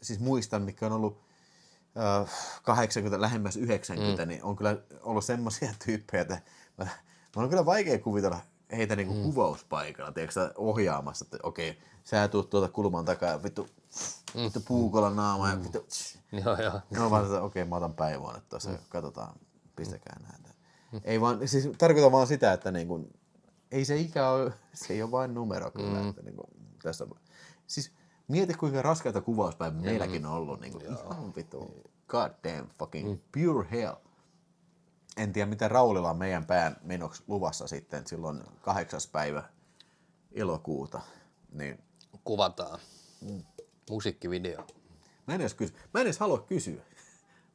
siis muistan, mitkä on ollut 80, lähemmäs 90, niin on kyllä ollut semmoisia tyyppejä, että mä on kyllä vaikea kuvitella heitä niinku kuvauspaikalla, tiedätkö ohjaamassa, että okei, sä tuut tuolta kulman takaa ja vittu puukolla naama ja vittu... Joo. No vaan, että okei, mä otan päiväunet tuossa, katsotaan, pistäkää näitä. Ei vaan, siis tarkoitan vaan sitä, että niinku, ei se ikä ole, se ei ole vain numero kyllä, että niinku, tässä siis mieti kuinka raskaita kuvauspäivä meilläkin on ollut, niinku, ihan vittu, god damn fucking pure hell. En tiedä mitä Raulilla on meidän pään menoksi luvassa sitten silloin 8. päivä elokuuta. Niin. Kuvataan. Musiikkivideo. Mä en edes halua kysyä.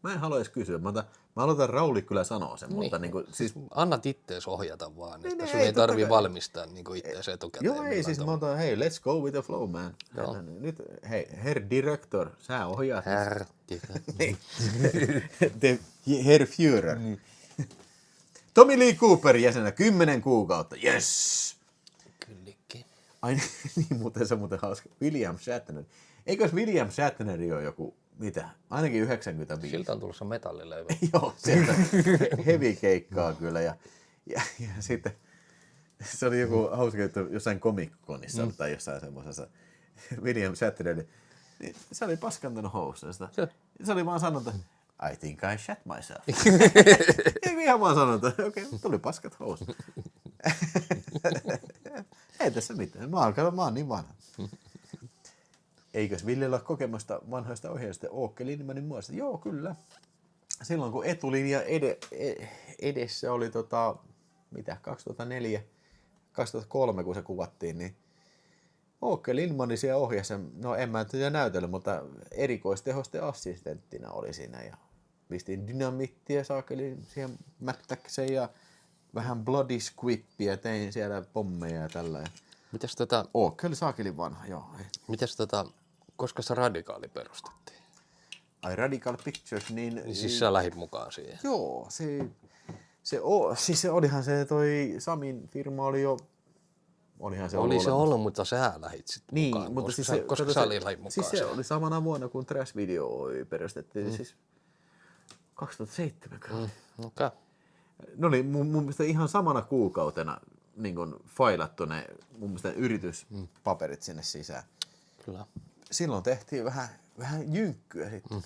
Mä aloitan Rauli kyllä sanoa sen, mutta niinku, siis... Annat ittees ohjata vaan, niin, että sun ei tarvii valmistaa niinku ittees etukäteen. Joo, ei siis mä otan, hei, let's go with the flow, man. Joo. Nyt, hei, herr director, sä ohjaat. Herr Herr Führer. Tommy Lee Cooper jäsenä 10 kuukautta, yes! Kyllikki. Ai niin, muuten se on muuten hauska. William Shatner. Eikös William Shatner ole joku, mitä, ainakin 95? Siltä on tulossa metallilevy. Joo, sieltä heavy keikkaa kyllä. Ja sitten se oli joku hauska juttu jossain Comic-Conissa tai jossain semmoisessa William Shatner. Niin se oli paskantanut housuista. Se oli vaan sanonut, I think I shat myself. Eikö ihan vaan sanonut, okei, tuli paskat housut. Ei tässä mitään, mä oon niin vanha. Eikös Villellä ole kokemusta vanhoista ohjeista Åke Lindmanin muassa? Joo, kyllä. Silloin kun etulinja edessä oli 2004, 2003 kun se kuvattiin, niin Åke Lindman siellä ohjasi, no en mä nyt näytellyt, mutta erikoistehosten assistenttina oli siinä ja pistin dynamittia saakeli siihen mättäkseen ja vähän bloody squippia, tein siellä pommeja ja tällä. Mites Åke oli saakeli vanha, joo. Mites koska se Radikaali perustettiin? Ai Radical Pictures, niin... Siis sä lähit mukaan siihen. Joo, siis se olihan se toi Samin firma oli jo... Olihan se oli se olemassa. ollut, mutta sä lähit sitten niin, mukaan. mutta Koska sä lähit mukaan. Siis se oli samana vuonna, kun Trash Video Oy perustettiin, siis 2007. Okei. No niin, mun mielestä ihan samana kuukautena niin kun failattu ne mun mielestä yrityspaperit sinne sisään. Kyllä. Silloin tehtiin vähän jynkkyä sitten.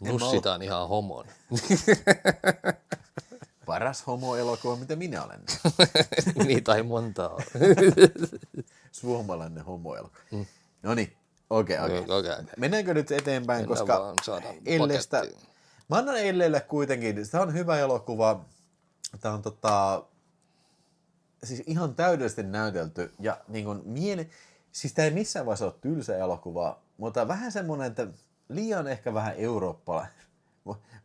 Nussitaan ihan homon. Paras homo-elokuva, mitä minä olen. Niitä ei montaa ole. Suomalainen homo-elokuva. No niin, okei. Mennäänkö nyt eteenpäin, Mennään koska vaan, saadaan Ellestä... pakettiin. Mä annan Ellelle kuitenkin, tämä on hyvä elokuva. Tämä on siis ihan täydellisesti näytelty ja niin kuin siis tämä ei missään vaiheessa ole tylsä elokuva, mutta vähän semmoinen, että liian ehkä vähän eurooppalainen.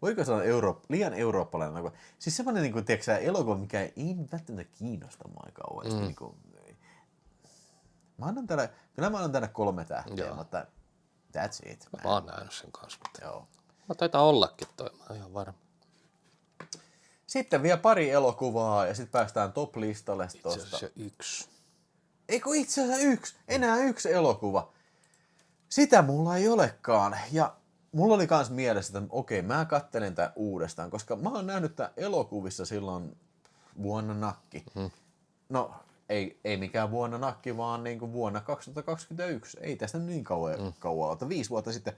Voiko sanoa liian eurooppalainen elokuva? Siis semmoinen, niin kuin, tiedätkö, elokuva, mikä ei välttämättä kiinnosta mua kauheasti. Niin kuin, kyllä mä annan tänne 3 tähteä, mutta that's it. Mä oon nähnyt sen kanssa. Joo. Mä taitaa ollakin toi, mä oon ihan varma. Sitten vielä pari elokuvaa ja sitten päästään top-listalle tosta. Itse asiassa 1. Eikö itse asiassa 1? Enää 1 elokuva. Sitä mulla ei olekaan. Ja mulla oli kans mielessä, että okei, mä katselen tän uudestaan, koska mä oon nähnyt tän elokuvissa silloin vuonna nakki. No, ei mikään vuonna nakki, vaan niin kuin vuonna 2021. Ei tästä niin kauan ole, 5 vuotta sitten.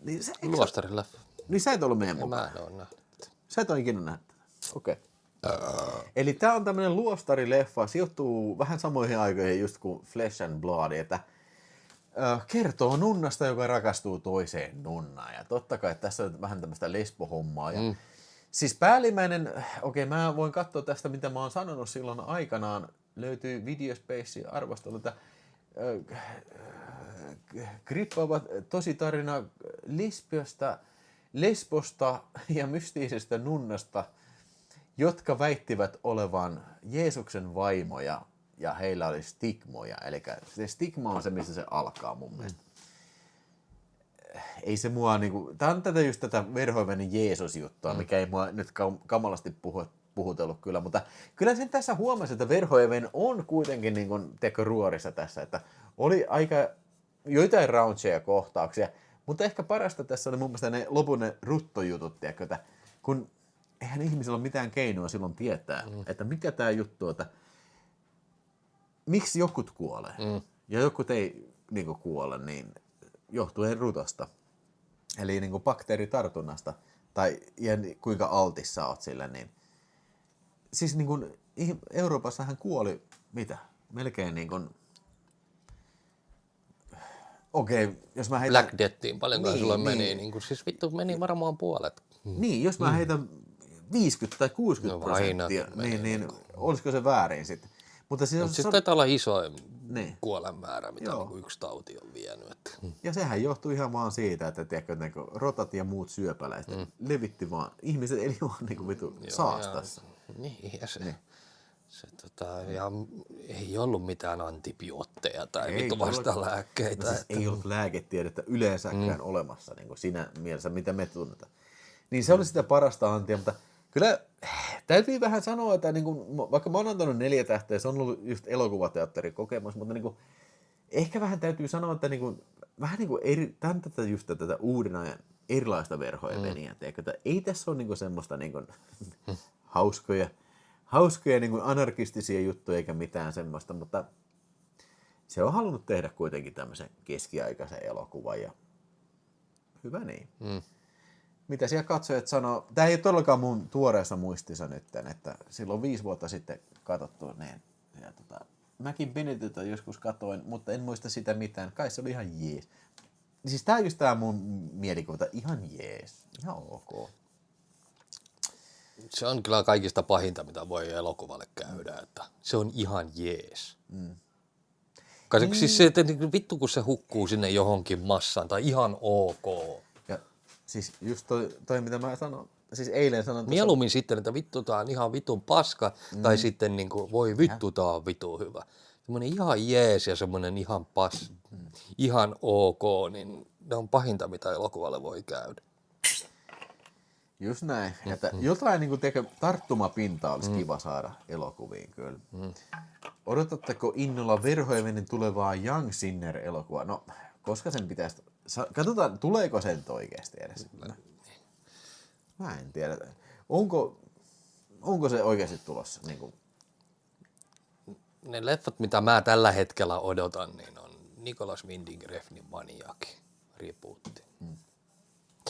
Niin Luostarin leffa. Niin sä et ollut meidän Mä mukaan. en oo nähnyt. Sä et ole ikinä nähnyt tätä. Okei. Eli tää on tämmönen luostarileffa, sijoittuu vähän samoihin aikoihin just kuin Flesh and Blood, että kertoo nunnasta, joka rakastuu toiseen nunnaan. Ja totta kai tässä on vähän tämmöistä lesbohommaa. Ja siis päällimmäinen, mä voin katsoa tästä, mitä mä oon sanonut silloin aikanaan, löytyy Videospace arvostelu, että grippaava tositarina lesbosta ja mystiisestä nunnasta, jotka väittivät olevan Jeesuksen vaimoja ja heillä oli stigmoja. Eli se stigma on se, mistä se alkaa mun mielestä. Ei se mua niinku, tää on tätä Verhoevenin Jeesus-juttua, mikä ei mua nyt kamalasti puhutellut kyllä, mutta kyllä sen tässä huomasi, että Verhoeven on kuitenkin niinku, ruorissa tässä, että oli aika joitain rauncheja kohtauksia, mutta ehkä parasta tässä oli mun mielestä ne lopun ne ruttojutut, että kun eihän ihmisellä ole mitään keinoa silloin tietää, että mikä tää juttu on, että miksi jokut kuolee ja jokut ei niinku kuole, niin johtuen rutosta. Eli niinku bakteeritartunnasta tai ja kuinka altis sä oot sille, niin siis niinku Euroopassahan kuoli mitä? Melkein niinku jos mä heitän Black Deathiin paljonko niin, sulla meni, niin kuin, siis vittu meni varmaan puolet. Niin, jos mä heitän 50 tai 60%, niin olisiko se väärin sitten? Mutta siis taitaa olla isoin niin. kuolemäärä, mitä niin yksi tauti on vienyt. Että. Ja sehän johtuu ihan vaan siitä, että tiedätkö, rotat ja muut syöpäläiset levitti vaan, ihmiset eli vaan niin kuin vitu saastassa. Niin, ja ja ei ollut mitään antibiootteja tai vittu vastalääkkeitä. Siis ei ollut lääketiedettä yleensäkään olemassa niin kuin siinä mielessä, mitä me tunnetaan. Niin se oli sitä parasta antia, mutta kyllä täytyy vähän sanoa, että niin kuin, vaikka mä oon antanut 4 tähteä, se on ollut just elokuvateatterin kokemus, mutta niin kuin, ehkä vähän täytyy sanoa, että niin kuin, vähän niin kuin tätä uuden ajan erilaista Verhoevenia, että ei tässä ole niin kuin semmoista niin kuin, hauskoja niin kuin anarkistisia juttuja eikä mitään semmoista, mutta se on halunnut tehdä kuitenkin tämmöisen keskiaikaisen elokuvan ja hyvä niin. Mitä siellä katsojat sanoo, tämä ei ole todellakaan mun tuoreessa muistissa nyt, että silloin 5 vuotta sitten katsottu niin. Ja mäkin Benedicta joskus katoin, mutta en muista sitä mitään. Kai se oli ihan jees. Siis tää on just tää mun mielikuva, ihan jees, ihan ok. Se on kyllä kaikista pahinta, mitä voi elokuvalle käydä, että se on ihan jees. Siis se, että vittu kun se hukkuu sinne johonkin massaan, tai ihan ok. Ja siis just toi mitä mä sanon, siis eilen sanon... Mieluummin sitten, että vittu tää on ihan vitun paska, tai sitten niin kuin, voi vittu tää on vittu hyvä. Semmoinen ihan jees ja semmoinen ihan ihan ok, niin ne on pahinta, mitä elokuvalle voi käydä. Just näin. Että jotain niin tarttumapintaa olisi kiva saada elokuviin kyllä. Odotatteko innolla Verhoevenin tulevaa Young Sinner-elokuvaa? No, koska sen pitäisi... Katsotaan, tuleeko sen oikeasti edes? Mä en tiedä. Onko se oikeasti tulossa? Niin kuin... Ne leffat, mitä mä tällä hetkellä odotan, niin on Nicolas Winding Refnin Maniac rebootti.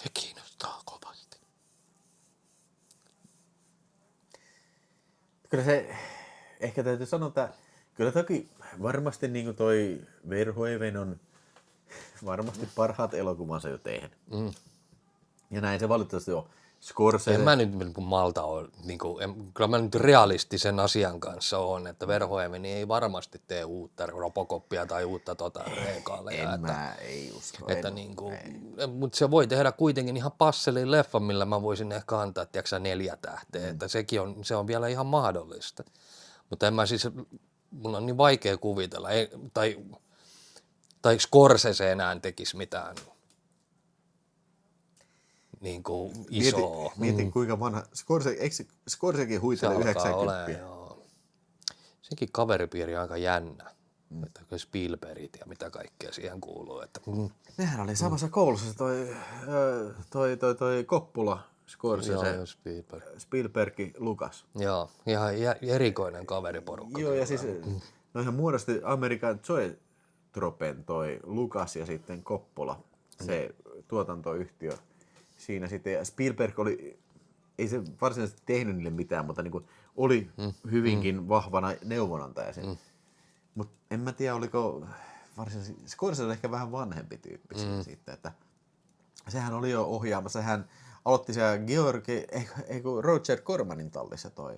Se kiinnostaa kovasti. Kyllä se, ehkä täytyy sanoa, että kyllä toki varmasti niin kuin toi Verhoeven on varmasti parhaat elokuvansa jo tehnyt. Ja näin se valitettavasti on. Scorsese. En mä nyt malta ole, niin kuin, kyllä mä nyt realistisen asian kanssa on, että Verhoeven ei varmasti tee uutta Robocopia tai uutta Regaaleja. Ei usko. Että mutta se voi tehdä kuitenkin ihan passelin leffa, millä mä voisin ehkä antaa, tiedätkö, 4 tähteä, että se on vielä ihan mahdollista. Mutta en mä siis, mun on niin vaikea kuvitella, tai Scorsese enää tekisi mitään niin kuin isoa. Mietin kuinka vanha, Scorsesekin huitelee 90. Senkin kaveripiiri on aika jännä. Että Spielbergit ja mitä kaikkea siihen kuuluu. Että, Nehän oli samassa koulussa toi Coppola Scorsese, Joo, Spielberg. Spielberg, Lucas. Joo, ihan erikoinen kaveriporukka. Joo, ja siis no ihan muodosti Amerikan Zoetropen toi Lucas ja sitten Coppola, se tuotantoyhtiö siinä sitten. Ja Spielberg oli, ei se varsinaisesti tehnyt niille mitään, mutta niinku oli hyvinkin vahvana neuvonantaja sen. Mutta en mä tiedä, oliko varsinaisesti, Scorsese oli ehkä vähän vanhempi tyyppi siitä, että sehän oli jo ohjaamassa, hän aloitti siellä Roger Cormanin tallissa toi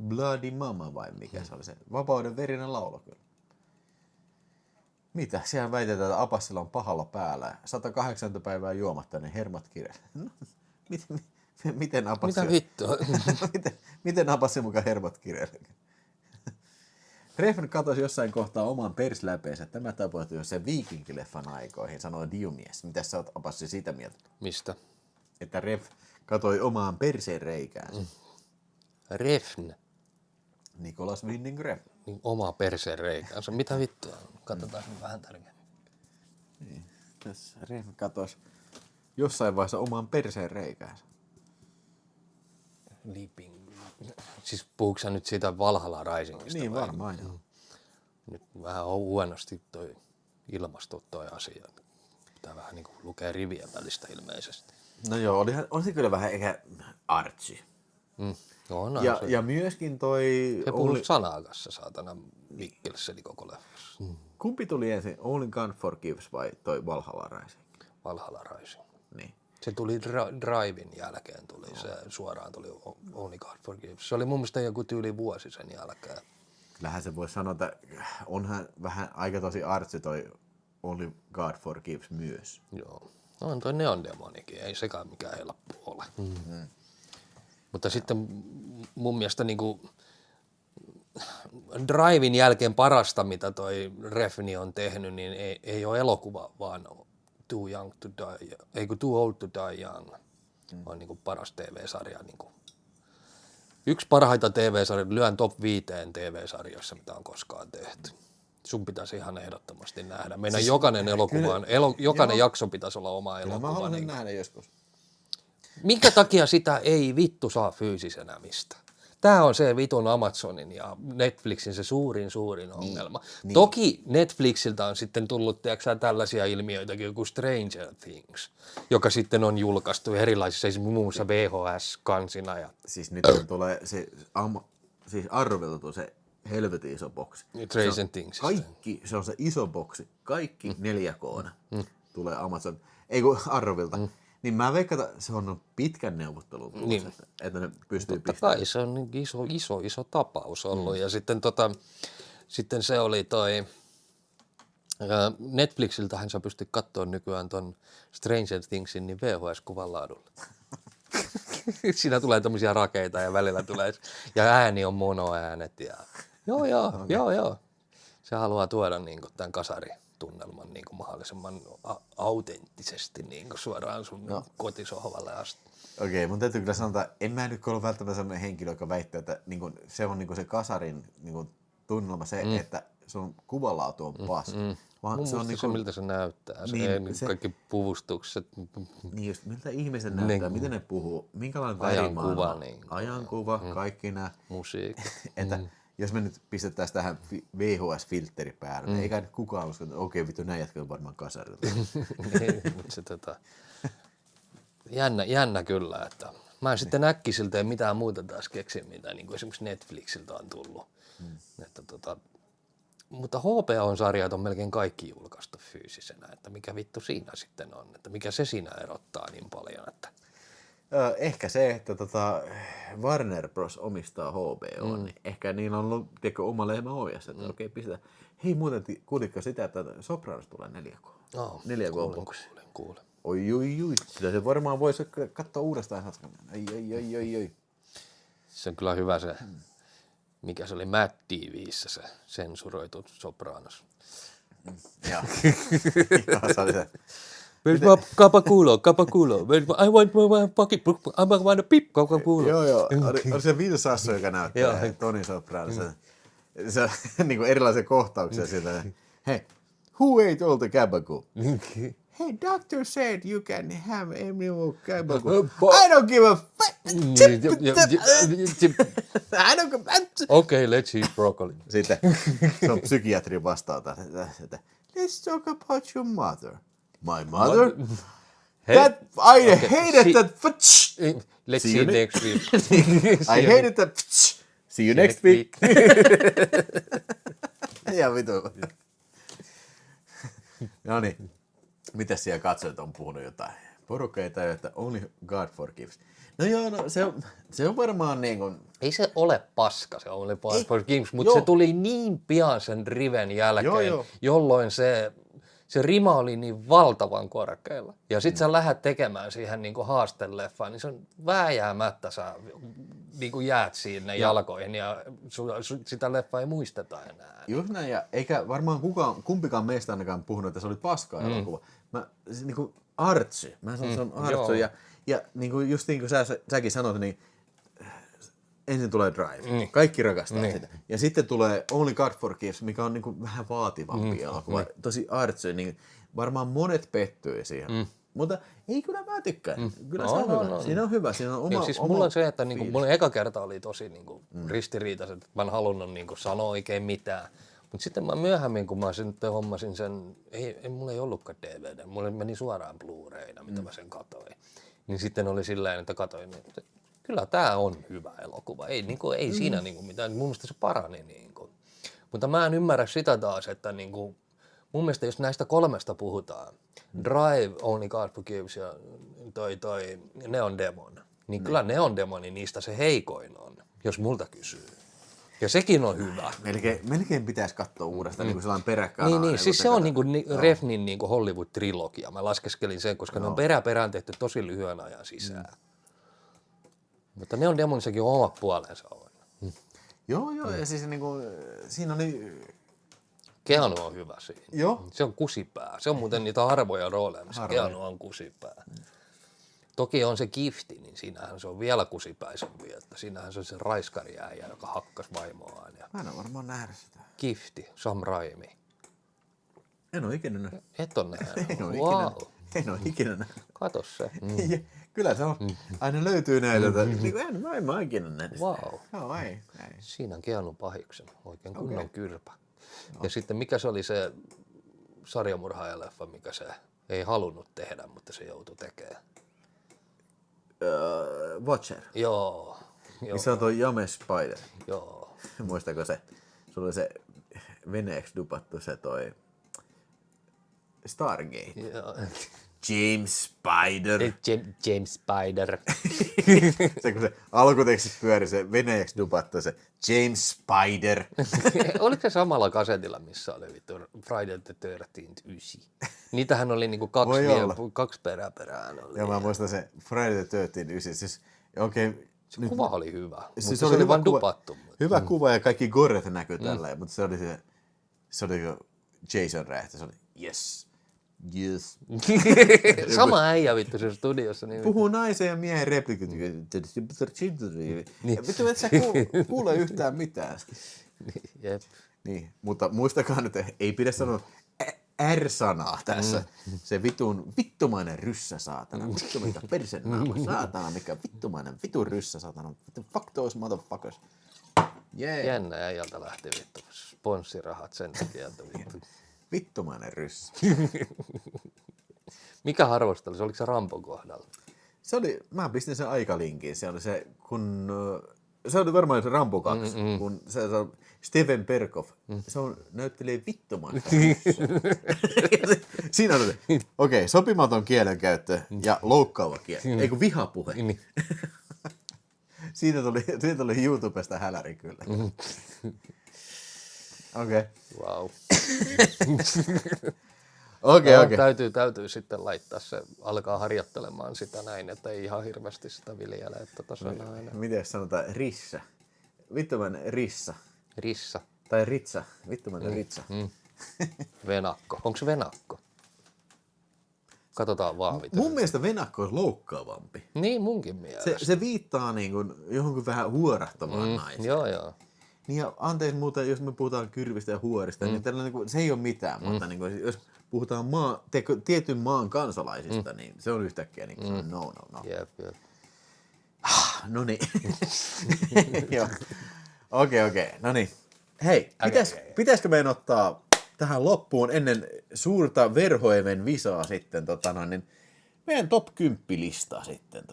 Bloody Mama vai mikä se oli se, Vapauden verinen laulu kyllä. Mitä? Siellä väitetään, että Abbasilla on pahalla päällä. 180 päivää juomatta, niin hermot kirjat. No, miten Abbas... Mitä vittua? miten Abbassin mukaan hermot kirjat? Refn katosi jossain kohtaa oman persläpeensä. Tämä tapahtui jo sen Viikinkileffan aikoihin, sanoi Diumies. Mitä sä oot, Abbassi, sitä mieltä? Mistä? Että Ref katoi omaan perseen reikäänsä. Refn. Nicolas Winding Refn. Niin oma perseen reikänsä. Mitä vittua? Katsotaan vähän tarkemmin. Niin. Tässä Refn katosi jossain vaiheessa omaan perseen reikäänsä. Leaping. Siis puhuuko sä nyt siitä Valhalla Risingista? Niin varmaan, joo. Nyt vähän on huonosti toi ilmasto toi asia. Pitää vähän niinku lukea rivien välistä ilmeisesti. No joo, oli se kyllä vähän ehkä artsi. No, Ja myöskin toi... Se puhuu sanakassa, saatana Mikkelseni koko leffassa. Kumpi tuli ensin, Only God Forgives vai toi Valhalla Rising? Valhalla Rising. Niin. Se tuli Driven jälkeen, suoraan tuli Only God Forgives. Se oli mun mielestä joku tyyli vuosi sen jälkeen. Kyllähän se voisi sanoa, että onhan vähän aika tosi artsi toi Only God Forgives myös. Joo. No on toi Neon Demonikin, ei sekaan mikään helppo ole. Mutta sitten mun mielestä niinku Driven jälkeen parasta, mitä toi Refni on tehnyt, niin ei ole elokuva, vaan Too Old to Die Young. On niinku paras TV-sarja. Niinku. Yksi parhaita TV-sarjoja, lyön top 5 TV-sarjoissa, mitä on koskaan tehty. Sun pitäisi ihan ehdottomasti nähdä. Meidän siis, jokainen elokuva, jokainen jakso pitäisi olla oma elokuva. Mä haluan niin nähdä joskus. Minkä takia sitä ei vittu saa fyysisenä mistä? Tämä on se vitun Amazonin ja Netflixin se suurin ongelma. Niin. Toki Netflixiltä on sitten tullut tällaisia ilmiöitäkin, joku Stranger Things, joka sitten on julkaistu erilaisissa, esimerkiksi muun muassa VHS-kansina. Ja... Siis nyt tulee se, siis Arrovilta tulee se helvetin iso boksi. Stranger Things. Kaikki, se on se iso boksi, kaikki 4K:na tulee Amazon, ei kun Arrovilta. Niin mä veikkaan, että se on pitkän neuvottelun tulos, niin. Että ne pystyy pistämään. Kai se on iso tapaus ollut. Ja sitten se oli toi, Netflixiltähän sä pystyt katsoa nykyään ton Stranger Thingsin niin VHS-kuvan laadulla. Siinä tulee tämmöisiä rakeita ja välillä tulee, ja ääni on monoäänet. Ja, joo. Se haluaa tuoda niin tämän kasaritunnelman niin mahdollisimman autenttisesti niin suoraan sun kotisohvalle asti. Okei, mun täytyy kyllä sanoa, että en mä nyt ole välttämättä sellainen henkilö, joka väittää, että niin kun, se on niin kun se kasarin niin tunnelma se, että sun kuvanlaatu on paska. Vaan se on niin kuin, miltä se näyttää, se kaikki puvustukset. Niin just, miltä ihmiset näyttää, miten ne puhuu, minkälainen värimaa on. Ajankuva, kaikki nämä. Musiikki. Että jos me nyt pistettäisiin tähän VHS-filtteri päälle, niin eikä kukaan usko, että okei, vittu, näin jätkä on varmaan kasarilta. Jännä kyllä, että mä en sitten äkkisiltä mitään muuta taas keksin, mitä niin kuin esimerkiksi Netflixiltä on tullut. Että mutta HBO-sarjat on melkein kaikki julkaistu fyysisenä, että mikä vittu siinä sitten on, että mikä se siinä erottaa niin paljon, että... Ehkä se, että Warner Bros. Omistaa HBO, niin ehkä niillä on ollut oma lehmä ohjassa, että okei, pistetään. Hei, muuten kuulitko sitä, että Sopranos tulee 4K? 4K-boksi. Kuulen. Oi. Sitä se varmaan voisi katsoa uudestaan. Ai. Se on kyllä hyvä se, mikä se oli Mad TV:ssä se sensuroitu Sopranos. Joo, se oli se. Where's my capaculo? I want my pocket, I want a pip, capaculo. Joo. Oli se Will Sasso, joka näyttää Tony Soprano. Se on niin kuin erilaisia kohtauksia siitä. Hei, who ate all the gabagool? hey, doctor said you can have any more But- I don't give a fuck. I don't give Okei, let's eat broccoli. Sitten se on psykiatri vastaan, että let's talk about your mother. My mother? That, I hated that. Let's see you next week. I hated that. See you next week. Ja vitu. No niin. Mitäs siellä katsojat on puhunut jotain? Porukeita, että only God forgives. No joo, no se on varmaan niin kuin... Ei se ole paska, se Only God Forgives, mutta joo. se tuli niin pian sen riven jälkeen, Joo. jolloin se rima oli niin valtavan korkealla. Ja sit sä lähdet tekemään siihen niinku haasteleffaan, niin se on vääjäämättä sä niinku jäät sinne jalkoihin ja sitä leffaa ei muisteta enää. Just näin, ja eikä varmaan kumpikaan meistä ainakaan puhunut, että se oli paska elokuva. Niinku Artsy, mä sanon, se on Artsy, ja niinku just niin kuin säkin sanoit, niin ensin tulee Drive, kaikki rakastaa sitä. Ja sitten tulee Only God Forgives, mikä on niinku vähän vaativampi elokuva, tosi Artsy, niin varmaan monet pettyy siihen. Mutta ei kyllä mä tykkään. Kyllä se on hyvä. Siinä on hyvä. Siinä on oma, siis oma mulla on se, että niinku, mulla eka kerta oli tosi niinku, ristiriitaiset, että mä en halunnut niinku, sanoa oikein mitään. Mutta sitten mä myöhemmin, kun mä sitten hommasin sen, mulla ei ollutkaan DVD, mulla meni suoraan Blu-rayna, mitä mä sen katoin. Niin sitten oli silleen, että katoin, että kyllä tää on hyvä elokuva. Ei, niinku, ei siinä niinku, mitään, mun mielestä se parani. Niinku. Mutta mä en ymmärrä sitä taas, että niinku, mun mielestä jos näistä kolmesta puhutaan, Drive, Only God Forgives ja toi Neon Demon, niin kyllä Neon Demoni niistä se heikoin on, jos multa kysyy. Ja sekin on hyvä. Melkein pitäisi katsoa uudestaan niin sellainen peräkanaa. Niin, siis se on niinku Refnin niinku Hollywood-trilogia. Mä laskeskelin sen, koska ne on perään tehty tosi lyhyen ajan sisään. Mutta Neon Demonissakin on omat puolensa on. Joo, ja siis niinku, siinä oli... Keanu on hyvä siinä. Joo. Se on kusipää. Se on muuten niitä harvoja rooleja, missä Keanu on kusipää. Toki on se Gifti, niin siinähän se on vielä kusipäisempi, että siinähän se on se raiskariäijä, joka hakkas vaimoaan. Ja Mä en ole varmaan nähdä sitä. Gifti, Sam Raimi. En ole ikinä nähnyt. Et ole nähnyt. En ole ikinä nähnyt. Kato se. Ja kyllä se on. Aina löytyy näitä. Niin en ole ikinä nähnyt. Wow. Joo, ei. Siinä on Keanu pahiksen, oikein kunnon kyrpä. Ja sitten mikä se oli se sarjamurhaajaleffa, mikä se ei halunnut tehdä, mutta se joutui tekemään. Watcher. Joo. Missä on tuo Jame Spider. Joo. Muistako se? Sulla oli se veneeksi dupattu se toi Stargate. Joo. James Spider. James Spider. Se kun se alkutekstissä pyöri se veneeksi dupattu se James Spider. Oliko se samalla kasetilla, missä oli vittu Friday the 13th 9? Niitähän oli niinku kaksi perään. Joo, mä muistan se Friday the 13th 9. Siis oikein... Se kuva oli hyvä, siis mutta se oli vaan dupattu. Hyvä kuva ja kaikki goret näkyy tällä, mutta se oli Jason räjähti, se oli yes. Sama äijä vittu se studiossa. Niin puhuu naisen ja miehen replikit. Vittu, et sä kuule yhtään mitään. Jep. Niin, mutta muistakaa nyt, ei pidä sanoa R-sanaa tässä. Se vittumainen ryssä saatana. Vittu mikä persennaama saatana, mikä vittumainen vitun ryssä saatana. Fuck those motherfuckers. Yeah. Jännä äijältä lähti vittu sponssirahat sen takia. Vittu. Vittumainen ryssä. Mikä arvostelu? Se oliko se Rampon kohdalla? Se oli, mä pistin sen aikalinkin. Se oli se, kun... Se oli varmaan se Rambo 2, kun se on Steven Berkoff. Se on, näyttelee vittumaista. Siinä on se, okei, sopimaton kielenkäyttö ja loukkaava kieli. Ei kun vihapuhe. Siitä tuli YouTubesta häläri kyllä. Okei. Wow. Okei. Täytyy sitten laittaa se, alkaa harjoittelemaan sitä näin, että ei ihan hirveästi sitä viljele, että tasainen. Miten sanotaan rissa? Vittumainen rissa. Rissa. Tai ritsa. Vittumainen ritsa. Venakko. Onko se venakko? Katsotaan vaan. Mun mielestä venakko on loukkaavampi. Niin, munkin mielestä. Se viittaa niin kuin johonkin vähän huorahtavaan naiseen. Joo. Niin ja anteeksi muuten, jos me puhutaan kyrvistä ja huorista, niin tällä, niin kuin, se ei ole mitään, mutta niin kuin, jos puhutaan tietyn maan kansalaisista, niin se on yhtäkkiä niin kuin, se on no. Jep. No niin. Joo. Okei. No niin. Hei, pitäisikö meidän ottaa tähän loppuun ennen suurta Verhoeven visaa sitten niin meidän top 10 listaa sitten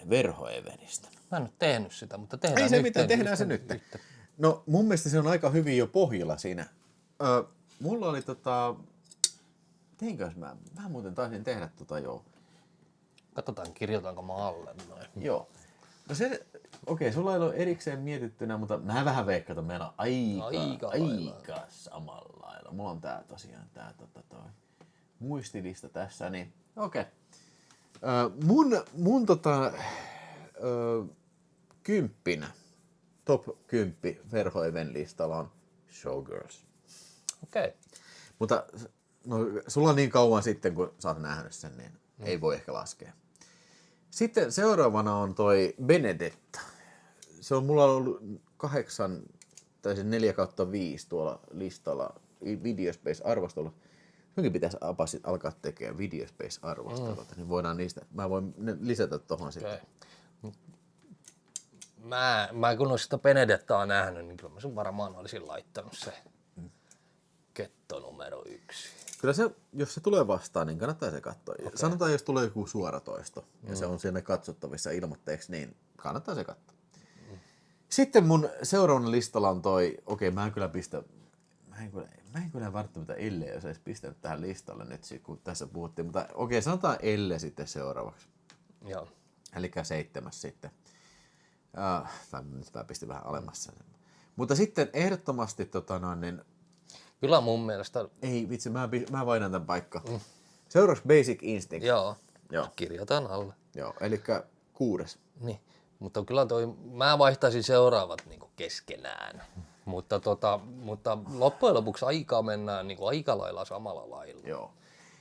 Verhoevenista. Mä en ole tehnyt sitä, mutta tehdään Ei se mitään, tehdään se nyt. No mun mielestä se on aika hyvin jo pohjalla siinä. Mulla oli teinkös mä muuten taisin tehdä joo. Katsotaan, kirjoitanko mä alle noin. Joo. No se, sulla ei ole erikseen mietittynä, mutta mä vähän veikkaan, että meillä on aika samalla lailla. Mulla on tää tosiaan toi muistilista tässä, niin okei. Mun kymppinä, top 10 Verhoeven listalla on Showgirls. Okei. Mutta no, sulla on niin kauan sitten, kun sä oot nähnyt sen, niin ei voi ehkä laskea. Sitten seuraavana on toi Benedetta. Se on mulla ollut 8 tai 4/5 tuolla listalla Videospace-arvostolla. Minunkin pitäisi alkaa tekemään Videospace-arvostelut, niin voidaan niistä, mä voin lisätä tohon sitten. Mä kun olisin sitä Benedettaa nähnyt, niin kyllä mä sun varmaan olisin laittanut se ketto numero 1. Kyllä se, jos se tulee vastaan, niin kannattaa se katsoa. Okay. Sanotaan, jos tulee joku suoratoisto ja se on siellä katsottavissa ilmoitteeksi, niin kannattaa se katsoa. Sitten mun seuraavana listalla on mä en kyllä välttämättä Elle, jos edes pistänyt tähän listalle nyt, kun tässä puhuttiin, mutta sanotaan Elle sitten seuraavaksi. Joo. Eli 7 sitten. Nyt mä pistin vähän alemmassa. Mutta sitten ehdottomasti niin kyllä mun mielestä... Ei vitsi, mä vaihdan tämän paikka. Seuraavaksi Basic Instinct. Joo. Kirjoitan alle. Joo, eli 6. Niin, mutta kyllä mä vaihtaisin seuraavat niinku keskenään. Mutta loppujen lopuksi aikaa mennään niinku aika lailla samalla lailla. Joo.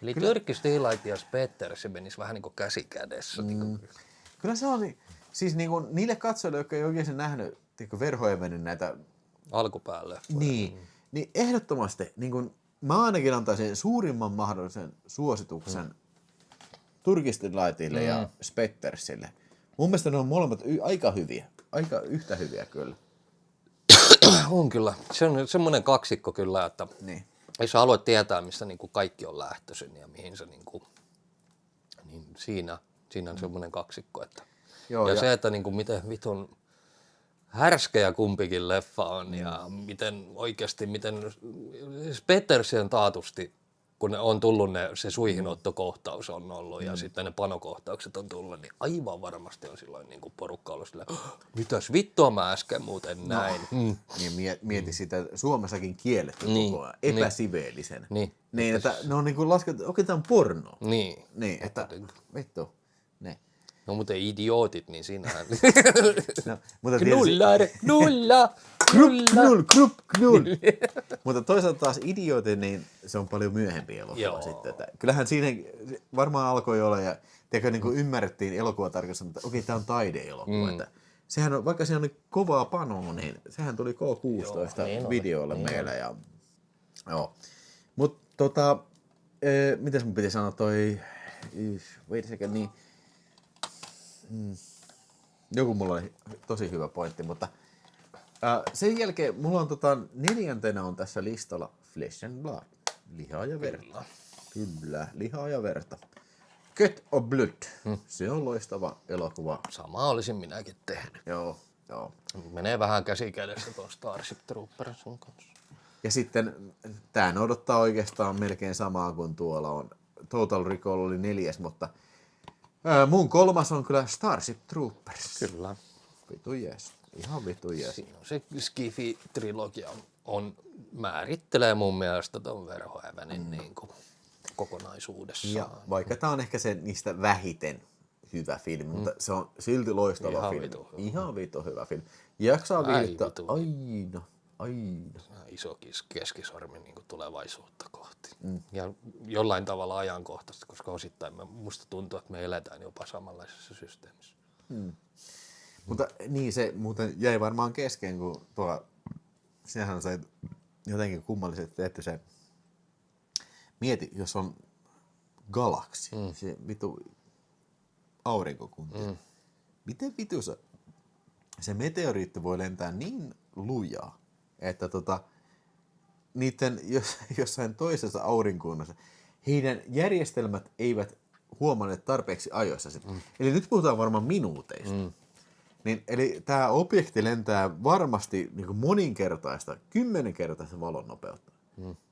Eli Turkish Delight ja Spetter, se menisi vähän niinku käsi kädessä. Kyllä se on, siis niinku niille katsojille, jotka ei oikein nähnyt Verhoevenin näitä... Alkupäälle. Niin ehdottomasti, niin kun mä ainakin antaisin suurimman mahdollisen suosituksen Turkish Delightille ja Spettersille. Mun mielestä ne on molemmat aika hyviä, aika yhtä hyviä kyllä. On kyllä. Se on semmoinen kaksikko kyllä, että jos haluat tietää, missä niinku kaikki on lähtöisin ja mihin se niin siinä on semmoinen kaksikko. Että. Joo, ja se, että niinku miten vitun härskejä kumpikin leffa on ja miten Spettersen taatusti, kun ne on tullut se suihinottokohtaus on ollut ja sitten ne panokohtaukset on tullut, niin aivan varmasti on silloin niin kuin porukka ollut silleen, mitäs vittua mä äsken muuten näin. Niin mieti sitä Suomessakin kielletty koko ajan, epäsiveellisen. Niin, että ne on niin kuin laskettu, tää on porno. Niin, että vittu. No mutta idiootit, niin siinähän... Knull. Mutta toisaalta taas Idiootit, niin se on paljon myöhempi elokuva sitten. Että kyllähän siinä varmaan alkoi olla ja niin kuin ymmärrettiin elokuvatarkastelun, että tää on taideelokuva. Että sehän on, vaikka siinä on kovaa panoa, niin sehän tuli K16 videolle meillä. Ja, mutta mitäs mun piti sanoa niin... Joku mulla oli tosi hyvä pointti, mutta sen jälkeen mulla on 4. on tässä listalla Flesh and Blood, lihaa ja verta. Kyllä, lihaa ja verta. Cut of Blood, se on loistava elokuva. Sama olisin minäkin tehnyt. Joo. Menee vähän käsi kädessä tuon Starship Trooperin sun kanssa. Ja sitten tää odottaa oikeastaan melkein samaa kuin tuolla on. Total Recall oli 4, mutta mun 3. on kyllä Starship Troopers. Kyllä. Vitu jees. Ihan vitu jees. Siinä on se Skifi-trilogia määrittelee mun mielestä ton Verhoevenin niin kuin kokonaisuudessaan. Ja vaikka tää on ehkä se niistä vähiten hyvä filmi, mutta se on silti loistava ihan filmi. Vitu. Ihan vitu hyvä filmi. Jaksaa viihdyttää aina. Iso keskisormi niin kuin tulevaisuutta kohti. Ja jollain tavalla ajankohtaisesti, koska osittain musta tuntuu, että me eletään jopa samanlaisessa systeemissä. Mutta niin se muuten jäi varmaan kesken, kun tuo Siinähän on se jotenkin kummallisesti tehty se, mieti, jos on galaksi, se vitu aurinkokunti. Miten vitu se meteoriitti voi lentää niin lujaa, että niiden jossain toisessa aurinkokunnassa heidän järjestelmät eivät huomanneet tarpeeksi ajoissa sitä. Eli nyt puhutaan varmaan minuuteista. Niin, eli tämä objekti lentää varmasti niin kuin moninkertaista, 10-kertaista valon nopeutta.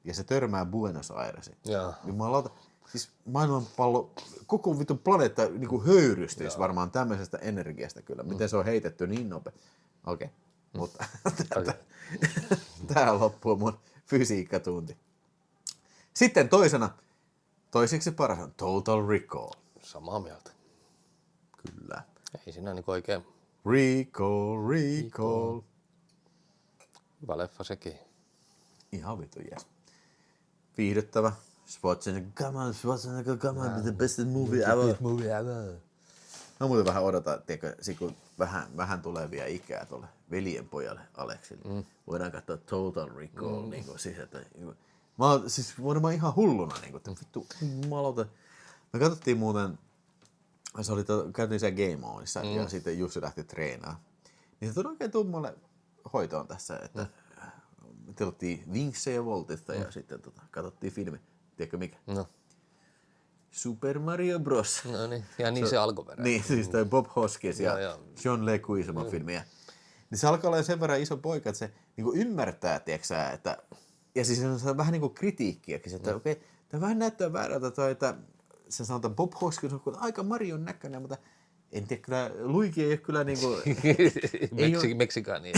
Ja se törmää Buenos Airesiin. Jumalauta, siis maailmanpallo, koko vitun planeetta niin kuin höyrystyisi varmaan tämmöisestä energiasta kyllä. Miten se on heitetty niin nopea. Okei, mutta tähän loppuu mun fysiikkatunti. Sitten toiseksi paras on Total Recall. Samaa mieltä. Kyllä. Ei siinä niin oikein. Recall. Hyvä leffa sekin. Ihan vittu jes. Viihdyttävä. Schwarzenegger, come on, the best movie ever. Mä muuten vähän odotan, tiedätkö, kun vähän tulee vielä ikää tuolle veljenpojalle Aleksille. Voidaan katsoa Total Recall. Niin kuin, siis, että, mä oon siis ihan hulluna, niin kuin, että vittu, jumalauta. Me katsottiin muuten, käytiin siellä Game Onissa ja sitten Jussi lähti treenaamaan. Niin se tuli oikein tummalle hoitoon tässä, että tilottiin vinksejä Voltista ja sitten katsottiin filmi. Tiedätkö mikä? No. Super Mario Bros. No niin, ja niin se alkuperäinen. Niin, siis toi Bob Hoskins ja John Leguizamo filmi. Niin se alkaa olla sen verran iso poika, että se niinku ymmärtää, tiedätkö että ja siis se on vähän niinku kritiikkiäkin, että okei, tämä vähän näyttää väärältä toi, että se sanotaan Bob Hoskins on aika Marion näköinen, mutta en tiedä, kyllä Luigi ei ole kyllä niinku Meksikaani.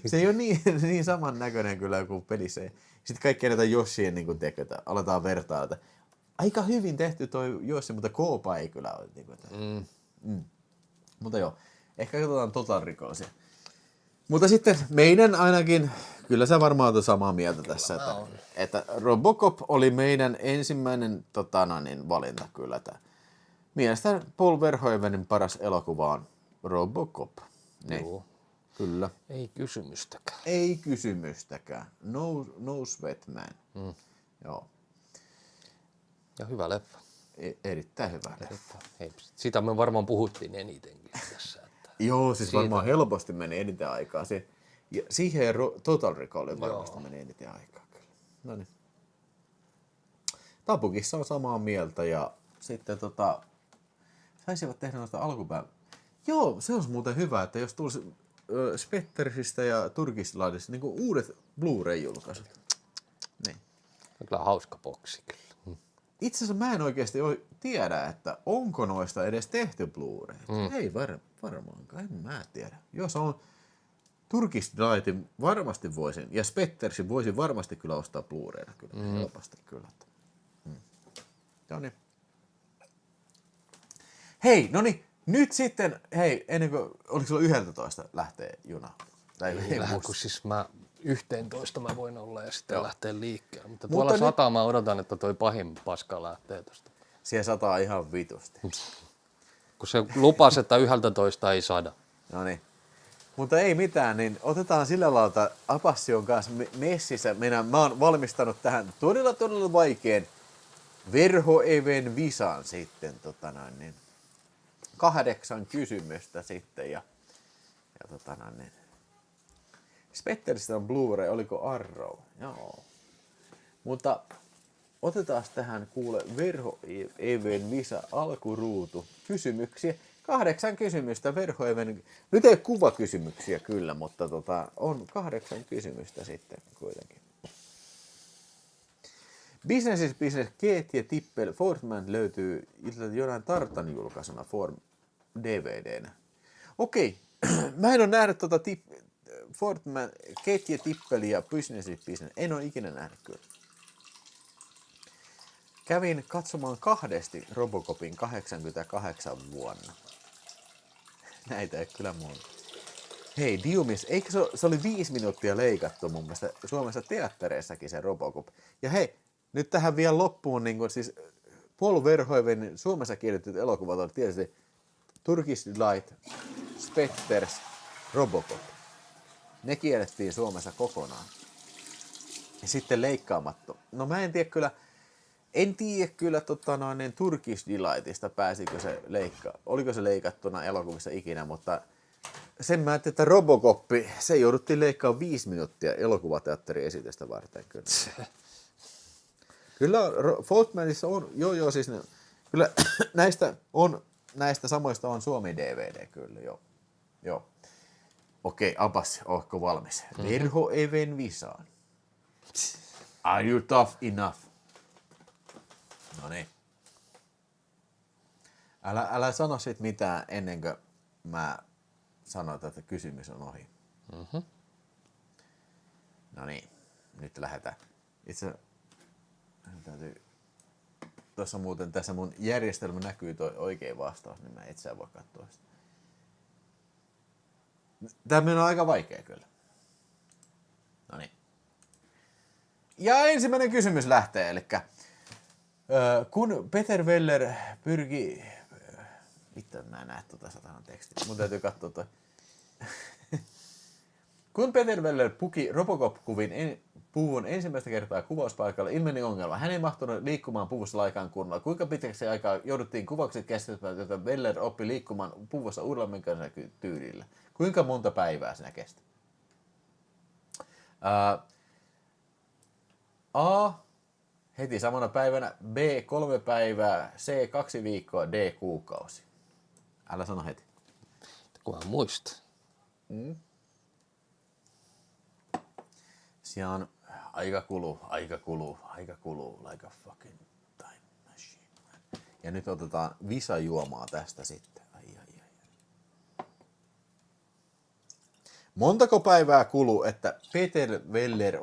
se ei ole niin saman näköinen kyllä kuin pelissä. Sitten kaikki näitä Yoshien niinku tekötä, aletaan vertailla. Aika hyvin tehty toi Yoshi, mutta Koopa ei kyllä ole. Niinku, Mutta joo, ehkä katsotaan Total Recallsia. Mutta sitten meidän ainakin, kyllä sä varmaan olet samaa mieltä tässä, että Robocop oli meidän ensimmäinen valinta kyllä. Että mielestäni Paul Verhoevenin paras elokuva on Robocop. Niin. Joo. Kyllä. Ei kysymystäkään. Ei kysymystäkään. No sweat man. Joo. Ja hyvä leffa. Erittäin hyvä leffa. Hei, sitä me varmaan puhuttiin enitenkin tässä. Että joo, siis siitä varmaan helposti meni eniten aikaa. Siihen ja Total Recallin varmasti meni eniten aikaa. Kyllä. No niin. Tapukissa on samaa mieltä ja sitten saisivat tehdä noista alkupäin. Joo, se olisi muuten hyvä, että jos tulisi Spettersistä ja Turkislaadista niin kuin uudet Blu-ray-julkaisut. Niin. Kyllä hauska boksi kyllä. Itse asiassa mä en oikeasti tiedä, että onko noista edes tehty Blu-ray. Ei varmaankaan, en mä tiedä. Jos on Turkislaatin varmasti voisin, ja Spettersin voisin varmasti kyllä ostaa Blu-rayna kyllä, helposti kyllä. No niin. Hei, no niin. Nyt sitten, hei, ennen kuin, oliko sulla 11 lähtee juna? Ei lähde, kun siis 11 mä voin olla ja sitten lähtee liikkeelle. Mutta tuolla sataa mä odotan, että toi pahin paska lähtee tosta. Siellä sataa ihan vitusti. Kun se lupasi, että 11 ei sada. No niin. Mutta ei mitään, niin otetaan sillä lailla, että Apassion kanssa messissä. Mä oon valmistanut tähän todella vaikean Verhoeven visan sitten. 8 kysymystä sitten ja Spetteristä on Blu-ray, oliko Arrow? Joo. Mutta otetaan tähän kuule Verhoeven visa alkuruutu kysymyksiä. 8 kysymystä Verhoeven. Nyt ei kuvakysymyksiä kyllä, mutta on 8 kysymystä sitten kuitenkin. Business is Business, Keet ja Tippel Fortman löytyy jonain Tartan julkaisuna DVDnä. Okei, mä en ole nähnyt Fortman, Keet ja Tippel ja Business is Business. En ole ikinä nähnyt kyllä. Kävin katsomaan 2 Robocopin 88 vuonna. Näitä ei kyllä monta. Hei, Diumis, eikö se oli 5 minuuttia leikattu mun mielestä Suomessa teattereissakin se Robocop. Ja hei, nyt tähän vielä loppuun, niin kuin, siis Paul Verhoevenin Suomessa kirjoitetut elokuvat on tietysti Turkish Delight, Spetters, Robocop. ne kiellettiin Suomessa kokonaan. Ja sitten leikkaamatto. No mä en tiedä kyllä Turkish Delightista pääsikö se oliko se leikattuna elokuvissa ikinä, mutta sen mä ajattelin, että Robocop, se jouduttiin leikkaamaan 5 minuuttia elokuvateatteriesitystä varten kyllä. Kyllä Faultmanissa on, siis kyllä näistä samoista on Suomi DVD kyllä, joo. Okei, Abbas, ootko valmis? Verho even visaan. Are you tough enough? No niin. Älä sano sit mitään ennen kuin mä sanon, että kysymys on ohi. Mm-hmm. No niin, nyt lähdetään. Itse täytyy... Tuossa muuten tässä mun järjestelmä näkyy toi oikea vastaus, niin mä et sä voi katsoa sitä. Tämä on aika vaikea kyllä. No niin. Ja ensimmäinen kysymys lähtee, eli kun Peter Weller pyrki... Vittu, mä en näe tuota satanan tekstiä. Mun täytyy katsoa toi. Kun Peter Weller puki Robocop-kuvin puvun ensimmäistä kertaa kuvauspaikalla, ilmeni ongelma. Hän ei mahtunut liikkumaan puvussa laikaan kunnolla. Kuinka pitkäksi aikaa jouduttiin kuvaukset kestämään, jotta Weller oppi liikkumaan puvussa uudella mekaanisella tyylillä? Kuinka monta päivää siinä kesti? A. Heti samana päivänä. B. 3 päivää. C. 2 viikkoa. D. kuukausi. Älä sano heti. Kunhan muistaa. Siellä on aika kuluu like a fucking time machine. Ja nyt otetaan visajuomaa tästä sitten. Ai. Montako päivää kuluu, että Peter Weller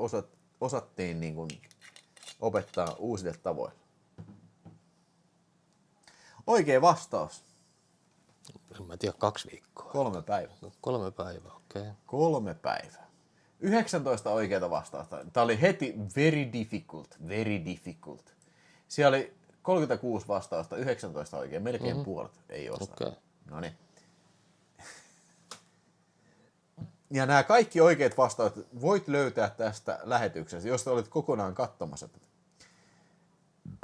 osattiin niin kuin opettaa uusille tavoille? Oikea vastaus. En mä tiedä, 2 viikkoa. 3 päivää. 3 päivää, okei. Okay. 3 päivää. 19 oikeata vastausta. Tämä oli heti very difficult. Siellä oli 36 vastausta, 19 oikein, melkein puolet ei osaa. Okay. Noniin. Ja nämä kaikki oikeat vastaukset voit löytää tästä lähetyksestä, jos olet kokonaan katsomassa tätä.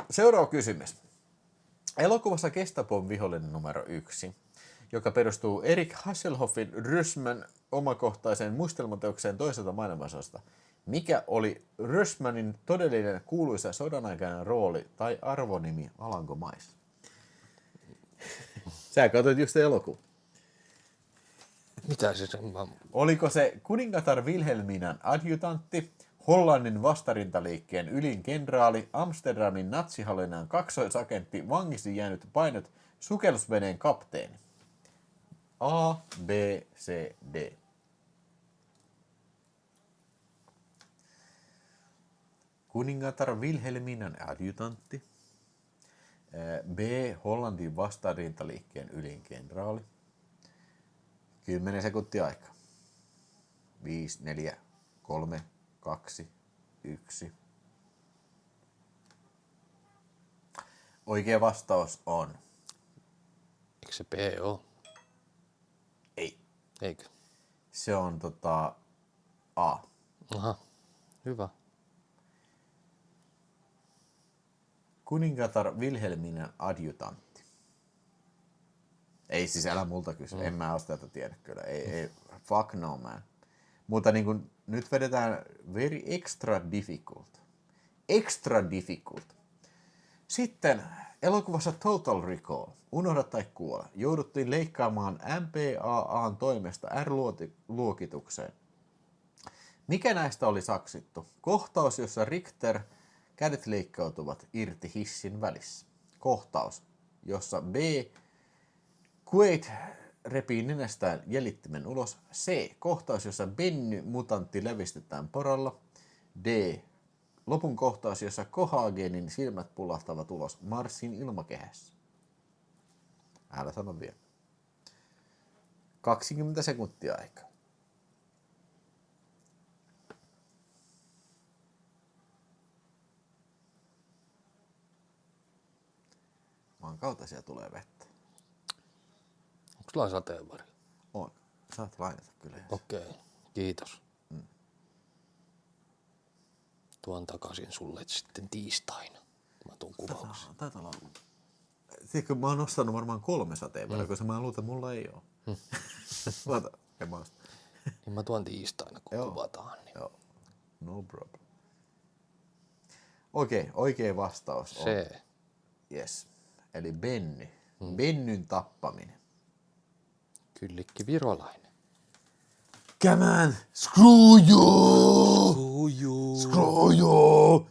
Seuraava kysymys. Elokuvassa Gestapon vihollinen numero 1, joka perustuu Erik Hasselhoffin Rösman omakohtaiseen muistelmateokseen toiselta maailmansodasta. Mikä oli Rösmanin todellinen kuuluisa sodanaikainen rooli tai arvonimi Alankomaissa? Sä katsoit just elokuva. Mitä se Oliko se kuningatar Wilhelminan adjutantti, Hollannin vastarintaliikkeen ylin kenraali, Amsterdamin natsihallinnan kaksoisagentti, vangiksi jäänyt painot, sukellusveneen kapteeni? A, B, C, D. Kuningatar Wilhelminan adjutantti. B, Hollannin vastarintaliikkeen ylin kenraali. 10 sekuntia aikaa. 5, 4, 3, 2, 1. Oikea vastaus on... Eikö se B ole? Ei. Eikö? Se on A. Aha, hyvä. Kuningatar Wilhelminan adjutantti. Ei siis, älä multa kysy. En mä oo tätä tiedä kyllä. Ei, fuck no man. Mutta niin kun, nyt vedetään very extra difficult. Extra difficult. Sitten elokuvassa Total Recall, Unohda tai kuole, jouduttiin leikkaamaan MPAA:n toimesta R-luokitukseen. Mikä näistä oli saksittu? Kohtaus, jossa Richter kädet leikkautuvat irti hissin välissä. Kohtaus, jossa B. Quaid repii nenästään jäljittimen ulos. C. Kohtaus, jossa Benny mutantti levistetään poralla. D. Lopun kohtaus, jossa Kohaagenin silmät pulahtavat ulos Marsin ilmakehässä. Älä sano vielä. 20 sekuntia aikaa. Maan kautta siellä tulee vettä. Onko sulla sateenvarjo? On. Saat lainata kyllä. Okei. Kiitos. Tuon takaisin sulle sitten tiistaina. Mä tuun kuvauksiin. Taitaa olla. Tiedätkö, mä oon ostanut varmaan 3 sateenvarjoa, koska mä luulen, että mulla ei oo. Laita, en mä osta. Niin mä tuon tiistaina, kun kuvataan. Niin. Joo, no problem. Oikea vastaus on. Se. Yes. Eli Benny. Bennyn tappaminen. Kyllikki Virolainen. Come on, screw you! Screw you!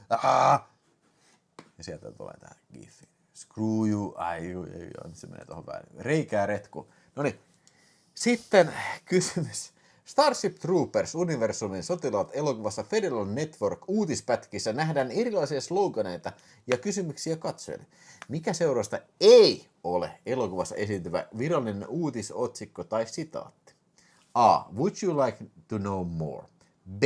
Ja sieltä tulee tää giffi. Screw you. Nyt se menee tohon väärin. Reikää retku. Noniin. Sitten kysymys. Starship Troopers universumin sotilaat elokuvassa Federal Network uutispätkissä nähdään erilaisia sloganeita ja kysymyksiä katsojille. Mikä seurausta ei ole elokuvassa esiintyvä virallinen uutisotsikko tai sitaatti? A. Would you like to know more? B.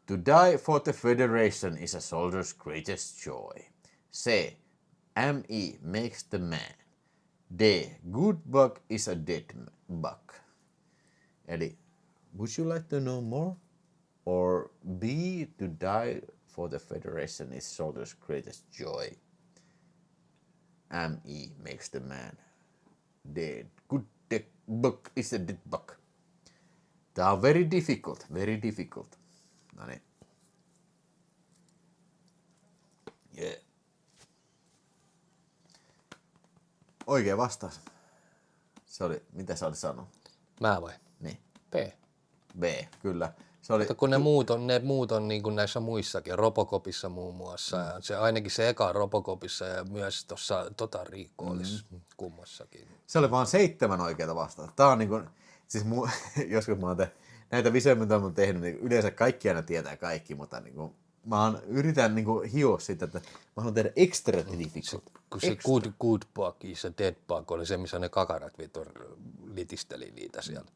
To die for the Federation is a soldier's greatest joy. C. ME makes the man. D. Good bug is a dead bug. Eli would you like to know more? Or B. To die for the Federation is soldier's greatest joy. ME makes the man. D. Good bug is a dead bug. Tää on very difficult, very difficult. No niin. Yeah. Oikea vastaus. Se oli, mitä sä olit sanonut? Mä vai? Niin. P. B, kyllä. Se oli, Mutta kun ne muut on niin kuin näissä muissakin, Robocopissa muun muassa, ja se, ainakin se eka Robocopissa ja myös tuossa Total Recallissa kummassakin. se oli vaan 7 oikeata vastausta. Tää on niinku, siis joskus mä oon näitä visioja, mitä mä oon tehnyt, niin yleensä kaikki aina tietää kaikki, mutta niinku, yritän niinku hioa sitä, että mä haluan tehdä extra difficult. Kun se good bug is a dead bug oli se, missä ne kakarat vittu litisteli niitä siellä.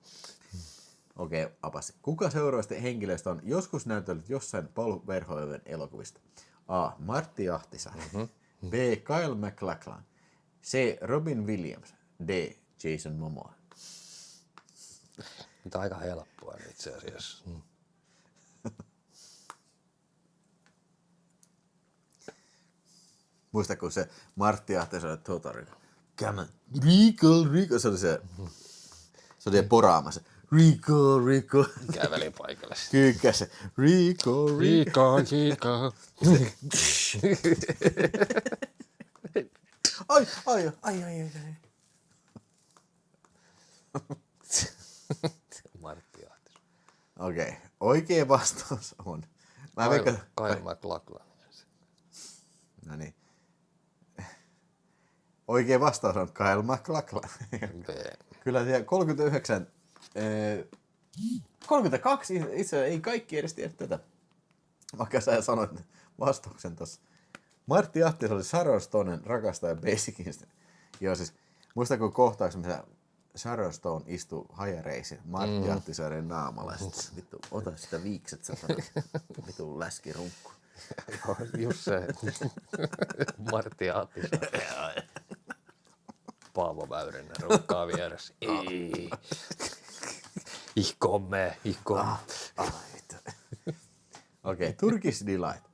Okei, apasi. Kuka seuraavista henkilöistä on joskus näytellyt jossain Paul Verhoeven elokuvista? A. Martti Ahtisaari. B. Kyle MacLachlan. C. Robin Williams. D. Jason Momoa. Mitä aika helppoa itse asiassa. Muistatko se Martti Ahtisaari Total Recall? Come on. Recall. Se oli se poraamassa. Recall. Käveli paikalle. Kyykkäs se. Recall. Ai. Martti Ahtis. Okei, oikea vastaus on. Kyle MacLachlan. No niin. Oikea vastaus on Kyle MacLachlan. Kyllä siellä 39, 32 itse ei kaikki edes tiedä tätä. Vaikka sä sanoit vastauksen tossa. Martti Ahtis oli Sharon Stonen rakastaja Basic Instinct. Joo siis, muistatko kohtauksen, missä Sharon Stone istui hajareisin Martti Ahtisaaren naamalla ja sit vittu, ota sitä viikset, sä vittu läskirunkku. Joo, just se. Martti Ahtisaari. Paavo Väyrynen runkkaa vieressä. Ich komme. Okei, Turkish Delight.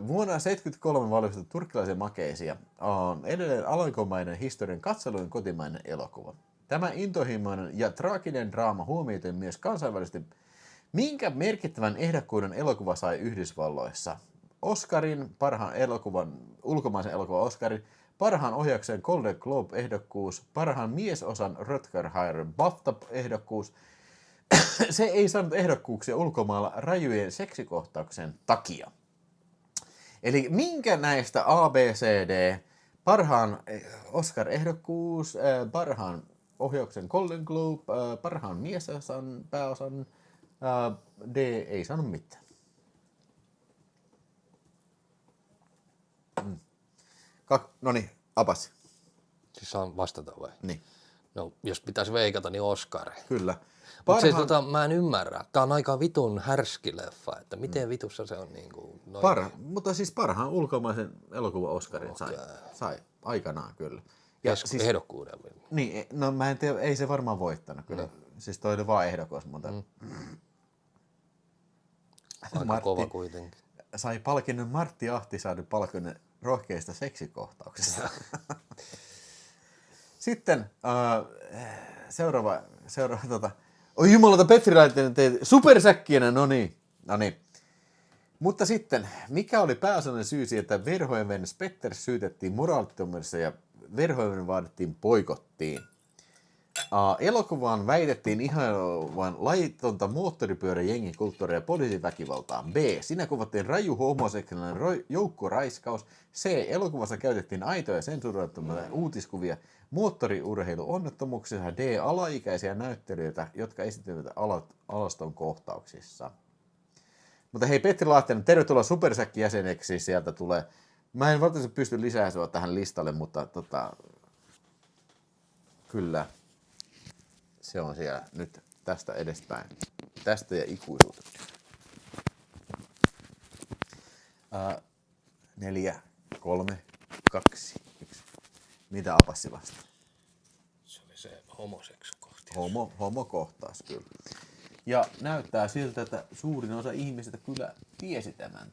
Vuonna 1973 valmistettu turkkilaisia makeisia on edelleen alankomainen historian katselujen kotimainen elokuva. Tämä intohimoinen ja traaginen draama huomioitui myös kansainvälisesti. Minkä merkittävän ehdokkuuden elokuva sai Yhdysvalloissa? Oscarin, ulkomaisen elokuvan Oscarin, parhaan ohjauksen Golden Globe-ehdokkuus, parhaan miesosan Rutger Hauer BAFTA-ehdokkuus. Se ei saanut ehdokkuuksia ulkomailla rajujen seksikohtauksen takia. Eli minkä näistä A, B, C, D, parhaan Oscar-ehdokkuus, parhaan ohjauksen Golden Globe, parhaan miesosan, pääosan, D ei saanut mitään. Noniin, apas. Siis saan vastata vai? Niin. No, jos pitäisi veikata, niin Oscar. Kyllä. Mutta mä en ymmärrä. Tää on aika vitun härski leffa, että miten vitussa se on niinku... Mutta siis parhaan ulkomaisen elokuvan Oscarin sai aikanaan kyllä. Ja siis ehdokkuuden. Niin, no mä en tiedä, ei se varmaan voittanut kyllä. Siis toi oli vaan ehdokas, mutta Aika kova kuitenkin. sai palkinnon Martti Ahtisaari palkinnon rohkeista seksikohtauksista. Sitten seuraava oi jumalata, Petri Raitinen teet supersäkkienä, no niin. Mutta sitten, mikä oli pääasiallinen syy siihen, että Verhoeven Spetters syytettiin moraalittomuudessa ja Verhoeven vaadittiin boikottiin? Elokuvaan väitettiin ihailevan laitonta moottoripyöräjengin kulttuuria ja poliisiväkivaltaa. B. Siinä kuvattiin raju homoseksuaalinen joukkoraiskaus. C. Elokuvassa käytettiin aitoja ja sensuroimattomia uutiskuvia moottoriurheiluonnettomuuksissa. D. Alaikäisiä näyttelijöitä, jotka esittivät alaston kohtauksissa. Mutta hei, Petri Lahtinen, tervetuloa Supersäkki-jäseneksi. Sieltä tulee. Mä en välttämättä pysty lisää sua tähän listalle, mutta kyllä. Se on siellä nyt tästä edespäin. Tästä ja ikuisuuteen. 4, 3, 2, 1. Mitä Apassi vastaa? Se oli se homoseksukohtaus. Homokohtaus, kyllä. Ja näyttää siltä, että suurin osa ihmisistä kyllä tiesi tämän.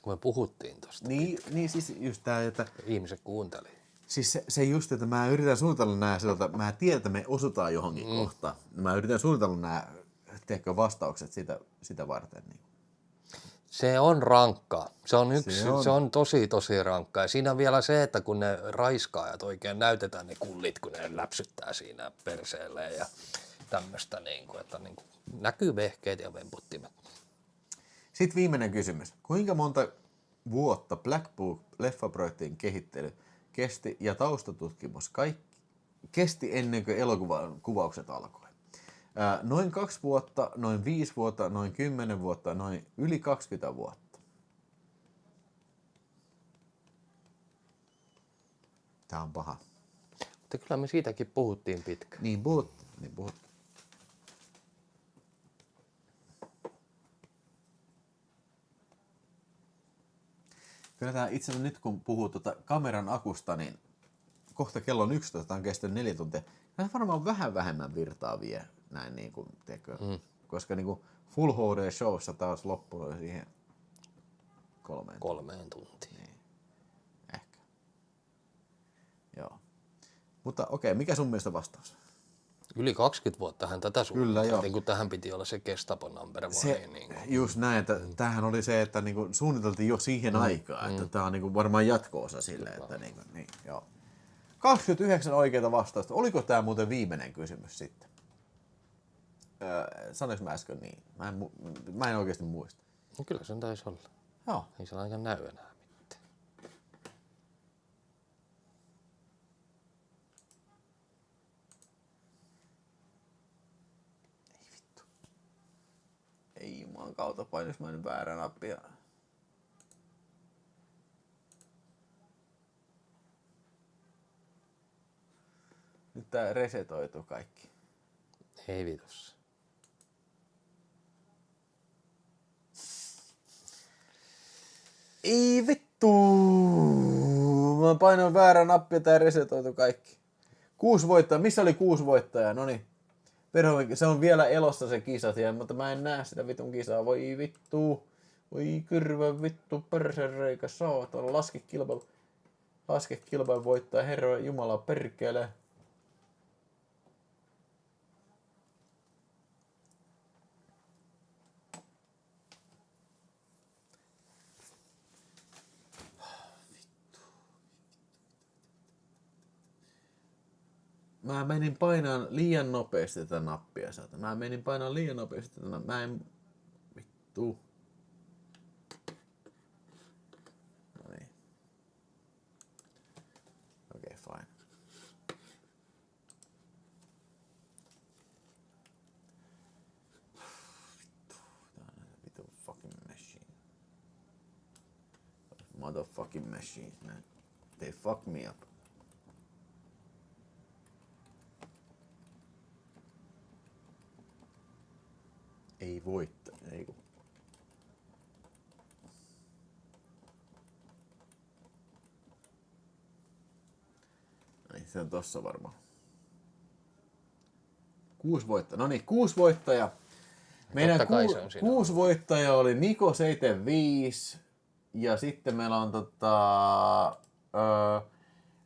Kun me puhuttiin tosta. Niin siis just tää, että Ihmiset kuunteli. siis se just, että mä yritän suunnitella nää siltä, mä tiedän, että me osutaan johonkin kohtaan. Mä yritän suunnitella nää vastaukset sitä varten. Niin. Se on rankkaa. Se on tosi rankkaa. Ja siinä on vielä se, että kun ne raiskaajat oikein näytetään ne kullit, kun ne läpsyttää siinä perseelleen ja tämmöistä, että näkyy vehkeet ja vemputtimet. Sitten viimeinen kysymys. Kuinka monta vuotta Black Book-leffaprojektin kehittely kesti ja taustatutkimus kesti ennen kuin elokuvan kuvaukset alkoi? Noin 2 vuotta, noin 5 vuotta, noin 10 vuotta, noin yli 20 vuotta. Tää on paha. Mutta kyllä me siitäkin puhuttiin pitkään. Niin puhut. Kyllä tää itse asiassa nyt kun puhuu kameran akusta, niin kohta kello on 11, tämä on kestänyt 4 tuntia. Tämä varmaan vähän vähemmän virtaa vie näin niin kuin, koska niin kuin Full HD-showssa taas loppunut siihen 3 tuntiin. Niin. Ehkä. Joo. Mutta okei, mikä sun mielestä vastaus? Yli 20 vuottahan tätä Kyllä, joo. niin kuin tähän piti olla se Gestapo number one. Se, just näin, että tämähän oli se, että niinku suunniteltiin jo siihen aikaan, että tämä on niinku varmaan jatko-osa sille, että niin, joo. 29 oikeita vastausta. Oliko tämä muuten viimeinen kysymys sitten? Sanoinko mä äsken niin? Mä en oikeasti muista. No kyllä sen taisi olla. Joo. Ei se aika näy enää mitään. Ei vittu. Ei jumalan kautta painis mä nyt väärä nappia. Nyt tää resetoitu kaikki. Ei vitus. Ei vittu! Mä painoin väärän nappia, tää resetoitu kaikki. 6 voittajaa. Missä oli 6 voittajaa? Noniin. Se on vielä elossa se kisa siellä, mutta mä en näe sitä vitun kisaa. Voi vittu. Voi kyrvä vittu persereikä saatana. Laske kilpailu voittaa. Herra Jumala perkele. Mä menin painaan liian nopeasti tätä nappia. Mä menin painaan liian nopeasti tätä nappia. Mä en... Vittu. No niin. Okei, fine. Vittu. Tää on vittu fucking machine. Motherfucking machine, man. They fuck me up. Ei voittaa. Ei kun. Niin, se on tossa varmaan. 6 voittajaa. No niin, 6 voittajaa. Meidän Totta kai se on siinä. 6 voittajaa oli Niko 75 ja sitten meillä on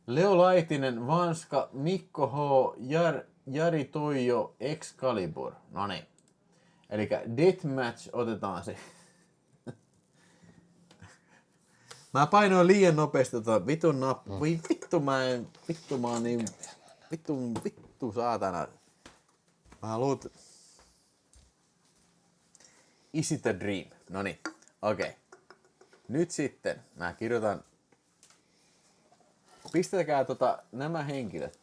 Leo Laitinen, Vanska, Mikko H, Jari Toijo, Excalibur. No niin. Elikkä Deathmatch otetaan se. Mä painoin liian nopeasti vitun nappu. Voi vittu mä oon niin vittu saatana. Mä luut. Is it a dream? Noniin, okei. Nyt sitten mä kirjoitan. Pistäkää nämä henkilöt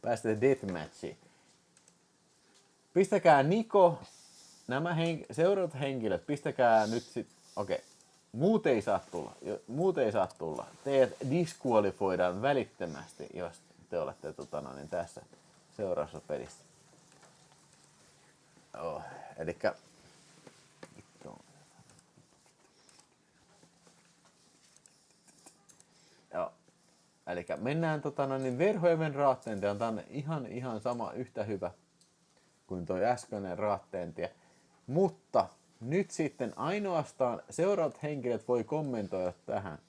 päästä deathmatchiin. Pistäkää Niko, nämä seuraavat henkilöt, pistäkää nyt sit, okei. Muut ei saa tulla. Teidät disqualifoidaan välittömästi, jos te olette tässä seuraavassa pelissä. Elikkä joo. Elikkä mennään Verhoeven raatteenti on tänne ihan sama yhtä hyvä kuin toi äskeinen raatteenti. Mutta nyt sitten ainoastaan seuraavat henkilöt voi kommentoida tähän.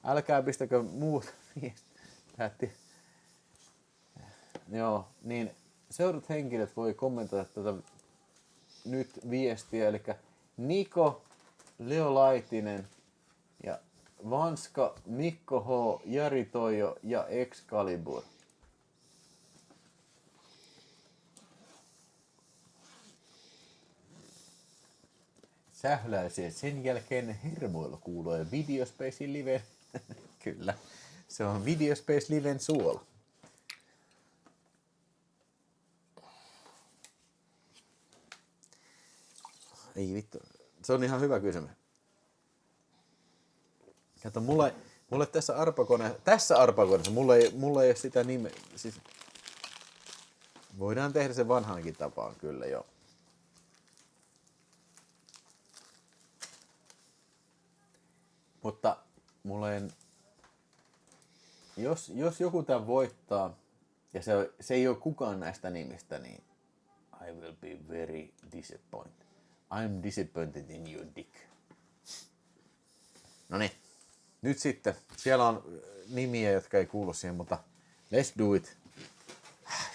Älkää pistäkö muut viestiä. Joo, niin seuraavat henkilöt voi kommentoida tätä nyt viestiä. Eli Niko, Leo Laitinen ja Vanska, Mikko H, Jari Toijo ja Excalibur. Sähläisiä. Sen jälkeen hermoilla kuuluu Videospace Live. Kyllä, se on Videospace Liven suola. Ei vittu, se on ihan hyvä kysymys. Kato, mulle tässä arpakoneessa, mulla ei ole sitä nimeä. Siis, voidaan tehdä se vanhankin tapaan, kyllä joo. Mutta mulla ei, jos joku tämän voittaa, ja se ei ole kukaan näistä nimistä, niin I will be very disappointed. I'm disappointed in your dick. Noniin, nyt sitten, siellä on nimiä, jotka ei kuulu siihen, mutta let's do it.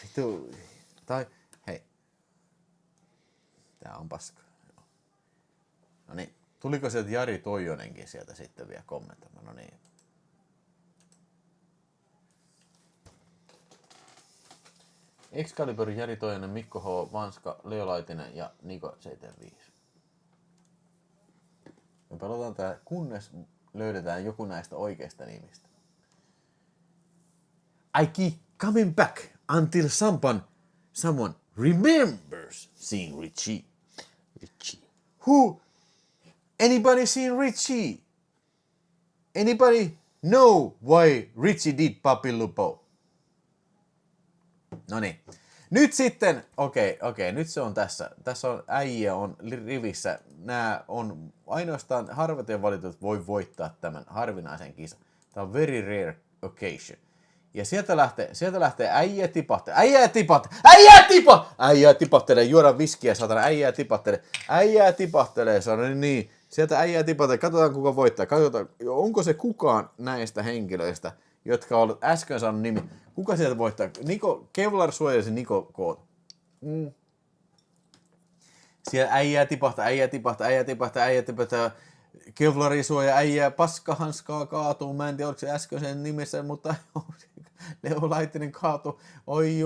Vittu, tai hei, tää on paska. Noniin. Tuliko sieltä Jari Toijonenkin sieltä sitten vielä kommentoimaan? No niin. Excalibur, Jari Toijonen, Mikko H, Vanska, Leo Laitinen ja Niko 75. Me pelataan tää, kunnes löydetään joku näistä oikeista nimistä. I keep coming back until someone remembers seeing Richie. Who? Anybody seen Richie? Anybody know why Richie did Papi Lupo? Noniin. Nyt sitten, okei, nyt se on tässä. Tässä on äijä on rivissä. Nämä on ainoastaan harvat ja valitut voi voittaa tämän harvinaisen kisan. Tämä on very rare occasion. Ja sieltä lähtee äijä tipattelee, juodaan viskiä, satana, äijää tipattelee, sanoo niin. Sieltä äijää tipattelee, katsotaan kuka voittaa, katsotaan, onko se kukaan näistä henkilöistä, jotka ovat äsken saanut nimi. Kuka sieltä voittaa? Niko, Kevlar suojelisi Niko Koot. Siellä äijää tipahtaa. Kevlari suoja äijää paskahanskaa kaatuu. Mä en tiedä, oliko se äskeisen nimessä, mutta Leo Laitinen kaatuu. Oi.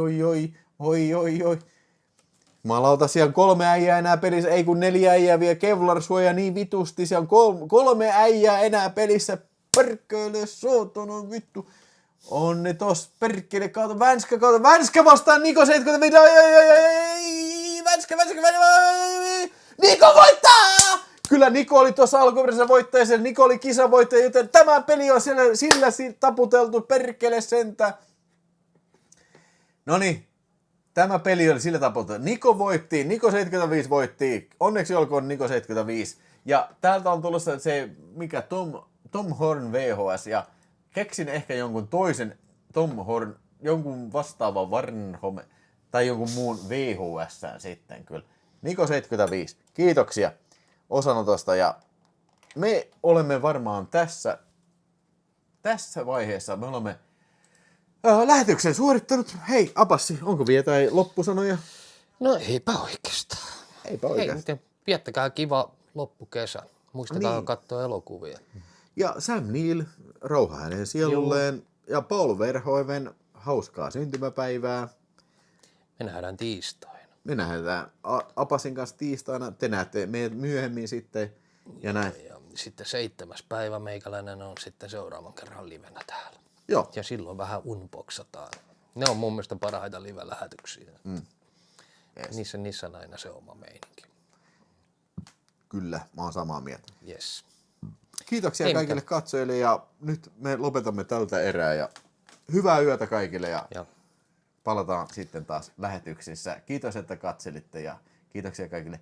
Jumalauta, siellä on 3 äijää enää pelissä, ei kun 4 äijää vielä. Kevlar suoja niin vitusti, siellä on 3 äijää enää pelissä. Perkele, sootona vittu. On ne tos, perkele, kautta, Vänskä vastaan Niko 75, Vänskä, Niko voittaa! Kyllä Niko oli tuossa alkuperäisessä voittajassa, Niko oli kisavoittaja, joten tämä peli on sillä taputeltu, perkele sentään. Noniin, tämä peli oli sillä taputeltu. Niko voitti, Niko 75 voitti, onneksi olkoon Niko 75. Ja täältä on tulossa se, mikä Tom Horn VHS, ja keksin ehkä jonkun toisen Tom Horn, jonkun vastaavan Tai jonkun muun VHS sitten kyllä. Niko 75, kiitoksia osanotosta ja me olemme varmaan tässä vaiheessa, me olemme lähetyksen suorittanut. Hei Apassi, onko vielä jotain loppusanoja? No eipä oikeastaan. Eipä Hei, oikeastaan. miten viettäkää kiva loppukesä. Muistakaa Niin. katsoa elokuvia. Ja Sam Neill, rauha hänen sielulleen. Ja Paul Verhoeven, hauskaa syntymäpäivää. Me nähdään tiistaina. Me nähdään Apasin kanssa tiistaina. Te näette meidät myöhemmin sitten. Ja näin. Ja sitten 7. päivä meikäläinen on sitten seuraavan kerran livenä täällä. Joo. Ja silloin vähän unboxataan. Ne on mun mielestä parhaita live-lähetyksiä. Yes. Niissä on aina se oma meininki. Kyllä, mä oon samaa mieltä. Yes. Kiitoksia Ei kaikille katsojille ja nyt me lopetamme tältä erää ja hyvää yötä kaikille ja palataan sitten taas lähetyksissä. Kiitos, että katselitte ja kiitoksia kaikille.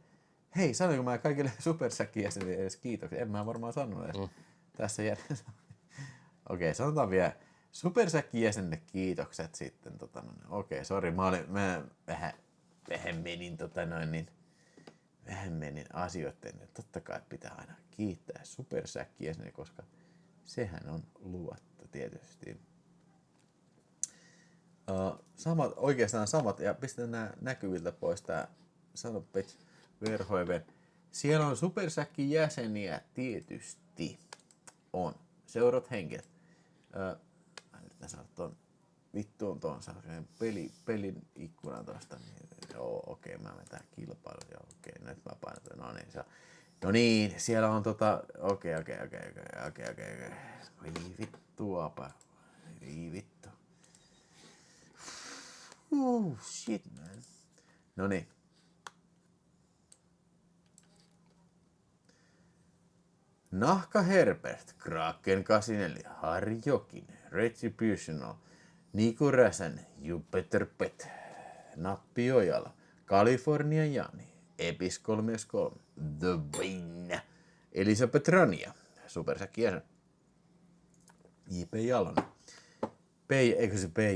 Hei, sanoinko mä kaikille Supersäkki-jäsenille edes kiitoksia? En mä varmaan sanonut edes tässä järjessä. Okei, sanotaan vielä Supersäkki-jäsenille kiitokset sitten. Okei, sori, mä vähän menin asioiden. Totta kai pitää aina kiittää Supersäkki-jäsenille, koska sehän on luvattu tietysti. Oikeastaan samat, ja pistetään nämä näkyviltä pois, tää Sanopets Verhoeven. Siellä on Supersäkkin jäseniä tietysti. On. Seurat henkilöt. Mä yritän saada ton vittuun ton pelin ikkunan tosta. Niin, joo, okei, mä menen tähän kilpailuun. Joo, okei, nyt mä painan ton. No niin, siellä on okei. Voi vittuapa. Voi vittu. Shit, man. No niin. Nahka Herbert, Kraken 84, Harri Jokinen, Retributional, Niku Räsänen, Jupiter Pet, Nappi Ojala, California Jani, Epis 33, The Win, Elisabeth Rania, Supersäkki jäsen, J.P. Jalonen, P.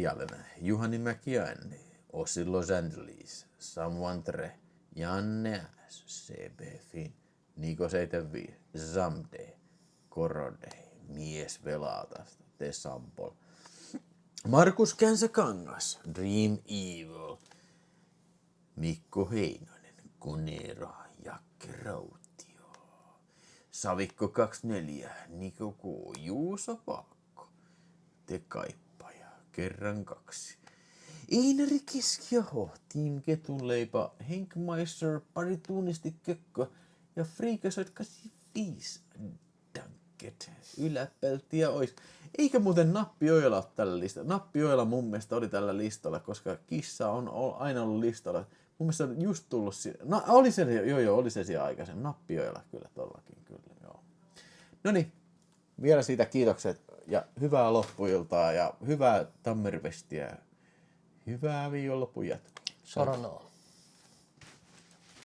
Jalonen, Juhani Mäkiainen, Ossi Los Angeles, Someone Tre, Janne S, CB Fin, Niko 75, Zamde, Korode, Mies Velatasta, The Sampol, Markus Känsäkangas, Dream Evil, Mikko Heinonen, Konero, Jakke Rautio, Savikko 24, Niko K, Juuso Paakko, Te Kaippaja, Kerran 2, Einari Keskiaho, Team Ketunleipa, Henk Meister, Pari Tuunisti Kökkö ja Freakasoid 85, Danket, Yläpeltiä ois. Eikä muuten Nappi Ojala ole tällä listalla. Nappi Ojala mun mielestä oli tällä listalla, koska kissa on aina ollut listalla. Mun mielestä on just tullut no, oli se siellä aikaisemmin. Nappi Ojala kyllä tollakin, kyllä, joo. Noniin, vielä siitä kiitokset ja hyvää loppuiltaa ja hyvää Tammerfestiä. Hyvää viikonlopun jatkoa. Saranoo.